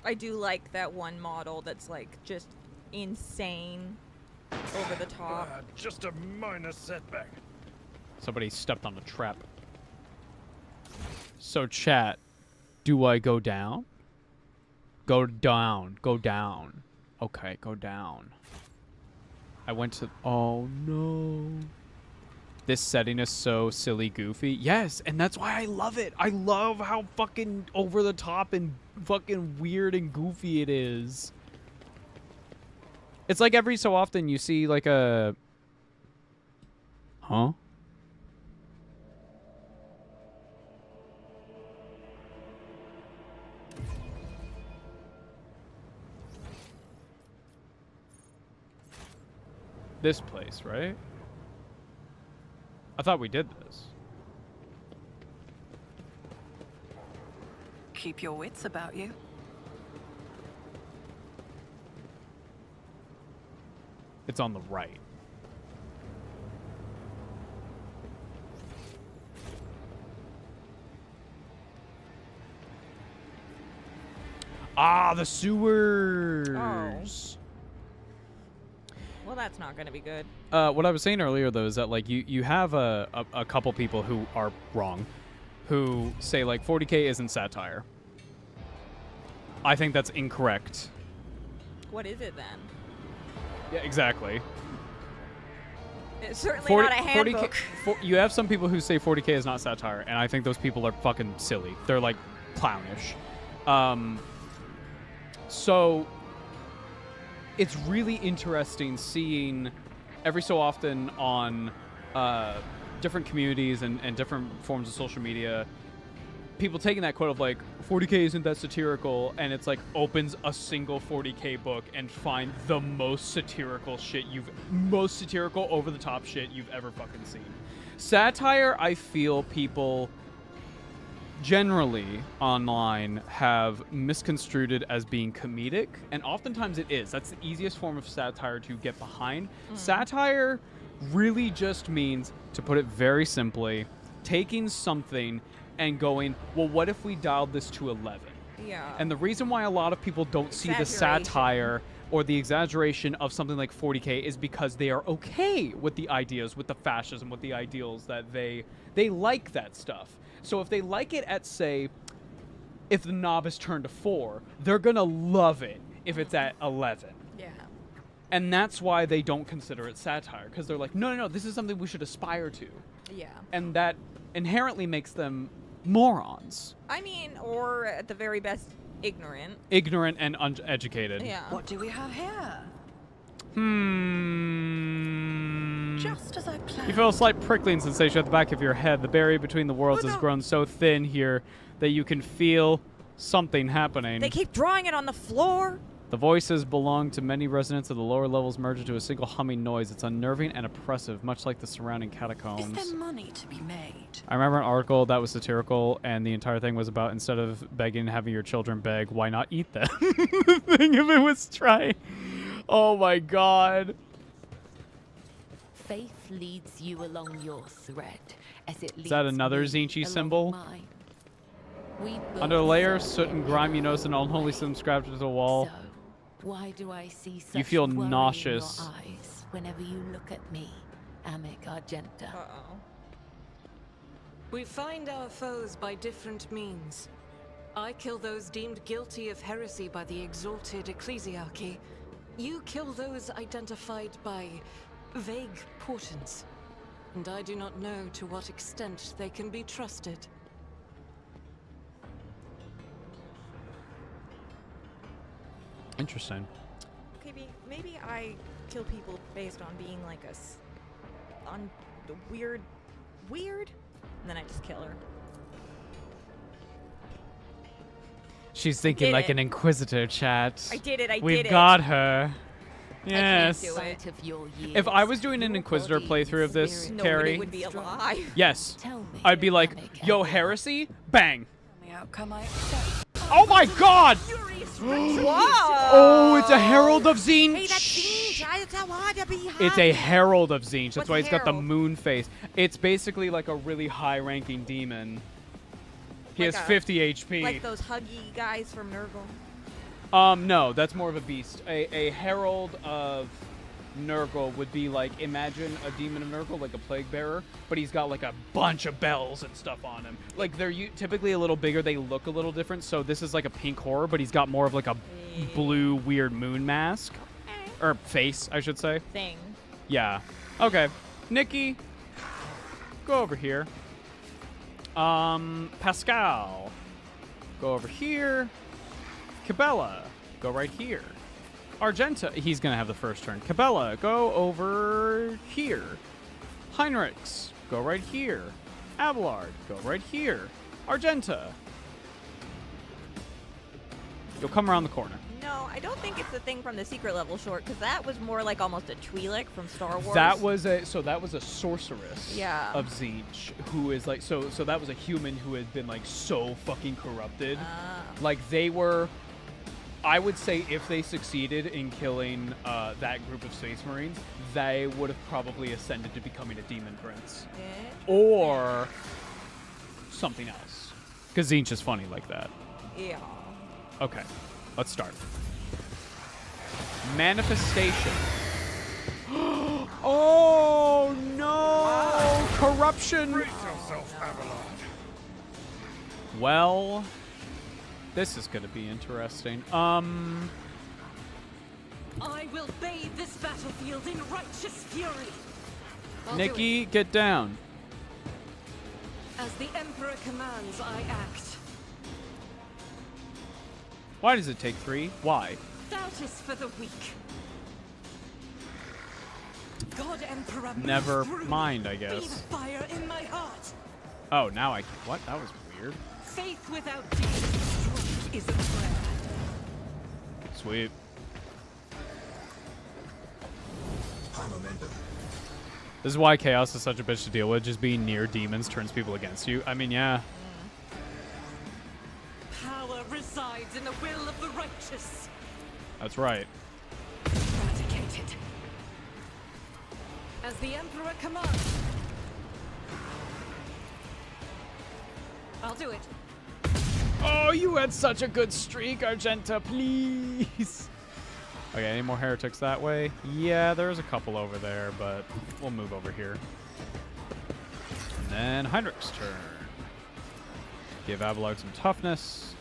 Speaker 2: I do like that one model that's, like, just insane over the top.
Speaker 9: Just a minor setback.
Speaker 1: Somebody stepped on a trap. So, chat, do I go down? Go down. Go down. Okay, go down. I went to... Oh, no. This setting is so silly goofy. Yes, and that's why I love it. I love how fucking over the top and fucking weird and goofy it is. It's like every so often you see like a... Huh? This place, right? I thought we did this.
Speaker 11: Keep your wits about you.
Speaker 1: It's on the right. Ah, the sewers.
Speaker 2: Well, that's not going to be good.
Speaker 1: What I was saying earlier, though, is that like you have a couple people who are wrong, who say like 40K isn't satire. I think that's incorrect.
Speaker 2: What is it then?
Speaker 1: Yeah, exactly.
Speaker 2: It's certainly not a handbook.
Speaker 1: You have some people who say 40K is not satire, and I think those people are fucking silly. They're like clownish. So it's really interesting seeing every so often on different communities and different forms of social media, people taking that quote of like 40K isn't that satirical, and it's like opens a single 40K book and find the most satirical over the top shit you've ever fucking seen. Satire, I feel people generally online have misconstrued it as being comedic, and oftentimes it is. That's the easiest form of satire to get behind. Satire really just means, to put it very simply, taking something and going, well, what if we dialed this to 11?
Speaker 2: Yeah.
Speaker 1: And the reason why a lot of people don't see the satire or the exaggeration of something like 40K is because they are okay with the ideas, with the fascism, with the ideals, that they like that stuff. So if they like it at, say, if the knob is turned to 4, they're going to love it if it's at 11.
Speaker 2: Yeah.
Speaker 1: And that's why they don't consider it satire, because they're like, no, this is something we should aspire to.
Speaker 2: Yeah.
Speaker 1: And that inherently makes them morons.
Speaker 2: I mean, or at the very best, ignorant.
Speaker 1: Ignorant and uneducated.
Speaker 2: Yeah.
Speaker 11: What do we have here? Just as I planned.
Speaker 1: You feel a slight prickling sensation at the back of your head. The barrier between the worlds has grown so thin here that you can feel something happening.
Speaker 2: They keep drawing it on the floor.
Speaker 1: The voices belong to many residents of the lower levels merged into a single humming noise. It's unnerving and oppressive, much like the surrounding catacombs.
Speaker 11: Is there money to be made?
Speaker 1: I remember an article that was satirical, and the entire thing was about instead of begging and having your children beg, why not eat them? The thing of it was trying. Oh my god.
Speaker 6: Faith leads you along your thread, as it leads
Speaker 1: Is that another
Speaker 6: me
Speaker 1: Zinchi
Speaker 6: along
Speaker 1: symbol?
Speaker 6: mine. We
Speaker 1: Under the
Speaker 6: both
Speaker 1: layer,
Speaker 6: serve
Speaker 1: soot and grime, you notice an unholy symbol scratched into the wall.
Speaker 6: So, why do I see such
Speaker 1: You feel
Speaker 6: worry
Speaker 1: nauseous.
Speaker 6: in your eyes whenever you look at me, Amic Argenta?
Speaker 2: Uh-oh.
Speaker 5: We find our foes by different means. I kill those deemed guilty of heresy by the exalted ecclesiarchy. You kill those identified by vague portents. And I do not know to what extent they can be trusted.
Speaker 1: Interesting.
Speaker 2: Okay, maybe I kill people based on being like on weird, and then I just kill her.
Speaker 1: She's thinking like an inquisitor, chat.
Speaker 2: I did it.
Speaker 1: We've got her. Yes.
Speaker 2: I can't do it.
Speaker 1: If I was doing an inquisitor playthrough of this, Carrie,
Speaker 2: Nobody would be alive.
Speaker 1: yes, I'd be like, yo, heresy, bang.
Speaker 11: The outcome I accept.
Speaker 1: Oh my god!
Speaker 2: Whoa!
Speaker 1: Oh, it's a Herald of Zinch.
Speaker 2: Hey, that's Zinch. I want to be high.
Speaker 1: It's a Herald of Zinch. That's
Speaker 2: What's
Speaker 1: why he's got the
Speaker 2: Herald?
Speaker 1: moon face. It's basically like a really high-ranking demon. He
Speaker 2: Like
Speaker 1: has
Speaker 2: a-
Speaker 1: 50 HP.
Speaker 2: Like those huggy guys from Nurgle.
Speaker 1: No, that's more of a beast. A Herald of Nurgle would be like, imagine a demon of Nurgle, like a plague bearer, but he's got like a bunch of bells and stuff on him. Like they're typically a little bigger, they look a little different. So this is like a pink horror, but he's got more of like a blue weird moon mask. Or face, I should say.
Speaker 2: Thing.
Speaker 1: Yeah. Okay. Nikki, go over here. Pascal, go over here. Cabela, go right here. Argenta, he's going to have the first turn. Cabela, go over here. Heinrichs, go right here. Abelard, go right here. Argenta, you'll come around the corner.
Speaker 2: No, I don't think it's the thing from the secret level short, because that was more like almost a Twi'lek from Star Wars.
Speaker 1: That was a sorceress
Speaker 2: Yeah.
Speaker 1: of Zinch who is like so that was a human who had been like so fucking corrupted. Like they were, I would say if they succeeded in killing that group of Space Marines, they would have probably ascended to becoming a demon prince. Or something else. Because Zinch is funny like that.
Speaker 2: Yeah.
Speaker 1: Okay, let's start. Manifestation. Oh no! Corruption!
Speaker 9: Brace yourself, Abelard.
Speaker 1: Well, this is gonna be interesting.
Speaker 5: I will bathe this battlefield in righteous fury. I'll do
Speaker 1: Nikki, get down.
Speaker 5: it. As the Emperor commands, I act.
Speaker 1: Why does it take 3? Why?
Speaker 5: That is for the weak. God Emperor, move
Speaker 1: Never
Speaker 5: through me.
Speaker 1: mind, I
Speaker 5: Be
Speaker 1: guess.
Speaker 5: the fire in my heart.
Speaker 1: Oh, now I can. What? That was weird.
Speaker 5: Faith without deeds strength is a prayer.
Speaker 1: Sweet. This is why chaos is such a bitch to deal with. Just being near demons turns people against you. I mean, yeah.
Speaker 5: Power resides in the will of the righteous.
Speaker 1: That's right.
Speaker 5: Eradicated. As the Emperor commands. I'll do it.
Speaker 1: Oh, you had such a good streak, Argenta, please. Okay, any more heretics that way? Yeah, there's a couple over there, but we'll move over here. And then Heinrich's turn. Give Abelard some toughness.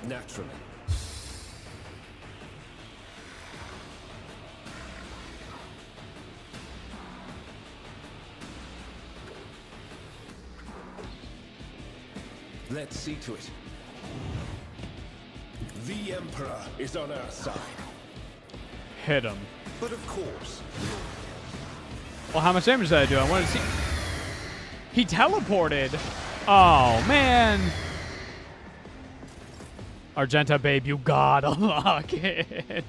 Speaker 10: Naturally. Let's see to it. The Emperor is on our side.
Speaker 1: Hit him.
Speaker 10: But of course.
Speaker 1: Well, how much damage did I do? I wanted to see. He teleported. Oh, man. Argenta, babe, you gotta lock it.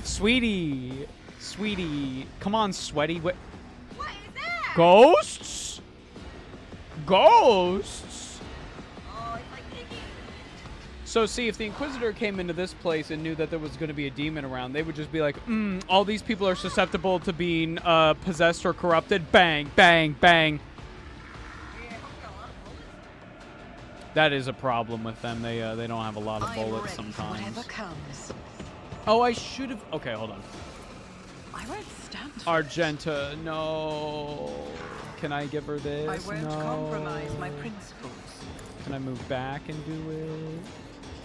Speaker 1: Sweetie. Sweetie. Come on, sweaty.
Speaker 2: What is that?
Speaker 1: Ghosts? Ghosts?
Speaker 2: Oh, it's like Iggy.
Speaker 1: So, see, if the Inquisitor came into this place and knew that there was going to be a demon around, they would just be like, all these people are susceptible to being possessed or corrupted. Bang, bang, bang. That is a problem with them. They don't have a lot of bullets sometimes.
Speaker 11: Whatever comes.
Speaker 1: Oh, I should have... Okay, hold on.
Speaker 11: I won't stand for it.
Speaker 1: Argenta, no. Can I give her this?
Speaker 11: I won't
Speaker 1: no.
Speaker 11: compromise my principles.
Speaker 1: Can I move back and do it?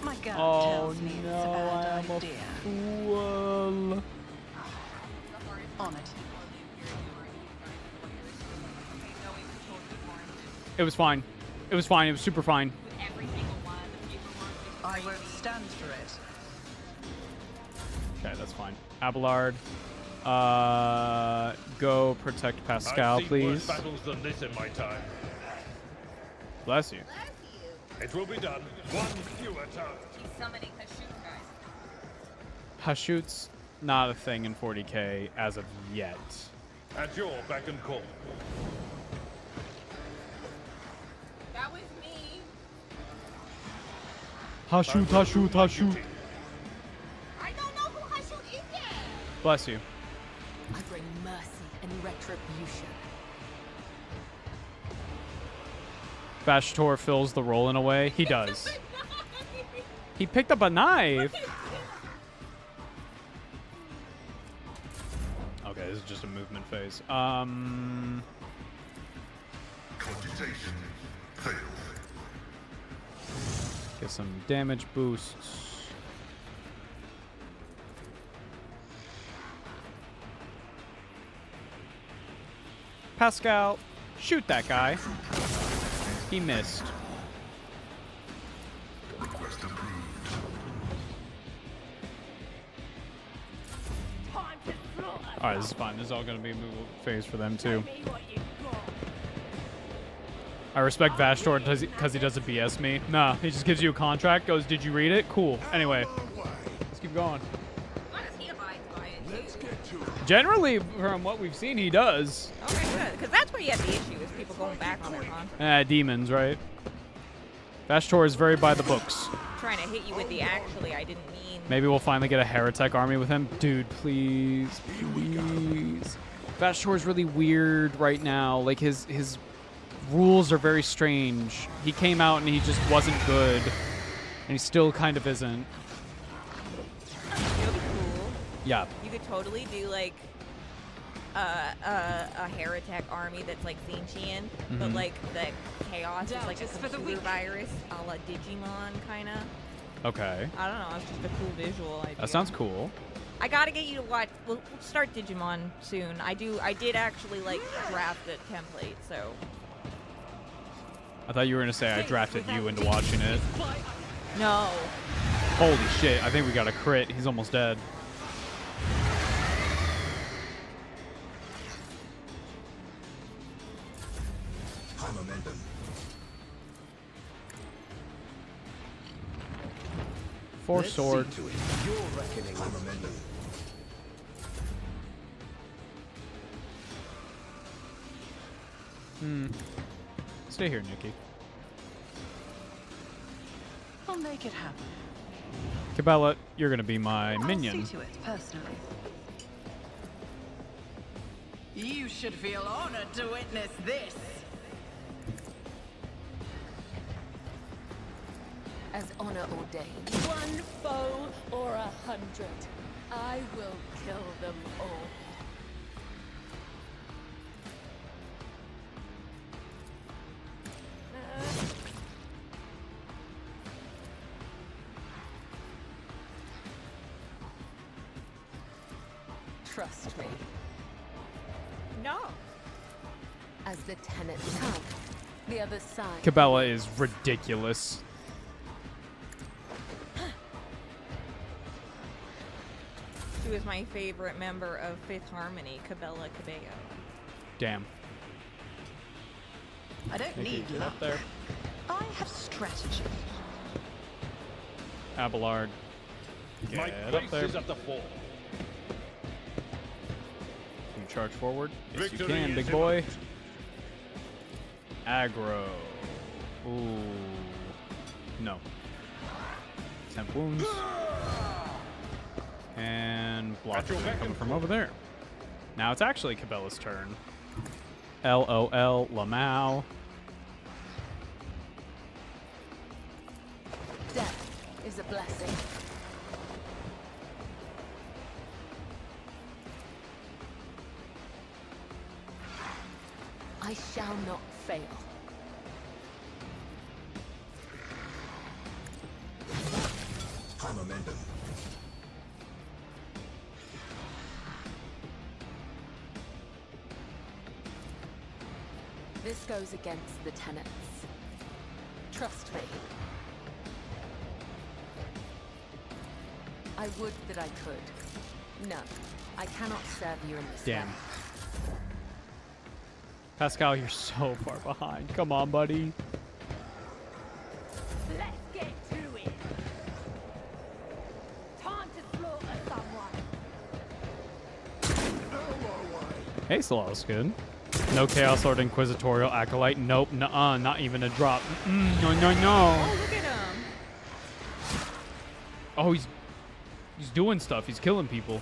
Speaker 11: My gut
Speaker 1: Oh
Speaker 11: tells me
Speaker 1: no,
Speaker 11: it's a bad
Speaker 1: I am
Speaker 11: idea.
Speaker 1: a fool.
Speaker 11: On it.
Speaker 1: It was fine. It was fine. It was super fine.
Speaker 2: Every single one of the paper ones.
Speaker 11: I won't stand for it.
Speaker 1: Okay, that's fine. Abelard, go protect Pascal,
Speaker 9: I've seen
Speaker 1: please.
Speaker 9: worse battles than this in my time.
Speaker 1: Bless you.
Speaker 9: It will be done. One fewer task.
Speaker 2: He's summoning Hashut, guys.
Speaker 1: Hashut's not a thing in 40k as of yet.
Speaker 9: At your beck and call.
Speaker 2: That was me.
Speaker 1: Hashut, Hashut, Hashut.
Speaker 2: I don't know who Hashut is yet.
Speaker 1: Bless you.
Speaker 6: I bring mercy and retribution.
Speaker 1: Bashtor fills the role in a way. He does. He picked up a knife. Okay, this is just a movement phase.
Speaker 12: Computation failed.
Speaker 1: Get some damage boosts. Pascal, shoot that guy. He missed.
Speaker 12: Request approved.
Speaker 1: Alright, this is fine. This is all going to be a move phase for them, too. I respect Vashtor because he doesn't BS me. Nah, he just gives you a contract, goes, did you read it? Cool. Anyway, let's keep going.
Speaker 2: Why does he abide by it?
Speaker 12: Let's get to it.
Speaker 1: Generally, from what we've seen, he does.
Speaker 2: Okay, good. Because that's where you have the issue, is people going back on their contract.
Speaker 1: Demons, right? Vashtor is very by the books.
Speaker 2: Trying to hit you with the actually I didn't mean.
Speaker 1: Maybe we'll finally get a Heretic army with him. Dude, please, please. Vashtor is really weird right now. Like, his rules are very strange. He came out and he just wasn't good. And he still kind of isn't.
Speaker 2: You know, cool.
Speaker 1: Yeah.
Speaker 2: You could totally do like a heretic army that's like sentient, but like the chaos is like a computer virus, a la Digimon kind of.
Speaker 1: Okay.
Speaker 2: I don't know. It's just a cool visual idea.
Speaker 1: That sounds cool.
Speaker 2: I gotta get you to watch. We'll start Digimon soon. I did actually like draft a template, so.
Speaker 1: I thought you were going to say I drafted you into watching it.
Speaker 2: No.
Speaker 1: Holy shit, I think we got a crit. He's almost dead.
Speaker 8: High momentum.
Speaker 1: Four sword.
Speaker 8: To it. You're reckoning high momentum.
Speaker 1: Stay here, Nikki.
Speaker 11: I'll make it happen.
Speaker 1: Cabela, you're going to be my minion.
Speaker 11: I'll see to it personally. You should feel honored to witness this.
Speaker 6: As honor ordained. 1 foe or 100. I will kill them all. Trust me.
Speaker 2: No.
Speaker 6: As the tenants come, the other side.
Speaker 1: Cabela is ridiculous.
Speaker 2: She was my favorite member of Fifth Harmony, Cabela Cabello.
Speaker 1: Damn.
Speaker 11: I don't
Speaker 1: Nikki,
Speaker 11: need
Speaker 1: get
Speaker 11: luck.
Speaker 1: up there.
Speaker 11: I have strategy.
Speaker 1: Abelard.
Speaker 9: My
Speaker 1: Get up
Speaker 9: place
Speaker 1: there.
Speaker 9: is at the fore.
Speaker 1: Can you charge forward? Yes, you
Speaker 9: Victory
Speaker 1: can,
Speaker 9: is
Speaker 1: big boy.
Speaker 9: imminent.
Speaker 1: Aggro. Ooh. No. 10 wounds. And blockers are coming from over there. Now it's actually Cabela's turn. LOL, Lamau.
Speaker 6: Death is a blessing. I shall not fail.
Speaker 8: High momentum.
Speaker 6: This goes against the tenets. Trust me. I would that I could. No, I cannot serve you in this
Speaker 1: Damn.
Speaker 6: way.
Speaker 1: Pascal, you're so far behind. Come on, buddy.
Speaker 6: Let's get to it. Time to slaughter someone.
Speaker 1: Hey, Solala's good. No Chaos Lord Inquisitorial Acolyte. Nope. Nuh-uh. Not even a drop. No, no, no.
Speaker 2: Oh, look at him.
Speaker 1: Oh, he's doing stuff. He's killing people.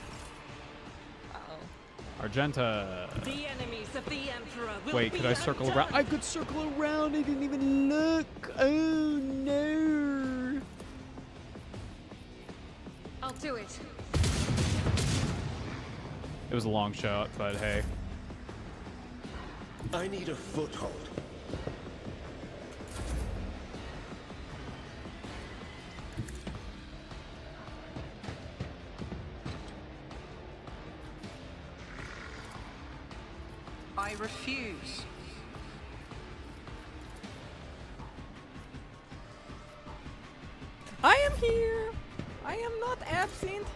Speaker 2: Uh-oh.
Speaker 1: Argenta.
Speaker 5: The enemies of the Emperor will
Speaker 1: Wait,
Speaker 5: be
Speaker 1: could I circle
Speaker 5: undone.
Speaker 1: around? I could circle around. I didn't even look. Oh, no.
Speaker 5: I'll do it.
Speaker 1: It was a long shot, but hey.
Speaker 7: I need a foothold.
Speaker 11: I refuse.
Speaker 2: I am here. I am not absent.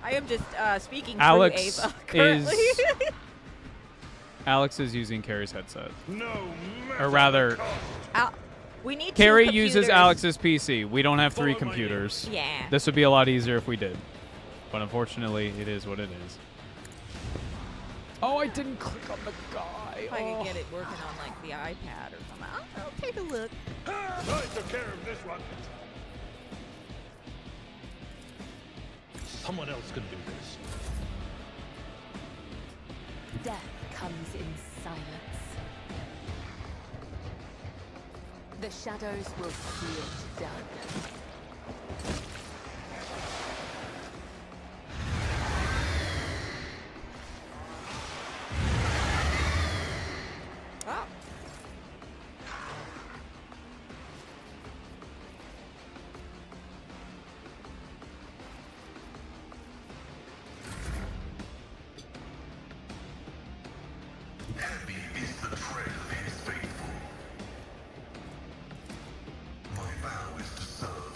Speaker 2: I am just speaking
Speaker 1: Alex
Speaker 2: through Ava currently.
Speaker 1: Alex is using Carrie's headset.
Speaker 9: No
Speaker 1: Or rather,
Speaker 2: we need
Speaker 1: Carrie
Speaker 2: two
Speaker 1: uses
Speaker 2: computers.
Speaker 1: Alex's PC. We don't have 3
Speaker 9: Follow my
Speaker 1: computers.
Speaker 2: Yeah.
Speaker 1: This would be a lot easier if we did. But unfortunately, it is what it is. Oh, I didn't click on the guy.
Speaker 2: If I could get it working on like the iPad or something. I'll take a look.
Speaker 9: I took care of this one. Someone else can do this.
Speaker 6: Death comes in silence. The shadows will see it done.
Speaker 2: Oh.
Speaker 12: Heavy is the tread of his faithful. My vow is to serve.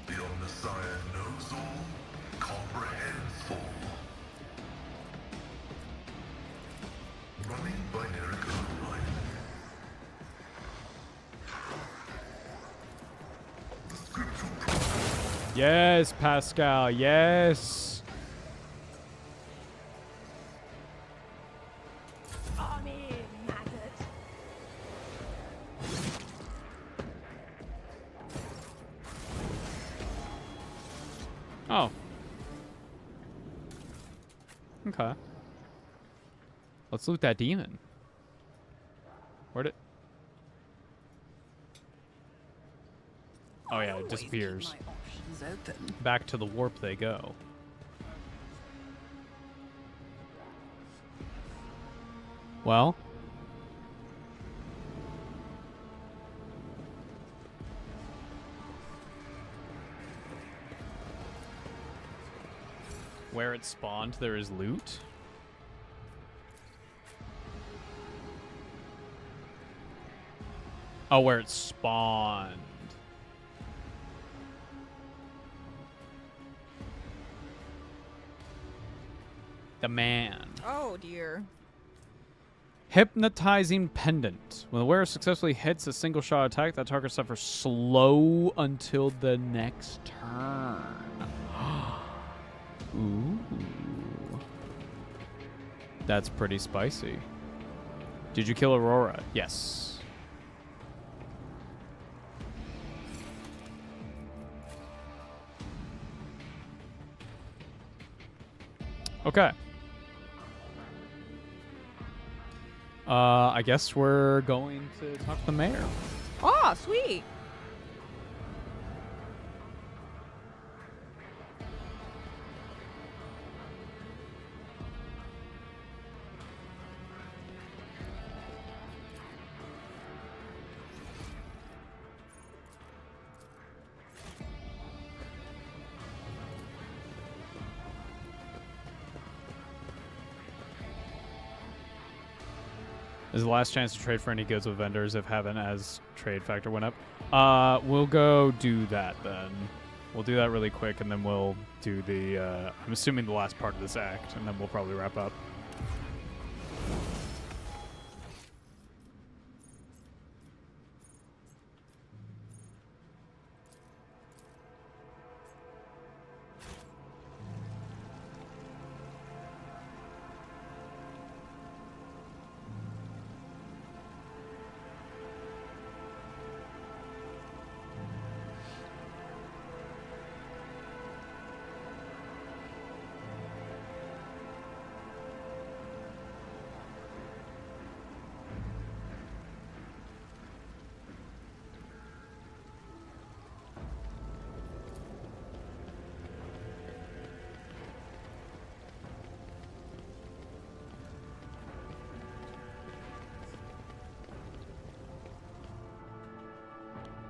Speaker 12: The Omnissiah knows all, comprehends all. Running by Neriko Ryan. The scriptural prophet.
Speaker 1: Yes, Pascal. Yes.
Speaker 6: I'm in, maggot.
Speaker 1: Oh. Okay. Let's loot that demon. Where'd it? Oh yeah, it disappears.
Speaker 11: My options open.
Speaker 1: Back to the warp they go. Well. Where it spawned, there is loot. Oh, where it spawned. The man.
Speaker 2: Oh dear.
Speaker 1: Hypnotizing Pendant. When the wearer successfully hits a single shot attack, that target suffers slow until the next turn. Ooh. That's pretty spicy. Did you kill Aurora? Yes. Okay. I guess we're going to talk to the mayor.
Speaker 2: Oh, sweet.
Speaker 1: This is the last chance to trade for any goods with vendors if haven't as trade factor went up. We'll go do that then. We'll do that really quick and then we'll do the, I'm assuming the last part of this act, and then we'll probably wrap up.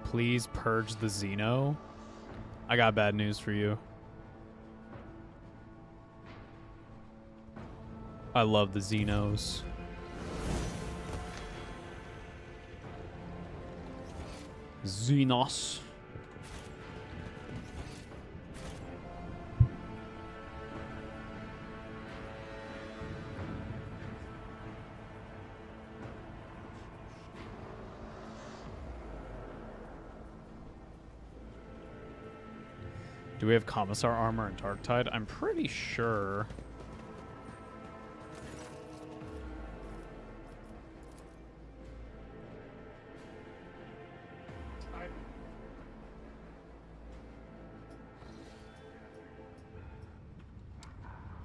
Speaker 1: Please purge the Xeno. I got bad news for you. I love the Xenos. Xenos. Do we have Commissar armor and Darktide? I'm pretty sure.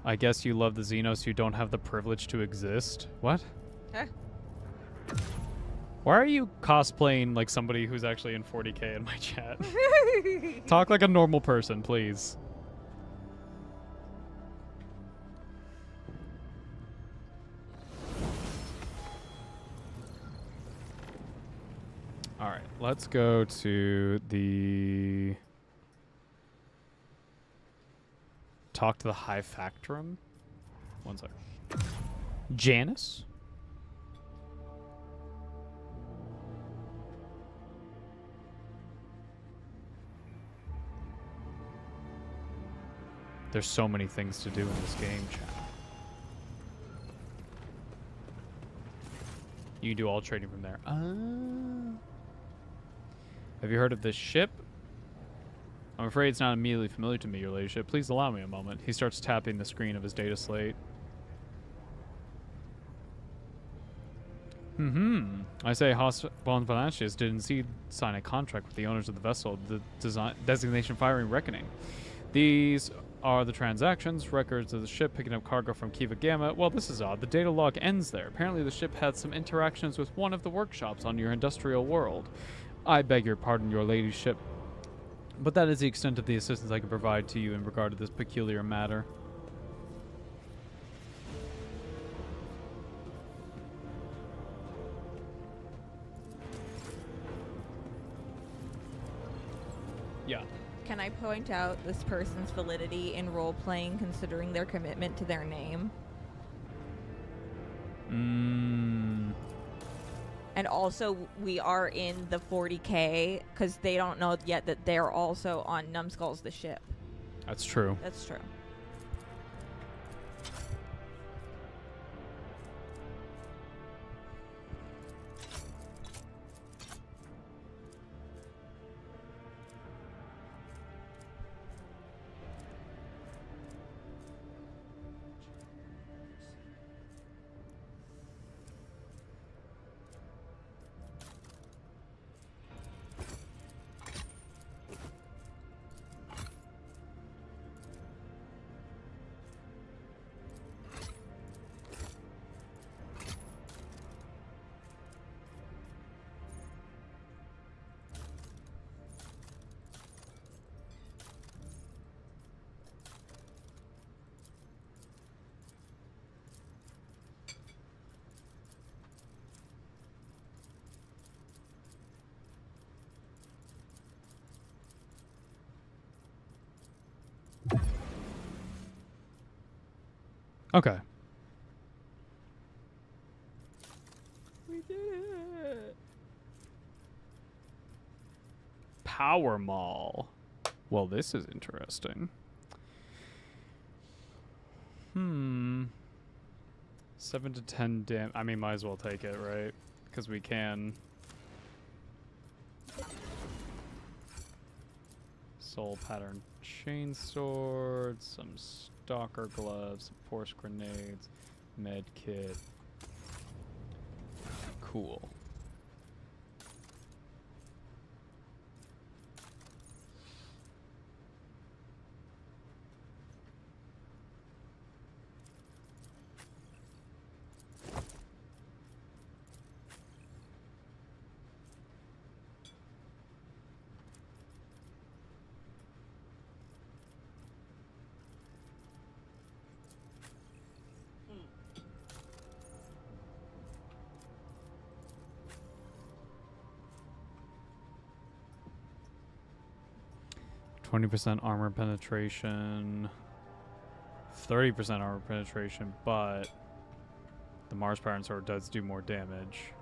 Speaker 1: I guess you love the Xenos who don't have the privilege to exist. What?
Speaker 2: Huh?
Speaker 1: Why are you cosplaying like somebody who's actually in 40K in my chat? Talk like a normal person, please. All right, let's go to the... Talk to the High Factorum. One sec. Janice? There's so many things to do in this game, chat. You can do all trading from there. Have you heard of this ship? I'm afraid it's not immediately familiar to me, your ladyship. Please allow me a moment. He starts tapping the screen of his data slate. I say Haas von Valancius did indeed sign a contract with the owners of the vessel, the designation Firing Reckoning. These are the transactions, records of the ship picking up cargo from Kiva Gamma. Well, this is odd. The data log ends there. Apparently the ship had some interactions with one of the workshops on your industrial world. I beg your pardon, your ladyship, but that is the extent of the assistance I can provide to you in regard to this peculiar matter. Yeah.
Speaker 2: Can I point out this person's validity in role-playing considering their commitment to their name? And also, we are in the 40K because they don't know yet that they're also on NUMBSKULLS, the ship.
Speaker 1: That's true.
Speaker 2: That's true.
Speaker 1: Okay. We did it. Power Mall. Well, this is interesting. 7 to 10 dam. I mean, might as well take it, right? Because we can. Soul pattern chainsword, some stalker gloves, some force grenades, med kit. Cool.
Speaker 2: Hmm.
Speaker 1: 20% armor penetration, 30% armor penetration, but the Mars Pattern Sword does do more damage.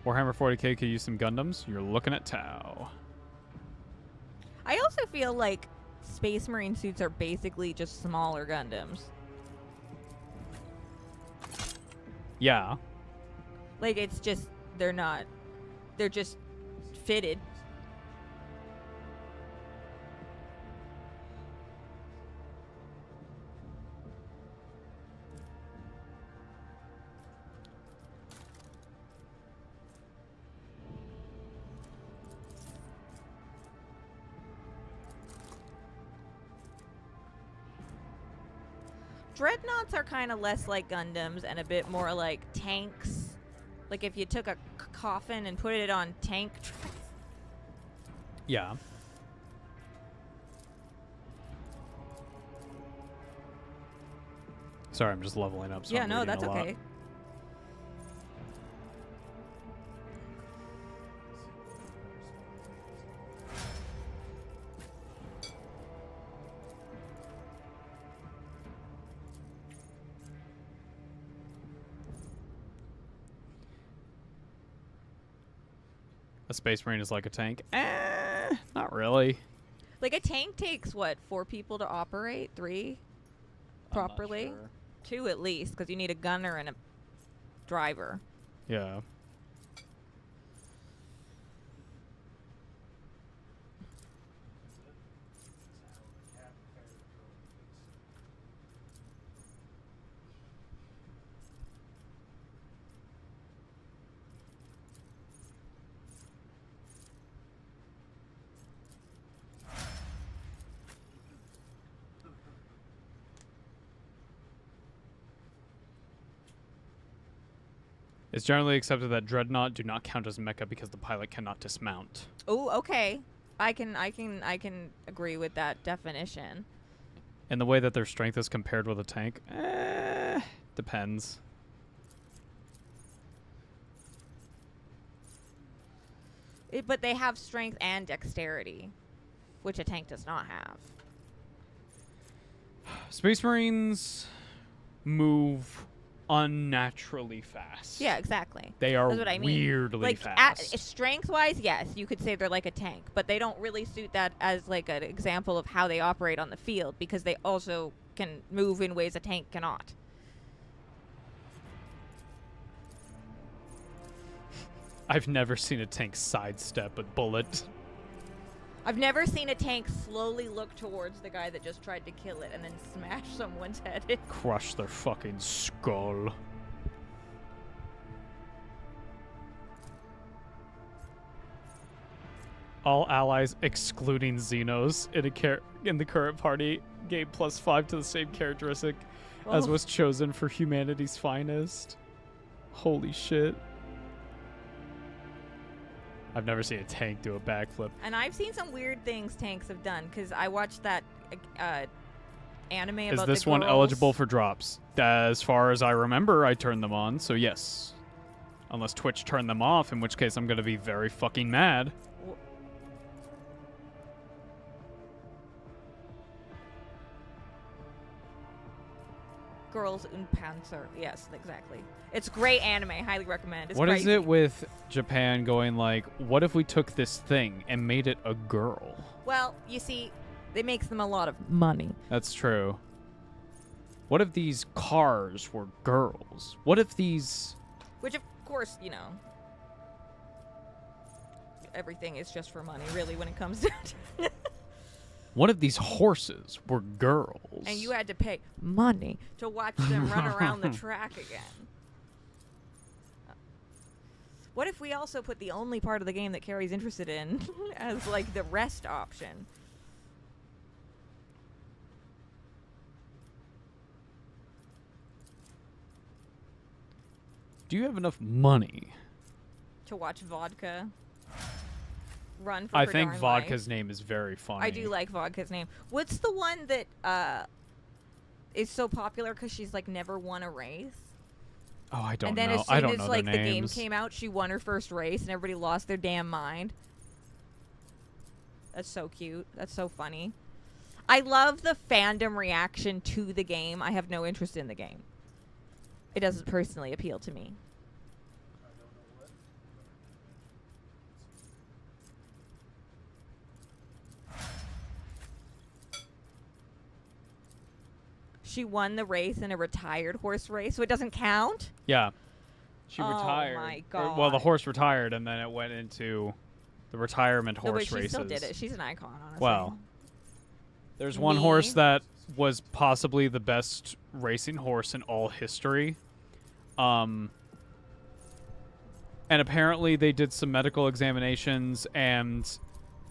Speaker 1: Warhammer 40k could use some Gundams. You're looking at Tau.
Speaker 2: I also feel like Space Marine suits are basically just smaller Gundams.
Speaker 1: Yeah.
Speaker 2: Like, it's just, they're just fitted. Dreadnoughts are kind of less like Gundams and a bit more like tanks. Like if you took a coffin and put it on tank tracks.
Speaker 1: Yeah. Sorry, I'm just leveling up. So
Speaker 2: Yeah,
Speaker 1: I'm
Speaker 2: no,
Speaker 1: reading
Speaker 2: that's
Speaker 1: a lot.
Speaker 2: okay.
Speaker 1: A Space Marine is like a tank. Not really.
Speaker 2: Like a tank takes what, 4 people to operate? 3? Properly?
Speaker 1: Sure.
Speaker 2: 2 at least, because you need a gunner and a driver.
Speaker 1: Yeah. It's generally accepted that Dreadnought do not count as mecha because the pilot cannot dismount.
Speaker 2: Oh, okay. I can agree with that definition.
Speaker 1: And the way that their strength is compared with a tank, depends.
Speaker 2: But they have strength and dexterity, which a tank does not have.
Speaker 1: Space Marines move unnaturally fast.
Speaker 2: Yeah, exactly.
Speaker 1: They are
Speaker 2: That's what I mean.
Speaker 1: weirdly
Speaker 2: like,
Speaker 1: fast.
Speaker 2: Strength-wise, yes, you could say they're like a tank, but they don't really suit that as like an example of how they operate on the field because they also can move in ways a tank cannot.
Speaker 1: I've never seen a tank sidestep a bullet.
Speaker 2: I've never seen a tank slowly look towards the guy that just tried to kill it and then smash someone's head in.
Speaker 1: Crush their fucking skull. All allies excluding Xenos in the current party gain +5 to the same characteristic as was chosen for humanity's finest. Holy shit. I've never seen a tank do a backflip.
Speaker 2: And I've seen some weird things tanks have done because I watched that anime about
Speaker 1: Is this
Speaker 2: the
Speaker 1: one
Speaker 2: girls.
Speaker 1: eligible for drops? As far as I remember, I turned them on, so yes. Unless Twitch turned them off, in which case I'm going to be very fucking mad.
Speaker 2: Girls und Panzer. Yes, exactly. It's great anime. Highly recommend. It's
Speaker 1: What is
Speaker 2: crazy.
Speaker 1: it with Japan going like, what if we took this thing and made it a girl?
Speaker 2: Well, you see, it makes them a lot of money.
Speaker 1: That's true. What if these cars were girls? What if these...
Speaker 2: Which, of course, you know, everything is just for money, really, when it comes down to it.
Speaker 1: What if these horses were girls?
Speaker 2: And you had to pay money to watch them run around the track again. What if we also put the only part of the game that Carrie's interested in as, like, the rest option?
Speaker 1: Do you have enough money?
Speaker 2: To watch vodka run for
Speaker 1: I
Speaker 2: her
Speaker 1: think
Speaker 2: darn
Speaker 1: Vodka's
Speaker 2: life.
Speaker 1: name is very funny.
Speaker 2: I do like Vodka's name. What's the one that is so popular because she's like never won a race?
Speaker 1: Oh, I don't
Speaker 2: and then
Speaker 1: know.
Speaker 2: as soon
Speaker 1: I don't
Speaker 2: as
Speaker 1: know
Speaker 2: like
Speaker 1: their
Speaker 2: the game
Speaker 1: names.
Speaker 2: came out, she won her first race and everybody lost their damn mind. That's so cute. That's so funny. I love the fandom reaction to the game. I have no interest in the game. It doesn't personally appeal to me. She won the race in a retired horse race, so it doesn't count?
Speaker 1: Yeah. She
Speaker 2: Oh
Speaker 1: retired.
Speaker 2: my
Speaker 1: Well, the
Speaker 2: God.
Speaker 1: horse retired, and then it went into the retirement
Speaker 2: No,
Speaker 1: horse
Speaker 2: but she
Speaker 1: races.
Speaker 2: still did it. She's an icon, honestly.
Speaker 1: Well, there's one
Speaker 2: Me?
Speaker 1: horse that was possibly the best racing horse in all history. And apparently they did some medical examinations, and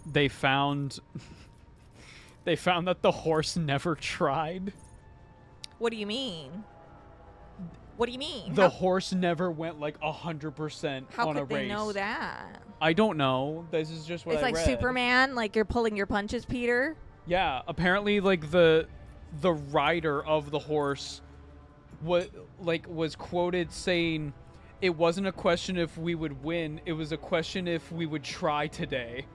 Speaker 1: they found they found that the horse never tried.
Speaker 2: What do you mean? What do you mean?
Speaker 1: The horse never went like 100%
Speaker 2: How
Speaker 1: on a
Speaker 2: could they
Speaker 1: race.
Speaker 2: know that?
Speaker 1: I don't know. This is just what
Speaker 2: It's
Speaker 1: I
Speaker 2: like
Speaker 1: read.
Speaker 2: Superman, like you're pulling your punches, Peter.
Speaker 1: Yeah, apparently like the rider of the horse was quoted saying it wasn't a question if we would win, it was a question if we would try today.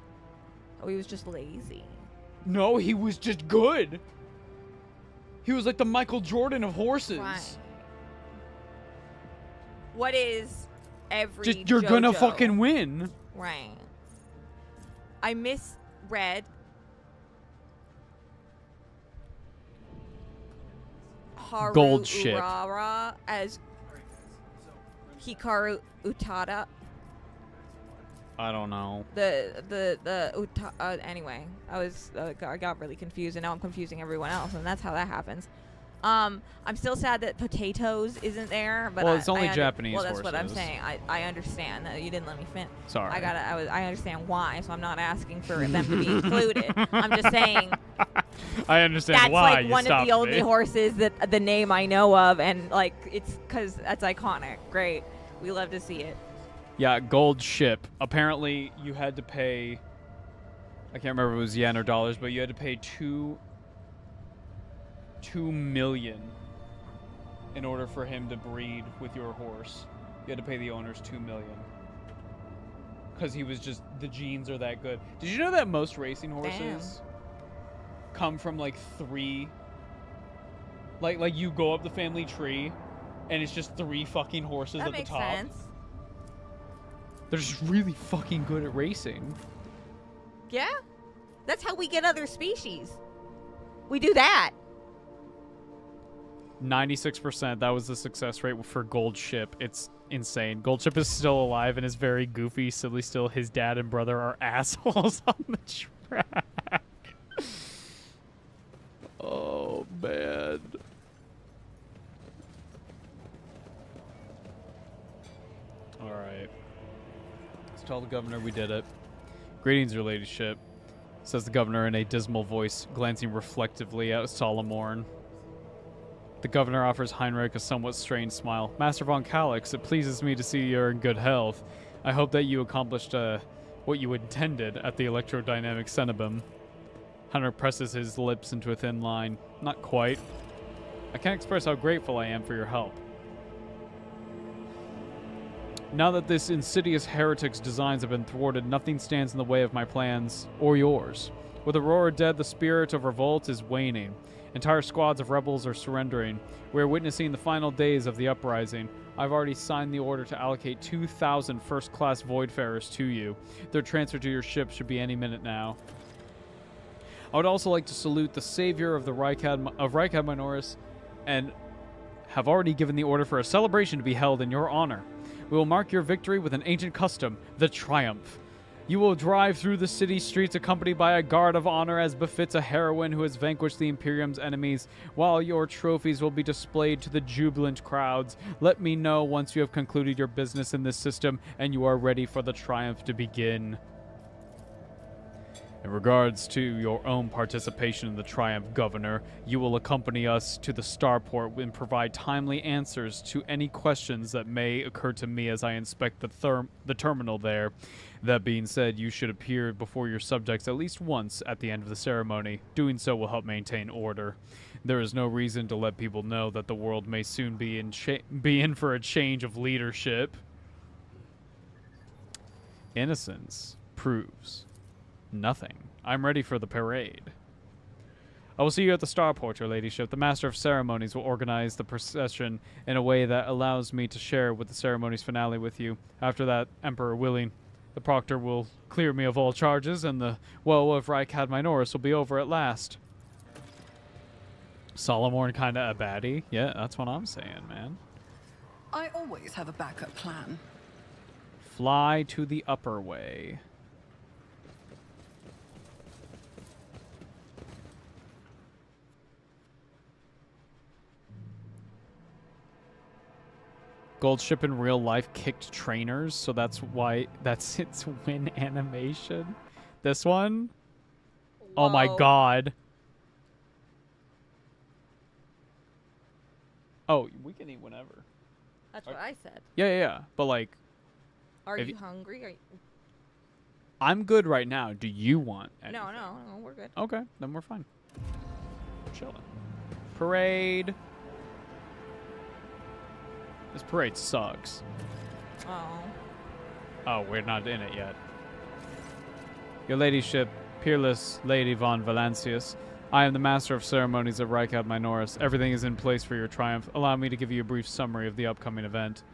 Speaker 2: Oh, he was just lazy.
Speaker 1: No, he was just good. He was like the Michael Jordan of horses.
Speaker 2: Right. What is every
Speaker 1: Just you're gonna
Speaker 2: JoJo?
Speaker 1: fucking win.
Speaker 2: Right. I misread Haru
Speaker 1: Gold ship.
Speaker 2: Urara as Hikaru Utada.
Speaker 1: I don't know.
Speaker 2: Anyway, I got really confused, and now I'm confusing everyone else, and that's how that happens. I'm still sad that potatoes isn't there, but
Speaker 1: Well, it's only Japanese
Speaker 2: Well, that's what I'm
Speaker 1: horses.
Speaker 2: saying. I understand that you didn't let me finish.
Speaker 1: Sorry.
Speaker 2: I understand why, so I'm not asking for them to be included. I'm just saying
Speaker 1: I understand
Speaker 2: that's
Speaker 1: why
Speaker 2: like
Speaker 1: you
Speaker 2: one of
Speaker 1: stopped
Speaker 2: the only
Speaker 1: me.
Speaker 2: horses that the name I know of, and like it's because that's iconic. Great, we love to see it.
Speaker 1: Yeah, gold ship. Apparently, you had to pay. I can't remember if it was yen or dollars, but you had to pay $2 million in order for him to breed with your horse. You had to pay the owners $2 million because he was just the genes are that good. Did you know that most racing horses come from like 3? Like you go up the family tree, and it's just 3 fucking horses
Speaker 2: That
Speaker 1: at the
Speaker 2: makes
Speaker 1: top.
Speaker 2: sense.
Speaker 1: They're just really fucking good at racing.
Speaker 2: Yeah, that's how we get other species. We do that.
Speaker 1: 96%. That was the success rate for Gold Ship. It's insane. Gold Ship is still alive and is very goofy, silly still. His dad and brother are assholes on the track. Oh, man. All right. Let's tell the governor we did it. Greetings, your ladyship, says the governor in a dismal voice, glancing reflectively at Solomorn. The governor offers Heinrich a somewhat strained smile. Master von Calix, it pleases me to see you're in good health. I hope that you accomplished what you intended at the electrodynamic Cenobum. Heinrich presses his lips into a thin line. Not quite. I can't express how grateful I am for your help. Now that this insidious heretic's designs have been thwarted, nothing stands in the way of my plans or yours. With Aurora dead, the spirit of revolt is waning, Entire squads of rebels are surrendering. We're witnessing the final days of the uprising. I've already signed the order to allocate 2,000 first-class Voidfarers to you. Their transfer to your ship should be any minute now. I would also like to salute the savior of the Rykad Minoris and have already given the order for a celebration to be held in your honor. We will mark your victory with an ancient custom, the Triumph. You will drive through the city streets accompanied by a guard of honor as befits a heroine who has vanquished the Imperium's enemies, while your trophies will be displayed to the jubilant crowds. Let me know once you have concluded your business in this system and you are ready for the triumph to begin. In regards to your own participation in the Triumph, Governor, you will accompany us to the starport and provide timely answers to any questions that may occur to me as I inspect the terminal there. That being said, you should appear before your subjects at least once at the end of the ceremony. Doing so will help maintain order. There is no reason to let people know that the world may soon be in for a change of leadership. Innocence proves nothing. I'm ready for the parade. I will see you at the starport, your ladyship. The master of ceremonies will organize the procession in a way that allows me to share with the ceremony's finale with you. After that, Emperor willing, the proctor will clear me of all charges, and the woe of Rykad Minoris will be over at last. Solomorn kinda a baddie? Yeah, that's what I'm saying, man.
Speaker 11: I always have a backup plan.
Speaker 1: Fly to the upper way. Gold ship in real life kicked trainers, so that's why that's its win animation. This one? Whoa. Oh my god. Oh, we can eat whenever.
Speaker 2: That's what I said.
Speaker 1: Yeah. But like,
Speaker 2: are you hungry?
Speaker 1: I'm good right now. Do you want anything?
Speaker 2: No, we're good.
Speaker 1: Okay, then we're fine. Chilling. Parade. This parade sucks. Oh, we're not in it yet. Your ladyship, peerless Lady von Valancius, I am the master of ceremonies of Rykad Minoris. Everything is in place for your triumph. Allow me to give you a brief summary of the upcoming event.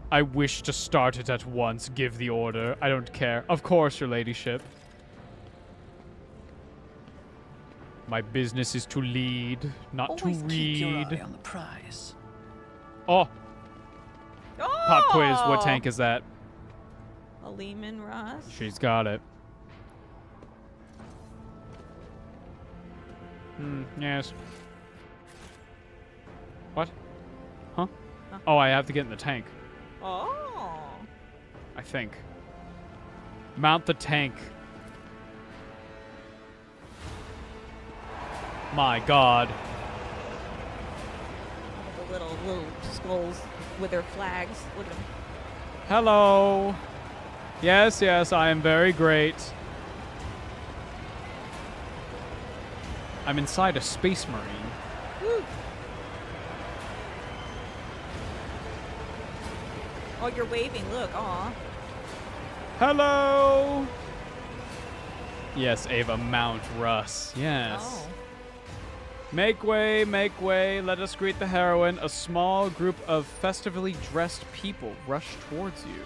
Speaker 1: I wish to start it at once. Give the order. I don't care. Of course, your ladyship. My business is to lead, not
Speaker 11: Always
Speaker 1: to read.
Speaker 11: Keep your eye on the prize.
Speaker 1: Oh! Pop quiz. What tank is that?
Speaker 2: A Lehman Ross.
Speaker 1: She's got it. Yes. What? Huh? Oh, I have to get in the tank.
Speaker 2: Oh.
Speaker 1: I think. Mount the tank. My god.
Speaker 2: The little skulls with their flags. Look at them.
Speaker 1: Hello. Yes, I am very great. I'm inside a space marine.
Speaker 2: Woo. Oh, you're waving. Look. Aw.
Speaker 1: Hello. Yes, Ava, Mount Russ. Yes.
Speaker 2: Oh.
Speaker 1: Make way, let us greet the heroine. A small group of festively dressed people rush towards you.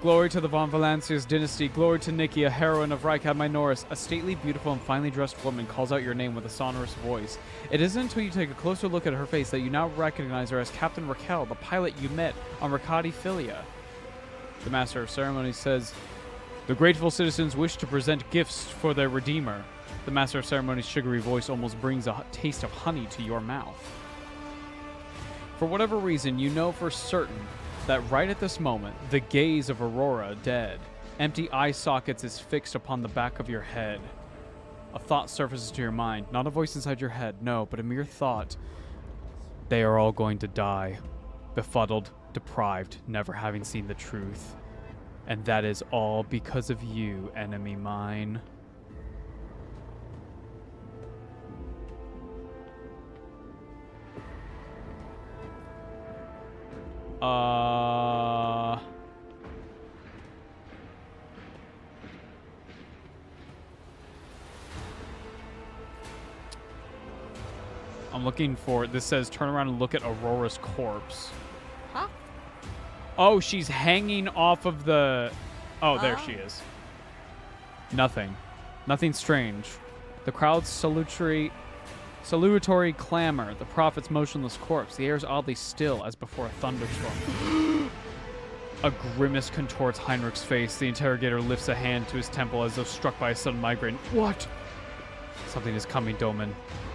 Speaker 1: Glory to the Von Valancius dynasty. Glory to Nikki, a heroine of Rykad Minoris. A stately, beautiful, and finely dressed woman calls out your name with a sonorous voice. It isn't until you take a closer look at her face that you now recognize her as Captain Raquel, the pilot you met on Rakati Philia. The Master of Ceremonies says, the grateful citizens wish to present gifts for their Redeemer. The Master of Ceremonies' sugary voice almost brings a taste of honey to your mouth. For whatever reason, you know for certain that right at this moment, the gaze of Aurora, dead, empty eye sockets is fixed upon the back of your head. A thought surfaces to your mind, not a voice inside your head, no, but a mere thought. They are all going to die, befuddled, deprived, never having seen the truth. And that is all because of you, enemy mine. I'm looking for, this says turn around and look at Aurora's corpse.
Speaker 2: Huh?
Speaker 1: Oh, she's hanging off of the, oh, there she is. Nothing. Nothing strange. The crowd's salutatory clamor. The prophet's motionless corpse. The air is oddly still as before a thunderstorm. A grimace contorts Heinrich's face. The interrogator lifts a hand to his temple as though struck by a sudden migraine. What? Something is coming, Doman.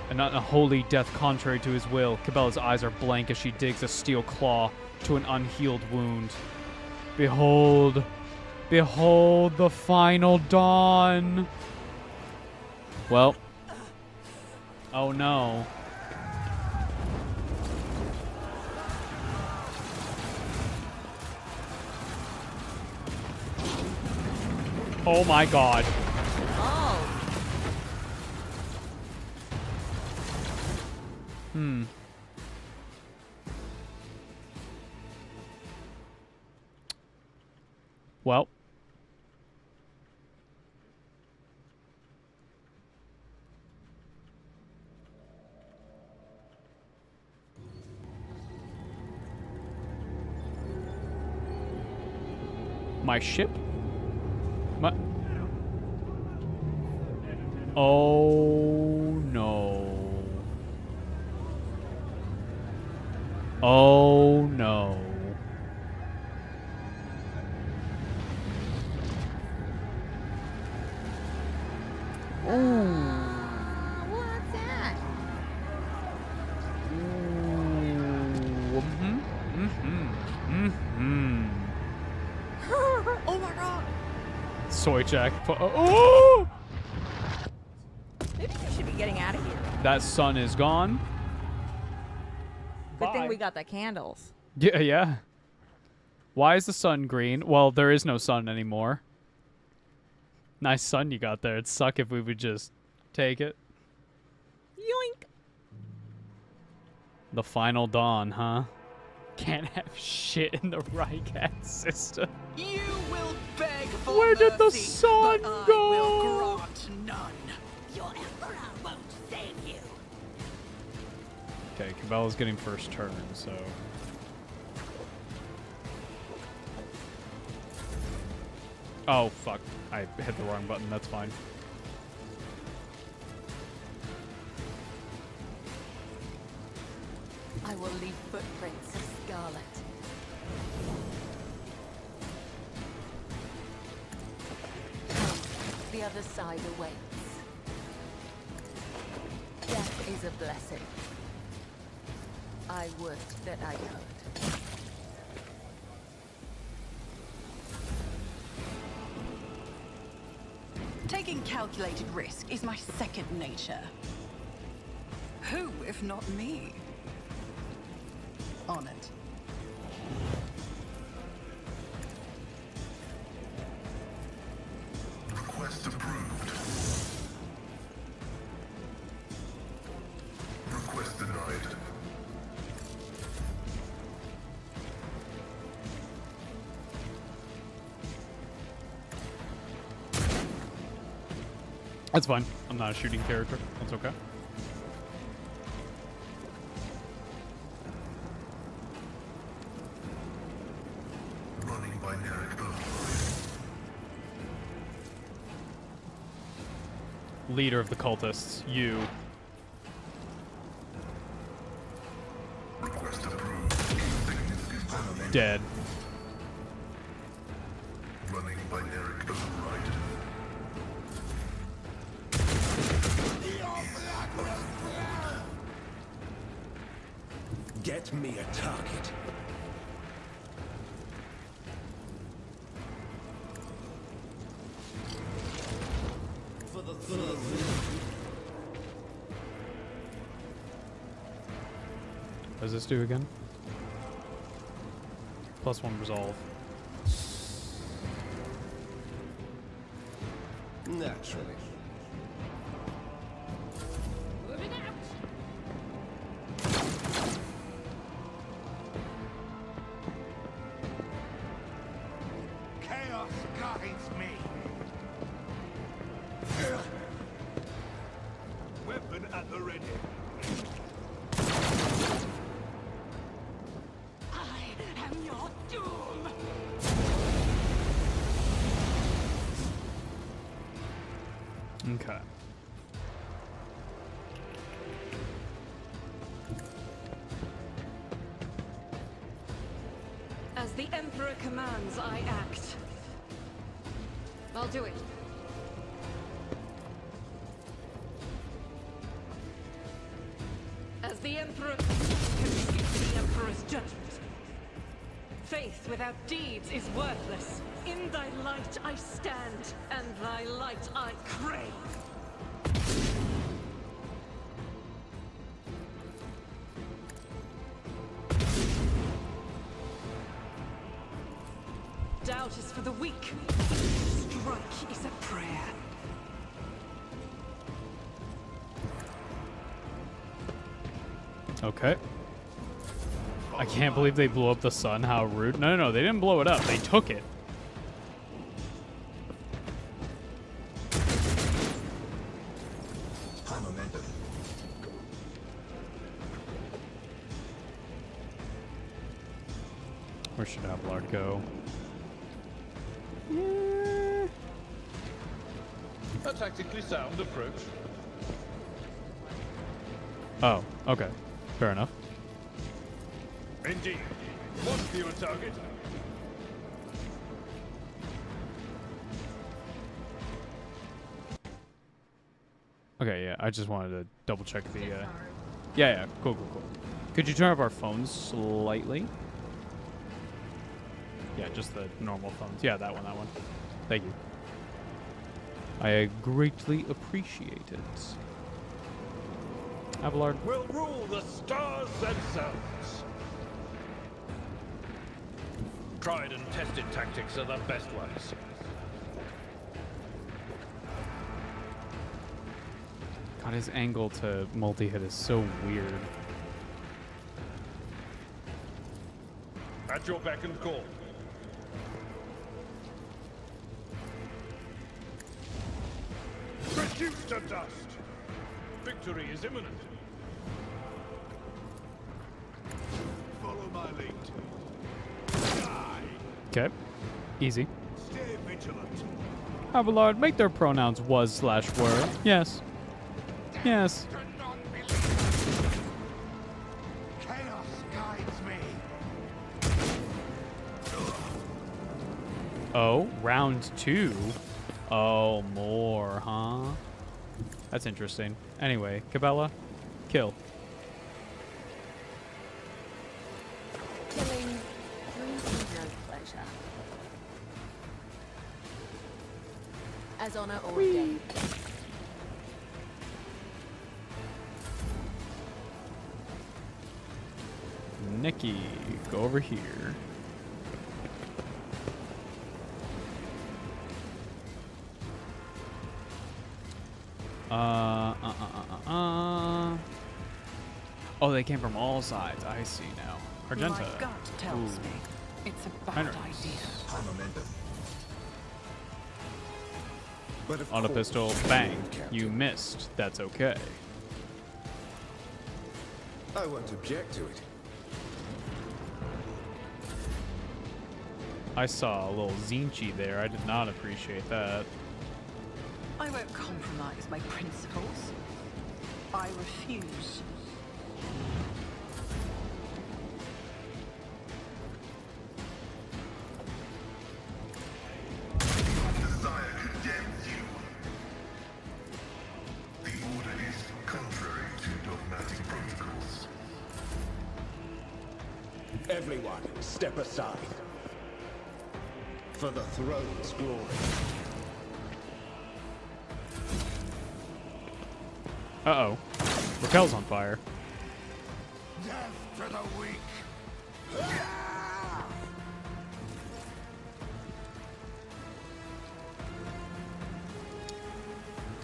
Speaker 1: And not a holy death contrary to his will. Cabela's eyes are blank as she digs a steel claw to an unhealed wound. Behold. Behold the final dawn. Well. Oh no. Oh my god.
Speaker 2: Oh.
Speaker 1: Well. My ship? My... Oh no. Oh no.
Speaker 2: What's that? Oh my god.
Speaker 1: Soy Jack. Oh!
Speaker 2: Maybe you should be getting out of here.
Speaker 1: That sun is gone.
Speaker 2: Good thing we got the candles.
Speaker 1: Yeah, yeah. Why is the sun green? Well, there is no sun anymore. Nice sun you got there. It'd suck if we would just take it.
Speaker 2: Yoink.
Speaker 1: The final dawn, huh? Can't have shit in the Rygat system.
Speaker 13: You will beg for
Speaker 1: Where did the
Speaker 13: mercy,
Speaker 1: sun
Speaker 13: but
Speaker 1: go?
Speaker 13: I will grant none.
Speaker 4: Your emperor won't save you.
Speaker 1: Okay, Cabela's getting first turn, so... Oh, fuck. I hit the wrong button. That's fine.
Speaker 6: I will leave footprints of scarlet. Come, the other side awaits. Death is a blessing. I would that I could.
Speaker 11: Taking calculated risk is my second nature. Who, if not me? On it.
Speaker 12: Request approved. Request denied.
Speaker 1: That's fine. I'm not a shooting character. That's okay.
Speaker 12: Running binary override.
Speaker 1: Leader of the cultists, you.
Speaker 12: Request approved. Significant enemy.
Speaker 1: Dead.
Speaker 12: Running binary override.
Speaker 10: Get me a target.
Speaker 1: What does this do again? +1 resolve.
Speaker 10: Naturally.
Speaker 8: Chaos guides me.
Speaker 12: Weapon at the ready.
Speaker 11: your doom!
Speaker 1: Okay.
Speaker 5: As the Emperor commands, I act. I'll do it. As the Emperor can escape the Emperor's judgment. Faith without deeds is worthless. In thy light I stand, and thy light I crave. Doubt is for the weak. Strike is a prayer.
Speaker 1: Okay. I can't believe they blew up the sun. How rude. No, no, no. They didn't blow it up. They took it.
Speaker 8: High momentum.
Speaker 1: Where should Abelard go?
Speaker 9: A tactically sound approach.
Speaker 1: Oh, okay. Fair enough.
Speaker 9: Indeed. One fewer target.
Speaker 1: Okay, yeah. I just wanted to double check the. Yeah. Cool. Could you turn up our phones slightly? Yeah, just the normal phones. Yeah, that one. Thank you. I greatly appreciate it. Abelard.
Speaker 9: Will rule the stars themselves. Tried and tested tactics are the best ones.
Speaker 1: God, his angle to multi-hit is so weird.
Speaker 9: At your beck and call. Reduced to dust. Victory is imminent.
Speaker 8: Follow my lead.
Speaker 1: Okay. Easy.
Speaker 8: Stay vigilant.
Speaker 1: Abelard, make their pronouns was/were. Yes. Yes.
Speaker 8: Chaos guides me.
Speaker 1: Oh, round 2. Oh, more, huh? That's interesting. Anyway, Cabela, kill.
Speaker 6: Killing brings me no pleasure. As honor ordained.
Speaker 1: Nikki, go over here. Oh, they came from all sides. I see now. Argenta.
Speaker 11: My gut tells me it's a bad
Speaker 1: Henry.
Speaker 11: idea.
Speaker 8: High momentum. But of
Speaker 1: On a
Speaker 8: course,
Speaker 1: pistol, bang. You missed. That's okay.
Speaker 8: I won't object to it.
Speaker 1: I saw a little Zinchi there. I did not appreciate that.
Speaker 11: I won't compromise my principles. I refuse.
Speaker 12: Desire condemns you. The order is contrary to dogmatic protocols.
Speaker 7: Everyone, step aside. For the throne's glory.
Speaker 1: Uh-oh. Raquel's on fire.
Speaker 8: Death to the weak.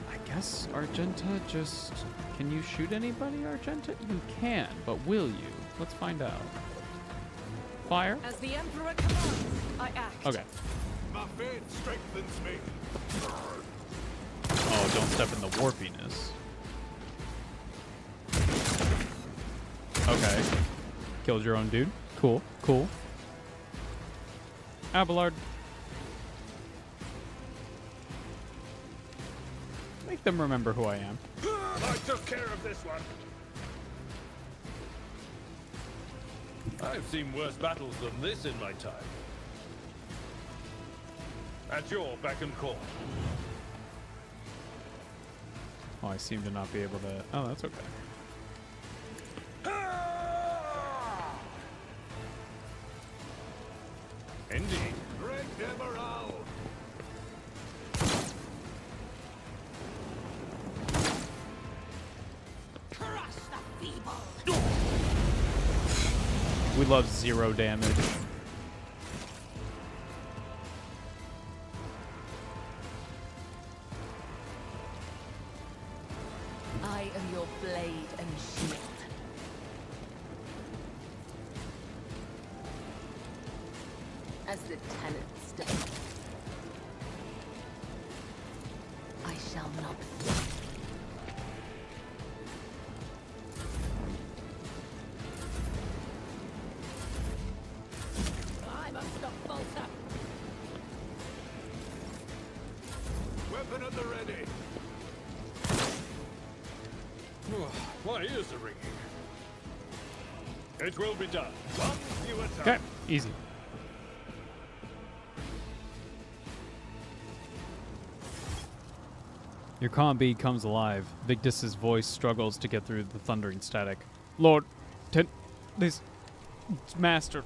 Speaker 1: I guess Argenta just... Can you shoot anybody, Argenta? You can, but will you? Let's find out. Fire?
Speaker 5: As the Emperor commands, I act.
Speaker 1: Okay.
Speaker 8: My faith strengthens me.
Speaker 1: Oh, don't step in the warpiness. Okay. Killed your own dude. Cool. Abelard. Make them remember who I am.
Speaker 9: I took care of this one. I've seen worse battles than this in my time. At your beck and call.
Speaker 1: Oh, I seem to not be able to... Oh, that's okay.
Speaker 9: Indeed.
Speaker 8: Great Demoral!
Speaker 13: Crush the feeble.
Speaker 1: We love 0 damage.
Speaker 6: I am your blade and shield. As the tenant steps, I shall not fear. I'm a stop bolter.
Speaker 8: Weapon at the ready.
Speaker 9: My ears are ringing. It will be done. One view at a
Speaker 1: Okay,
Speaker 9: time.
Speaker 1: easy. Your calm bead comes alive. Victus's voice struggles to get through the thundering static. Lord, this master.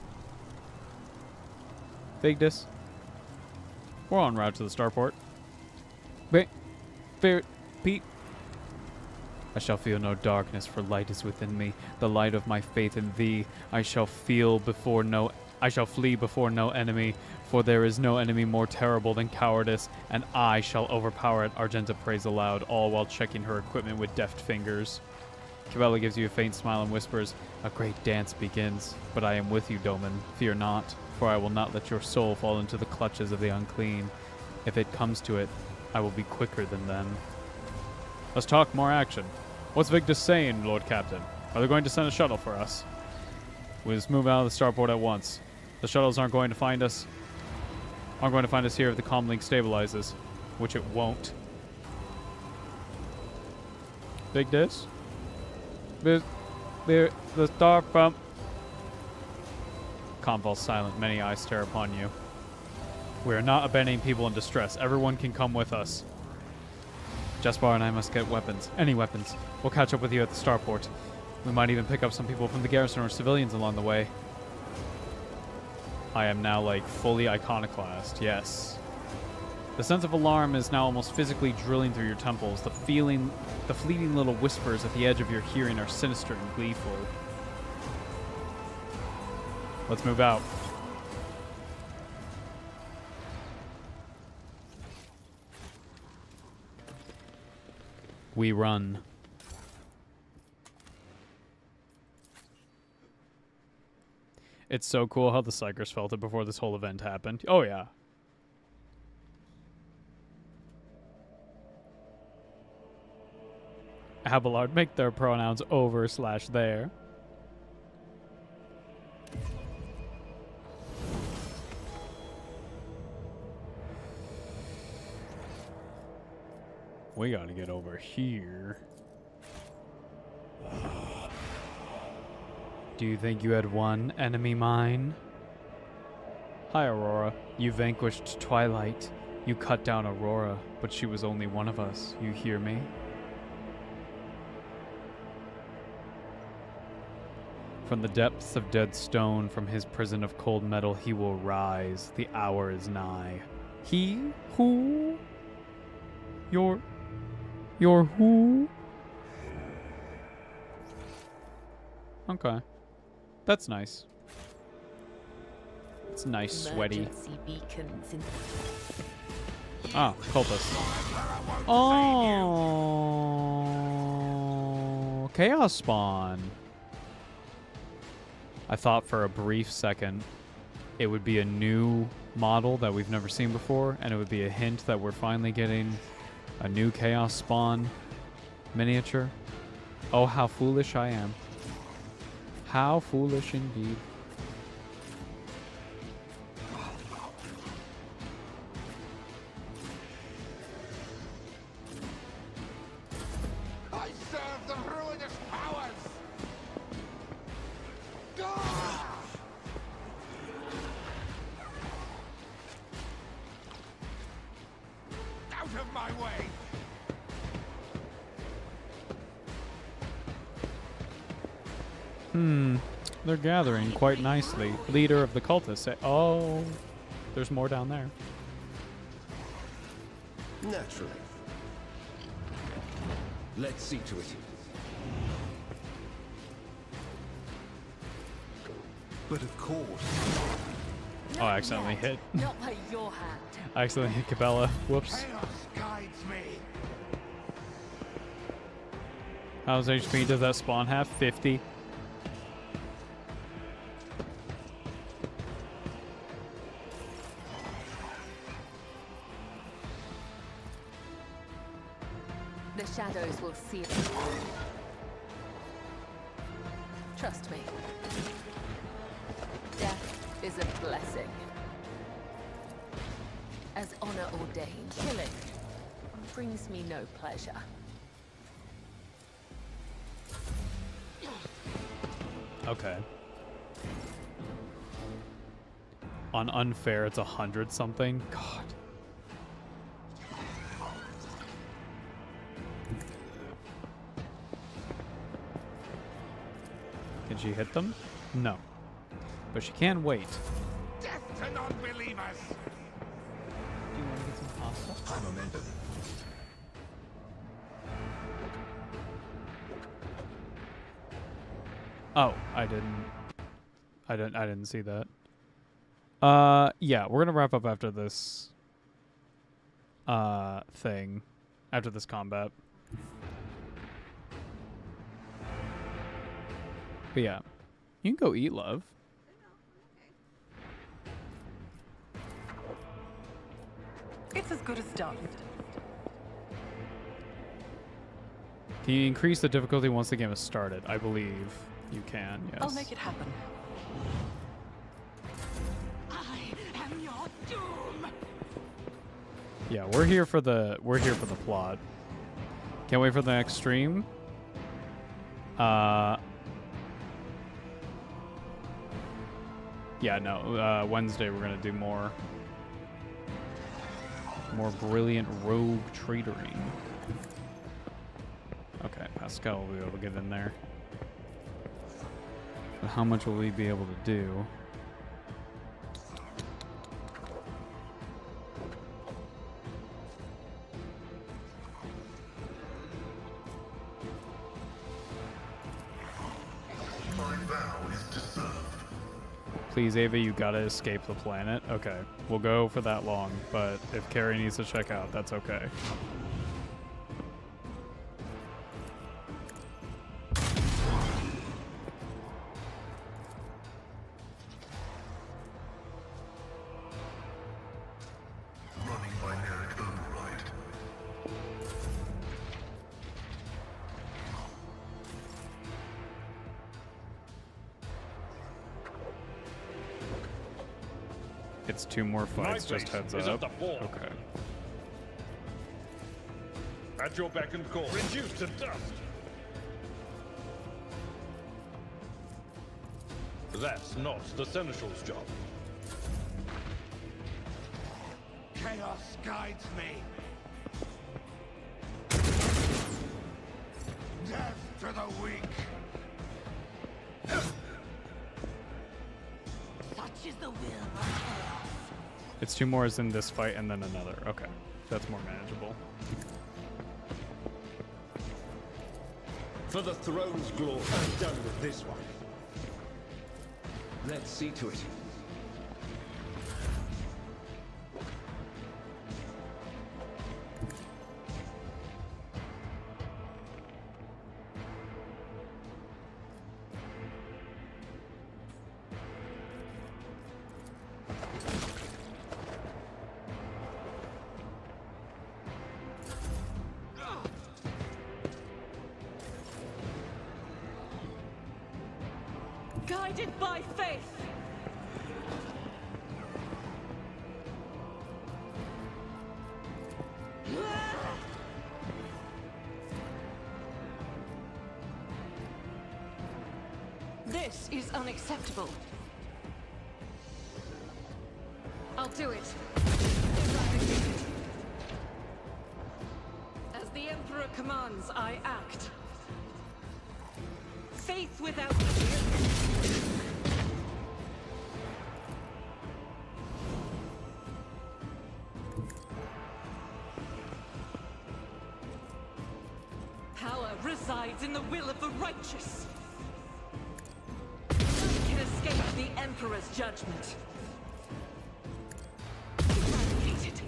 Speaker 1: Victus, we're en route to the starport. Pete. I shall feel no darkness, for light is within me, the light of my faith in thee. I shall flee before no enemy, for there is no enemy more terrible than cowardice, and I shall overpower it. Argenta prays aloud, all while checking her equipment with deft fingers. Cabela gives you a faint smile and whispers, a great dance begins, but I am with you, Doman. Fear not, for I will not let your soul fall into the clutches of the unclean. If it comes to it, I will be quicker than them. Let's talk more action. What's Victus saying, Lord Captain? Are they going to send a shuttle for us? We just move out of the starport at once. The shuttles aren't going to find us here if the comm link stabilizes, which it won't. Victus? The star from... Comm falls silent. Many eyes stare upon you. We are not abandoning people in distress. Everyone can come with us. Jespar and I must get weapons. Any weapons. We'll catch up with you at the starport. We might even pick up some people from the garrison or civilians along the way. I am now, like, fully iconoclast. Yes. The sense of alarm is now almost physically drilling through your temples. The fleeting little whispers at the edge of your hearing are sinister and gleeful. Let's move out. We run. It's so cool how the Psychers felt it before this whole event happened. Oh, yeah. Abelard, make their pronouns over/there. We gotta get over here. Do you think you had won, enemy mine? Hi, Aurora. You vanquished Twilight. You cut down Aurora, but she was only one of us. You hear me? From the depths of dead stone, from his prison of cold metal, he will rise. The hour is nigh. He? Who? Your who? Okay. That's nice. It's nice, sweaty.
Speaker 6: Emergency beacons in
Speaker 1: Ah, cultist. Oh, Chaos Spawn. I thought for a brief second it would be a new model that we've never seen before, and it would be a hint that we're finally getting a new Chaos Spawn miniature. Oh, how foolish I am. How foolish indeed.
Speaker 8: of my way!
Speaker 1: They're gathering quite nicely. Leader of the cultists say, oh, there's more down there.
Speaker 10: Naturally. Let's see to it.
Speaker 7: But of course.
Speaker 1: Oh, I accidentally hit.
Speaker 6: Not by your hand.
Speaker 1: I accidentally hit Cabela. Whoops.
Speaker 8: Chaos guides me.
Speaker 1: How's HP does that spawn have? 50?
Speaker 6: The shadows will see it. Trust me. Death is a blessing. As honor ordained, killing brings me no pleasure.
Speaker 1: Okay. On unfair, it's 100 something. God. Can she hit them? No. But she can wait.
Speaker 8: Death to non-believers!
Speaker 1: Do you want to get some pasta?
Speaker 7: Momentum.
Speaker 1: Oh, I didn't see that. Yeah, we're gonna wrap up after this thing. After this combat. But yeah. You can go eat, love.
Speaker 11: It's as good as done.
Speaker 1: Can you increase the difficulty once the game has started? I believe you can, yes.
Speaker 11: I'll make it happen.
Speaker 13: I am your doom.
Speaker 1: Yeah, we're here for the plot. Can't wait for the next stream. Yeah, no, Wednesday we're gonna do more brilliant rogue traitoring. Okay, Pascal will be able to get in there. But how much will we be able to do?
Speaker 12: My vow is to serve.
Speaker 1: Please, Ava, you gotta escape the planet. Okay, we'll go for that long, but if Carrie needs to check out, that's okay.
Speaker 12: Running binaric override.
Speaker 1: It's 2 more fights, just heads
Speaker 9: is
Speaker 1: up.
Speaker 9: at the fore.
Speaker 1: Okay.
Speaker 9: At your beck and call. Reduced to dust. That's not the Seneschal's job.
Speaker 8: Chaos guides me. Death to the weak.
Speaker 13: Such is the will of chaos.
Speaker 1: It's 2 more in this fight and then another. Okay, that's more manageable.
Speaker 10: For the throne's glory, I'm done with this one. Let's see to it.
Speaker 5: Guided by faith. This is unacceptable. I'll do it. commands, I act. Faith without fear. Power resides in the will of the righteous. None can escape the Emperor's judgment. Eradicated.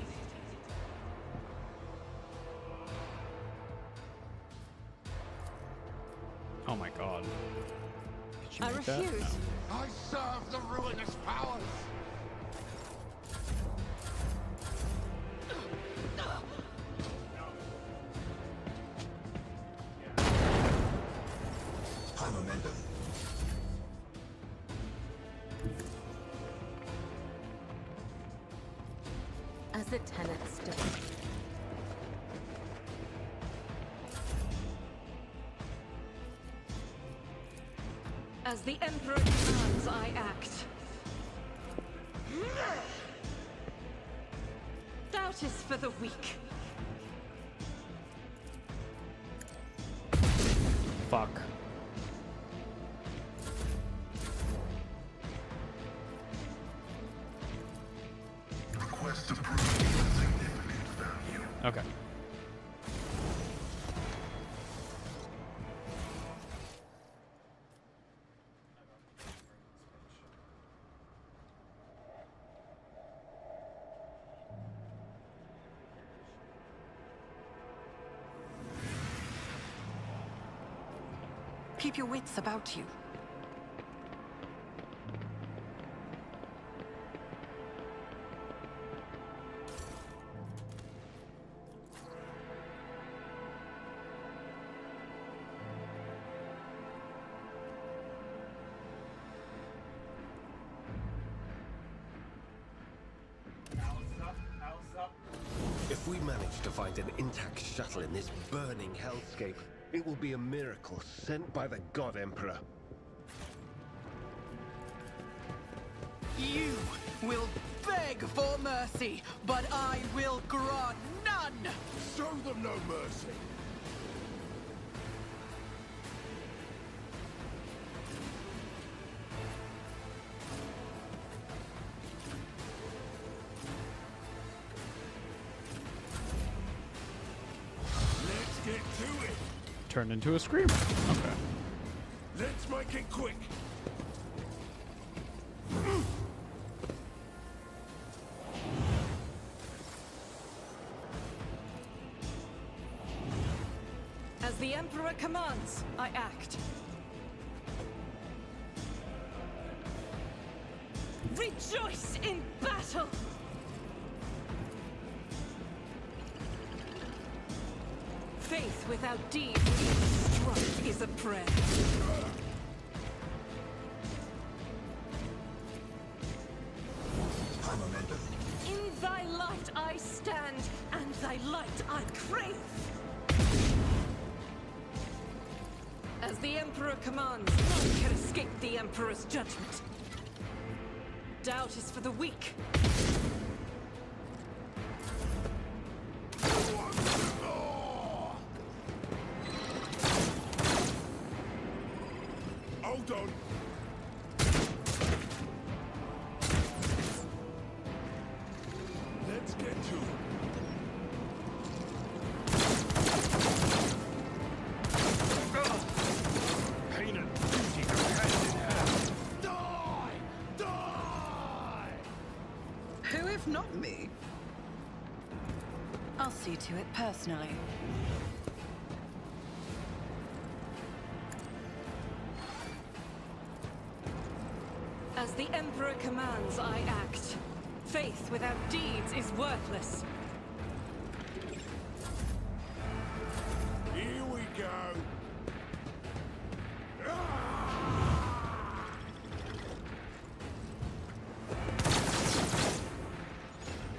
Speaker 1: Oh my god. Did you
Speaker 5: I
Speaker 1: make that?
Speaker 5: refuse.
Speaker 1: No.
Speaker 8: I serve the ruinous powers.
Speaker 12: High momentum.
Speaker 6: As the tenant stood.
Speaker 5: As the Emperor commands, I act. Doubt is for the weak.
Speaker 1: Fuck.
Speaker 12: Request approved with significant value.
Speaker 1: Okay.
Speaker 11: Keep your wits about you.
Speaker 10: If we manage to find an intact shuttle in this burning hellscape, it will be a miracle sent by the God Emperor.
Speaker 14: You will beg for mercy, but I will grant none!
Speaker 8: Show them no mercy. Let's get to it.
Speaker 1: Turned into a screamer. Okay.
Speaker 8: Let's make it quick.
Speaker 5: As the Emperor commands, I act. Rejoice in battle! Faith without deed, strife is a prayer.
Speaker 12: High momentum.
Speaker 5: In thy light I stand, and thy light I crave. As the Emperor commands, none can escape the Emperor's judgment. Doubt is for the weak.
Speaker 8: Hold on. Let's get to it.
Speaker 9: Pain and duty go hand in hand.
Speaker 8: Die! Die!
Speaker 11: Who if not me? I'll see to it personally.
Speaker 5: As the Emperor commands, I act. Faith without deeds is worthless.
Speaker 8: Here we go.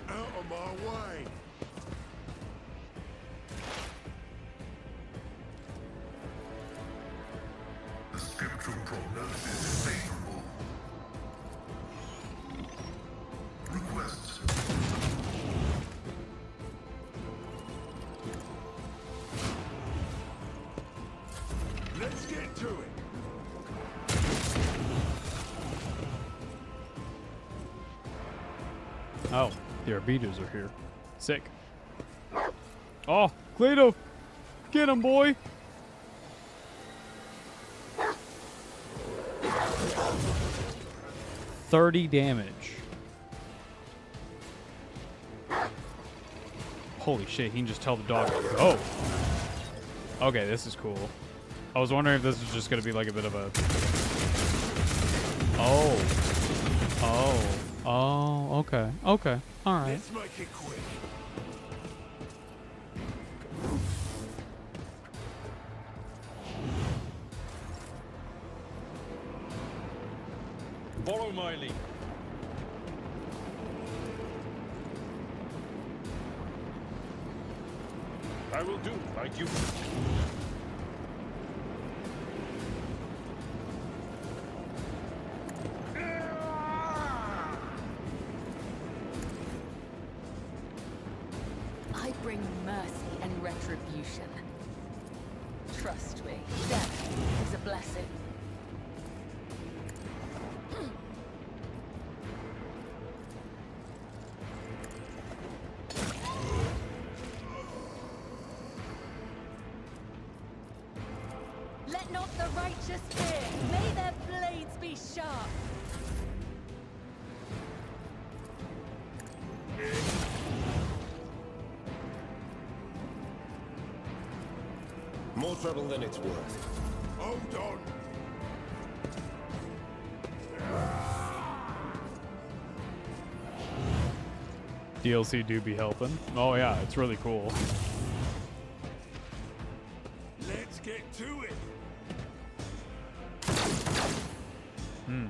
Speaker 8: Out of my way.
Speaker 12: The scriptural prognosis is favorable. Requests.
Speaker 1: Oh, the Arbitas are here. Sick. Oh, Cleto! Get him, boy! $30 damage. Holy shit, he can just tell the dog to go. Okay, this is cool. I was wondering if this was just gonna be like a bit of a... Oh, okay, okay, alright.
Speaker 8: Let's make it quick.
Speaker 9: Follow my lead. I will do like you.
Speaker 6: I bring mercy and retribution. Trust me, death is a blessing. Let not the righteous fear. May their blades be sharp.
Speaker 10: More trouble than it's worth.
Speaker 8: Hold on.
Speaker 1: DLC do be helping. Oh yeah, it's really cool.
Speaker 8: Let's get to it.
Speaker 1: Hmm.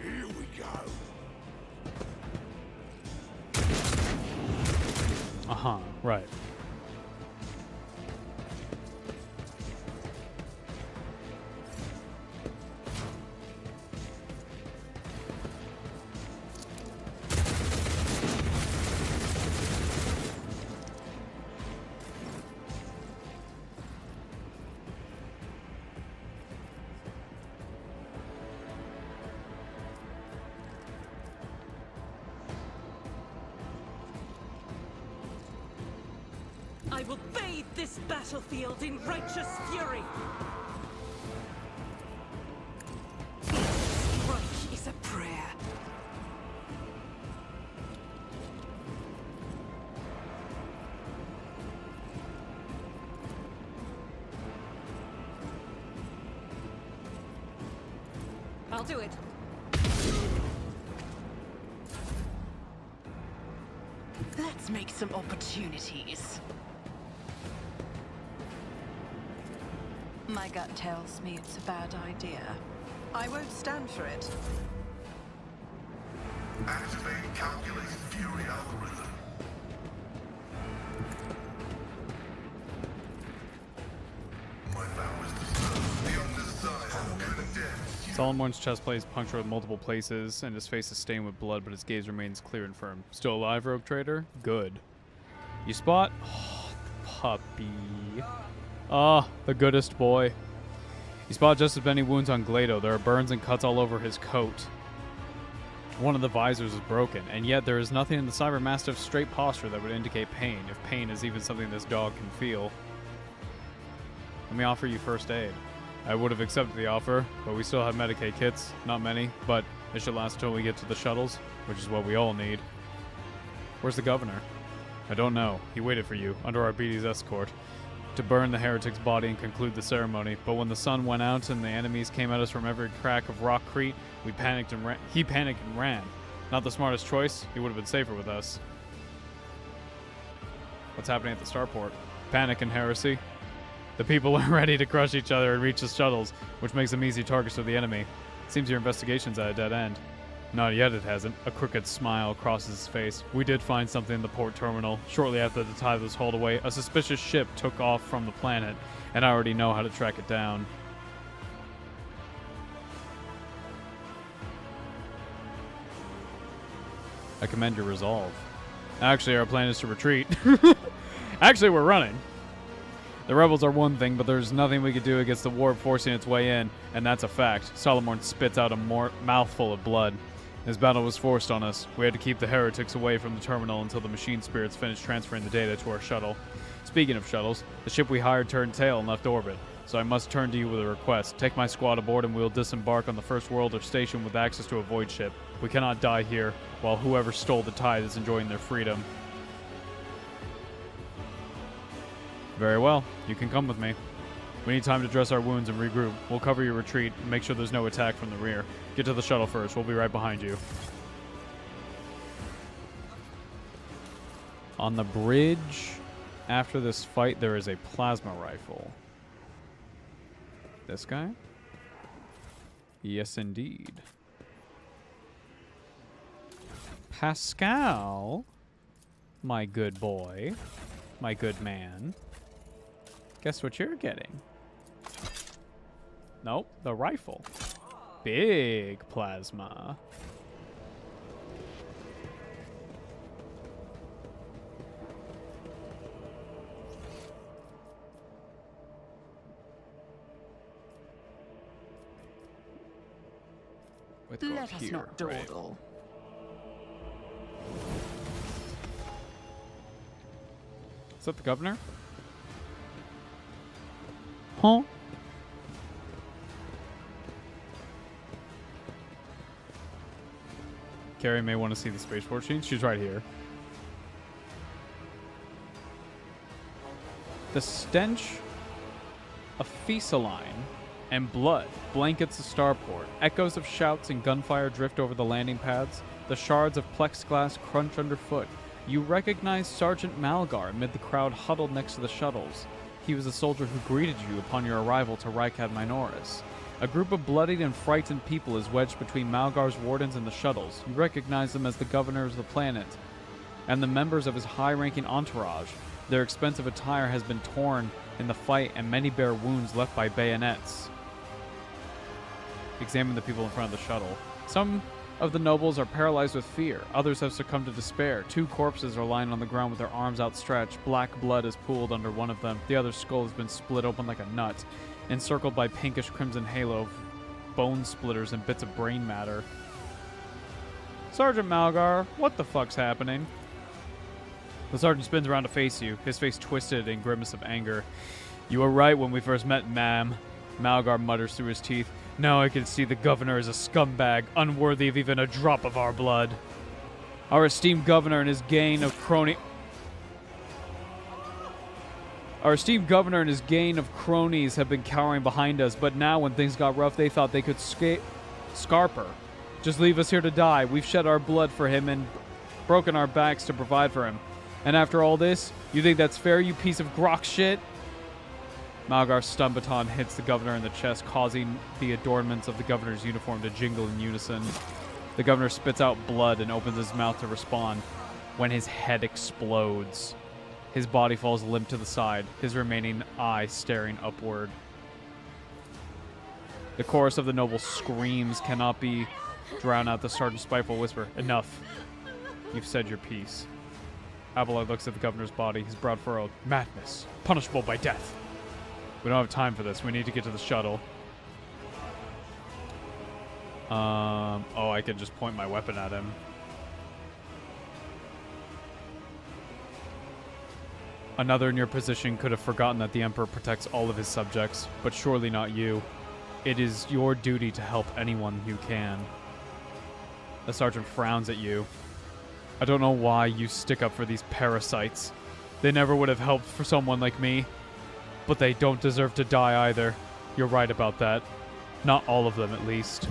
Speaker 8: Here we go.
Speaker 1: Uh-huh, right.
Speaker 5: I will bathe this battlefield in righteous fury. Each strike is a prayer. I'll do it.
Speaker 11: Let's make some opportunities. My gut tells me it's a bad idea.
Speaker 14: I won't stand for it.
Speaker 12: Activate calculated fury algorithm. My vow is to serve beyond desire, condemned.
Speaker 1: Solomon's chest plate is punctured with multiple places, and his face is stained with blood, but his gaze remains clear and firm. Still alive, Rogue Trader? Good. You spot? Oh, puppy. Ah, the goodest boy. You spot just as many wounds on Glado. There are burns and cuts all over his coat. One of the visors is broken, and yet there is nothing in the Cyber Mastiff's straight posture that would indicate pain, if pain is even something this dog can feel. Let me offer you first aid. I would have accepted the offer, but we still have Medicaid kits. Not many, but it should last until we get to the shuttles, which is what we all need. Where's the governor? I don't know. He waited for you, under our BD's escort, to burn the heretic's body and conclude the ceremony. But when the sun went out and the enemies came at us from every crack of Rockcrete, we panicked and ran. He panicked and ran. Not the smartest choice. He would have been safer with us. What's happening at the starport? Panic and heresy. The people are ready to crush each other and reach the shuttles, which makes them easy targets of the enemy. Seems your investigation's at a dead end. Not yet, it hasn't. A crooked smile crosses his face. We did find something in the port terminal. Shortly after the tide was hauled away, a suspicious ship took off from the planet, and I already know how to track it down. I commend your resolve. Actually, our plan is to retreat. Actually, we're running. The rebels are one thing, but there's nothing we could do against the warp forcing its way in, and that's a fact. Solomon spits out a mouthful of blood. This battle was forced on us. We had to keep the heretics away from the terminal until the machine spirits finished transferring the data to our shuttle. Speaking of shuttles, the ship we hired turned tail and left orbit, so I must turn to you with a request. Take my squad aboard and we'll disembark on the first world or station with access to a void ship. We cannot die here, while whoever stole the tide is enjoying their freedom. Very well. You can come with me. We need time to dress our wounds and regroup. We'll cover your retreat and make sure there's no attack from the rear. Get to the shuttle first. We'll be right behind you. On the bridge, after this fight, there is a plasma rifle. This guy? Yes, indeed. Pascal, my good boy, my good man. Guess what you're getting? Nope, the rifle. Big plasma.
Speaker 11: Let us not dawdle.
Speaker 1: Is that the governor? Huh? Carrie may want to see the spaceport scene. She's right here. The stench of Fesaline and blood blankets the starport. Echoes of shouts and gunfire drift over the landing pads. The shards of plexiglass crunch underfoot. You recognize Sergeant Malgar amid the crowd huddled next to the shuttles. He was the soldier who greeted you upon your arrival to Rykad Minoris. A group of bloodied and frightened people is wedged between Malgar's wardens and the shuttles. You recognize them as the governor of the planet and the members of his high-ranking entourage. Their expensive attire has been torn in the fight and many bear wounds left by bayonets. Examine the people in front of the shuttle. Some of the nobles are paralyzed with fear. Others have succumbed to despair. 2 corpses are lying on the ground with their arms outstretched. Black blood is pooled under one of them. The other's skull has been split open like a nut, encircled by pinkish crimson halo of bone splitters and bits of brain matter. Sergeant Malgar, what the fuck's happening? The sergeant spins around to face you, his face twisted in grimace of anger. You were right when we first met, ma'am. Malgar mutters through his teeth. Now I can see the governor is a scumbag, unworthy of even a drop of our blood. Our esteemed governor and his gang of cronies have been cowering behind us, but now when things got rough, they thought they could scarper. Just leave us here to die. We've shed our blood for him and broken our backs to provide for him. And after all this, you think that's fair, you piece of grok shit? Malgar's stun baton hits the governor in the chest, causing the adornments of the governor's uniform to jingle in unison. The governor spits out blood and opens his mouth to respond when his head explodes. His body falls limp to the side, his remaining eye staring upward. The chorus of the noble screams cannot be drowned out the sergeant's spiteful whisper. Enough. You've said your piece. Abelard looks at the governor's body, his brow furrowed. Madness. Punishable by death. We don't have time for this. We need to get to the shuttle. Oh, I could just point my weapon at him. Another in your position could have forgotten that the Emperor protects all of his subjects, but surely not you. It is your duty to help anyone you can. The sergeant frowns at you. I don't know why you stick up for these parasites. They never would have helped for someone like me. But they don't deserve to die either. You're right about that. Not all of them, at least.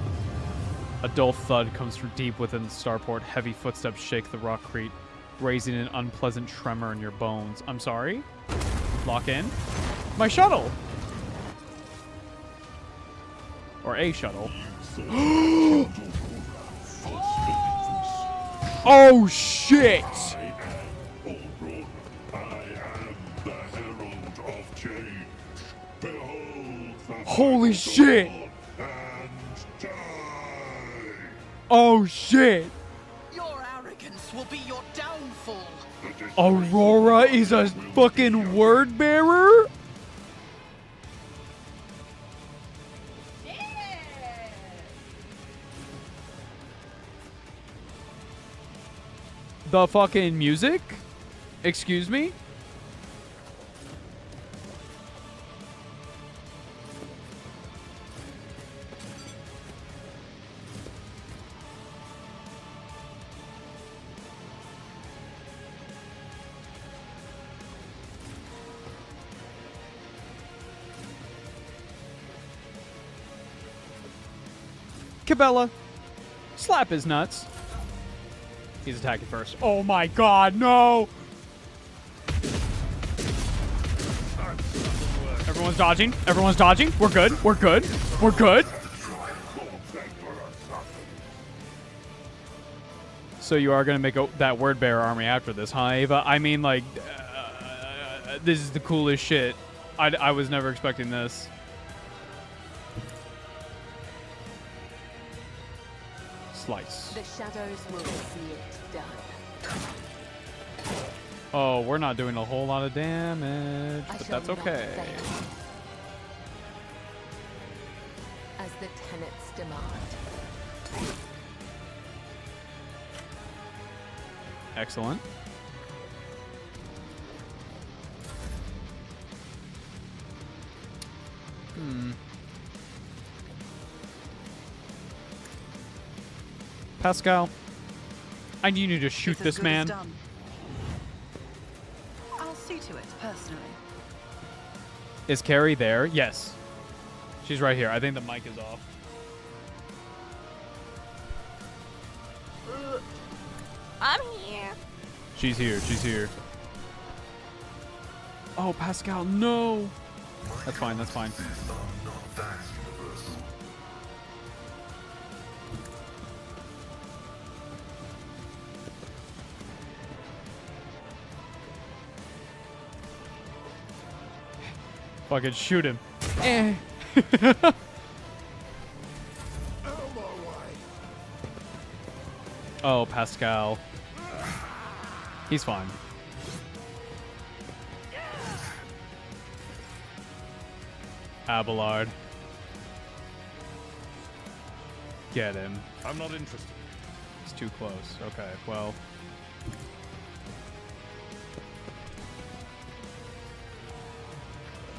Speaker 1: A dull thud comes from deep within the starport. Heavy footsteps shake the rockcrete, raising an unpleasant tremor in your bones. I'm sorry? Lock in? My shuttle! Or a shuttle. Oh, shit! Holy shit! Oh shit!
Speaker 14: Your arrogance will be your downfall.
Speaker 1: Aurora is a fucking word bearer? The fucking music? Excuse me? Cabela, slap his nuts. He's attacking first. Oh my god, no! Everyone's dodging. Everyone's dodging. We're good. We're good. We're good. So you are going to make that word bearer army after this, huh, Ava? I mean, like, this is the coolest shit. I was never expecting this. Slice.
Speaker 6: The shadows will see it done.
Speaker 1: Oh, we're not doing a whole lot of damage, but that's okay.
Speaker 6: As the tenets demand.
Speaker 1: Excellent. Pascal, I need you to shoot this man.
Speaker 11: I'll see to it personally.
Speaker 1: Is Carrie there? Yes. She's right here. I think the mic is off.
Speaker 2: I'm here.
Speaker 1: She's here. She's here. Oh, Pascal, no. That's fine. That's fine. Fucking shoot him. Eh. Oh, Pascal. He's fine. Abelard. Get him.
Speaker 9: I'm not interested.
Speaker 1: It's too close. Okay, well.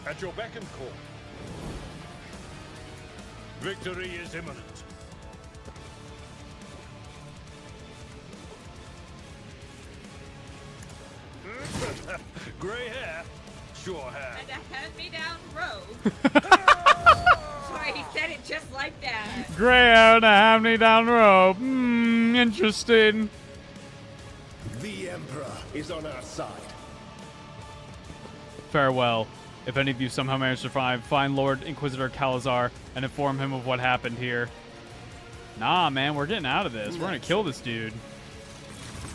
Speaker 9: At your beck and call. Victory is imminent. Gray hair, sure hair.
Speaker 2: And a hand-me-down robe. Sorry, he said it just like that.
Speaker 1: Gray hair and a hand-me-down robe. Interesting.
Speaker 7: The Emperor is on our side.
Speaker 1: Farewell. If any of you somehow manage to survive, find Lord Inquisitor Calazar and inform him of what happened here. Nah, man, we're getting out of this. We're gonna kill this dude.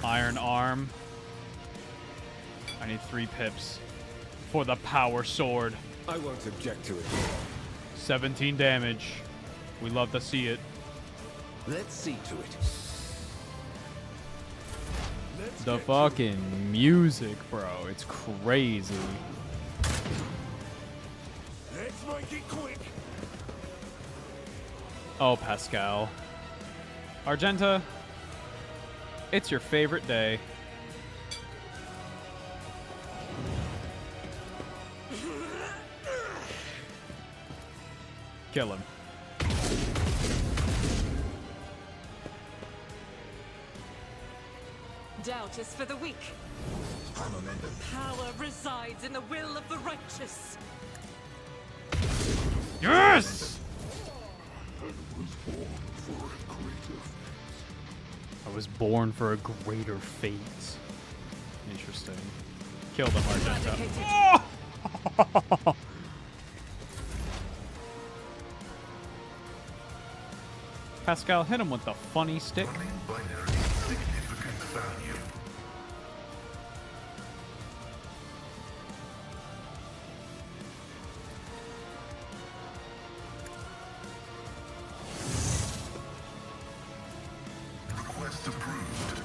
Speaker 1: Iron Arm. I need 3 pips for the power sword.
Speaker 7: I won't object to it.
Speaker 1: 17 damage. We love to see it.
Speaker 7: Let's see to it.
Speaker 1: The fucking music, bro. It's crazy.
Speaker 7: Let's make it quick.
Speaker 1: Oh, Pascal. Argenta, it's your favorite day. Kill him.
Speaker 5: Doubt is for the weak. Power resides in the will of the righteous.
Speaker 1: Yes! I was born for a greater fate. Interesting. Kill them, Argenta. Oh! Pascal, hit him with the funny stick.
Speaker 12: Request approved.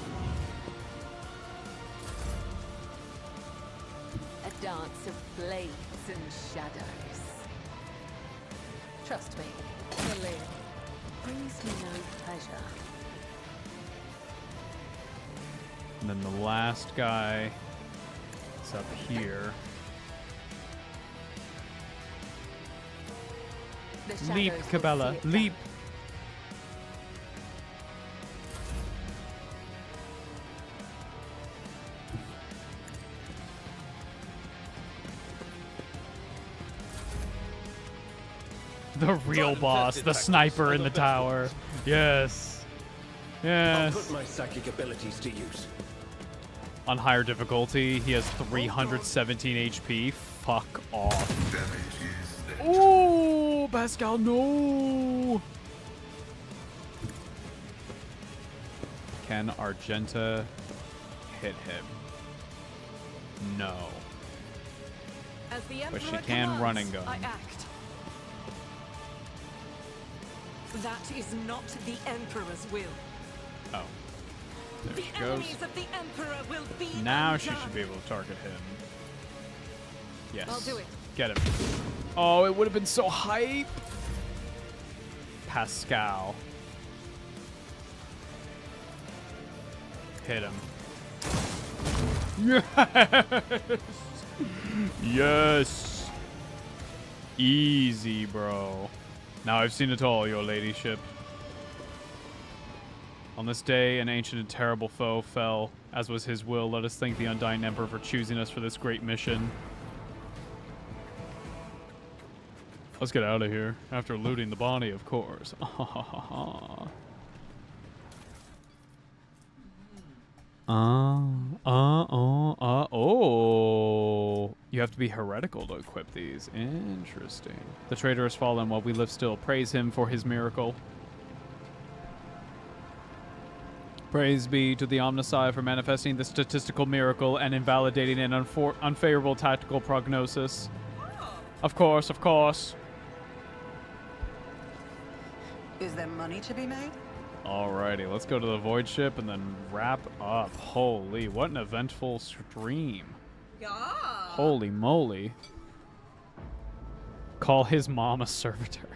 Speaker 6: A dance of blades and shadows. Trust me, killing brings me no pleasure.
Speaker 1: And then the last guy is up here. Leap, Cabela, leap! The real boss, the sniper in the tower. Yes.
Speaker 10: I'll
Speaker 1: Yes.
Speaker 10: put my psychic abilities to use.
Speaker 1: On higher difficulty, he has 317 HP. Fuck off. Oh, Pascal, no! Can Argenta hit him? No.
Speaker 5: As the
Speaker 1: But she
Speaker 5: Emperor
Speaker 1: can
Speaker 5: commands,
Speaker 1: run and gun.
Speaker 5: I act. That is not the Emperor's will.
Speaker 1: Oh. There
Speaker 5: The
Speaker 1: she goes.
Speaker 5: enemies of the Emperor will be
Speaker 1: Now she
Speaker 5: undone.
Speaker 1: should be able to target him. Yes.
Speaker 5: I'll do it.
Speaker 1: Get him. Oh, it would have been so hype. Pascal. Hit him. Yes. Yes. Easy, bro. Now I've seen it all, your ladyship. On this day, an ancient and terrible foe fell, as was his will. Let us thank the Undying Emperor for choosing us for this great mission. Let's get out of here, after looting the body, of course. Oh. You have to be heretical to equip these. Interesting. The traitor has fallen while we live still. Praise him for his miracle. Praise be to the Omnissiah for manifesting the statistical miracle and invalidating an unfavorable tactical prognosis. Of course, of course.
Speaker 11: Is there money to be made?
Speaker 1: Alrighty, let's go to the Void Ship and then wrap up. Holy, what an eventful stream.
Speaker 2: Yeah.
Speaker 1: Holy moly. Call his mom a servitor.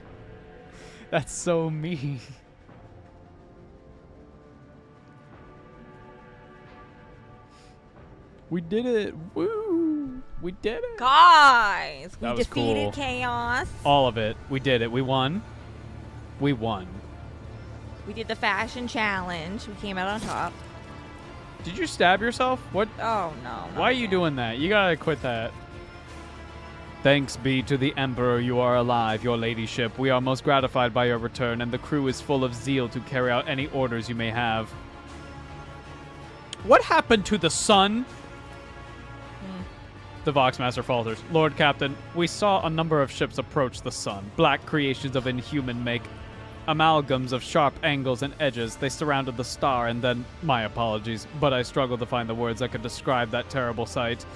Speaker 1: That's so mean. We did it. Woo. We did it.
Speaker 2: Guys, we
Speaker 1: That was
Speaker 2: defeated
Speaker 1: cool.
Speaker 2: chaos.
Speaker 1: All of it. We did it. We won. We won.
Speaker 2: We did the fashion challenge. We came out on top.
Speaker 1: Did you stab yourself? What?
Speaker 2: Oh, no.
Speaker 1: Why are you doing that? You gotta quit that. Thanks be to the Emperor you are alive, your ladyship. We are most gratified by your return, and the crew is full of zeal to carry out any orders you may have. What happened to the sun? The Voxmaster falters. Lord Captain, we saw a number of ships approach the sun. Black creations of inhuman make. Amalgams of sharp angles and edges. They surrounded the star and then... My apologies, but I struggle to find the words that could describe that terrible sight.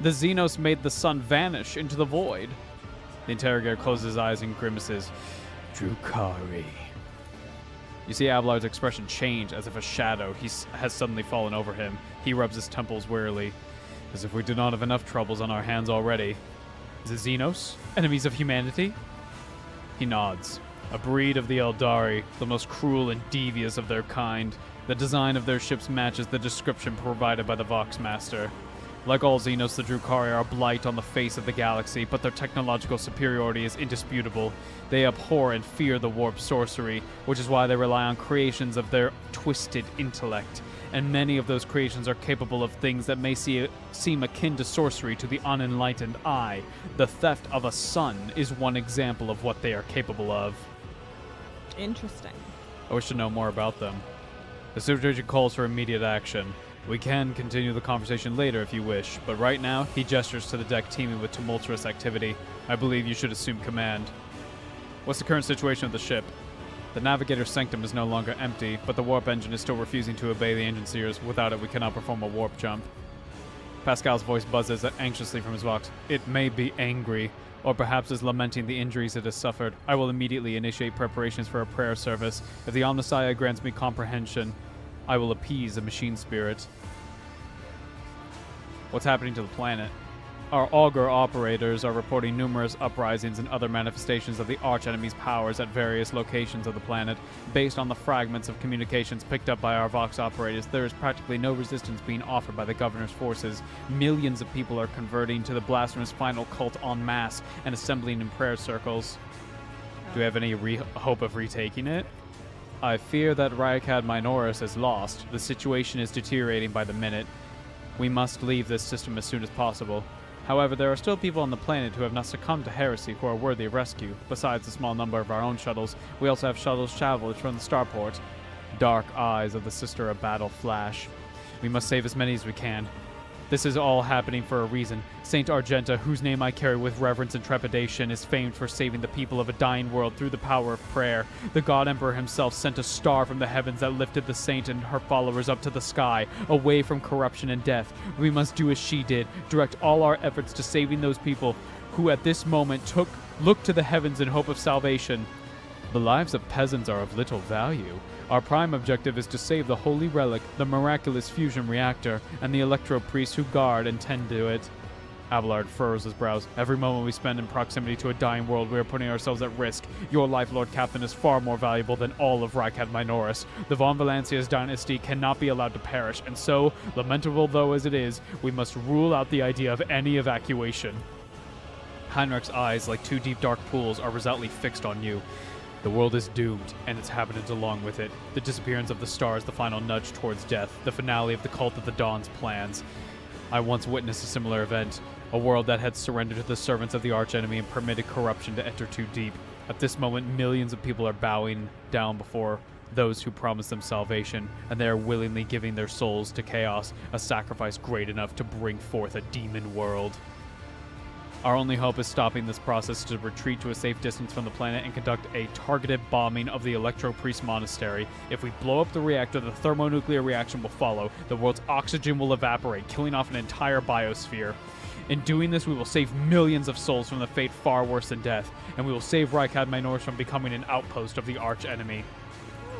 Speaker 1: The Xenos made the sun vanish into the void. The interrogator closes his eyes and grimaces. Drukari. You see Abelard's expression change as if a shadow has suddenly fallen over him. He rubs his temples wearily. As if we do not have enough troubles on our hands already. Is it Xenos? Enemies of humanity? He nods. A breed of the Eldari, the most cruel and devious of their kind. The design of their ships matches the description provided by the Voxmaster. Like all Xenos, the Drukari are a blight on the face of the galaxy, but their technological superiority is indisputable. They abhor and fear the warp sorcery, which is why they rely on creations of their twisted intellect. And many of those creations are capable of things that may seem akin to sorcery to the unenlightened eye. The theft of a sun is one example of what they are capable of.
Speaker 2: Interesting.
Speaker 1: I wish to know more about them. The situation calls for immediate action. We can continue the conversation later if you wish, but right now, he gestures to the deck teeming with tumultuous activity. I believe you should assume command. What's the current situation of the ship? The navigator's sanctum is no longer empty, but the warp engine is still refusing to obey the engine seers. Without it, we cannot perform a warp jump. Pascal's voice buzzes anxiously from his box. It may be angry, or perhaps is lamenting the injuries it has suffered. I will immediately initiate preparations for a prayer service. If the Omnissiah grants me comprehension, I will appease the machine spirit. What's happening to the planet? Our augur operators are reporting numerous uprisings and other manifestations of the archenemy's powers at various locations of the planet. Based on the fragments of communications picked up by our Vox operators, there is practically no resistance being offered by the governor's forces. Millions of people are converting to the blasphemous final cult en masse and assembling in prayer circles. Do we have any hope of retaking it? I fear that Ryakad Minoris is lost. The situation is deteriorating by the minute. We must leave this system as soon as possible. However, there are still people on the planet who have not succumbed to heresy who are worthy of rescue. Besides the small number of our own shuttles, we also have shuttles traveled from the starport. Dark eyes of the Sister of Battle flash. We must save as many as we can. This is all happening for a reason. Saint Argenta, whose name I carry with reverence and trepidation, is famed for saving the people of a dying world through the power of prayer. The God Emperor himself sent a star from the heavens that lifted the saint and her followers up to the sky, away from corruption and death. We must do as she did, direct all our efforts to saving those people who at this moment look to the heavens in hope of salvation. The lives of peasants are of little value. Our prime objective is to save the holy relic, the miraculous fusion reactor, and the electro-priests who guard and tend to it. Abelard furrows his brows. Every moment we spend in proximity to a dying world, we are putting ourselves at risk. Your life, Lord Captain, is far more valuable than all of Ryakad Minoris. The Von Valancia's dynasty cannot be allowed to perish, and so, lamentable though as it is, we must rule out the idea of any evacuation. Heinrich's eyes, like two deep dark pools, are resolutely fixed on you. The world is doomed, and its inhabitants along with it. The disappearance of the star is the final nudge towards death, the finale of the Cult of the Dawn's plans. I once witnessed a similar event, a world that had surrendered to the servants of the archenemy and permitted corruption to enter too deep. At this moment, millions of people are bowing down before those who promised them salvation, and they are willingly giving their souls to chaos, a sacrifice great enough to bring forth a demon world. Our only hope is stopping this process to retreat to a safe distance from the planet and conduct a targeted bombing of the Electro-Priest Monastery. If we blow up the reactor, the thermonuclear reaction will follow. The world's oxygen will evaporate, killing off an entire biosphere. In doing this, we will save millions of souls from the fate far worse than death, and we will save Ryakad Minoris from becoming an outpost of the arch-enemy.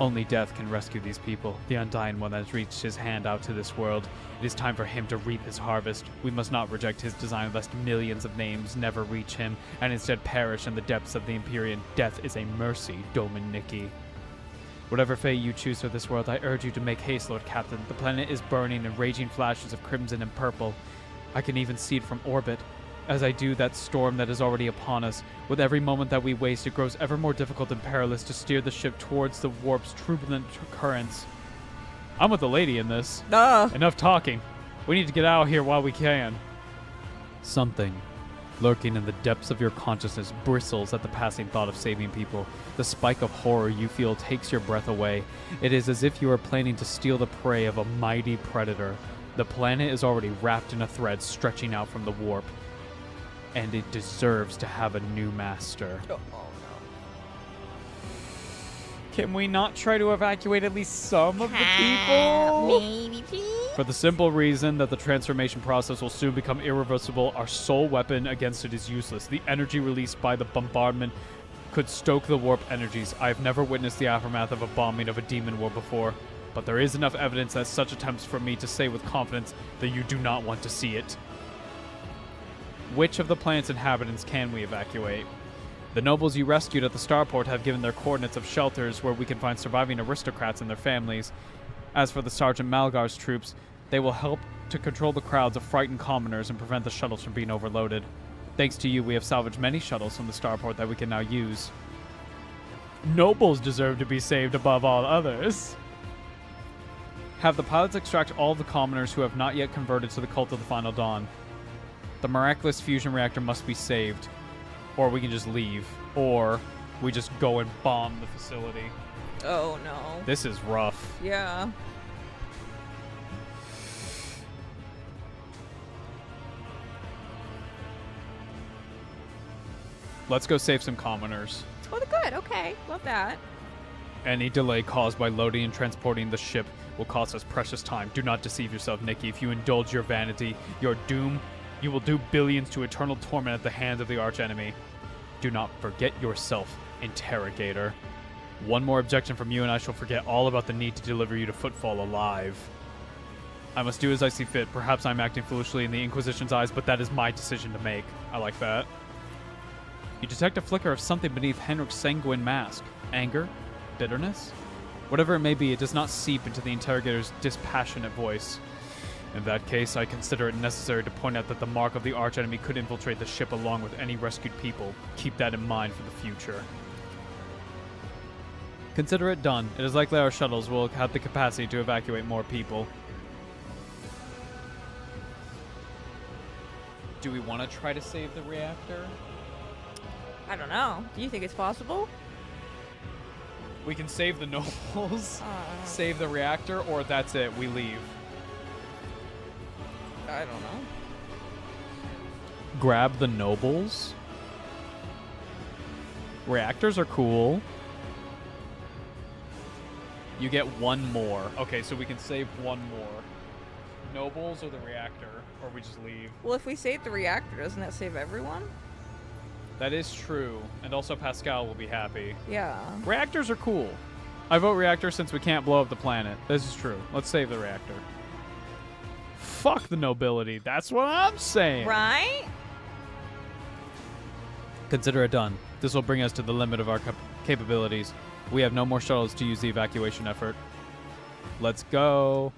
Speaker 1: Only death can rescue these people, the Undying One that has reached his hand out to this world. It is time for him to reap his harvest. We must not reject his design lest millions of names never reach him, and instead perish in the depths of the Empyrean. Death is a mercy, Dominiki. Whatever fate you choose for this world, I urge you to make haste, Lord Captain. The planet is burning in raging flashes of crimson and purple. I can even see it from orbit. As I do that storm that is already upon us, with every moment that we waste, it grows ever more difficult and perilous to steer the ship towards the warp's turbulent currents. I'm with the lady in this. Enough talking. We need to get out of here while we can. Something, lurking in the depths of your consciousness, bristles at the passing thought of saving people. The spike of horror you feel takes your breath away. It is as if you are planning to steal the prey of a mighty predator. The planet is already wrapped in a thread stretching out from the warp. And it deserves to have a new master. Oh, no. Can we not try to evacuate at least some of the people?
Speaker 2: Maybe, please?
Speaker 1: For the simple reason that the transformation process will soon become irreversible, our sole weapon against it is useless. The energy released by the bombardment could stoke the warp energies. I have never witnessed the aftermath of a bombing of a demon war before, but there is enough evidence that such attempts for me to say with confidence that you do not want to see it. Which of the planet's inhabitants can we evacuate? The nobles you rescued at the starport have given their coordinates of shelters where we can find surviving aristocrats and their families. As for the Sergeant Malgar's troops, they will help to control the crowds of frightened commoners and prevent the shuttles from being overloaded. Thanks to you, we have salvaged many shuttles from the starport that we can now use. Nobles deserve to be saved above all others. Have the pilots extract all of the commoners who have not yet converted to the Cult of the Final Dawn. The miraculous fusion reactor must be saved, or we can just leave, or we just go and bomb the facility.
Speaker 2: Oh, no.
Speaker 1: This is rough.
Speaker 2: Yeah.
Speaker 1: Let's go save some commoners.
Speaker 2: Oh, good. Okay. Love that.
Speaker 1: Any delay caused by loading and transporting the ship will cost us precious time. Do not deceive yourself, Nikki. If you indulge your vanity, your doom, you will do billions to eternal torment at the hands of the archenemy. Do not forget yourself, interrogator. One more objection from you and I shall forget all about the need to deliver you to Footfall alive. I must do as I see fit. Perhaps I'm acting foolishly in the Inquisition's eyes, but that is my decision to make. I like that. You detect a flicker of something beneath Henrik's sanguine mask. Anger? Bitterness? Whatever it may be, it does not seep into the interrogator's dispassionate voice. In that case, I consider it necessary to point out that the mark of the archenemy could infiltrate the ship along with any rescued people. Keep that in mind for the future. Consider it done. It is likely our shuttles will have the capacity to evacuate more people. Do we want to try to save the reactor?
Speaker 2: I don't know. Do you think it's possible?
Speaker 1: We can save the nobles, save the reactor, or that's it, we leave.
Speaker 2: I don't know.
Speaker 1: Grab the nobles? Reactors are cool. You get one more. Okay, so we can save one more. Nobles or the reactor, or we just leave.
Speaker 2: Well, if we save the reactor, doesn't that save everyone?
Speaker 1: That is true, and also Pascal will be happy.
Speaker 2: Yeah.
Speaker 1: Reactors are cool. I vote reactor since we can't blow up the planet. This is true. Let's save the reactor. Fuck the nobility. That's what I'm saying.
Speaker 2: Right?
Speaker 1: Consider it done. This will bring us to the limit of our capabilities. We have no more shuttles to use the evacuation effort. Let's go.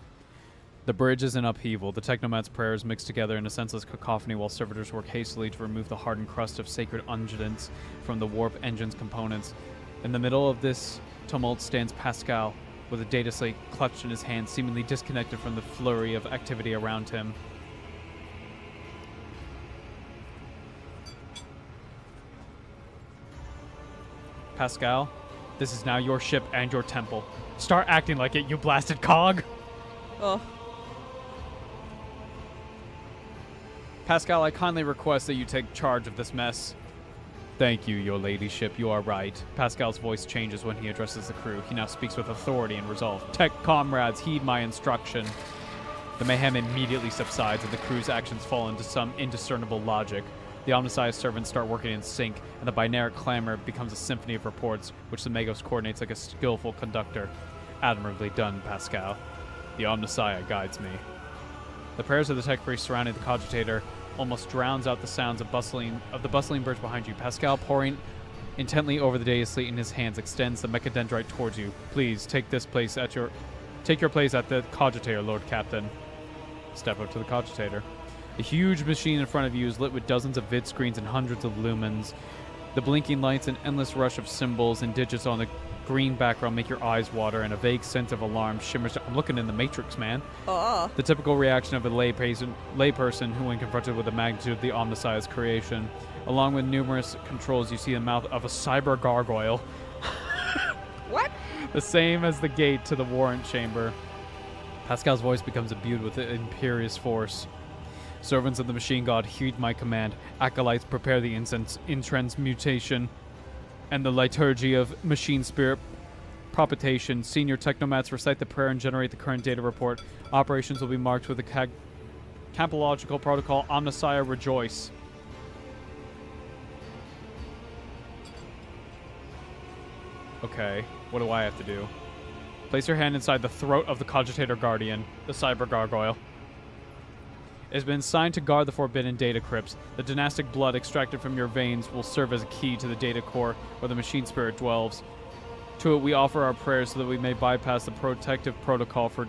Speaker 1: The bridge is in upheaval. The technomat's prayers mix together in a senseless cacophony while servitors work hastily to remove the hardened crust of sacred unguents from the warp engine's components. In the middle of this tumult stands Pascal, with a data slate clutched in his hand, seemingly disconnected from the flurry of activity around him. Pascal, this is now your ship and your temple. Start acting like it, you blasted cog!
Speaker 2: Oh.
Speaker 1: Pascal, I kindly request that you take charge of this mess. Thank you, your ladyship. You are right. Pascal's voice changes when he addresses the crew. He now speaks with authority and resolve. Tech comrades, heed my instruction. The mayhem immediately subsides and the crew's actions fall into some indiscernible logic. The Omnissiah's servants start working in sync, and the binary clamor becomes a symphony of reports, which the Magos coordinates like a skillful conductor. Admirably done, Pascal. The Omnissiah guides me. The prayers of the tech priest surrounding the cogitator almost drowns out the sounds of the bustling bridge behind you. Pascal, poring intently over the data slate in his hands, extends the mechadendrite towards you. Please take your place at the cogitator, Lord Captain. Step up to the cogitator. A huge machine in front of you is lit with dozens of vid screens and hundreds of lumens. The blinking lights and endless rush of symbols and digits on the green background make your eyes water, and a vague sense of alarm shimmers. I'm looking in the Matrix, man. The typical reaction of a layperson who, when confronted with the magnitude of the Omnissiah's creation. Along with numerous controls, you see the mouth of a cyber gargoyle.
Speaker 2: What?
Speaker 1: The same as the gate to the warrant chamber. Pascal's voice becomes imbued with imperious force. Servants of the machine god, heed my command. Acolytes, prepare the incense in transmutation and the liturgy of machine spirit propitiation. Senior technomats recite the prayer and generate the current data report. Operations will be marked with the campological protocol Omnissiah Rejoice. Okay, what do I have to do? Place your hand inside the throat of the cogitator guardian, the cyber gargoyle. It has been assigned to guard the forbidden data crypts. The dynastic blood extracted from your veins will serve as a key to the data core where the machine spirit dwells. To it we offer our prayers so that we may bypass the protective protocol for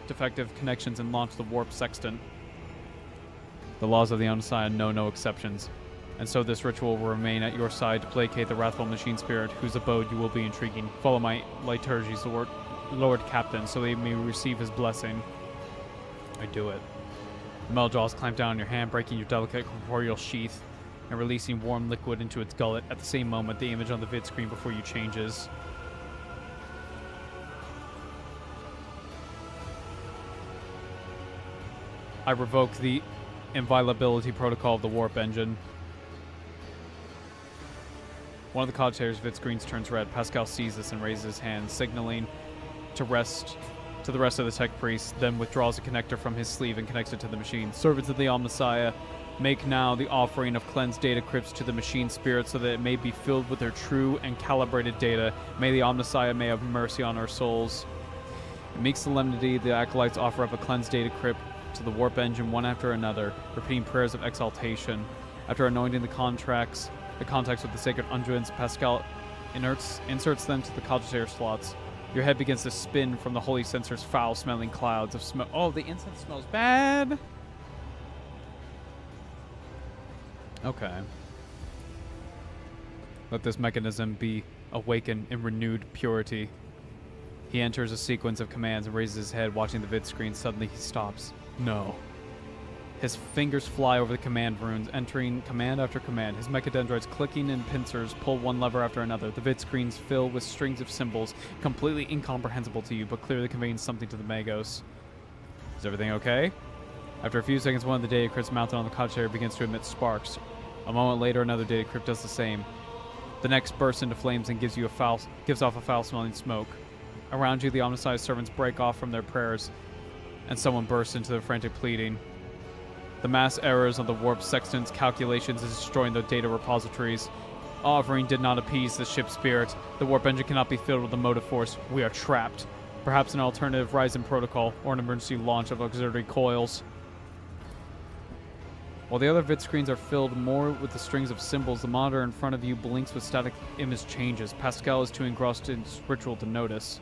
Speaker 1: defective connections and launch the warp sextant. The laws of the Omnissiah know no exceptions, and so this ritual will remain at your side to placate the wrathful machine spirit whose abode you will be intriguing. Follow my liturgies, Lord Captain, so that you may receive his blessing. I do it. The metal jaws clamp down on your hand, breaking your delicate corporeal sheath and releasing warm liquid into its gullet. At the same moment, the image on the vid screen before you changes. I revoke the inviolability protocol of the warp engine. One of the cogitator's vid screens turns red. Pascal sees this and raises his hand, signaling to the rest of the tech priest, then withdraws a connector from his sleeve and connects it to the machine. Servants of the Omnissiah, make now the offering of cleansed data crypts to the machine spirit so that it may be filled with their true and calibrated data. May the Omnissiah may have mercy on our souls. In meek solemnity, the acolytes offer up a cleansed data crypt to the warp engine one after another, repeating prayers of exaltation. After anointing the contacts with the sacred unguents, Pascal inserts them to the cogitator slots. Your head begins to spin from the holy censer's foul-smelling clouds of smoke. Oh, the incense smells bad. Okay. Let this mechanism be awakened in renewed purity. He enters a sequence of commands and raises his head, watching the vid screen. Suddenly, he stops. No. His fingers fly over the command runes, entering command after command. His mechadendroids clicking and pincers pull one lever after another. The vid screens fill with strings of symbols, completely incomprehensible to you, but clearly conveying something to the Magos. Is everything okay? After a few seconds, one of the data crypts mounted on the cogitator begins to emit sparks. A moment later, another data crypt does the same. The next bursts into flames and gives off a foul-smelling smoke. Around you, the omnicized servants break off from their prayers, and someone bursts into their frantic pleading. The mass errors of the warp sextant's calculations is destroying the data repositories. Offering did not appease the ship's spirit. The warp engine cannot be filled with the motive force. We are trapped. Perhaps an alternative Ryzen protocol or an emergency launch of auxiliary coils. While the other vid screens are filled more with the strings of symbols, the monitor in front of you blinks with static image changes. Pascal is too engrossed in his ritual to notice.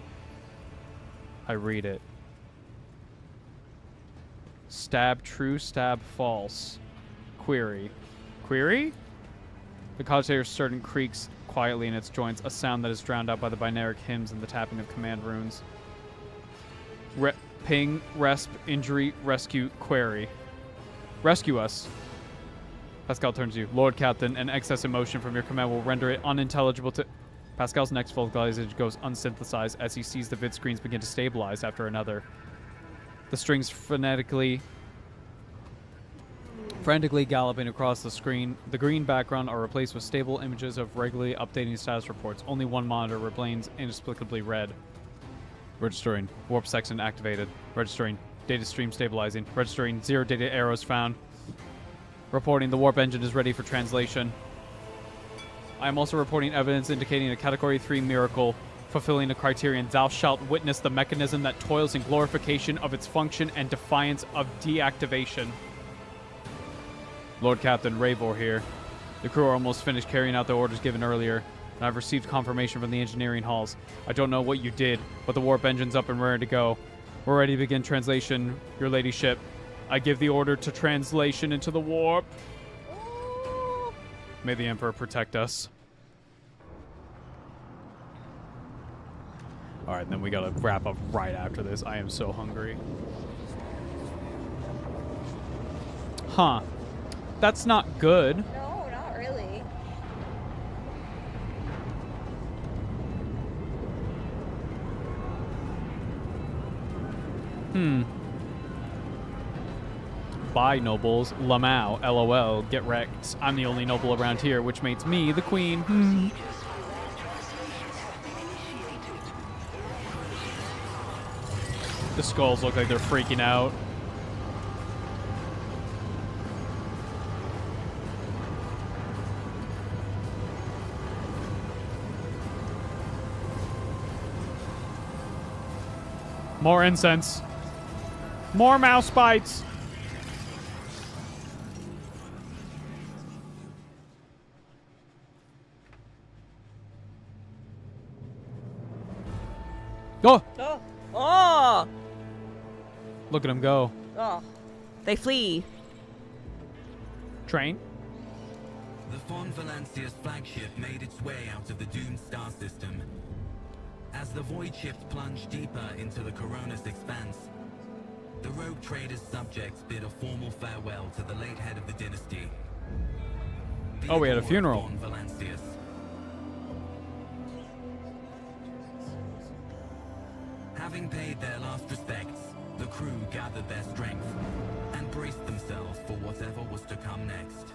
Speaker 1: I read it. Stab true, stab false. Query. Query? The cogitator certain creaks quietly in its joints, a sound that is drowned out by the binaric hymns and the tapping of command runes. Ping, resp, injury, rescue, query. Rescue us. Pascal turns to you. Lord Captain, an excess emotion from your command will render it unintelligible to... Pascal's next vocalization goes unsynthesized as he sees the vid screens begin to stabilize after another. The strings frantically galloping across the screen. The green background are replaced with stable images of regularly updating status reports. Only one monitor remains inexplicably red. Registering. Warp sextant activated. Registering. Data stream stabilizing. Registering. 0 data arrows found. Reporting the warp engine is ready for translation. I am also reporting evidence indicating a Category 3 miracle, fulfilling a criterion. Thou shalt witness the mechanism that toils in glorification of its function and defiance of deactivation. Lord Captain, Ravor here. The crew are almost finished carrying out the orders given earlier, and I've received confirmation from the engineering halls. I don't know what you did, but the warp engine's up and ready to go. We're ready to begin translation, your ladyship. I give the order to translation into the warp. May the Emperor protect us. Alright, then we gotta wrap up right after this. I am so hungry. Huh. That's not good.
Speaker 2: No, not really.
Speaker 1: Bye, nobles. Lamau, LOL, get wrecked. I'm the only noble around here, which makes me the queen. The skulls look like they're freaking out. More incense. More mouse bites. Oh!
Speaker 2: Oh! Oh!
Speaker 1: Look at him go.
Speaker 2: Oh. They flee.
Speaker 1: Train.
Speaker 15: The Von Valancia's flagship made its way out of the doomed star system. As the void ships plunged deeper into the Corona's expanse, the rogue trader's subjects bid a formal farewell to the late head of the dynasty.
Speaker 1: Oh, we had a funeral.
Speaker 15: Von Valancius. Having paid their last respects, the crew gathered their strength and braced themselves for whatever was to come next.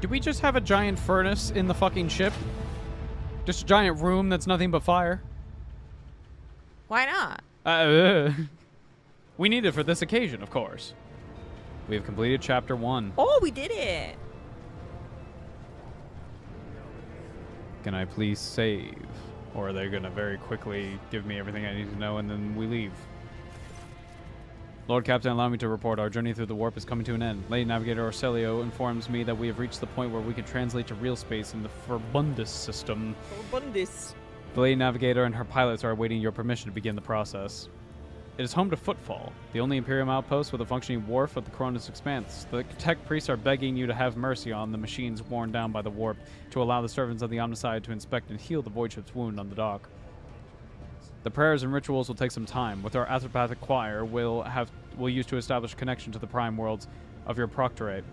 Speaker 1: Did we just have a giant furnace in the fucking ship? Just a giant room that's nothing but fire?
Speaker 2: Why not?
Speaker 1: We need it for this occasion, of course. We have completed chapter 1.
Speaker 2: Oh, we did it.
Speaker 1: Can I please save? Or are they going to very quickly give me everything I need to know and then we leave? Lord Captain, allow me to report. Our journey through the warp is coming to an end. Lady Navigator Orcelio informs me that we have reached the point where we can translate to real space in the Verbundus system.
Speaker 2: Verbundus.
Speaker 1: The Lady Navigator and her pilots are awaiting your permission to begin the process. It is home to Footfall, the only Imperium outpost with a functioning wharf of the Coronis Expanse. The tech priests are begging you to have mercy on the machines worn down by the warp, to allow the servants of the Omnicide to inspect and heal the void ship's wound on the dock. The prayers and rituals will take some time, with our Athropathic choir we'll use to establish connection to the prime worlds of your proctorate.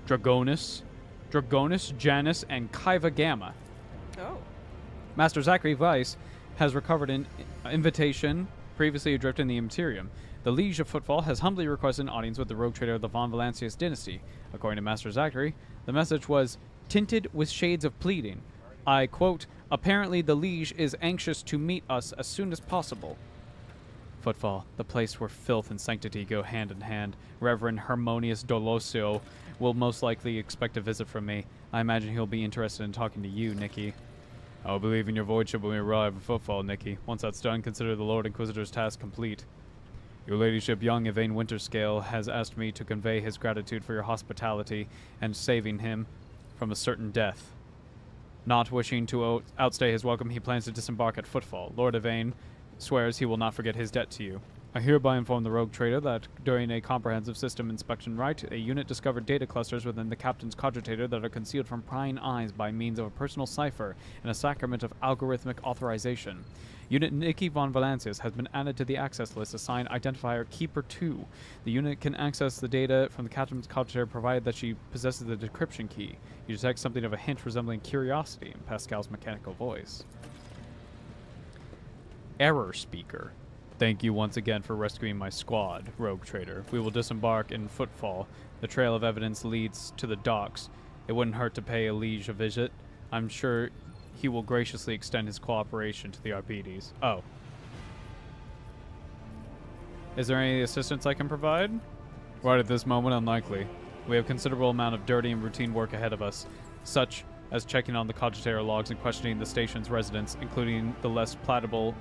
Speaker 1: Dragonis, Janus, and Kaiva Gamma.
Speaker 2: Oh.
Speaker 1: Master Zachary Weiss has recovered an invitation previously adrift in the Imperium. The Liege of Footfall has humbly requested an audience with the rogue trader of the Von Valancius dynasty. According to Master Zachary, the message was tinted with shades of pleading. I quote, "Apparently the Liege is anxious to meet us as soon as possible." Footfall, the place where filth and sanctity go hand in hand. Reverend Harmonius Dolosio will most likely expect a visit from me. I imagine he'll be interested in talking to you, Nikki. I will believe in your void ship when we arrive at Footfall, Nikki. Once that's done, consider the Lord Inquisitor's task complete. Your ladyship, young Yvain Winterscale, has asked me to convey his gratitude for your hospitality and saving him from a certain death. Not wishing to outstay his welcome, he plans to disembark at Footfall. Lord Yvain swears he will not forget his debt to you. I hereby inform the rogue trader that during a comprehensive system inspection right, a unit discovered data clusters within the captain's cogitator that are concealed from prying eyes by means of a personal cipher and a sacrament of algorithmic authorization. Unit Nikki von Valancius has been added to the access list assigned identifier Keeper 2. The unit can access the data from the captain's cogitator provided that she possesses the decryption key. You detect something of a hint resembling curiosity in Pascal's mechanical voice. Error speaker. Thank you once again for rescuing my squad, rogue trader. We will disembark in Footfall. The trail of evidence leads to the docks. It wouldn't hurt to pay a liege a visit. I'm sure he will graciously extend his cooperation to the Arpedes. Oh. Is there any assistance I can provide? Right at this moment, unlikely. We have considerable amount of dirty and routine work ahead of us, such as checking on the cogitator logs and questioning the station's residents, including the less palatable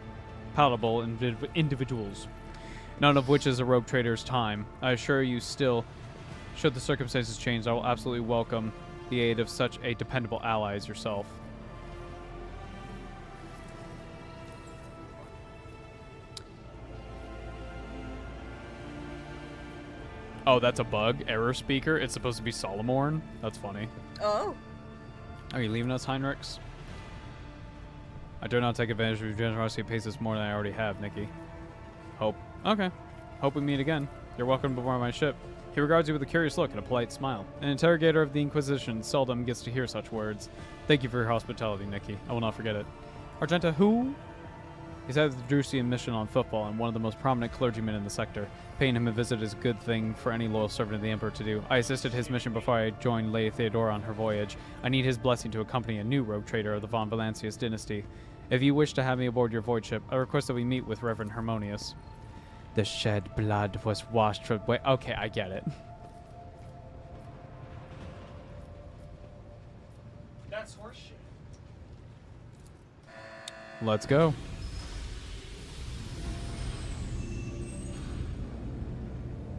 Speaker 1: individuals, none of which is a rogue trader's time. I assure you still, should the circumstances change, I will absolutely welcome the aid of such a dependable ally as yourself. Oh, that's a bug? Error speaker? It's supposed to be Solomorn? That's funny.
Speaker 2: Oh.
Speaker 1: Are you leaving us, Heinrichs? I dare not take advantage of your generosity. It pays us more than I already have, Nikki. Hope. Okay. Hope we meet again. You're welcome aboard my ship. He regards you with a curious look and a polite smile. An interrogator of the Inquisition seldom gets to hear such words. Thank you for your hospitality, Nikki. I will not forget it. Argenta, who? He's had the Drusian mission on Football and one of the most prominent clergymen in the sector. Paying him a visit is a good thing for any loyal servant of the Emperor to do. I assisted his mission before I joined Lady Theodora on her voyage. I need his blessing to accompany a new rogue trader of the Von Valancius dynasty. If you wish to have me aboard your void ship, I request that we meet with Reverend Harmonius. The shed blood was washed from... Wait, okay, I get it.
Speaker 3: That's horseshit.
Speaker 1: Let's go.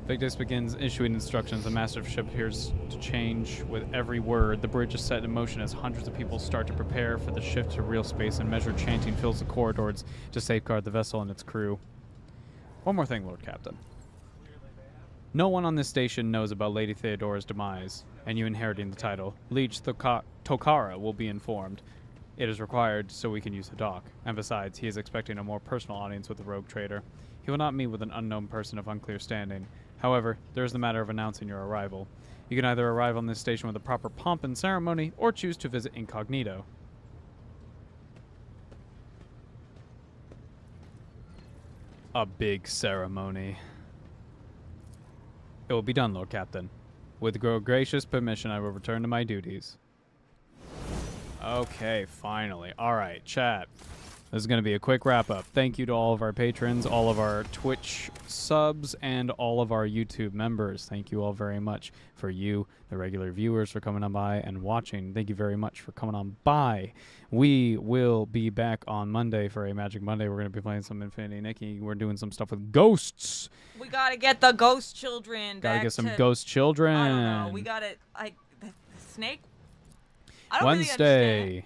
Speaker 1: Victus begins issuing instructions. The master of the ship appears to change with every word. The bridge is set in motion as hundreds of people start to prepare for the shift to real space, and measured chanting fills the corridors to safeguard the vessel and its crew. One more thing, Lord Captain. No one on this station knows about Lady Theodora's demise, and you inheriting the title. Liege Tokara will be informed. It is required so we can use the dock. And besides, he is expecting a more personal audience with the rogue trader. He will not meet with an unknown person of unclear standing. However, there is the matter of announcing your arrival. You can either arrive on this station with a proper pomp and ceremony, or choose to visit incognito. A big ceremony. It will be done, Lord Captain. With your gracious permission, I will return to my duties. Okay, finally. Alright, chat. This is going to be a quick wrap-up. Thank you to all of our patrons, all of our Twitch subs, and all of our YouTube members. Thank you all very much. For you, the regular viewers, for coming on by and watching. Thank you very much for coming on by. We will be back on Monday for a Magic Monday. We're going to be playing some Infinity Nikki. We're doing some stuff with ghosts.
Speaker 2: We got to get the ghost children
Speaker 1: Gotta
Speaker 2: back
Speaker 1: get some
Speaker 2: to-
Speaker 1: ghost children.
Speaker 2: I don't know. We got to, like, the snake? I don't really understand.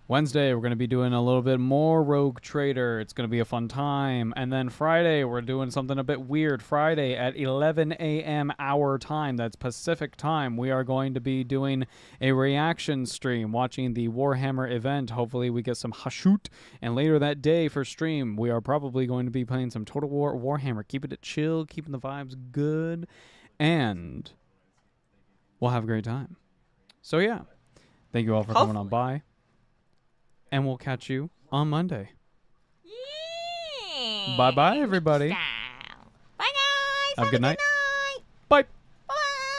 Speaker 1: Wednesday, we're going to be doing a little bit more Rogue Trader. It's going to be a fun time. And then Friday, we're doing something a bit weird. Friday at 11 a.m. our time, that's Pacific time, we are going to be doing a reaction stream, watching the Warhammer event. Hopefully we get some Hashut. And later that day for stream, we are probably going to be playing some Total War Warhammer. Keeping it chill, keeping the vibes good. And we'll have a great time. So yeah, thank you all for coming on by. And we'll catch you on Monday.
Speaker 2: Yeah.
Speaker 1: Bye-bye, everybody.
Speaker 2: Bye, guys.
Speaker 1: Have a good night.
Speaker 2: Night.
Speaker 1: Bye.